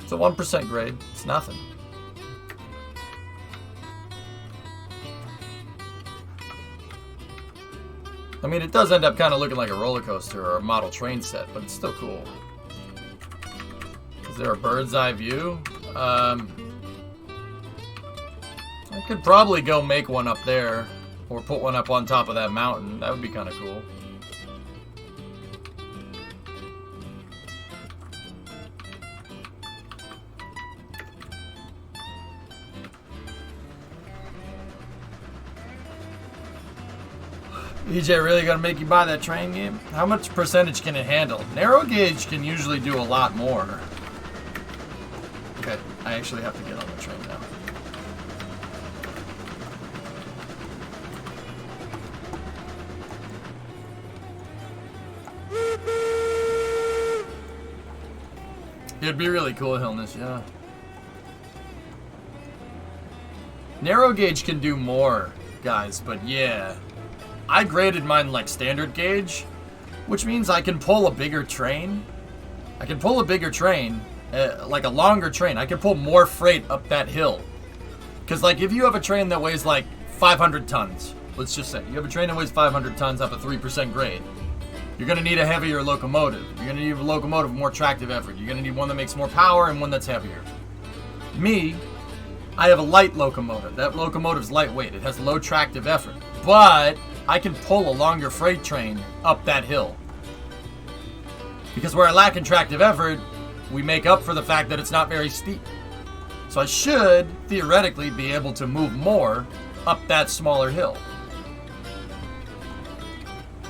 It's a 1% grade. It's nothing. I mean, it does end up kind of looking like a roller coaster or a model train set, but it's still cool. Is there a bird's eye view? I could probably go make one up there. Or put one up on top of that mountain. That would be kind of cool. EJ really gonna make you buy that train game? How much percentage can it handle? Narrow gauge can usually do a lot more. Okay, I actually have to get on the train now. It'd be really cool, Hillness, yeah. Narrow gauge can do more, guys, but yeah. I graded mine like standard gauge, which means I can pull a bigger train. I can pull a bigger train, like a longer train. I can pull more freight up that hill. Because, like, if you have a train that weighs like 500 tons, let's just say, you have a train that weighs 500 tons up a 3% grade. You're going to need a heavier locomotive. You're going to need a locomotive with more tractive effort. You're going to need one that makes more power and one that's heavier. Me, I have a light locomotive. That locomotive's lightweight. It has low tractive effort. But I can pull a longer freight train up that hill. Because where I lack in tractive effort, we make up for the fact that it's not very steep. So I should, theoretically, be able to move more up that smaller hill.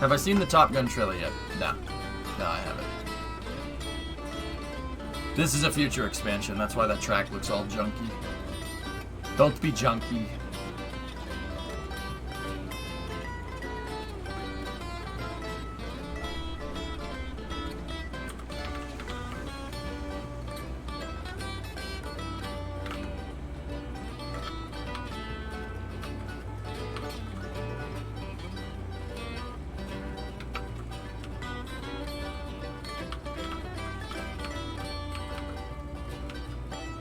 Have I seen the Top Gun trailer yet? No. No, I haven't. This is a future expansion. That's why that track looks all junky. Don't be junky.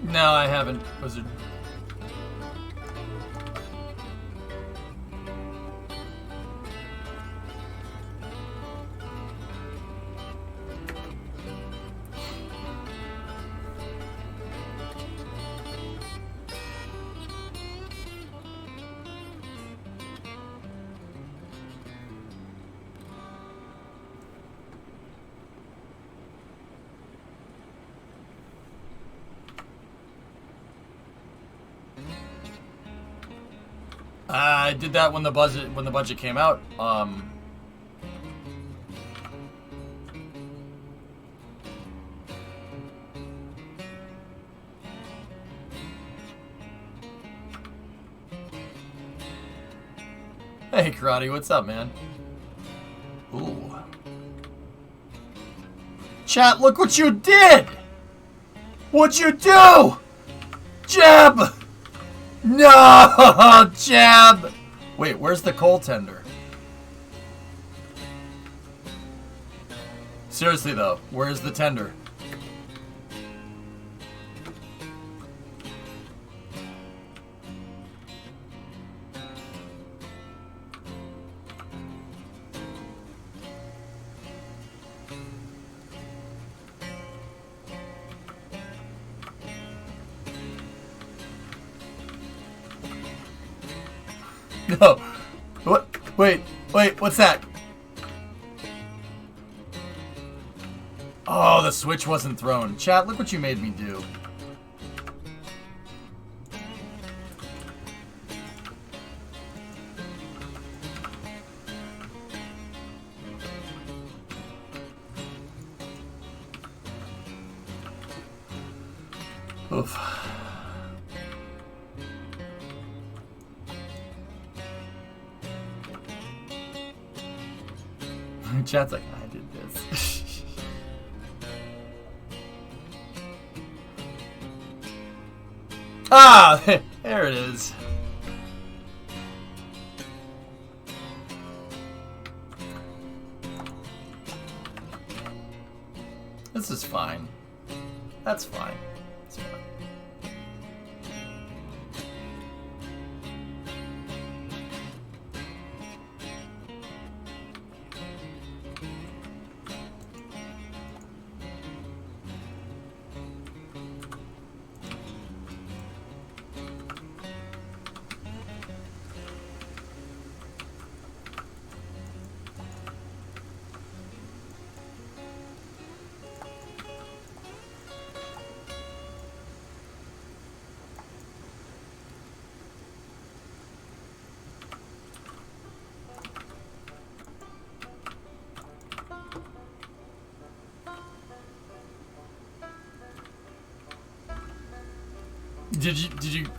No, I haven't, Wizard. I did that when the budget came out. Hey, Karate, what's up, man? Ooh. Chat, look what you did! What'd you do? Jeb! No, Jeb! Wait, where's the coal tender? Seriously, though, where's the tender? No. What? Wait, what's that? Oh, the switch wasn't thrown. Chat, look what you made me do. Oof. Chat's like, I did this. Ah, there it is. This is fine. That's fine. It's fine.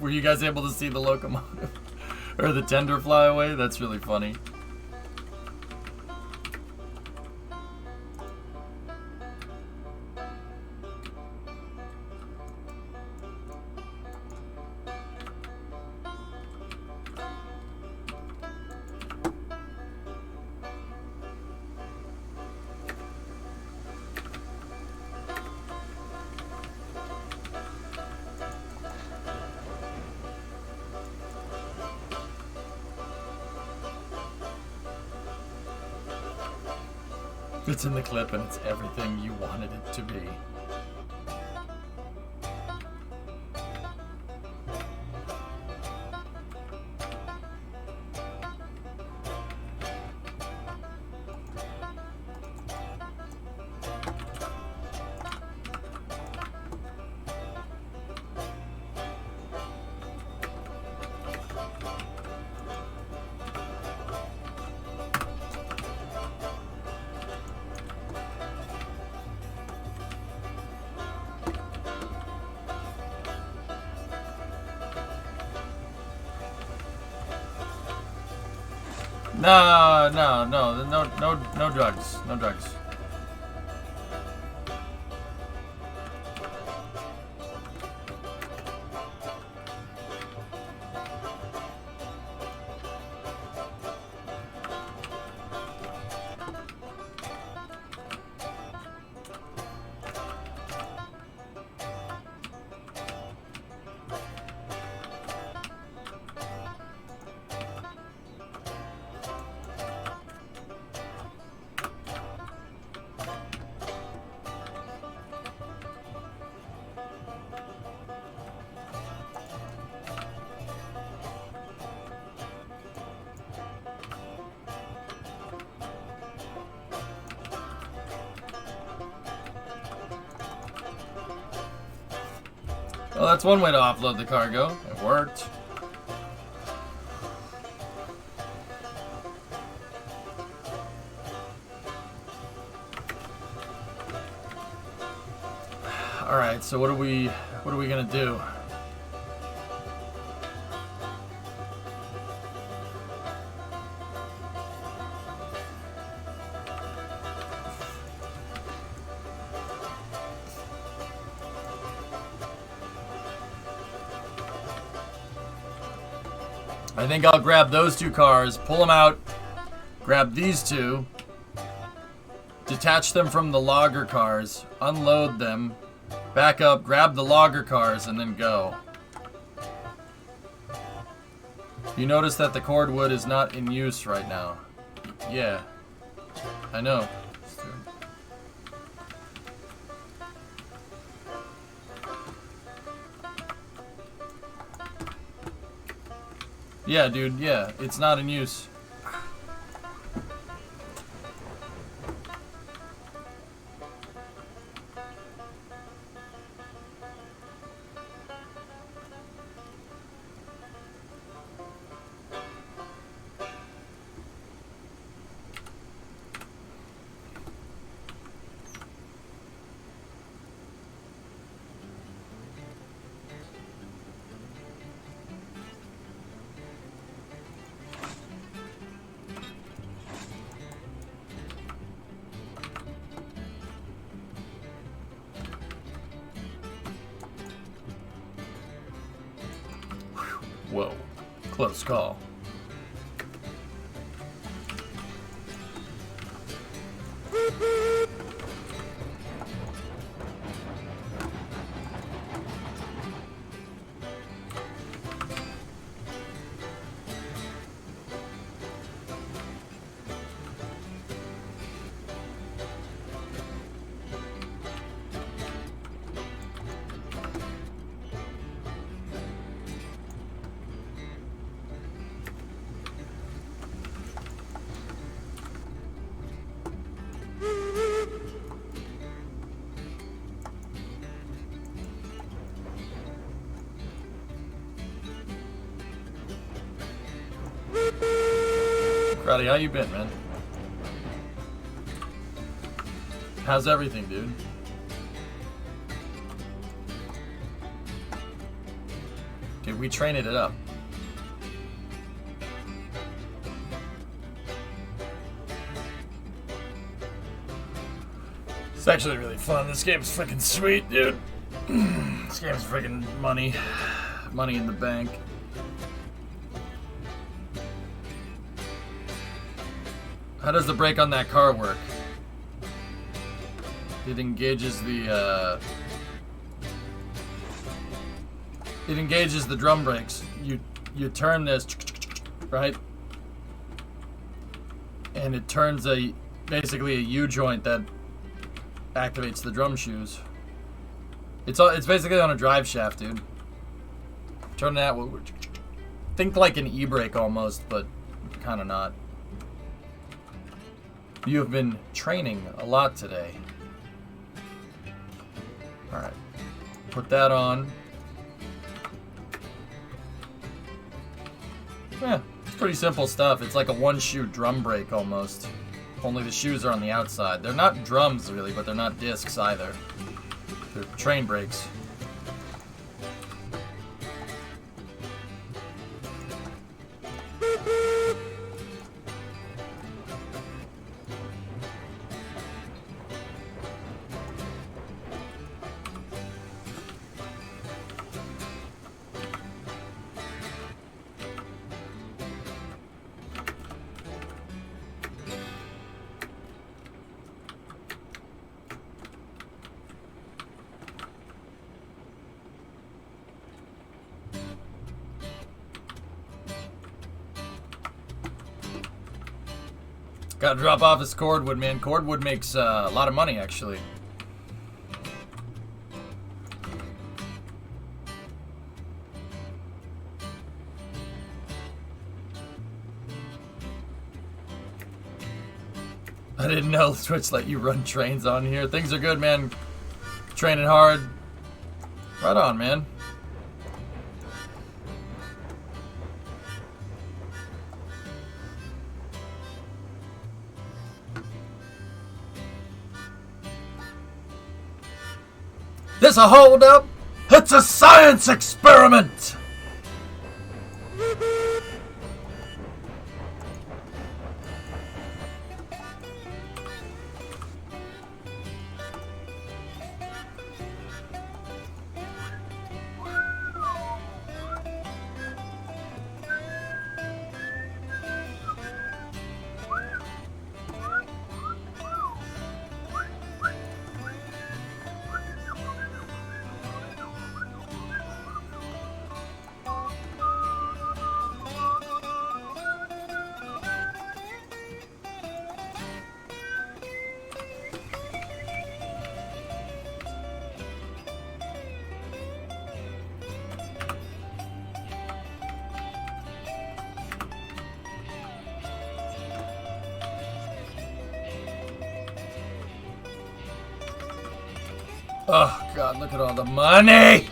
Were you guys able to see the locomotive? Or the tender fly away? That's really funny. It's in the clip and it's everything you wanted it to be. No drugs. No drugs. Well, that's one way to offload the cargo. It worked. All right, so what are we gonna do? I think I'll grab those two cars, pull them out, grab these two, detach them from the logger cars, unload them, back up, grab the logger cars, and then go. You notice that the cordwood is not in use right now. Yeah, I know. Yeah, dude, yeah, it's not in use. Whoa, close call. Crowdy, how you been, man? How's everything, dude? Dude, we trained it up. It's actually really fun. This game's freaking sweet, dude. This game's freaking money. Money in the bank. How does the brake on that car work? It engages the drum brakes. You turn this, right? And it turns basically a U-joint that activates the drum shoes. It's basically on a drive shaft, dude. Turn that. Think like an e-brake almost, but kind of not. You have been training a lot today. All right, put that on. Yeah, it's pretty simple stuff. It's like a one-shoe drum brake almost. Only the shoes are on the outside. They're not drums really, but they're not discs either. They're train brakes. Gotta drop off this cordwood, man. Cordwood makes a lot of money, actually. I didn't know Twitch let you run trains on here. Things are good, man. Training hard. Right on, man. This a hold-up? It's a science experiment! Oh, God, look at all the money!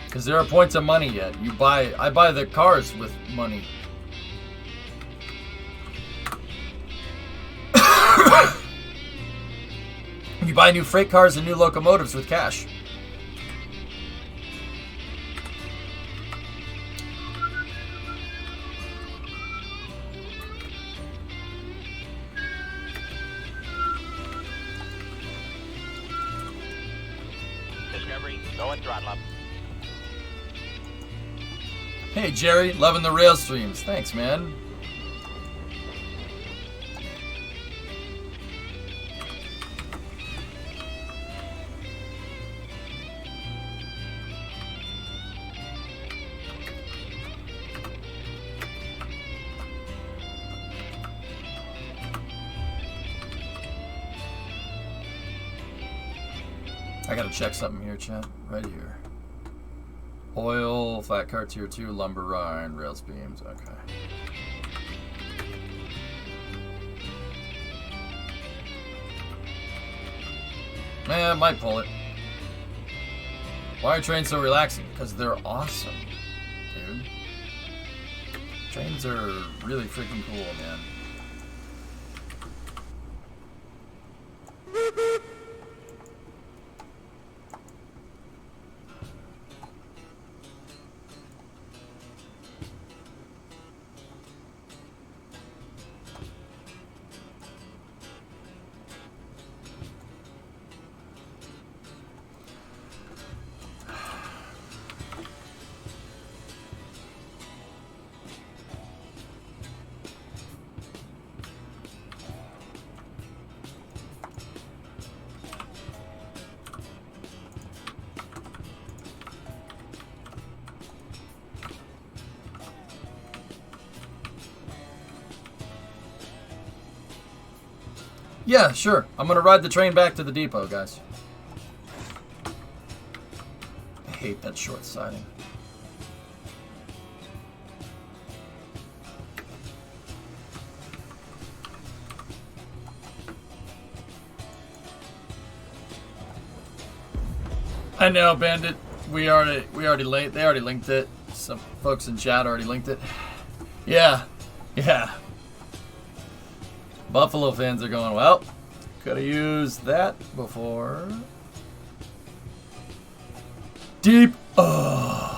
Because there are points of money yet. I buy the cars with money. You buy new freight cars and new locomotives with cash. Discovery, going throttle up. Hey Jerry, loving the rail streams. Thanks, man. I gotta check something here, chat. Right here. Oil, flat car tier 2, lumber rind, rails beams. Okay. I might pull it. Why are trains so relaxing? Because they're awesome, dude. Trains are really freaking cool, man. Yeah, sure. I'm gonna ride the train back to the depot, guys. I hate that short siding. I know, Bandit. We already linked. They already linked it. Some folks in chat already linked it. Yeah. Buffalo fans are going, well, could have used that before. Deep. Oh.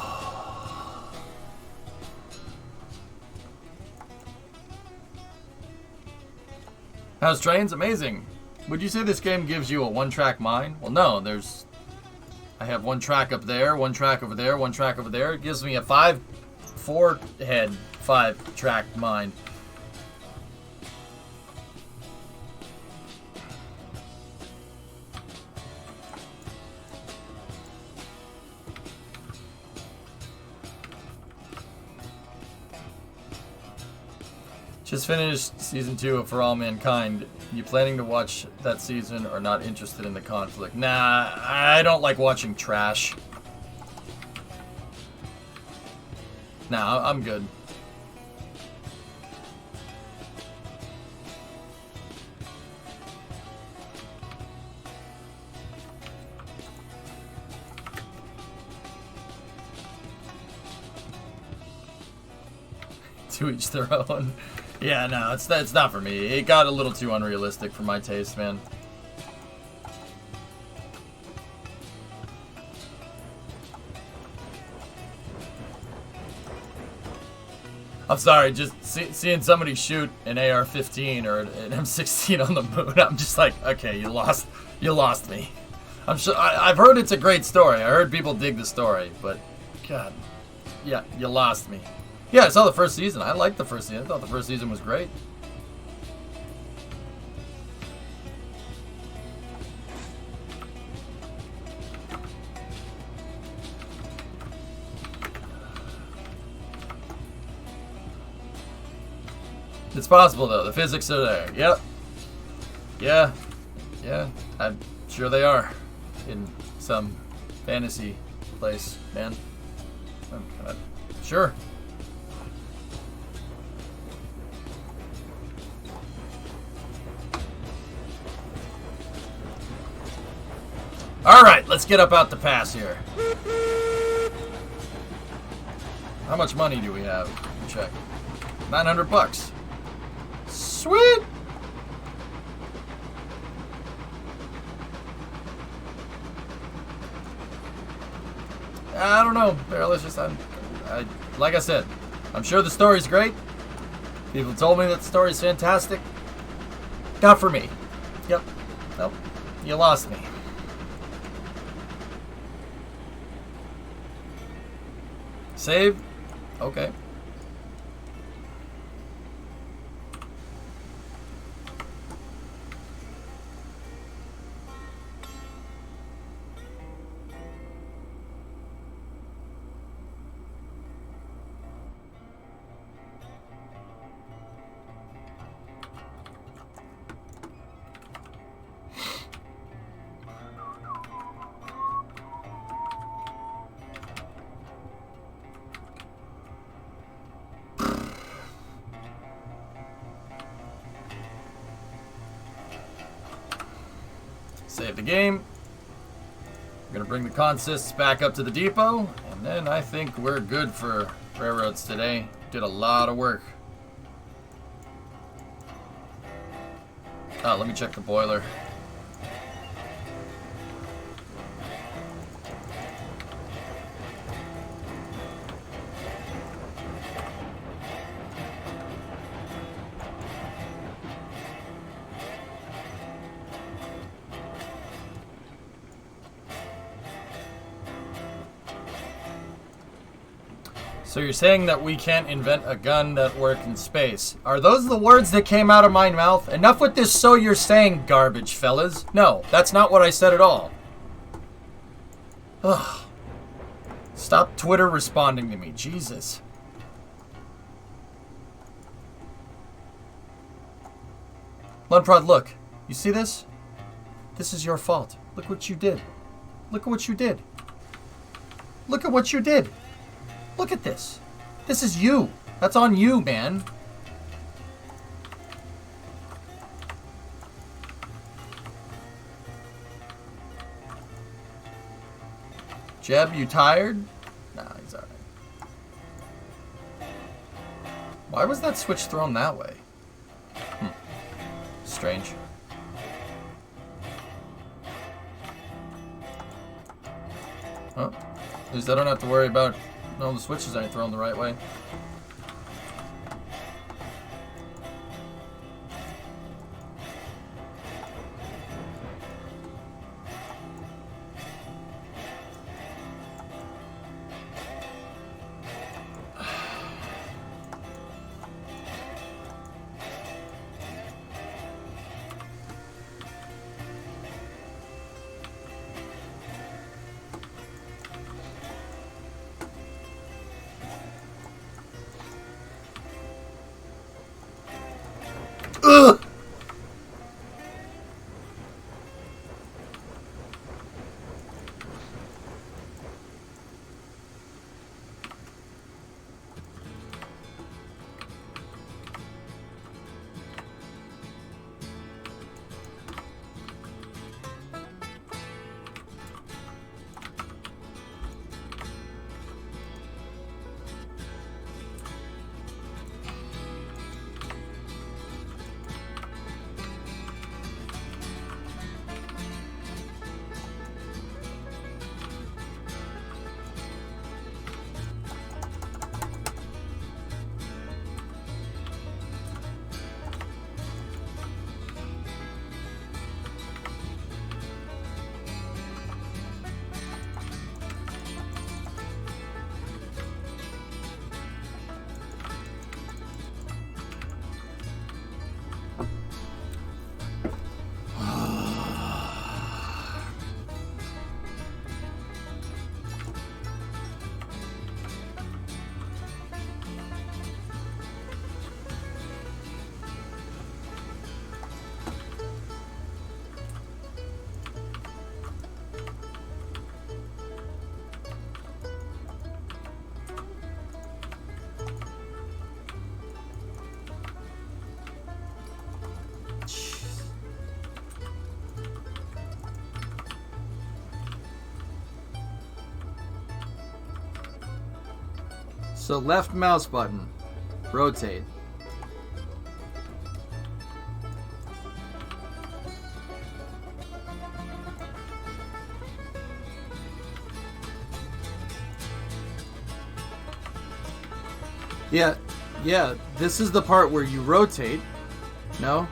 How's trains? Amazing. Would you say this game gives you a one-track mind? Well, no. I have one track up there, one track over there, one track over there. It gives me a 4-head, 5-track mind. Just finished season 2 of For All Mankind. You planning to watch that season or not interested in the conflict? Nah, I don't like watching trash. Nah, I'm good. To each their own. Yeah, no, it's not for me. It got a little too unrealistic for my taste, man. I'm sorry, just seeing somebody shoot an AR-15 or an M16 on the moon, I'm just like, okay, you lost me. I'm sure I've heard it's a great story. I heard people dig the story, but God, yeah, you lost me. Yeah, I saw the first season. I liked the first season. I thought the first season was great. It's possible, though. The physics are there. Yep. Yeah. I'm sure they are. In some fantasy place, man. Sure. Alright, let's get up out the pass here. How much money do we have? Check. 900 bucks. Sweet! I don't know, Barrelicious. Like I said, I'm sure the story's great. People told me that the story's fantastic. Not for me. Yep. Nope. You lost me. Save? Okay. Save the game. We're gonna bring the consists back up to the depot, and then I think we're good for railroads today. Did a lot of work. Oh, let me check the boiler. So you're saying that we can't invent a gun that works in space. Are those the words that came out of my mouth? Enough with this "so you're saying" garbage, fellas. No, that's not what I said at all. Ugh. Stop Twitter responding to me. Jesus. Lunprod, look. You see this? This is your fault. Look what you did. Look at what you did. Look at what you did. Look at this. This is you. That's on you, man. Jeb, you tired? Nah, he's alright. Why was that switch thrown that way? Strange. Oh, at least I don't have to worry about no, the switches aren't thrown the right way. Ugh! So left mouse button, rotate. Yeah, this is the part where you rotate. No?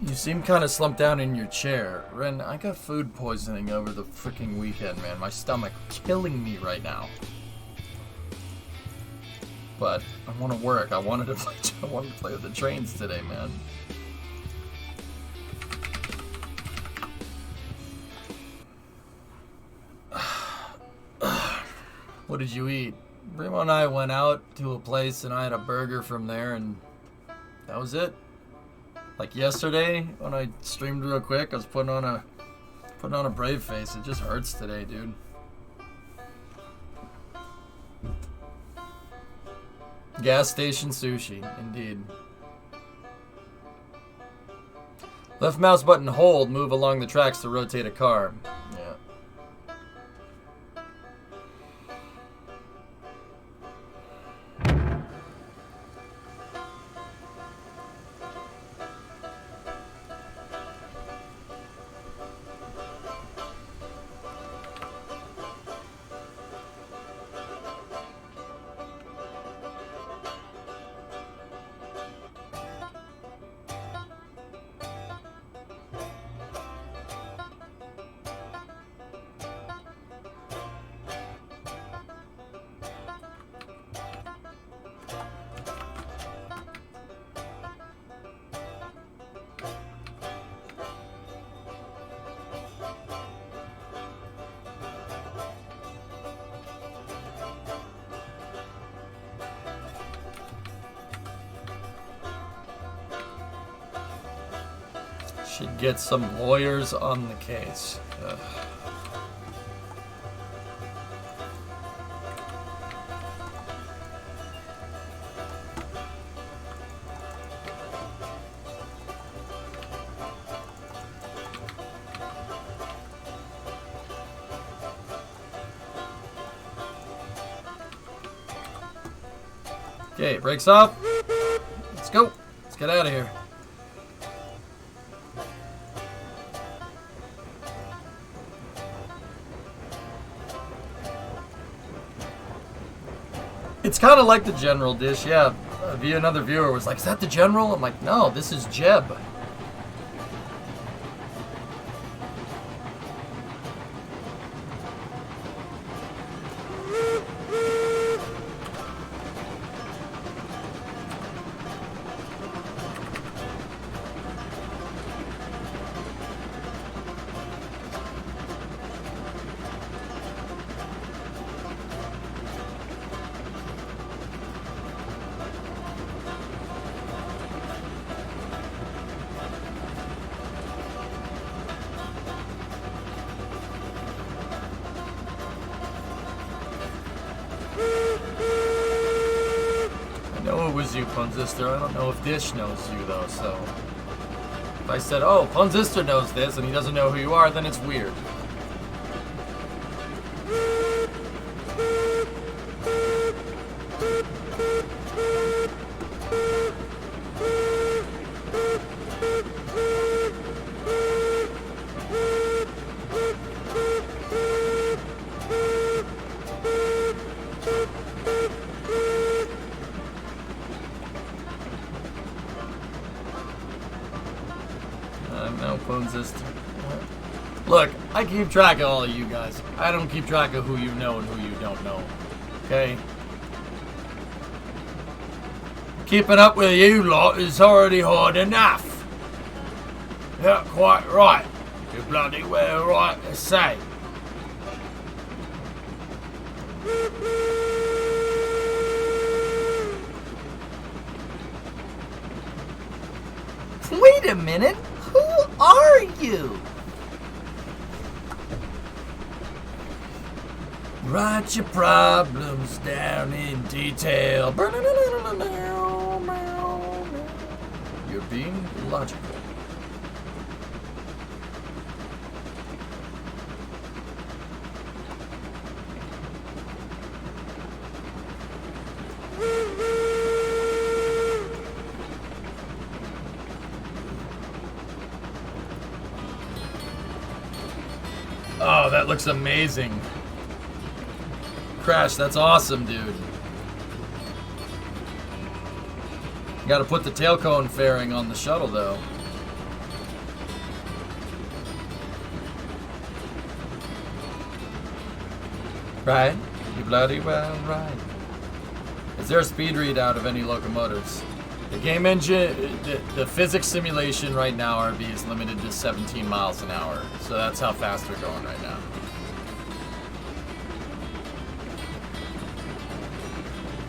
You seem kind of slumped down in your chair. Ren, I got food poisoning over the freaking weekend, man. My stomach killing me right now. But I want to work. I wanted to play with the trains today, man. What did you eat? Remo and I went out to a place and I had a burger from there and that was it. Like yesterday when I streamed real quick, I was putting on a brave face. It just hurts today, dude. Gas station sushi, indeed. Left mouse button hold, move along the tracks to rotate a car. Yeah. Should get some lawyers on the case. Ugh. Okay, brakes off. Let's go. Let's get out of here. It's kind of like the General dish, yeah. Another viewer was like, is that the General? I'm like, no, this is Jeb. You, Punzister. I don't know if Dish knows you, though, so... If I said, oh, Punzister knows this, and he doesn't know who you are, then it's weird. Look, I keep track of all of you guys. I don't keep track of who you know and who you don't know. Okay? Keeping up with you lot is already hard enough. Yeah, quite right. You're bloody well right to say. Wait a minute. Who are you? Write your problems down in detail. You're being logical. Oh, that looks amazing. Crash, that's awesome, dude. Gotta put the tail cone fairing on the shuttle, though. Right? You bloody well right. Is there a speed readout of any locomotives? The game engine, the physics simulation right now, RB, is limited to 17 miles an hour. So that's how fast they're going right now.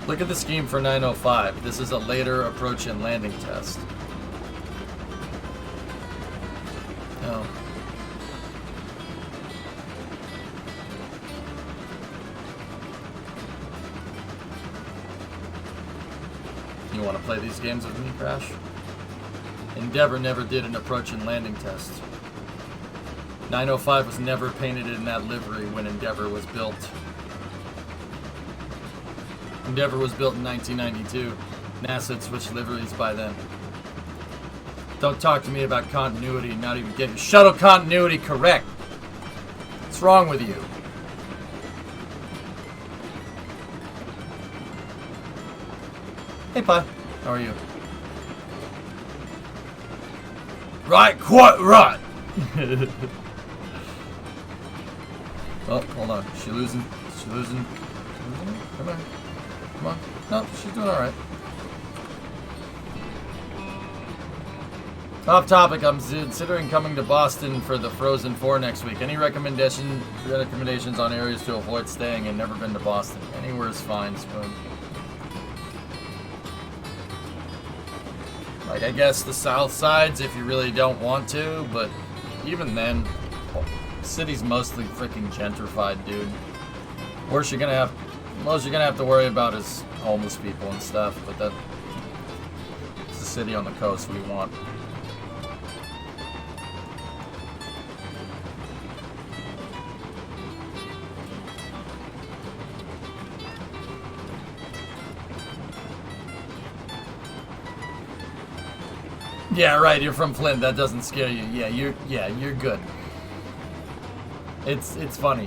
Look at the scheme for 905. This is a later approach and landing test. Oh. You want to play these games with me, Crash? Endeavor never did an approach and landing test. 905 was never painted in that livery when Endeavor was built. Endeavor was built in 1992. NASA had switched liveries by then. Don't talk to me about continuity, not even getting shuttle continuity correct. What's wrong with you? Hey, Pi. How are you? Right, quite right. Oh, hold on. She losing? She losing? Come on. Come on. No, she's doing alright. Off topic, I'm considering coming to Boston for the Frozen 4 next week. Any recommendations on areas to avoid staying? I've never been to Boston. Anywhere is fine, Spoon. Like, I guess the south sides if you really don't want to, but even then, the city's mostly freaking gentrified, dude. Most you're gonna have to worry about is homeless people and stuff, but it's the city on the coast we want. Yeah, right. You're from Flint. That doesn't scare you. Yeah, you're good. It's funny.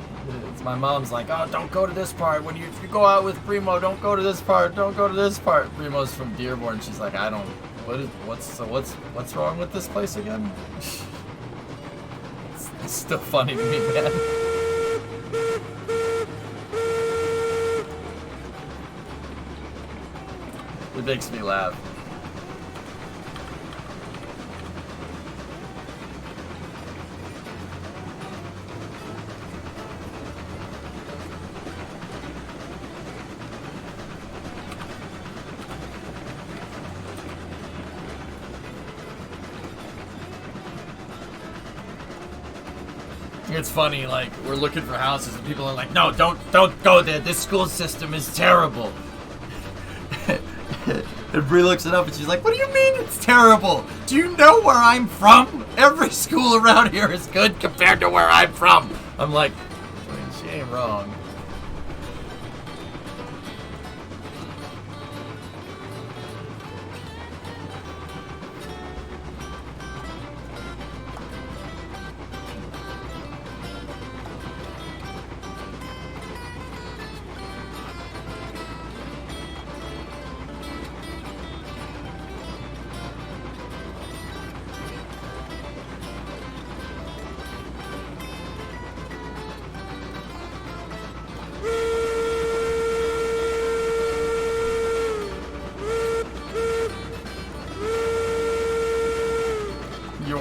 It's my mom's like, oh, don't go to this part. If you go out with Primo, don't go to this part. Don't go to this part. Primo's from Dearborn. She's like, I don't. What's wrong with this place again? It's still funny to me, man. It makes me laugh. It's funny, like, we're looking for houses and people are like, no, don't go there. This school system is terrible. And Bree looks it up and she's like, what do you mean it's terrible? Do you know where I'm from? Every school around here is good compared to where I'm from. I'm like, I mean, she ain't wrong.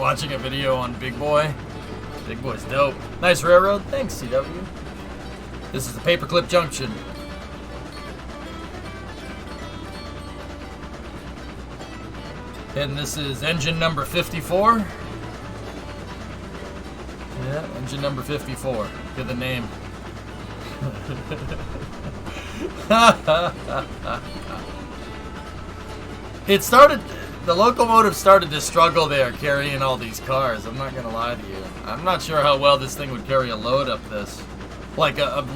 Watching a video on Big Boy. Big Boy's dope. Nice railroad. Thanks, CW. This is the Paperclip Junction. And this is engine number 54. Yeah, engine number 54. Get the name. The locomotive started to struggle there carrying all these cars. I'm not gonna lie to you. I'm not sure how well this thing would carry a load up this. Like a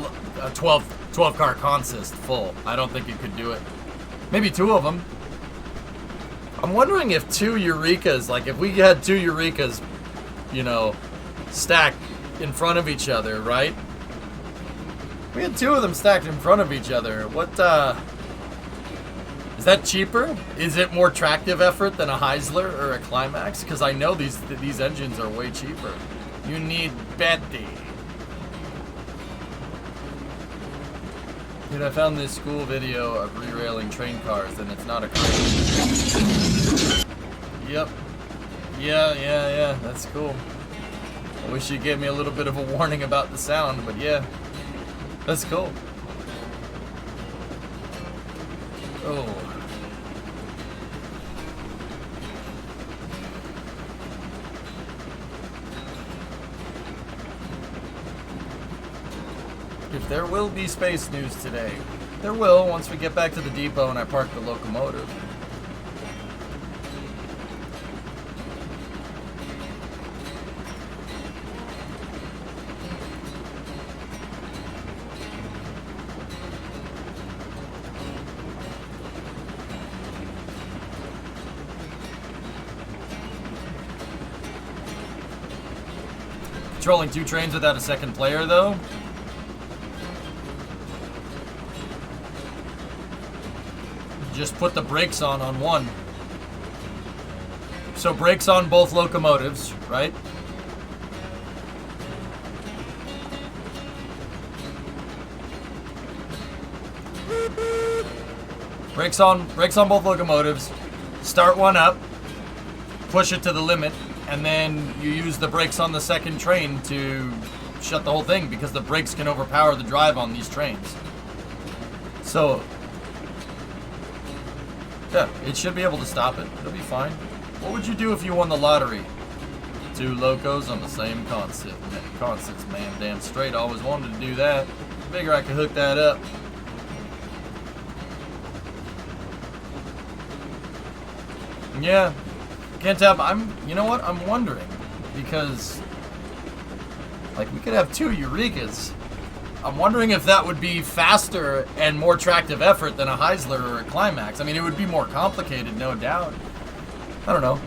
12 car consist full. I don't think it could do it. Maybe two of them. I'm wondering if two Eurekas, like if we had two Eurekas, you know, stacked in front of each other, right? We had two of them stacked in front of each other. What, is that cheaper? Is it more tractive effort than a Heisler or a Climax? Because I know these engines are way cheaper. You need Betty. Dude, I found this school video of re-railing train cars, and it's not a crane. Yep. Yeah. That's cool. I wish you gave me a little bit of a warning about the sound, but yeah. That's cool. Oh. If there will be space news today. There will once we get back to the depot and I park the locomotive. controlling 2 trains without a second player, though. Just put the brakes on one. So brakes on both locomotives, right? Brakes on both locomotives. Start one up, push it to the limit, and then you use the brakes on the second train to shut the whole thing, because the brakes can overpower the drive on these trains. So, yeah, it should be able to stop it. It'll be fine. What would you do if you won the lottery? 2 locos on the same concept. Concepts, man. Damn straight. Always wanted to do that. Figure I could hook that up. Yeah. Can't tell. You know what? I'm wondering. Because, like, we could have 2 Eurekas. I'm wondering if that would be faster and more attractive effort than a Heisler or a Climax. I mean, it would be more complicated, no doubt. I don't know.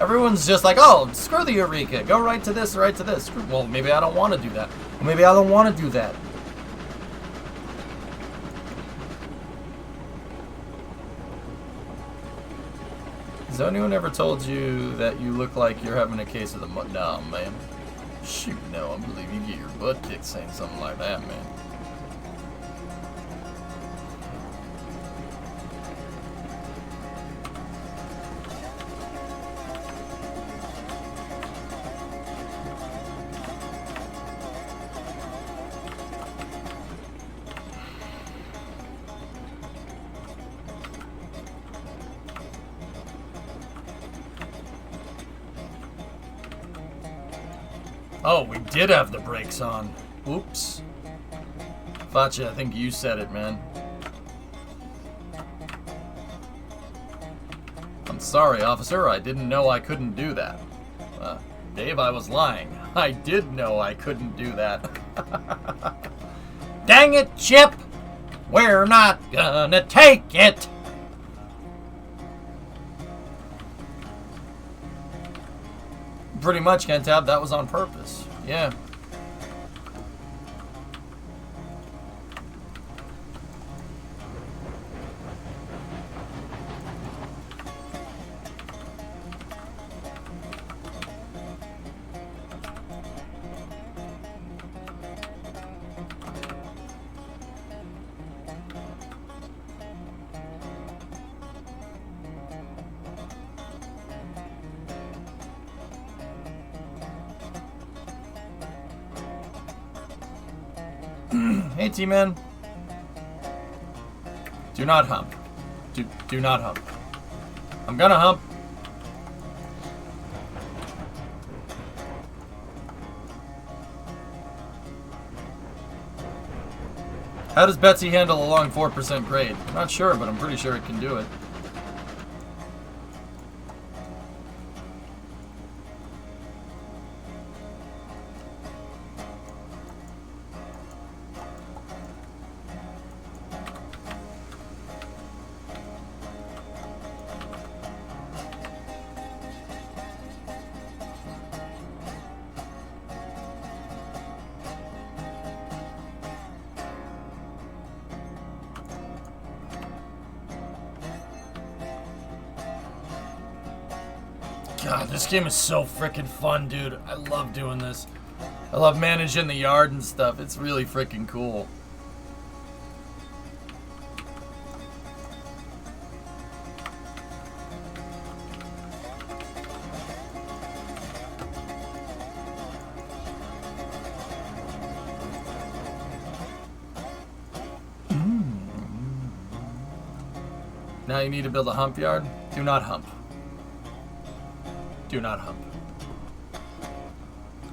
Everyone's just like, oh, screw the Eureka. Go right to this, right to this. Well, maybe I don't want to do that. Maybe I don't want to do that. Has anyone ever told you that you look like you're having a case of the No, man. Shoot, no. I believe you get your butt kicked saying something like that, man. Oh, we did have the brakes on. Oops. Facha, I think you said it, man. I'm sorry, officer. I didn't know I couldn't do that. Dave, I was lying. I did know I couldn't do that. Dang it, Chip! We're not gonna take it! Pretty much, Kentab, that was on purpose. Yeah. Hey, T-Man. Do not hump. Do not hump. I'm gonna hump. How does Betsy handle a long 4% grade? I'm not sure, but I'm pretty sure it can do it. God, this game is so freaking fun, dude. I love doing this. I love managing the yard and stuff. It's really freaking cool. Now you need to build a hump yard? Do not hump. Do not hump.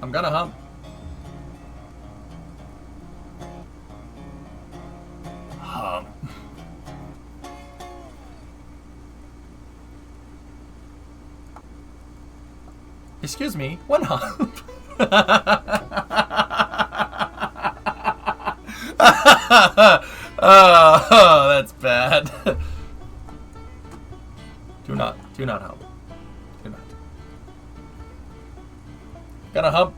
I'm gonna hump. Hump. Excuse me, one hump. Oh, that's bad. Do not hump. Do not. Gonna hump.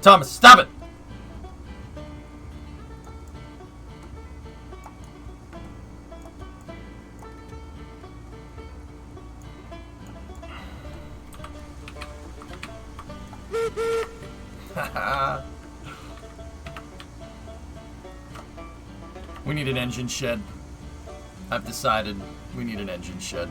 Thomas, stop it! We need an engine shed. I've decided we need an engine shed.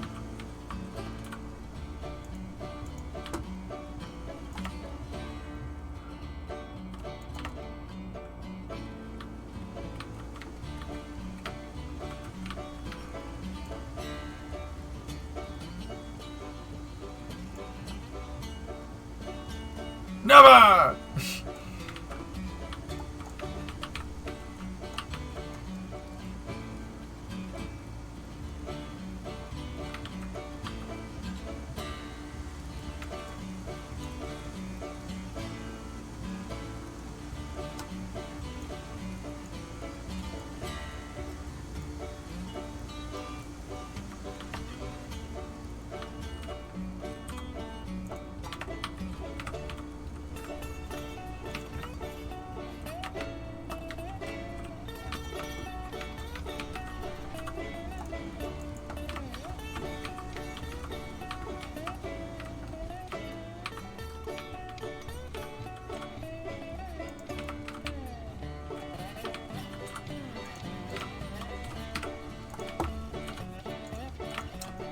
Never!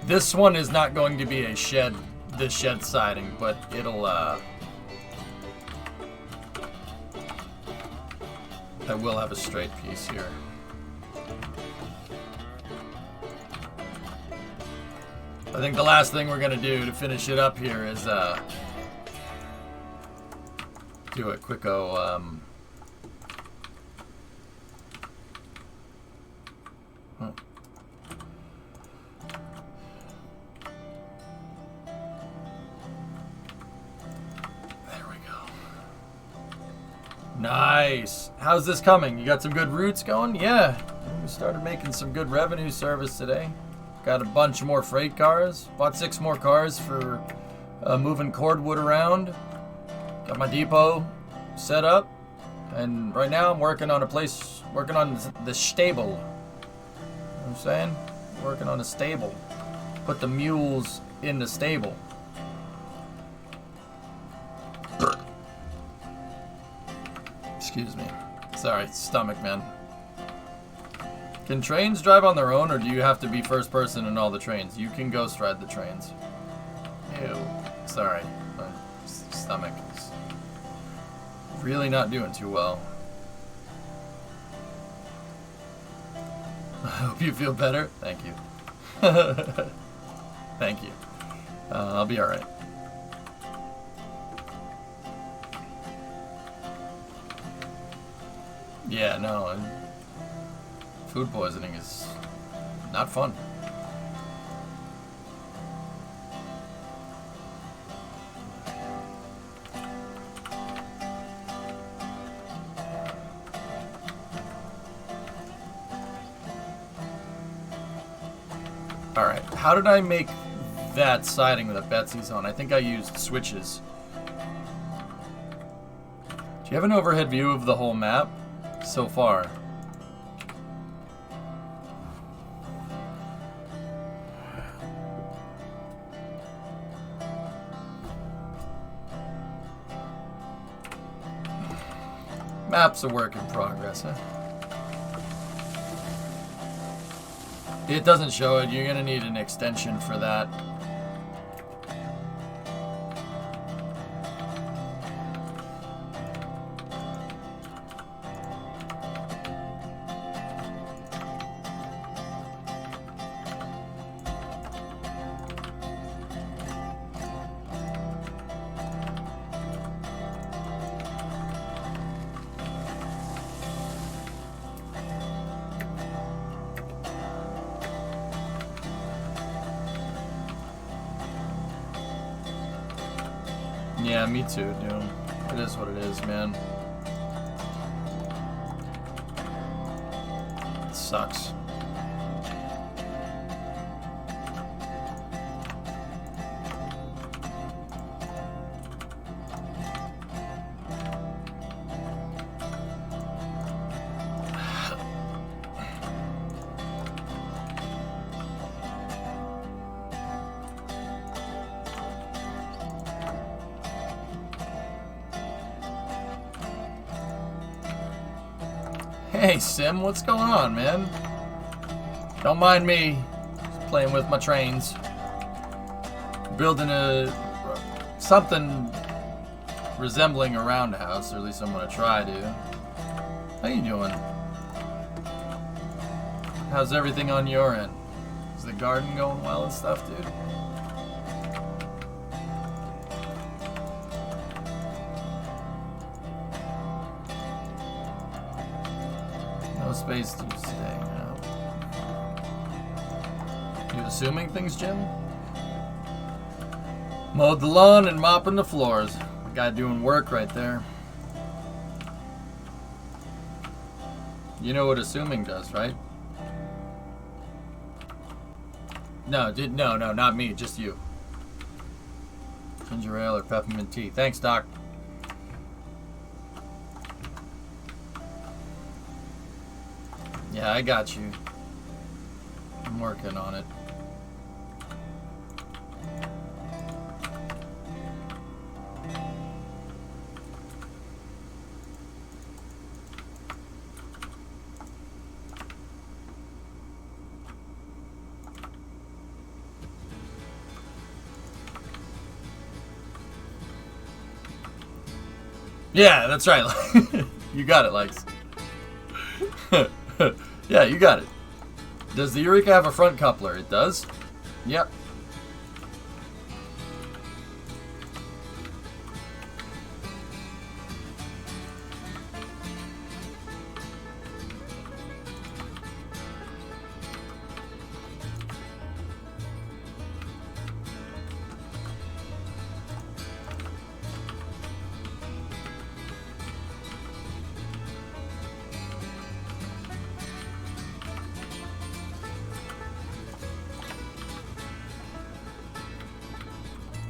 This one is not going to be a shed, the shed siding, but it'll, I will have a straight piece here. I think the last thing we're gonna do to finish it up here is, do a quicko, Nice. How's this coming? You got some good routes going? Yeah. We started making some good revenue service today. Got a bunch more freight cars. Bought 6 more cars for moving cordwood around. Got my depot set up. And right now I'm working on the stable. You know what I'm saying? Working on a stable. Put the mules in the stable. Excuse me. Sorry, stomach, man. Can trains drive on their own, or do you have to be first person in all the trains? You can ghost ride the trains. Ew. Sorry. My stomach is really not doing too well. I hope you feel better. Thank you. Thank you. I'll be alright. Yeah, no, and food poisoning is not fun. Alright, how did I make that siding that Betsy's on? I think I used switches. Do you have an overhead view of the whole map? So far. Map's a work in progress, huh? It doesn't show it. You're gonna need an extension for that. Yeah, me too, dude. It is what it is, man. It sucks. Hey, Sim, what's going on, man? Don't mind me. Just playing with my trains. Building something resembling a roundhouse, or at least I'm gonna try to. How you doing? How's everything on your end? Is the garden going well and stuff, dude? No space to stay now. You assuming things, Jim? Mowed the lawn and mopping the floors. Guy doing work right there. You know what assuming does, right? No, no, not me, just you. Ginger ale or peppermint tea. Thanks, Doc. Yeah, I got you. I'm working on it. Yeah, that's right. You got it, Likes. Yeah, you got it. Does the Eureka have a front coupler? It does. Yep.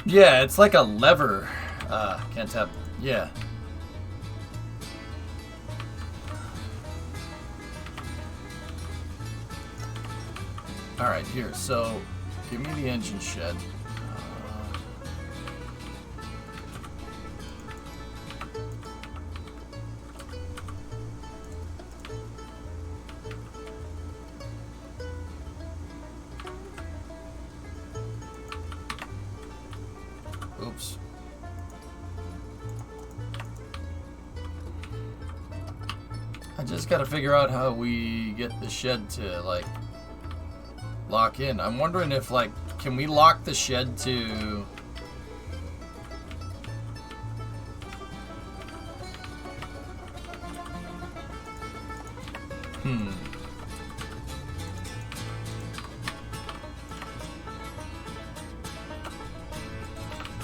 Yeah, it's like a lever. Can't tap. Yeah. Alright, here. So, give me the engine shed. Oops. I just gotta figure out how we get the shed to, like, lock in. I'm wondering if, like, can we lock the shed to...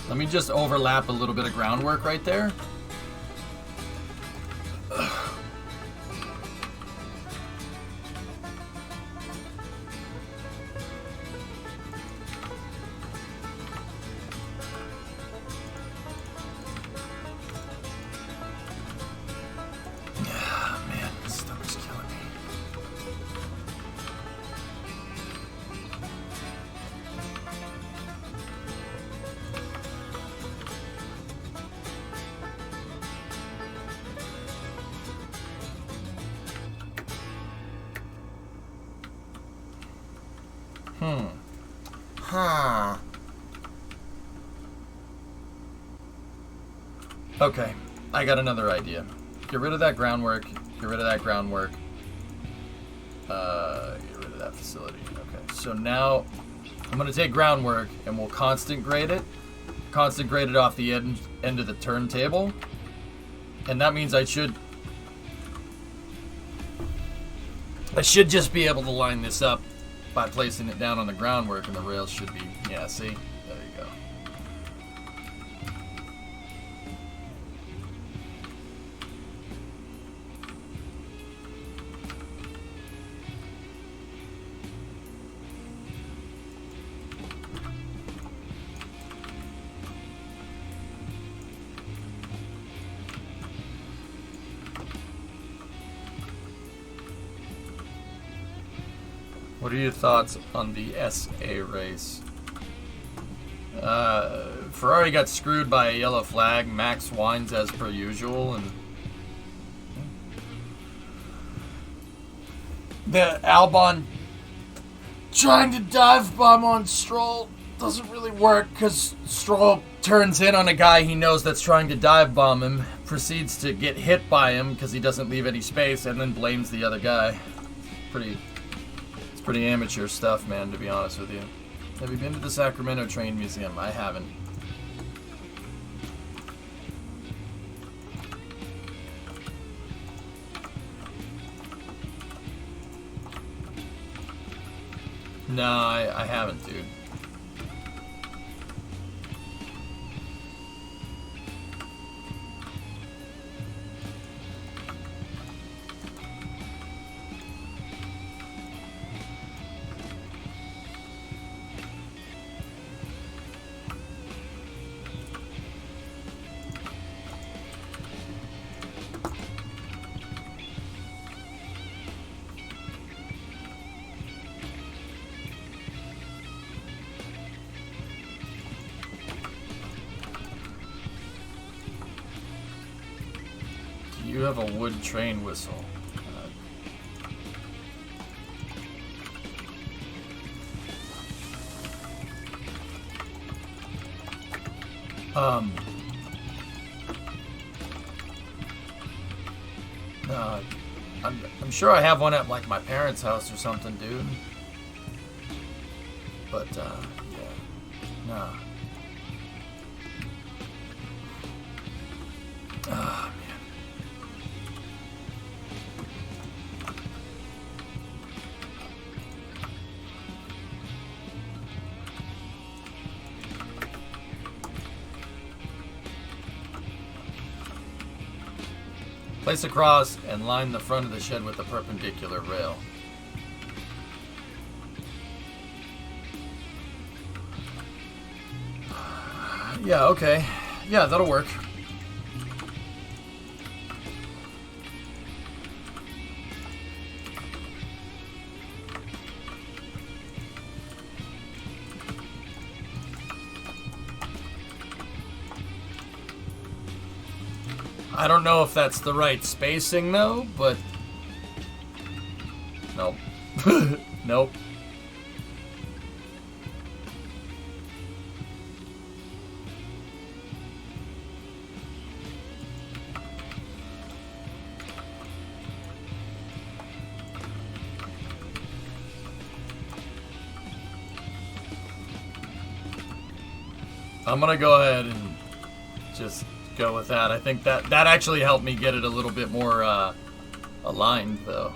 Let me just overlap a little bit of groundwork right there. Man, this stomach's killing me. Huh. Okay, I got another idea. Get rid of that groundwork. Get rid of that groundwork. Get rid of that facility. Okay, so now I'm gonna take groundwork and we'll constant grade it. Constant grade it off the end of the turntable. And that means I should just be able to line this up by placing it down on the groundwork, and the rails should be, yeah, see? There you go. What are your thoughts on the SA race? Ferrari got screwed by a yellow flag. Max whines as per usual, and the Albon trying to dive bomb on Stroll doesn't really work because Stroll turns in on a guy he knows that's trying to dive bomb him, proceeds to get hit by him because he doesn't leave any space, and then blames the other guy. It's pretty amateur stuff, man, to be honest with you. Have you been to the Sacramento Train Museum? I haven't. No, I haven't, dude. You have a wood train whistle. I'm sure I have one at like my parents' house or something, dude. But yeah, nah. Ah, man. Place a cross and line the front of the shed with a perpendicular rail. Yeah, okay. Yeah, that'll work. I don't know if that's the right spacing though, but nope. Nope. I'm gonna go ahead and just go with that. I think that actually helped me get it a little bit more aligned though.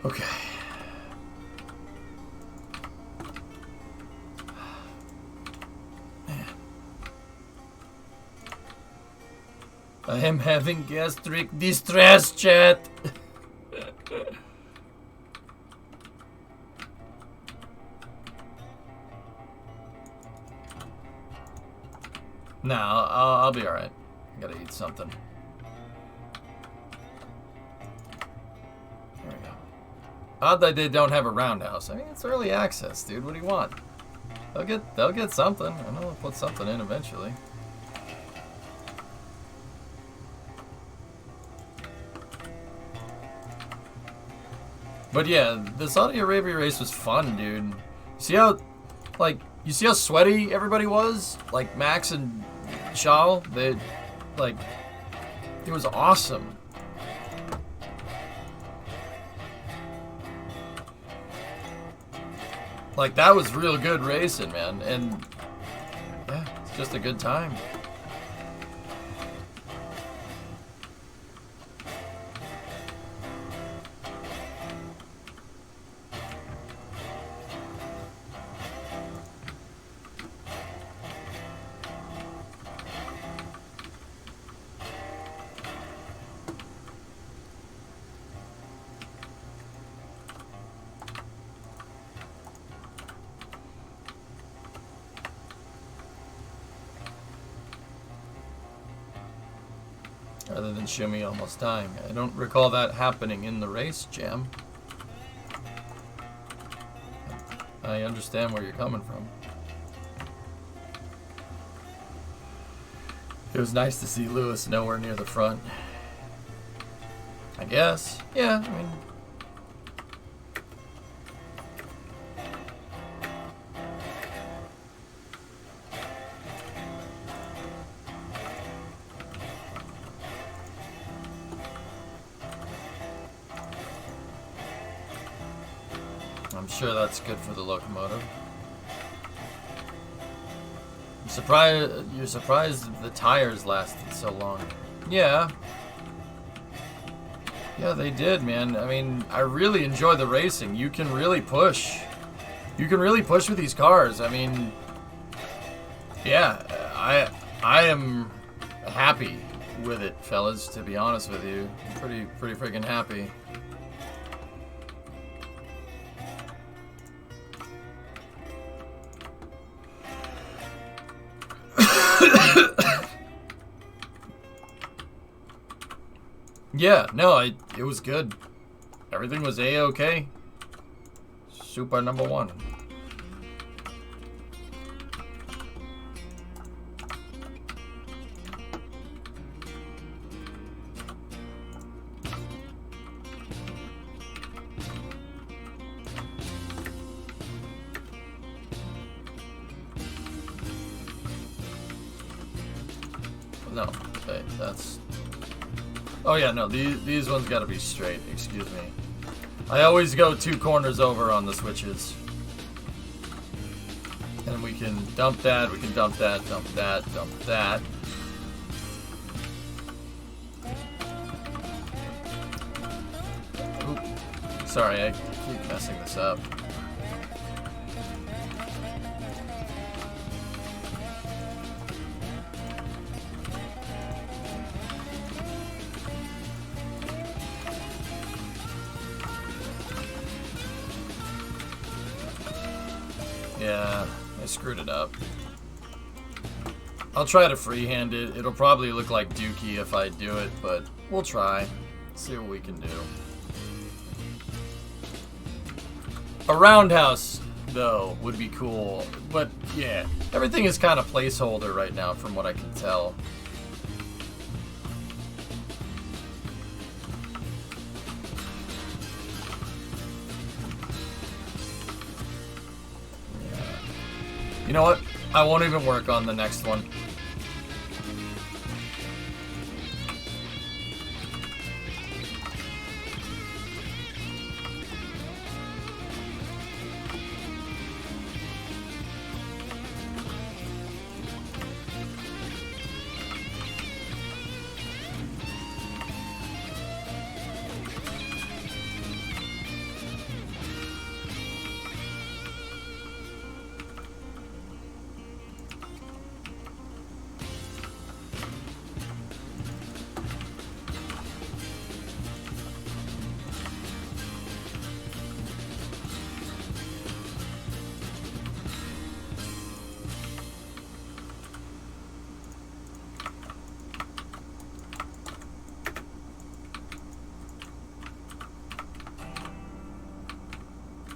Okay. Man. I am having gastric distress, chat. No, I'll be alright. I gotta eat something. There we go. Odd that they don't have a roundhouse. I mean, it's early access, dude. What do you want? They'll get something. I know they'll put something in eventually. But yeah, the Saudi Arabia race was fun, dude. You see how sweaty everybody was? Like Max and Charles, it was awesome. Like, that was real good racing, man. And, yeah, it's just a good time. rather than Shimmy almost dying. I don't recall that happening in the race, Jam. I understand where you're coming from. It was nice to see Lewis nowhere near the front. I guess. Yeah, I mean... I'm sure that's good for the locomotive. You're surprised the tires lasted so long. Yeah. Yeah, they did, man. I mean, I really enjoy the racing. You can really push. You can really push with these cars. I mean, yeah, I am happy with it, fellas, to be honest with you. I'm pretty freaking happy. Yeah, no, it was good. Everything was A-okay. Super number one. No, okay, that's... Oh yeah, no, these ones gotta be straight, excuse me. I always go 2 corners over on the switches. And we can dump that, we can dump that, dump that, dump that. Oop. Sorry, I keep messing this up. Yeah, I screwed it up. I'll try to freehand it. It'll probably look like Dookie if I do it, but we'll try. See what we can do. A roundhouse, though, would be cool. But, yeah, everything is kind of placeholder right now from what I can tell. You know what? I won't even work on the next one.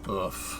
Oof.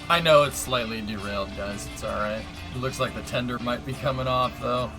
I know it's slightly derailed, guys. It's alright. It looks like the tender might be coming off, though.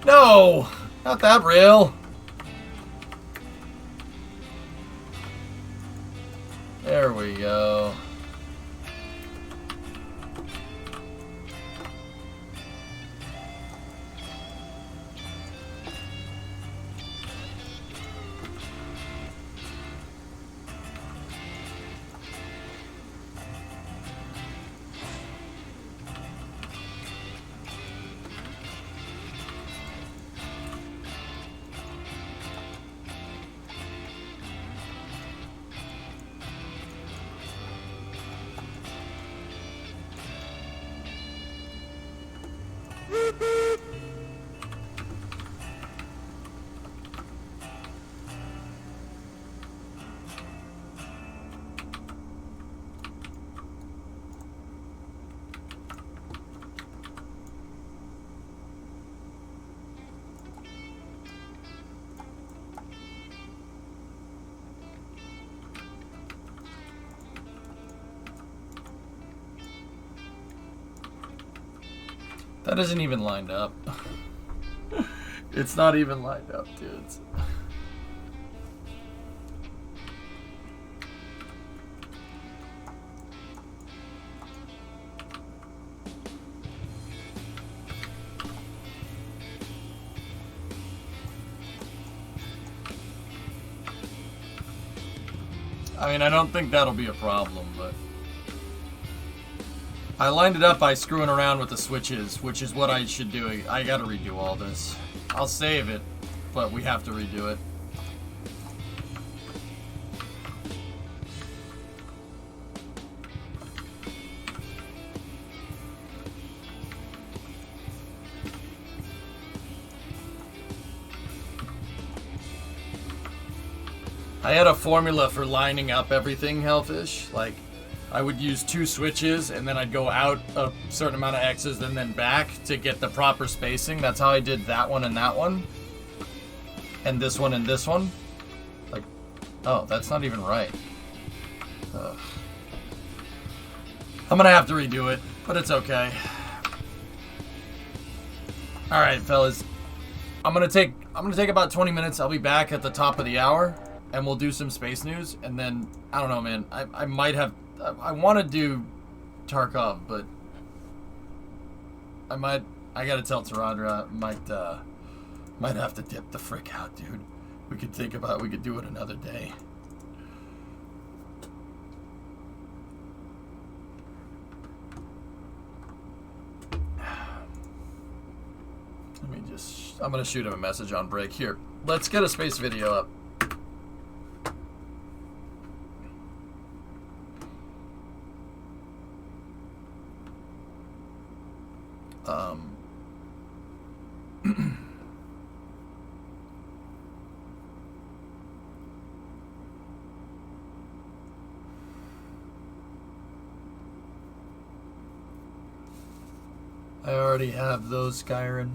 No! Not that rail! There we go. That isn't even lined up. It's not even lined up, dudes. I mean, I don't think that'll be a problem, but I lined it up by screwing around with the switches, which is what I should do. I gotta redo all this. I'll save it, but we have to redo it. I had a formula for lining up everything, Hellfish. Like, I would use 2 switches, and then I'd go out a certain amount of X's and then back to get the proper spacing. That's how I did that one and that one. And this one and this one. Like, oh, that's not even right. Ugh. I'm gonna have to redo it, but it's okay. Alright, fellas. I'm gonna take about 20 minutes. I'll be back at the top of the hour, and we'll do some space news, and then, I don't know, man. I might have... I want to do Tarkov, but I gotta tell Taradra, might have to dip the frick out, dude. We could do it another day. I'm gonna shoot him a message on break. Here, let's get a space video up. I already have those, Skyrim.